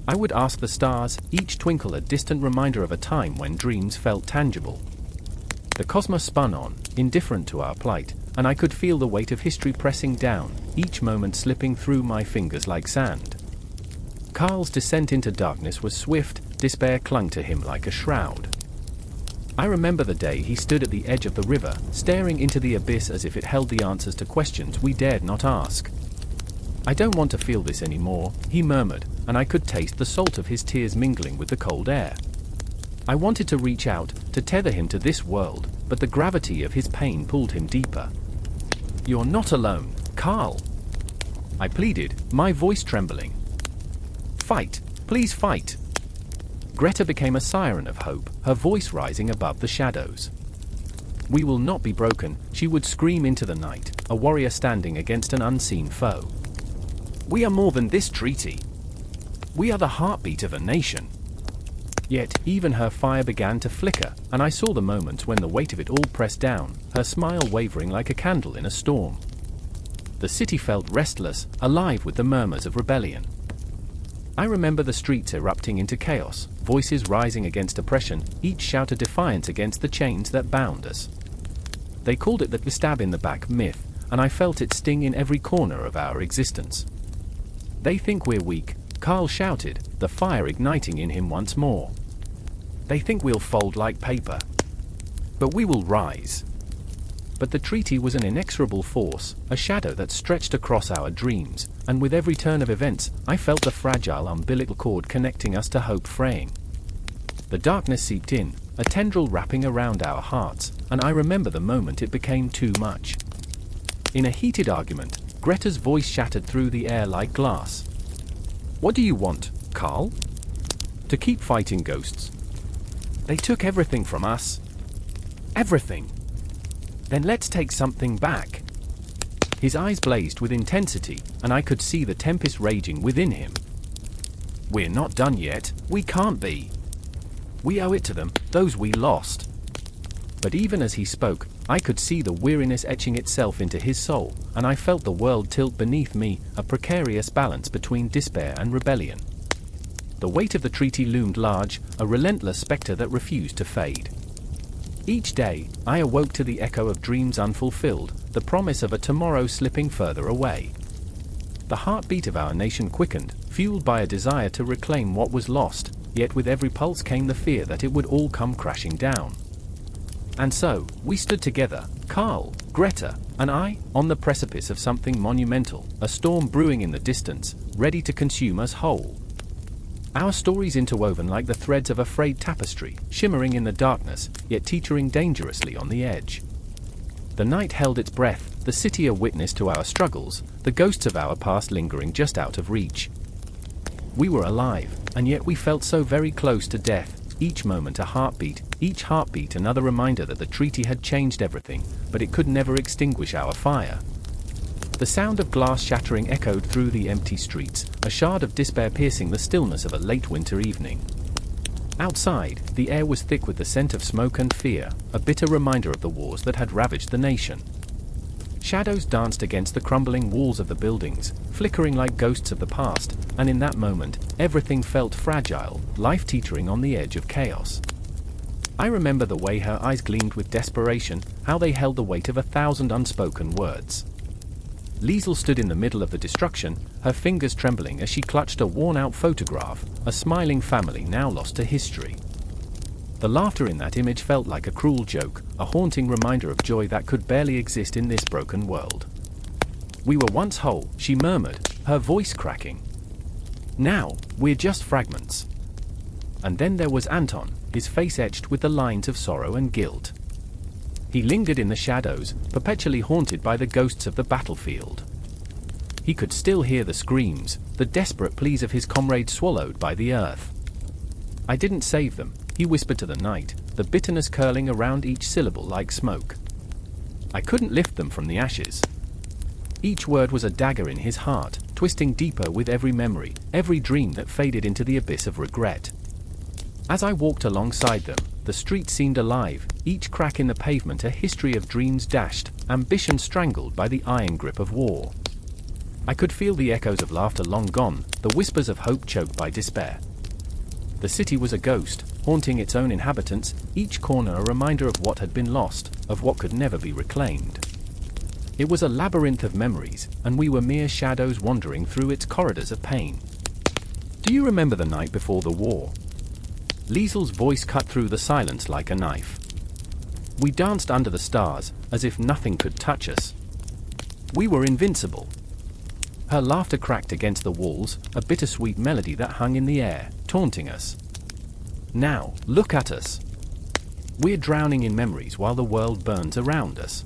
I would ask the stars, each twinkle a distant reminder of a time when dreams felt tangible. The cosmos spun on, indifferent to our plight, and I could feel the weight of history pressing down, each moment slipping through my fingers like sand. Karl's descent into darkness was swift, despair clung to him like a shroud. I remember the day he stood at the edge of the river, staring into the abyss as if it held the answers to questions we dared not ask. "I don't want to feel this anymore," he murmured, and I could taste the salt of his tears mingling with the cold air. I wanted to reach out, to tether him to this world, but the gravity of his pain pulled him deeper. "You're not alone, Karl," I pleaded, my voice trembling. "Fight, please fight." Greta became a siren of hope, her voice rising above the shadows. "We will not be broken," she would scream into the night, a warrior standing against an unseen foe. "We are more than this treaty. We are the heartbeat of a nation." Yet, even her fire began to flicker, and I saw the moments when the weight of it all pressed down, her smile wavering like a candle in a storm. The city felt restless, alive with the murmurs of rebellion. I remember the streets erupting into chaos, voices rising against oppression, each shout a defiance against the chains that bound us. They called it the stab in the back myth, and I felt it sting in every corner of our existence. "They think we're weak," Karl shouted, the fire igniting in him once more. "They think we'll fold like paper. But we will rise." But the treaty was an inexorable force, a shadow that stretched across our dreams, and with every turn of events, I felt the fragile umbilical cord connecting us to hope fraying. The darkness seeped in, a tendril wrapping around our hearts, and I remember the moment it became too much. In a heated argument, Greta's voice shattered through the air like glass. "What do you want, Karl?" "To keep fighting ghosts. They took everything from us." "Everything? Then let's take something back." His eyes blazed with intensity, and I could see the tempest raging within him. "We're not done yet, we can't be. We owe it to them, those we lost." But even as he spoke, I could see the weariness etching itself into his soul, and I felt the world tilt beneath me, a precarious balance between despair and rebellion. The weight of the treaty loomed large, a relentless specter that refused to fade. Each day, I awoke to the echo of dreams unfulfilled, the promise of a tomorrow slipping further away. The heartbeat of our nation quickened, fueled by a desire to reclaim what was lost, yet with every pulse came the fear that it would all come crashing down. And so, we stood together, Karl, Greta, and I, on the precipice of something monumental, a storm brewing in the distance, ready to consume us whole. Our stories interwoven like the threads of a frayed tapestry, shimmering in the darkness, yet teetering dangerously on the edge. The night held its breath, the city a witness to our struggles, the ghosts of our past lingering just out of reach. We were alive, and yet we felt so very close to death, each moment a heartbeat, each heartbeat another reminder that the treaty had changed everything, but it could never extinguish our fire. The sound of glass shattering echoed through the empty streets, a shard of despair piercing the stillness of a late winter evening. Outside, the air was thick with the scent of smoke and fear, a bitter reminder of the wars that had ravaged the nation. Shadows danced against the crumbling walls of the buildings, flickering like ghosts of the past, and in that moment, everything felt fragile, life teetering on the edge of chaos. I remember the way her eyes gleamed with desperation, how they held the weight of 1,000 unspoken words. Liesl stood in the middle of the destruction, her fingers trembling as she clutched a worn-out photograph, a smiling family now lost to history. The laughter in that image felt like a cruel joke, a haunting reminder of joy that could barely exist in this broken world. "We were once whole," she murmured, her voice cracking. "Now, we're just fragments." And then there was Anton, his face etched with the lines of sorrow and guilt. He lingered in the shadows, perpetually haunted by the ghosts of the battlefield. He could still hear the screams, the desperate pleas of his comrades swallowed by the earth. "I didn't save them," he whispered to the night, the bitterness curling around each syllable like smoke. I couldn't lift them from the ashes. Each word was a dagger in his heart, twisting deeper with every memory, every dream that faded into the abyss of regret. As I walked alongside them, the street seemed alive, each crack in the pavement a history of dreams dashed, ambition strangled by the iron grip of war. I could feel the echoes of laughter long gone, the whispers of hope choked by despair. The city was a ghost, haunting its own inhabitants, each corner a reminder of what had been lost, of what could never be reclaimed. It was a labyrinth of memories, and we were mere shadows wandering through its corridors of pain. Do you remember the night before the war? Liesel's voice cut through the silence like a knife. We danced under the stars, as if nothing could touch us. We were invincible. Her laughter cracked against the walls, a bittersweet melody that hung in the air, taunting us. Now, look at us. We're drowning in memories while the world burns around us.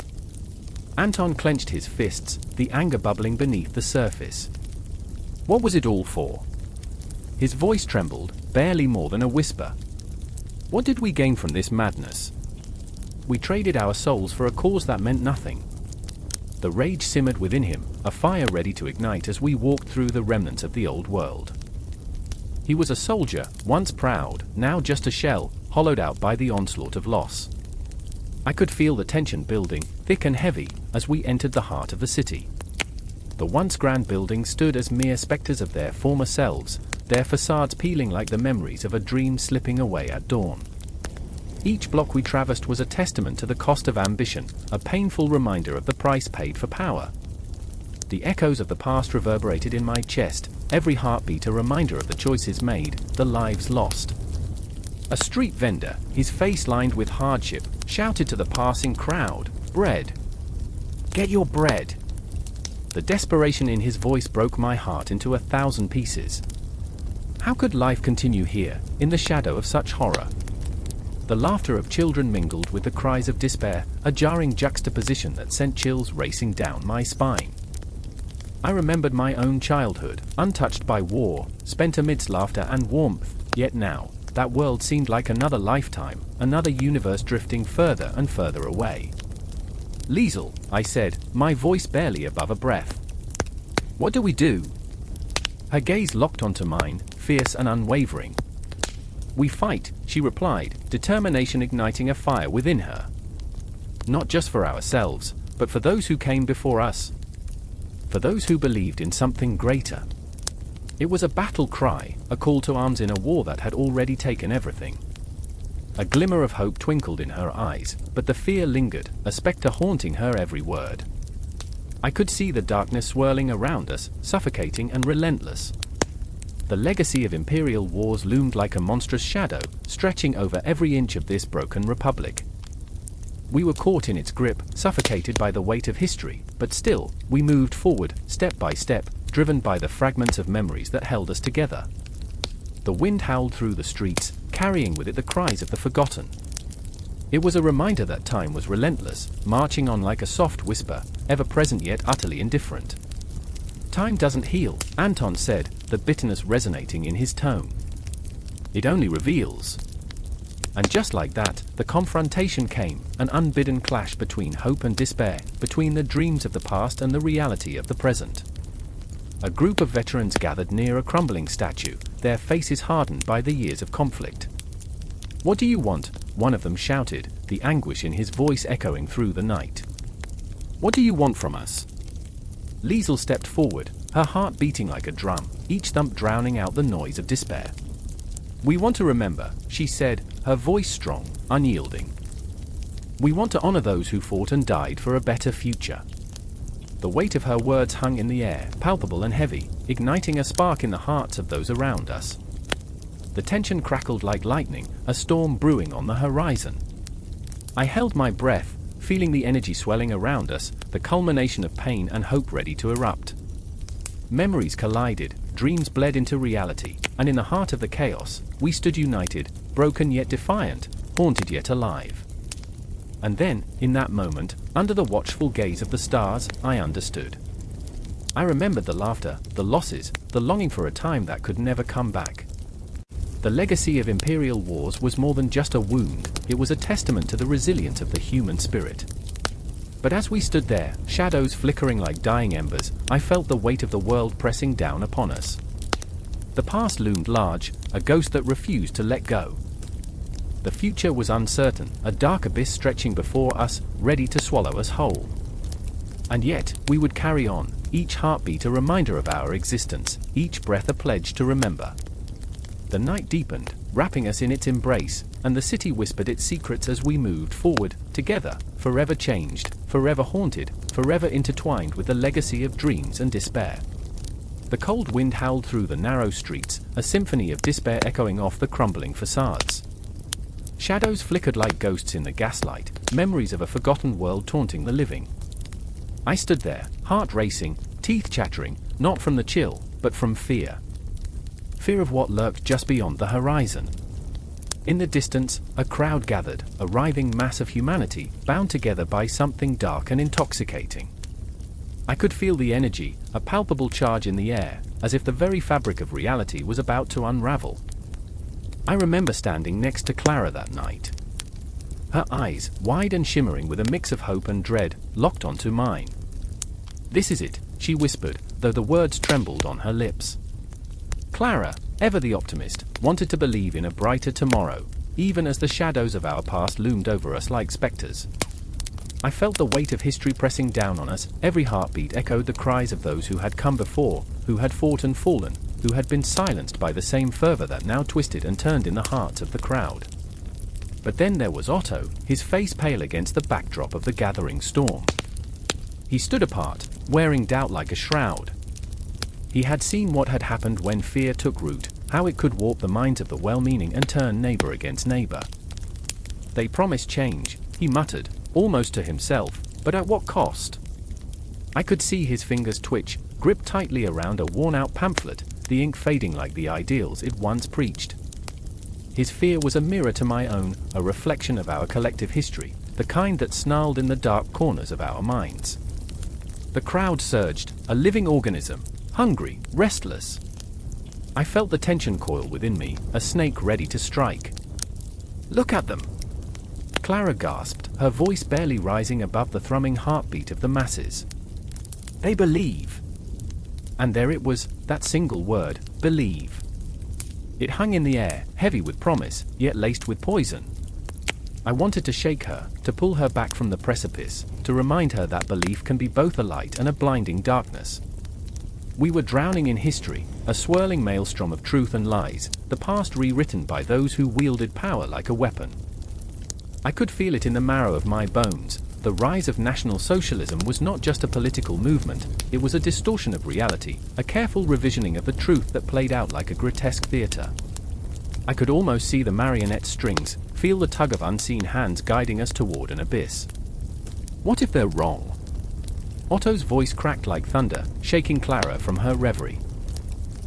Anton clenched his fists, the anger bubbling beneath the surface. What was it all for? His voice trembled, barely more than a whisper. What did we gain from this madness? We traded our souls for a cause that meant nothing. The rage simmered within him, a fire ready to ignite as we walked through the remnants of the old world. He was a soldier, once proud, now just a shell, hollowed out by the onslaught of loss. I could feel the tension building, thick and heavy, as we entered the heart of the city. The once grand buildings stood as mere specters of their former selves, their facades peeling like the memories of a dream slipping away at dawn. Each block we traversed was a testament to the cost of ambition, a painful reminder of the price paid for power. The echoes of the past reverberated in my chest, every heartbeat a reminder of the choices made, the lives lost. A street vendor, his face lined with hardship, shouted to the passing crowd, "Bread! Get your bread!" The desperation in his voice broke my heart into 1,000 pieces. How could life continue here, in the shadow of such horror? The laughter of children mingled with the cries of despair, a jarring juxtaposition that sent chills racing down my spine. I remembered my own childhood, untouched by war, spent amidst laughter and warmth, yet now, that world seemed like another lifetime, another universe drifting further and further away. "Liesel," I said, my voice barely above a breath. "What do we do?" Her gaze locked onto mine, fierce and unwavering. "We fight," she replied, determination igniting a fire within her. "Not just for ourselves, but for those who came before us. For those who believed in something greater." It was a battle cry, a call to arms in a war that had already taken everything. A glimmer of hope twinkled in her eyes, but the fear lingered, a specter haunting her every word. I could see the darkness swirling around us, suffocating and relentless. The legacy of Imperial wars loomed like a monstrous shadow, stretching over every inch of this broken republic. We were caught in its grip, suffocated by the weight of history, but still, we moved forward, step by step, driven by the fragments of memories that held us together. The wind howled through the streets, carrying with it the cries of the forgotten. It was a reminder that time was relentless, marching on like a soft whisper, ever present yet utterly indifferent. "Time doesn't heal," Anton said, the bitterness resonating in his tone. "It only reveals." And just like that, the confrontation came, an unbidden clash between hope and despair, between the dreams of the past and the reality of the present. A group of veterans gathered near a crumbling statue, their faces hardened by the years of conflict. "What do you want?" one of them shouted, the anguish in his voice echoing through the night. "What do you want from us?" Liesel stepped forward, her heart beating like a drum, each thump drowning out the noise of despair. "We want to remember," she said, her voice strong, unyielding. "We want to honor those who fought and died for a better future." The weight of her words hung in the air, palpable and heavy, igniting a spark in the hearts of those around us. The tension crackled like lightning, a storm brewing on the horizon. I held my breath, feeling the energy swelling around us, the culmination of pain and hope ready to erupt. Memories collided, dreams bled into reality, and in the heart of the chaos, we stood united, broken yet defiant, haunted yet alive. And then, in that moment, under the watchful gaze of the stars, I understood. I remembered the laughter, the losses, the longing for a time that could never come back. The legacy of Imperial wars was more than just a wound, it was a testament to the resilience of the human spirit. But as we stood there, shadows flickering like dying embers, I felt the weight of the world pressing down upon us. The past loomed large, a ghost that refused to let go. The future was uncertain, a dark abyss stretching before us, ready to swallow us whole. And yet, we would carry on, each heartbeat a reminder of our existence, each breath a pledge to remember. The night deepened, wrapping us in its embrace, and the city whispered its secrets as we moved forward, together, forever changed, forever haunted, forever intertwined with the legacy of dreams and despair. The cold wind howled through the narrow streets, a symphony of despair echoing off the crumbling facades. Shadows flickered like ghosts in the gaslight, memories of a forgotten world taunting the living. I stood there, heart racing, teeth chattering, not from the chill, but from fear. Fear of what lurked just beyond the horizon. In the distance, a crowd gathered, a writhing mass of humanity, bound together by something dark and intoxicating. I could feel the energy, a palpable charge in the air, as if the very fabric of reality was about to unravel. I remember standing next to Clara that night. Her eyes, wide and shimmering with a mix of hope and dread, locked onto mine. "This is it," she whispered, though the words trembled on her lips. Clara, ever the optimist, wanted to believe in a brighter tomorrow, even as the shadows of our past loomed over us like specters. I felt the weight of history pressing down on us, every heartbeat echoed the cries of those who had come before, who had fought and fallen, who had been silenced by the same fervor that now twisted and turned in the hearts of the crowd. But then there was Otto, his face pale against the backdrop of the gathering storm. He stood apart, wearing doubt like a shroud. He had seen what had happened when fear took root, how it could warp the minds of the well-meaning and turn neighbor against neighbor. "They promised change," he muttered, almost to himself, but at what cost? I could see his fingers twitch, gripped tightly around a worn-out pamphlet, the ink fading like the ideals it once preached. His fear was a mirror to my own, a reflection of our collective history, the kind that snarled in the dark corners of our minds. The crowd surged, a living organism, hungry, restless. I felt the tension coil within me, a snake ready to strike. "Look at them!" Clara gasped, her voice barely rising above the thrumming heartbeat of the masses. "They believe." And there it was, that single word, believe. It hung in the air, heavy with promise, yet laced with poison. I wanted to shake her, to pull her back from the precipice, to remind her that belief can be both a light and a blinding darkness. We were drowning in history, a swirling maelstrom of truth and lies, the past rewritten by those who wielded power like a weapon. I could feel it in the marrow of my bones. The rise of National Socialism was not just a political movement, it was a distortion of reality, a careful revisioning of the truth that played out like a grotesque theater. I could almost see the marionette strings, feel the tug of unseen hands guiding us toward an abyss. What if they're wrong? Otto's voice cracked like thunder, shaking Clara from her reverie.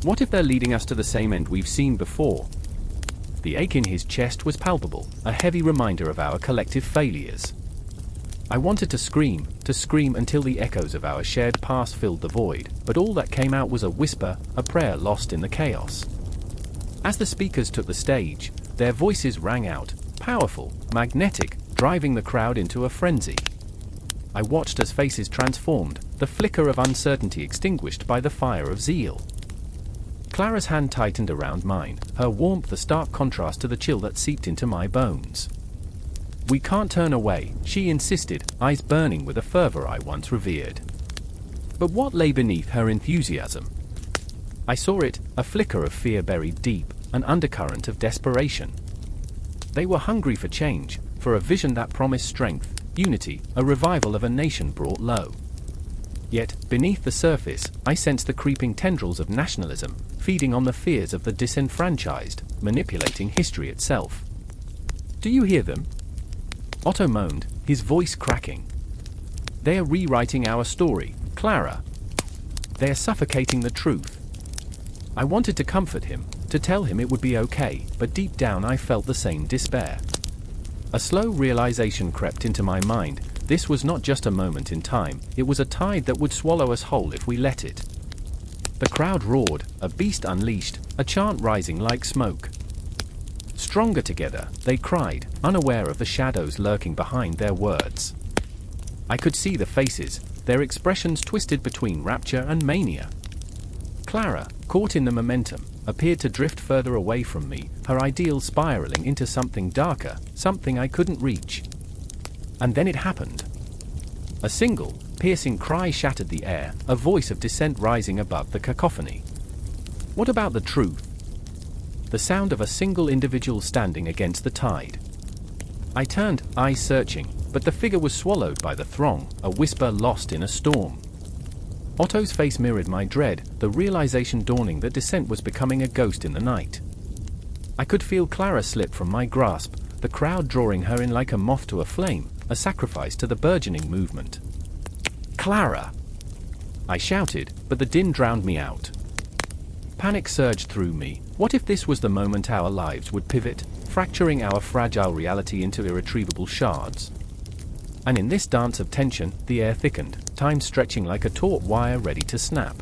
What if they're leading us to the same end we've seen before? The ache in his chest was palpable, a heavy reminder of our collective failures. I wanted to scream until the echoes of our shared past filled the void, but all that came out was a whisper, a prayer lost in the chaos. As the speakers took the stage, their voices rang out, powerful, magnetic, driving the crowd into a frenzy. I watched as faces transformed, the flicker of uncertainty extinguished by the fire of zeal. Clara's hand tightened around mine, her warmth a stark contrast to the chill that seeped into my bones. "We can't turn away," she insisted, eyes burning with a fervor I once revered. But what lay beneath her enthusiasm? I saw it, a flicker of fear buried deep, an undercurrent of desperation. They were hungry for change, for a vision that promised strength, unity, a revival of a nation brought low. Yet, beneath the surface, I sensed the creeping tendrils of nationalism, feeding on the fears of the disenfranchised, manipulating history itself. "Do you hear them?" Otto moaned, his voice cracking. "They are rewriting our story, Clara. They are suffocating the truth." I wanted to comfort him, to tell him it would be okay, but deep down I felt the same despair. A slow realization crept into my mind. This was not just a moment in time, it was a tide that would swallow us whole if we let it. The crowd roared, a beast unleashed, a chant rising like smoke. Stronger together, they cried, unaware of the shadows lurking behind their words. I could see the faces, their expressions twisted between rapture and mania. Clara, caught in the momentum, appeared to drift further away from me, her ideals spiraling into something darker, something I couldn't reach. And then it happened. A single, piercing cry shattered the air, a voice of dissent rising above the cacophony. What about the truth? The sound of a single individual standing against the tide. I turned, eyes searching, but the figure was swallowed by the throng, a whisper lost in a storm. Otto's face mirrored my dread, the realization dawning that dissent was becoming a ghost in the night. I could feel Clara slip from my grasp, the crowd drawing her in like a moth to a flame, a sacrifice to the burgeoning movement. Clara! I shouted, but the din drowned me out. Panic surged through me. What if this was the moment our lives would pivot, fracturing our fragile reality into irretrievable shards? And in this dance of tension, the air thickened, time stretching like a taut wire ready to snap.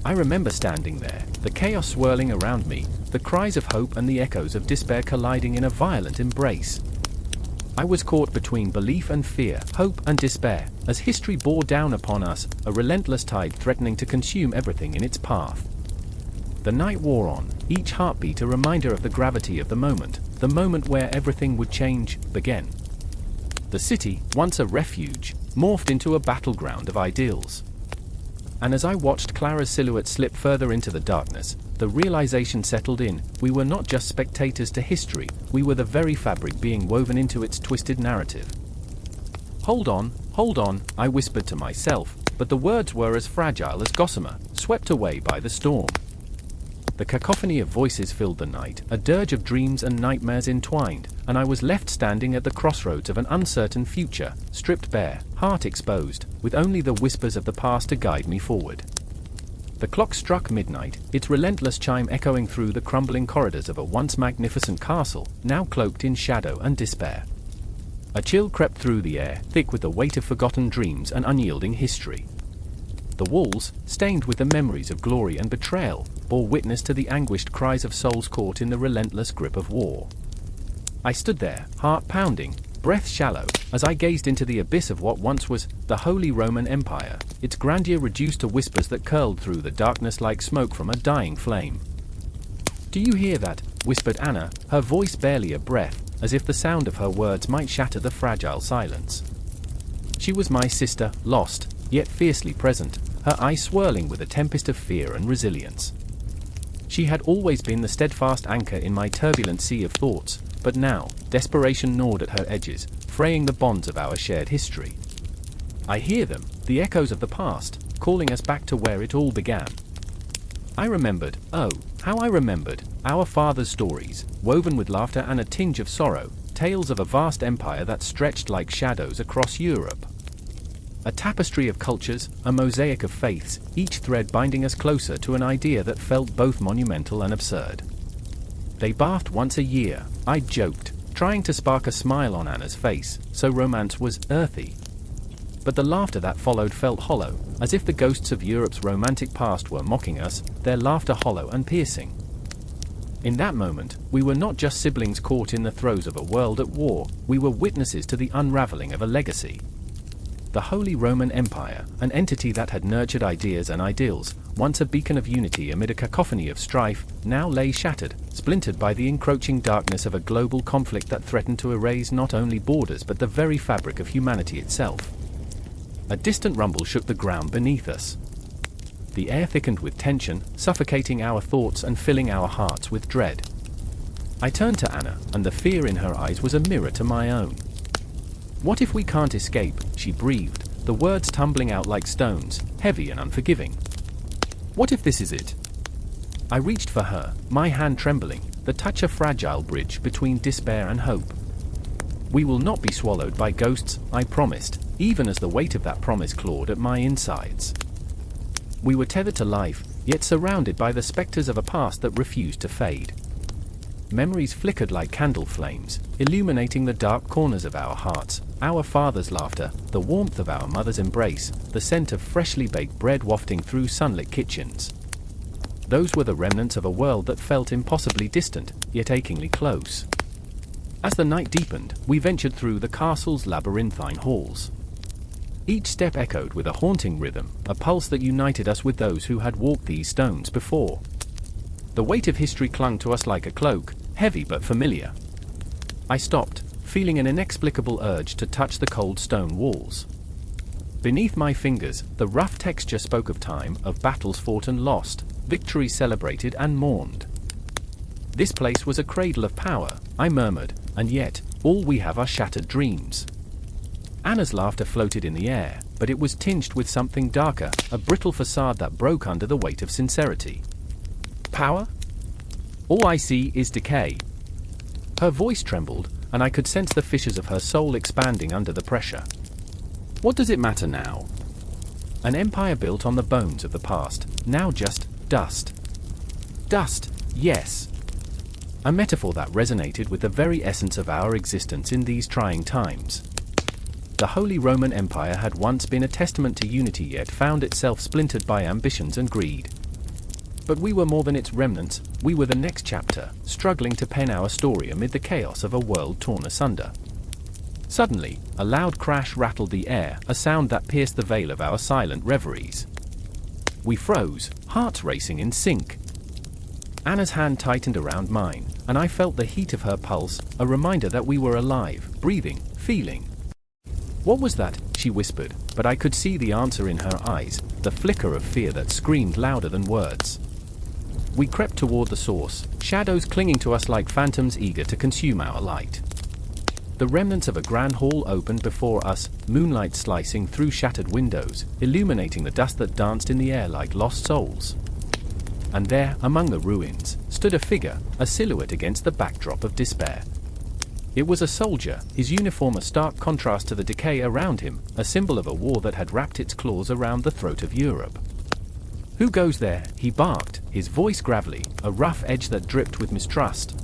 I remember standing there, the chaos swirling around me, the cries of hope and the echoes of despair colliding in a violent embrace. I was caught between belief and fear, hope and despair, as history bore down upon us, a relentless tide threatening to consume everything in its path. The night wore on, each heartbeat a reminder of the gravity of the moment where everything would change, began. The city, once a refuge, morphed into a battleground of ideals. And as I watched Clara's silhouette slip further into the darkness, the realization settled in: we were not just spectators to history, we were the very fabric being woven into its twisted narrative. Hold on, I whispered to myself, but the words were as fragile as gossamer, swept away by the storm. The cacophony of voices filled the night, a dirge of dreams and nightmares entwined, and I was left standing at the crossroads of an uncertain future, stripped bare, heart exposed, with only the whispers of the past to guide me forward. The clock struck midnight, its relentless chime echoing through the crumbling corridors of a once magnificent castle, now cloaked in shadow and despair. A chill crept through the air, thick with the weight of forgotten dreams and unyielding history. The walls, stained with the memories of glory and betrayal, bore witness to the anguished cries of souls caught in the relentless grip of war. I stood there, heart pounding, breath shallow, as I gazed into the abyss of what once was the Holy Roman Empire, its grandeur reduced to whispers that curled through the darkness like smoke from a dying flame. "Do you hear that?" whispered Anna, her voice barely a breath, as if the sound of her words might shatter the fragile silence. She was my sister, lost, yet fiercely present, her eyes swirling with a tempest of fear and resilience. She had always been the steadfast anchor in my turbulent sea of thoughts, but now, desperation gnawed at her edges, fraying the bonds of our shared history. I hear them, the echoes of the past, calling us back to where it all began. I remembered, oh, how I remembered, our father's stories, woven with laughter and a tinge of sorrow, tales of a vast empire that stretched like shadows across Europe. A tapestry of cultures, a mosaic of faiths, each thread binding us closer to an idea that felt both monumental and absurd. They bathed once a year, I joked, trying to spark a smile on Anna's face, so romance was earthy. But the laughter that followed felt hollow, as if the ghosts of Europe's romantic past were mocking us, their laughter hollow and piercing. In that moment, we were not just siblings caught in the throes of a world at war, we were witnesses to the unraveling of a legacy. The Holy Roman Empire, an entity that had nurtured ideas and ideals, once a beacon of unity amid a cacophony of strife, now lay shattered, splintered by the encroaching darkness of a global conflict that threatened to erase not only borders but the very fabric of humanity itself. A distant rumble shook the ground beneath us. The air thickened with tension, suffocating our thoughts and filling our hearts with dread. I turned to Anna, and the fear in her eyes was a mirror to my own. "What if we can't escape?" she breathed, the words tumbling out like stones, heavy and unforgiving. "What if this is it?" I reached for her, my hand trembling, the touch a fragile bridge between despair and hope. "We will not be swallowed by ghosts," I promised, even as the weight of that promise clawed at my insides. We were tethered to life, yet surrounded by the specters of a past that refused to fade. Memories flickered like candle flames, illuminating the dark corners of our hearts, our father's laughter, the warmth of our mother's embrace, the scent of freshly baked bread wafting through sunlit kitchens. Those were the remnants of a world that felt impossibly distant, yet achingly close. As the night deepened, we ventured through the castle's labyrinthine halls. Each step echoed with a haunting rhythm, a pulse that united us with those who had walked these stones before. The weight of history clung to us like a cloak, heavy but familiar. I stopped, feeling an inexplicable urge to touch the cold stone walls. Beneath my fingers, the rough texture spoke of time, of battles fought and lost, victories celebrated and mourned. This place was a cradle of power, I murmured, and yet, all we have are shattered dreams. Anna's laughter floated in the air, but it was tinged with something darker, a brittle facade that broke under the weight of sincerity. Power? All I see is decay. Her voice trembled, and I could sense the fissures of her soul expanding under the pressure. What does it matter now? An empire built on the bones of the past, now just dust. Dust, yes. A metaphor that resonated with the very essence of our existence in these trying times. The Holy Roman Empire had once been a testament to unity, yet found itself splintered by ambitions and greed. But we were more than its remnants, we were the next chapter, struggling to pen our story amid the chaos of a world torn asunder. Suddenly, a loud crash rattled the air, a sound that pierced the veil of our silent reveries. We froze, hearts racing in sync. Anna's hand tightened around mine, and I felt the heat of her pulse, a reminder that we were alive, breathing, feeling. What was that? She whispered, but I could see the answer in her eyes, the flicker of fear that screamed louder than words. We crept toward the source, shadows clinging to us like phantoms eager to consume our light. The remnants of a grand hall opened before us, moonlight slicing through shattered windows, illuminating the dust that danced in the air like lost souls. And there, among the ruins, stood a figure, a silhouette against the backdrop of despair. It was a soldier, his uniform a stark contrast to the decay around him, a symbol of a war that had wrapped its claws around the throat of Europe. "Who goes there?" he barked, his voice gravelly, a rough edge that dripped with mistrust.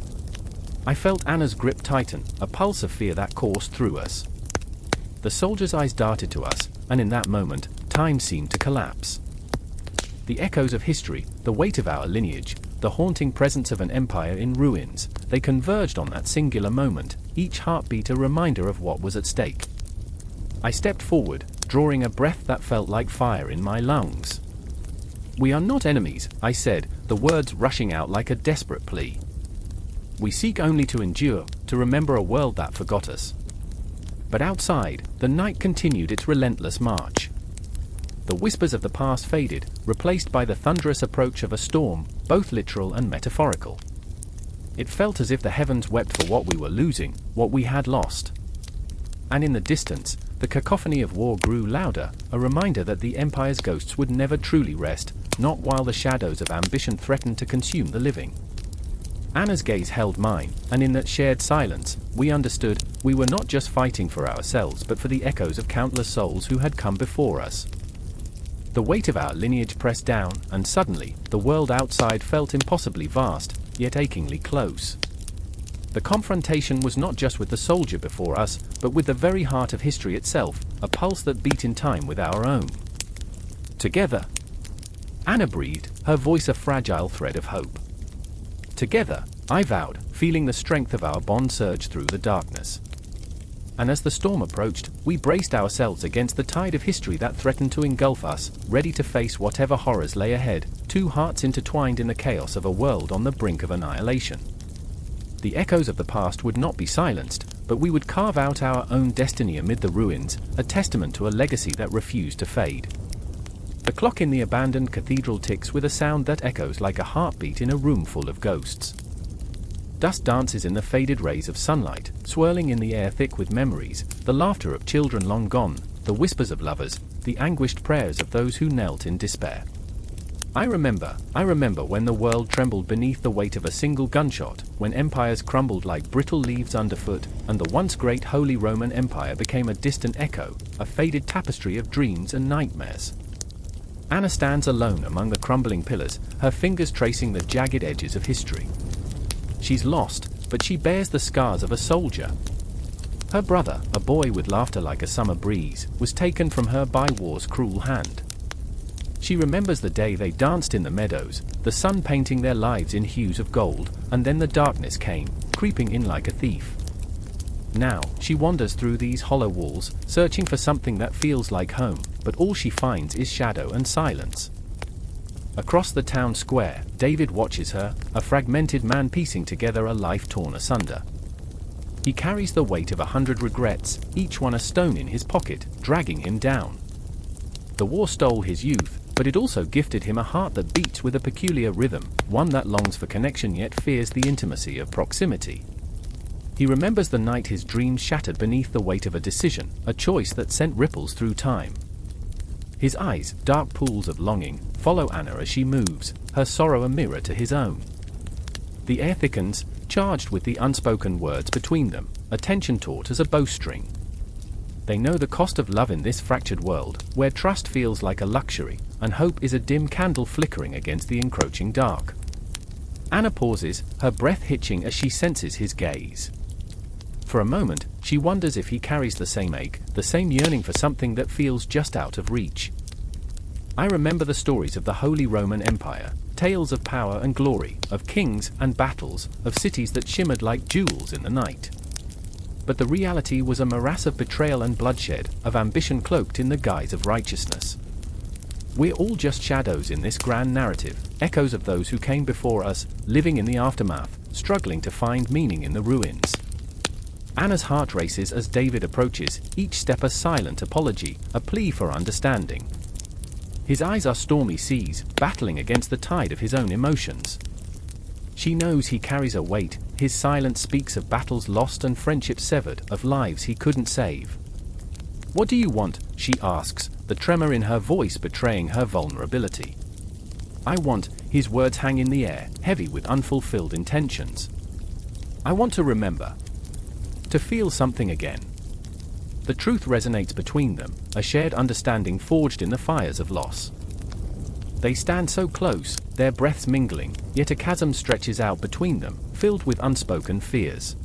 I felt Anna's grip tighten, a pulse of fear that coursed through us. The soldier's eyes darted to us, and in that moment, time seemed to collapse. The echoes of history, the weight of our lineage, the haunting presence of an empire in ruins, they converged on that singular moment, each heartbeat a reminder of what was at stake. I stepped forward, drawing a breath that felt like fire in my lungs. "We are not enemies," I said, the words rushing out like a desperate plea. "We seek only to endure, to remember a world that forgot us." But outside, the night continued its relentless march. The whispers of the past faded, replaced by the thunderous approach of a storm, both literal and metaphorical. It felt as if the heavens wept for what we were losing, what we had lost. And in the distance, the cacophony of war grew louder, a reminder that the empire's ghosts would never truly rest, not while the shadows of ambition threatened to consume the living. Anna's gaze held mine, and in that shared silence, we understood, we were not just fighting for ourselves but for the echoes of countless souls who had come before us. The weight of our lineage pressed down, and suddenly, the world outside felt impossibly vast, yet achingly close. The confrontation was not just with the soldier before us, but with the very heart of history itself, a pulse that beat in time with our own. Together. Anna breathed, her voice a fragile thread of hope. Together, I vowed, feeling the strength of our bond surge through the darkness. And as the storm approached, we braced ourselves against the tide of history that threatened to engulf us, ready to face whatever horrors lay ahead, two hearts intertwined in the chaos of a world on the brink of annihilation. The echoes of the past would not be silenced, but we would carve out our own destiny amid the ruins, a testament to a legacy that refused to fade. The clock in the abandoned cathedral ticks with a sound that echoes like a heartbeat in a room full of ghosts. Dust dances in the faded rays of sunlight, swirling in the air thick with memories, the laughter of children long gone, the whispers of lovers, the anguished prayers of those who knelt in despair. I remember when the world trembled beneath the weight of a single gunshot, when empires crumbled like brittle leaves underfoot, and the once great Holy Roman Empire became a distant echo, a faded tapestry of dreams and nightmares. Anna stands alone among the crumbling pillars, her fingers tracing the jagged edges of history. She's lost, but she bears the scars of a soldier. Her brother, a boy with laughter like a summer breeze, was taken from her by war's cruel hand. She remembers the day they danced in the meadows, the sun painting their lives in hues of gold, and then the darkness came, creeping in like a thief. Now, she wanders through these hollow walls, searching for something that feels like home, but all she finds is shadow and silence. Across the town square, David watches her, a fragmented man piecing together a life torn asunder. He carries the weight of 100 regrets, each one a stone in his pocket, dragging him down. The war stole his youth, but it also gifted him a heart that beats with a peculiar rhythm, one that longs for connection yet fears the intimacy of proximity. He remembers the night his dreams shattered beneath the weight of a decision, a choice that sent ripples through time. His eyes, dark pools of longing, follow Anna as she moves, her sorrow a mirror to his own. The air thickens, charged with the unspoken words between them, a tension taut as a bowstring. They know the cost of love in this fractured world, where trust feels like a luxury, and hope is a dim candle flickering against the encroaching dark. Anna pauses, her breath hitching as she senses his gaze. For a moment, she wonders if he carries the same ache, the same yearning for something that feels just out of reach. I remember the stories of the Holy Roman Empire, tales of power and glory, of kings and battles, of cities that shimmered like jewels in the night. But the reality was a morass of betrayal and bloodshed, of ambition cloaked in the guise of righteousness. We're all just shadows in this grand narrative, echoes of those who came before us, living in the aftermath, struggling to find meaning in the ruins. Anna's heart races as David approaches, each step a silent apology, a plea for understanding. His eyes are stormy seas, battling against the tide of his own emotions. She knows he carries a weight, his silence speaks of battles lost and friendships severed, of lives he couldn't save. "What do you want?" she asks, the tremor in her voice betraying her vulnerability. "I want," his words hang in the air, heavy with unfulfilled intentions. "I want to remember. To feel something again." The truth resonates between them, a shared understanding forged in the fires of loss. They stand so close, their breaths mingling, yet a chasm stretches out between them, filled with unspoken fears.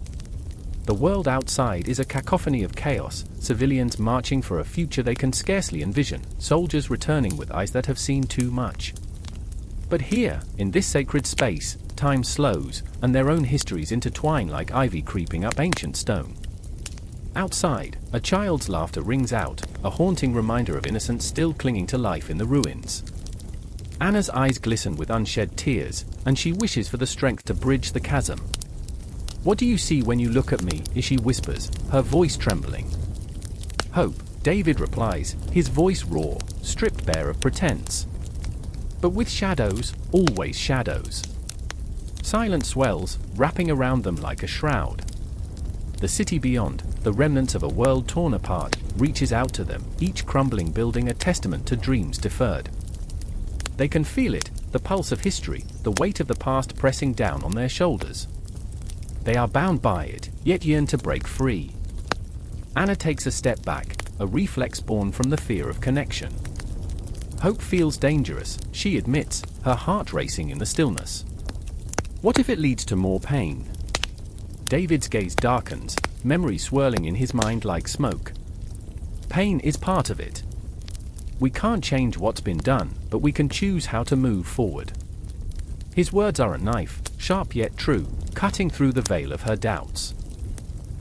The world outside is a cacophony of chaos, civilians marching for a future they can scarcely envision, soldiers returning with eyes that have seen too much. But here, in this sacred space, time slows, and their own histories intertwine like ivy creeping up ancient stone. Outside, a child's laughter rings out, a haunting reminder of innocence still clinging to life in the ruins. Anna's eyes glisten with unshed tears, and she wishes for the strength to bridge the chasm. "What do you see when you look at me?" she whispers, her voice trembling. "Hope," David replies, his voice raw, stripped bare of pretense. But with shadows, always shadows. Silence swells, wrapping around them like a shroud. The city beyond, the remnants of a world torn apart, reaches out to them, each crumbling building a testament to dreams deferred. They can feel it, the pulse of history, the weight of the past pressing down on their shoulders. They are bound by it, yet yearn to break free. Anna takes a step back, a reflex born from the fear of connection. Hope feels dangerous, she admits, her heart racing in the stillness. What if it leads to more pain? David's gaze darkens, memory swirling in his mind like smoke. Pain is part of it. We can't change what's been done, but we can choose how to move forward. His words are a knife, sharp yet true, cutting through the veil of her doubts.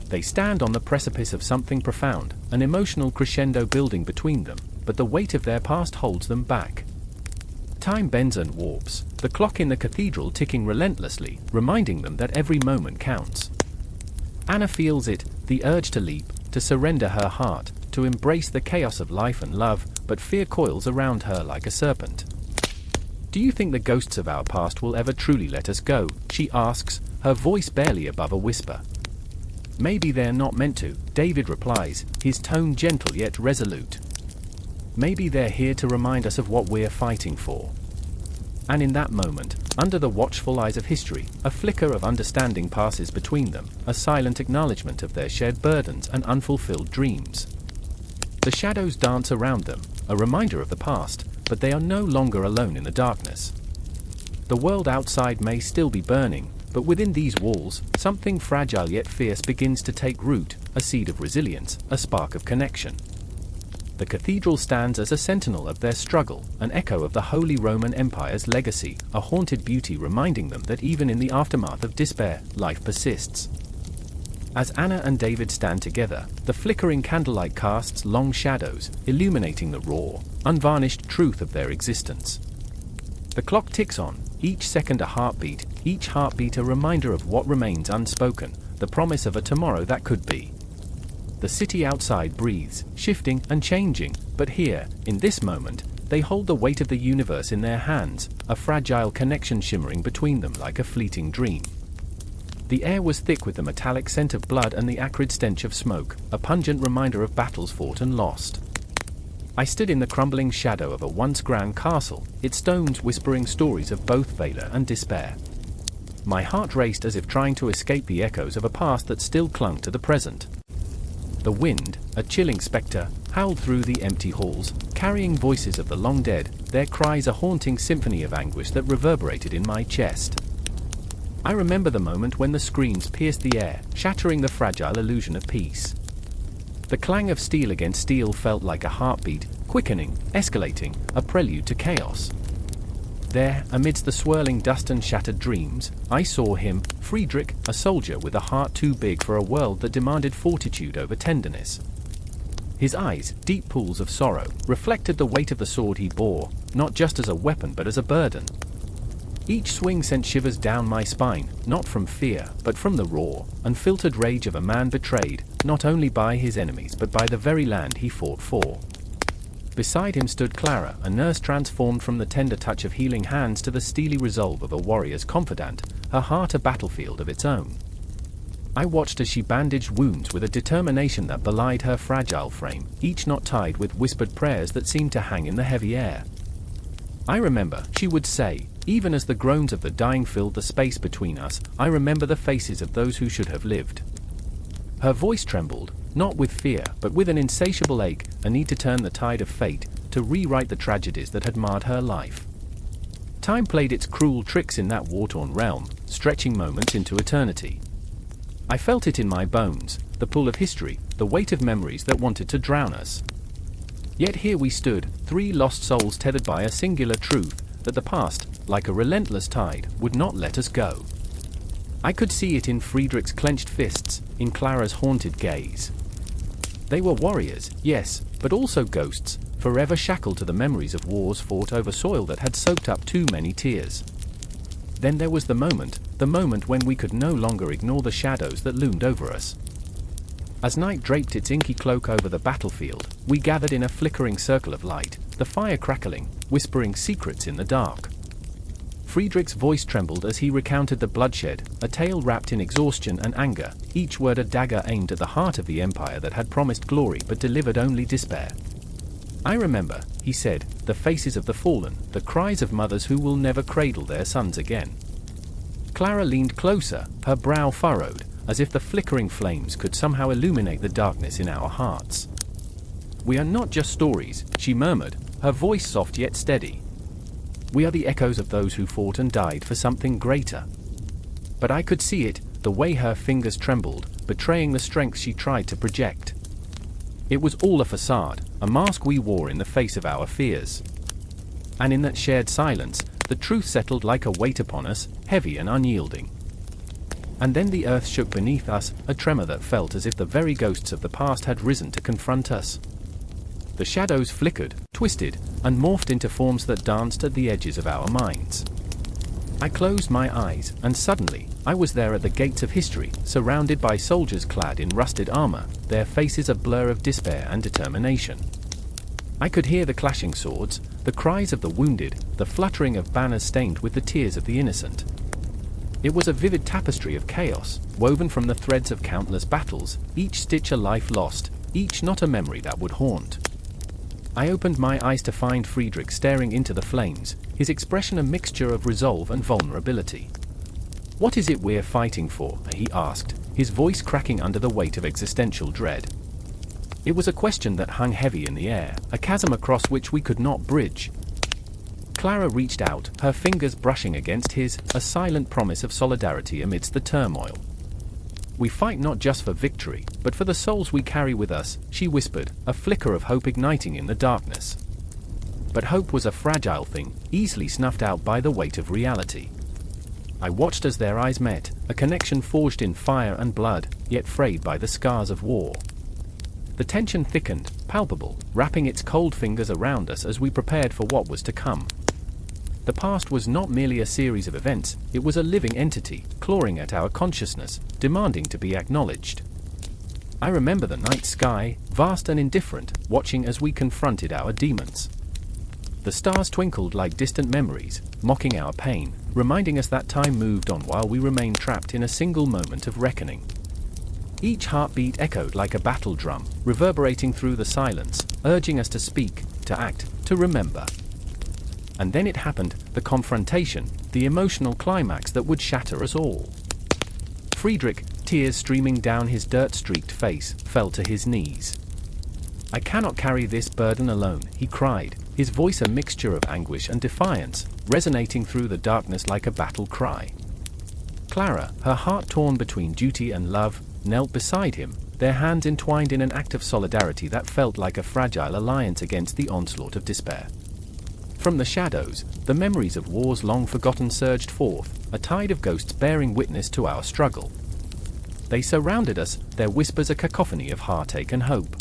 They stand on the precipice of something profound, an emotional crescendo building between them, but the weight of their past holds them back. Time bends and warps, the clock in the cathedral ticking relentlessly, reminding them that every moment counts. Anna feels it, the urge to leap, to surrender her heart, to embrace the chaos of life and love, but fear coils around her like a serpent. "Do you think the ghosts of our past will ever truly let us go?" she asks, her voice barely above a whisper. "Maybe they're not meant to," David replies, his tone gentle yet resolute. "Maybe they're here to remind us of what we're fighting for." And in that moment, under the watchful eyes of history, a flicker of understanding passes between them, a silent acknowledgement of their shared burdens and unfulfilled dreams. The shadows dance around them, a reminder of the past, but they are no longer alone in the darkness. The world outside may still be burning, but within these walls, something fragile yet fierce begins to take root, a seed of resilience, a spark of connection. The cathedral stands as a sentinel of their struggle, an echo of the Holy Roman Empire's legacy, a haunted beauty reminding them that even in the aftermath of despair, life persists. As Anna and David stand together, the flickering candlelight casts long shadows, illuminating the raw, unvarnished truth of their existence. The clock ticks on, each second a heartbeat, each heartbeat a reminder of what remains unspoken, the promise of a tomorrow that could be. The city outside breathes, shifting and changing, but here, in this moment, they hold the weight of the universe in their hands, a fragile connection shimmering between them like a fleeting dream. The air was thick with the metallic scent of blood and the acrid stench of smoke, a pungent reminder of battles fought and lost. I stood in the crumbling shadow of a once grand castle, its stones whispering stories of both valor and despair. My heart raced as if trying to escape the echoes of a past that still clung to the present. The wind, a chilling spectre, howled through the empty halls, carrying voices of the long dead, their cries a haunting symphony of anguish that reverberated in my chest. I remember the moment when the screams pierced the air, shattering the fragile illusion of peace. The clang of steel against steel felt like a heartbeat, quickening, escalating, a prelude to chaos. There, amidst the swirling dust and shattered dreams, I saw him, Friedrich, a soldier with a heart too big for a world that demanded fortitude over tenderness. His eyes, deep pools of sorrow, reflected the weight of the sword he bore, not just as a weapon but as a burden. Each swing sent shivers down my spine, not from fear, but from the raw, unfiltered rage of a man betrayed, not only by his enemies but by the very land he fought for. Beside him stood Clara, a nurse transformed from the tender touch of healing hands to the steely resolve of a warrior's confidant, her heart a battlefield of its own. I watched as she bandaged wounds with a determination that belied her fragile frame, each knot tied with whispered prayers that seemed to hang in the heavy air. I remember, she would say, even as the groans of the dying filled the space between us, I remember the faces of those who should have lived. Her voice trembled, not with fear, but with an insatiable ache, a need to turn the tide of fate, to rewrite the tragedies that had marred her life. Time played its cruel tricks in that war-torn realm, stretching moments into eternity. I felt it in my bones, the pull of history, the weight of memories that wanted to drown us. Yet here we stood, three lost souls tethered by a singular truth, that the past, like a relentless tide, would not let us go. I could see it in Friedrich's clenched fists, in Clara's haunted gaze. They were warriors, yes, but also ghosts, forever shackled to the memories of wars fought over soil that had soaked up too many tears. Then there was the moment when we could no longer ignore the shadows that loomed over us. As night draped its inky cloak over the battlefield, we gathered in a flickering circle of light, the fire crackling, whispering secrets in the dark. Friedrich's voice trembled as he recounted the bloodshed, a tale wrapped in exhaustion and anger, each word a dagger aimed at the heart of the empire that had promised glory but delivered only despair. I remember, he said, the faces of the fallen, the cries of mothers who will never cradle their sons again. Clara leaned closer, her brow furrowed, as if the flickering flames could somehow illuminate the darkness in our hearts. We are not just stories, she murmured, her voice soft yet steady. We are the echoes of those who fought and died for something greater. But I could see it, the way her fingers trembled, betraying the strength she tried to project. It was all a facade, a mask we wore in the face of our fears. And in that shared silence, the truth settled like a weight upon us, heavy and unyielding. And then the earth shook beneath us, a tremor that felt as if the very ghosts of the past had risen to confront us. The shadows flickered, twisted, and morphed into forms that danced at the edges of our minds. I closed my eyes, and suddenly, I was there at the gates of history, surrounded by soldiers clad in rusted armor, their faces a blur of despair and determination. I could hear the clashing swords, the cries of the wounded, the fluttering of banners stained with the tears of the innocent. It was a vivid tapestry of chaos, woven from the threads of countless battles, each stitch a life lost, each not a memory that would haunt. I opened my eyes to find Friedrich staring into the flames, his expression a mixture of resolve and vulnerability. "What is it we're fighting for?" he asked, his voice cracking under the weight of existential dread. It was a question that hung heavy in the air, a chasm across which we could not bridge. Clara reached out, her fingers brushing against his, a silent promise of solidarity amidst the turmoil. We fight not just for victory, but for the souls we carry with us, she whispered, a flicker of hope igniting in the darkness. But hope was a fragile thing, easily snuffed out by the weight of reality. I watched as their eyes met, a connection forged in fire and blood, yet frayed by the scars of war. The tension thickened, palpable, wrapping its cold fingers around us as we prepared for what was to come. The past was not merely a series of events, it was a living entity, clawing at our consciousness, demanding to be acknowledged. I remember the night sky, vast and indifferent, watching as we confronted our demons. The stars twinkled like distant memories, mocking our pain, reminding us that time moved on while we remained trapped in a single moment of reckoning. Each heartbeat echoed like a battle drum, reverberating through the silence, urging us to speak, to act, to remember. And then it happened, the confrontation, the emotional climax that would shatter us all. Friedrich, tears streaming down his dirt-streaked face, fell to his knees. "I cannot carry this burden alone," he cried, his voice a mixture of anguish and defiance, resonating through the darkness like a battle cry. Clara, her heart torn between duty and love, knelt beside him, their hands entwined in an act of solidarity that felt like a fragile alliance against the onslaught of despair. From the shadows, the memories of wars long forgotten surged forth, a tide of ghosts bearing witness to our struggle. They surrounded us, their whispers a cacophony of heartache and hope.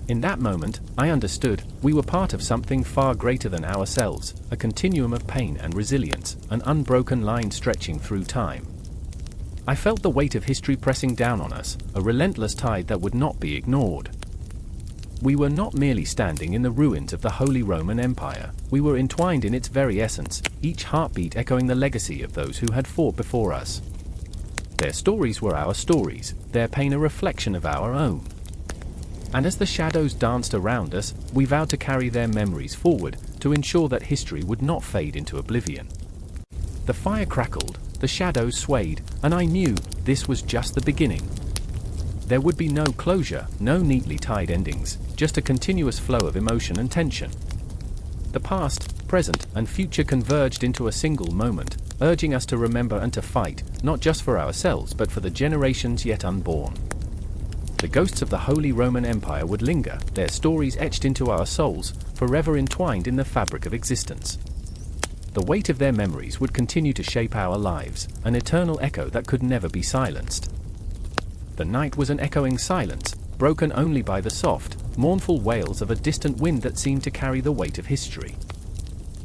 In that moment, I understood, we were part of something far greater than ourselves, a continuum of pain and resilience, an unbroken line stretching through time. I felt the weight of history pressing down on us, a relentless tide that would not be ignored. We were not merely standing in the ruins of the Holy Roman Empire, we were entwined in its very essence, each heartbeat echoing the legacy of those who had fought before us. Their stories were our stories, their pain a reflection of our own. And as the shadows danced around us, we vowed to carry their memories forward, to ensure that history would not fade into oblivion. The fire crackled, the shadows swayed, and I knew this was just the beginning. There would be no closure, no neatly tied endings, just a continuous flow of emotion and tension. The past, present, and future converged into a single moment, urging us to remember and to fight, not just for ourselves but for the generations yet unborn. The ghosts of the Holy Roman Empire would linger, their stories etched into our souls, forever entwined in the fabric of existence. The weight of their memories would continue to shape our lives, an eternal echo that could never be silenced. The night was an echoing silence, broken only by the soft, mournful wails of a distant wind that seemed to carry the weight of history.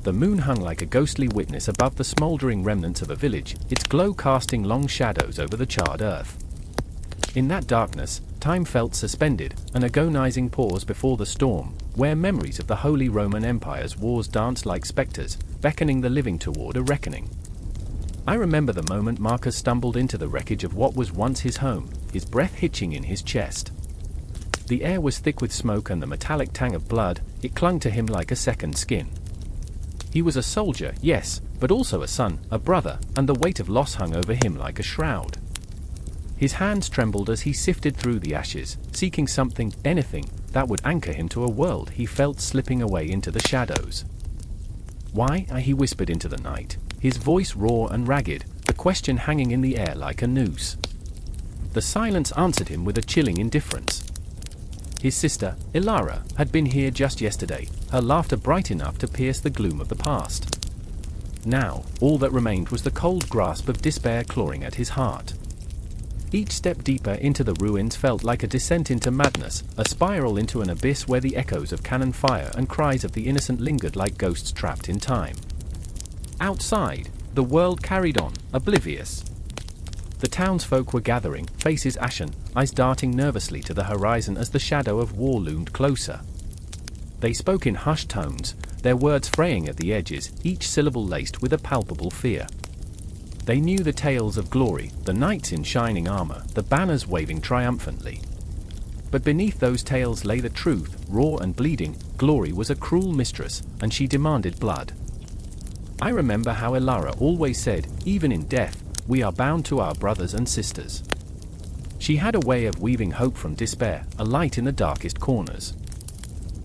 The moon hung like a ghostly witness above the smoldering remnants of a village, its glow casting long shadows over the charred earth. In that darkness, time felt suspended, an agonizing pause before the storm, where memories of the Holy Roman Empire's wars danced like specters, beckoning the living toward a reckoning. I remember the moment Marcus stumbled into the wreckage of what was once his home, his breath hitching in his chest. The air was thick with smoke and the metallic tang of blood, it clung to him like a second skin. He was a soldier, yes, but also a son, a brother, and the weight of loss hung over him like a shroud. His hands trembled as he sifted through the ashes, seeking something, anything, that would anchor him to a world he felt slipping away into the shadows. "Why?" he whispered into the night, his voice raw and ragged, the question hanging in the air like a noose. The silence answered him with a chilling indifference. His sister, Ilara, had been here just yesterday, her laughter bright enough to pierce the gloom of the past. Now, all that remained was the cold grasp of despair clawing at his heart. Each step deeper into the ruins felt like a descent into madness, a spiral into an abyss where the echoes of cannon fire and cries of the innocent lingered like ghosts trapped in time. Outside, the world carried on, oblivious. The townsfolk were gathering, faces ashen, eyes darting nervously to the horizon as the shadow of war loomed closer. They spoke in hushed tones, their words fraying at the edges, each syllable laced with a palpable fear. They knew the tales of glory, the knights in shining armor, the banners waving triumphantly. But beneath those tales lay the truth, raw and bleeding. Glory was a cruel mistress, and she demanded blood. I remember how Ilara always said, even in death, we are bound to our brothers and sisters. She had a way of weaving hope from despair, a light in the darkest corners.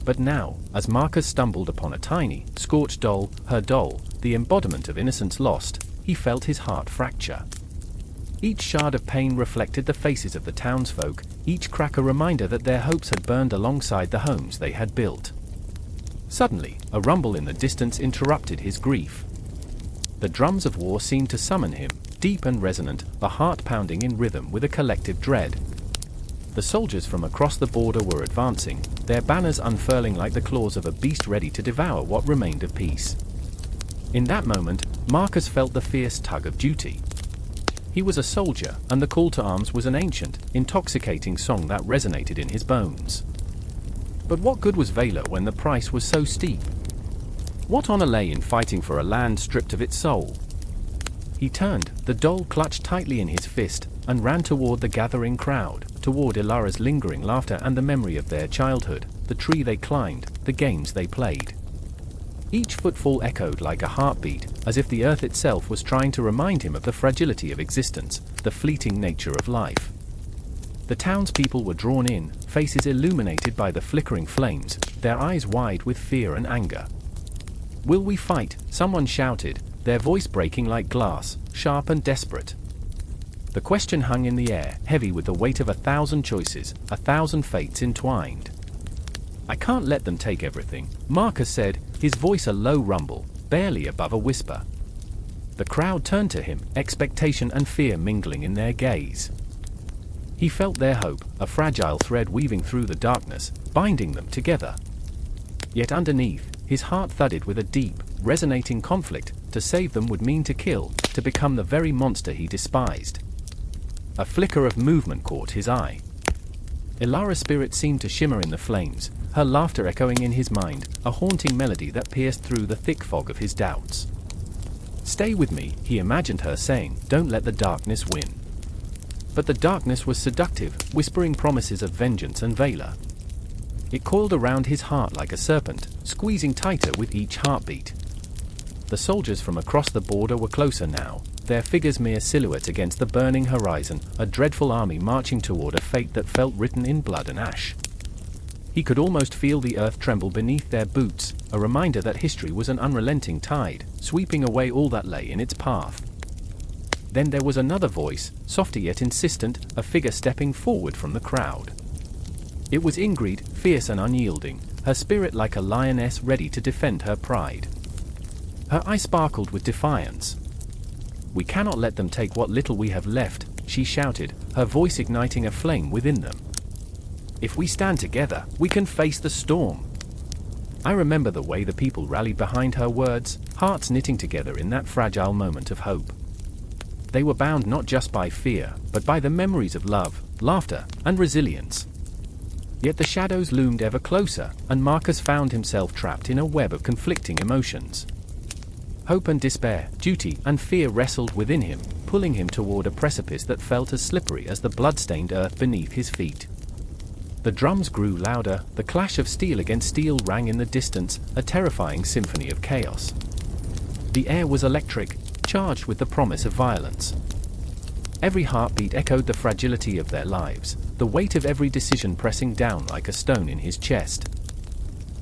But now, as Marcus stumbled upon a tiny, scorched doll, her doll, the embodiment of innocence lost, he felt his heart fracture. Each shard of pain reflected the faces of the townsfolk, each crack a reminder that their hopes had burned alongside the homes they had built. Suddenly, a rumble in the distance interrupted his grief. The drums of war seemed to summon him, deep and resonant, a heart pounding in rhythm with a collective dread. The soldiers from across the border were advancing, their banners unfurling like the claws of a beast ready to devour what remained of peace. In that moment, Marcus felt the fierce tug of duty. He was a soldier, and the call to arms was an ancient, intoxicating song that resonated in his bones. But what good was valor when the price was so steep? What honor lay in fighting for a land stripped of its soul? He turned, the dole clutched tightly in his fist, and ran toward the gathering crowd, toward Ilara's lingering laughter and the memory of their childhood, the tree they climbed, the games they played. Each footfall echoed like a heartbeat, as if the earth itself was trying to remind him of the fragility of existence, the fleeting nature of life. The townspeople were drawn in, faces illuminated by the flickering flames, their eyes wide with fear and anger. "Will we fight?" someone shouted, their voice breaking like glass, sharp and desperate. The question hung in the air, heavy with the weight of 1,000 choices, 1,000 fates entwined. "I can't let them take everything," Marcus said, his voice a low rumble, barely above a whisper. The crowd turned to him, expectation and fear mingling in their gaze. He felt their hope, a fragile thread weaving through the darkness, binding them together. Yet underneath, his heart thudded with a deep, resonating conflict. To save them would mean to kill, to become the very monster he despised. A flicker of movement caught his eye. Ilara's spirit seemed to shimmer in the flames, her laughter echoing in his mind, a haunting melody that pierced through the thick fog of his doubts. "Stay with me," he imagined her saying, "don't let the darkness win." But the darkness was seductive, whispering promises of vengeance and valor. It coiled around his heart like a serpent, squeezing tighter with each heartbeat. The soldiers from across the border were closer now, their figures mere silhouettes against the burning horizon, a dreadful army marching toward a fate that felt written in blood and ash. He could almost feel the earth tremble beneath their boots, a reminder that history was an unrelenting tide, sweeping away all that lay in its path. Then there was another voice, softer yet insistent, a figure stepping forward from the crowd. It was Ingrid, fierce and unyielding, her spirit like a lioness ready to defend her pride. Her eye sparkled with defiance. "We cannot let them take what little we have left," she shouted, her voice igniting a flame within them. "If we stand together, we can face the storm." I remember the way the people rallied behind her words, hearts knitting together in that fragile moment of hope. They were bound not just by fear, but by the memories of love, laughter, and resilience. Yet the shadows loomed ever closer, and Marcus found himself trapped in a web of conflicting emotions. Hope and despair, duty and fear wrestled within him, pulling him toward a precipice that felt as slippery as the blood-stained earth beneath his feet. The drums grew louder, the clash of steel against steel rang in the distance, a terrifying symphony of chaos. The air was electric, charged with the promise of violence. Every heartbeat echoed the fragility of their lives, the weight of every decision pressing down like a stone in his chest.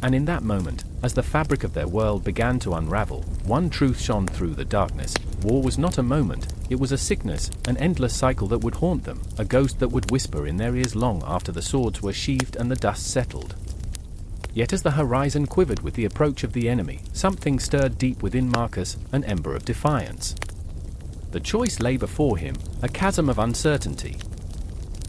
And in that moment, as the fabric of their world began to unravel, one truth shone through the darkness: war was not a moment, it was a sickness, an endless cycle that would haunt them, a ghost that would whisper in their ears long after the swords were sheathed and the dust settled. Yet as the horizon quivered with the approach of the enemy, something stirred deep within Marcus, an ember of defiance. The choice lay before him, a chasm of uncertainty.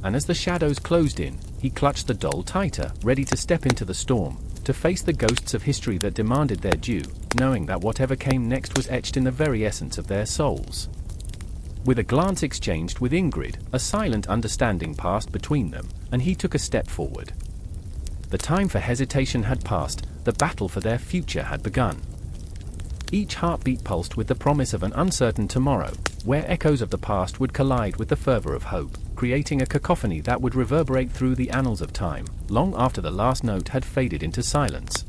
And as the shadows closed in, he clutched the dole tighter, ready to step into the storm, to face the ghosts of history that demanded their due, knowing that whatever came next was etched in the very essence of their souls. With a glance exchanged with Ingrid, a silent understanding passed between them, and he took a step forward. The time for hesitation had passed, the battle for their future had begun. Each heartbeat pulsed with the promise of an uncertain tomorrow, where echoes of the past would collide with the fervor of hope, creating a cacophony that would reverberate through the annals of time, long after the last note had faded into silence.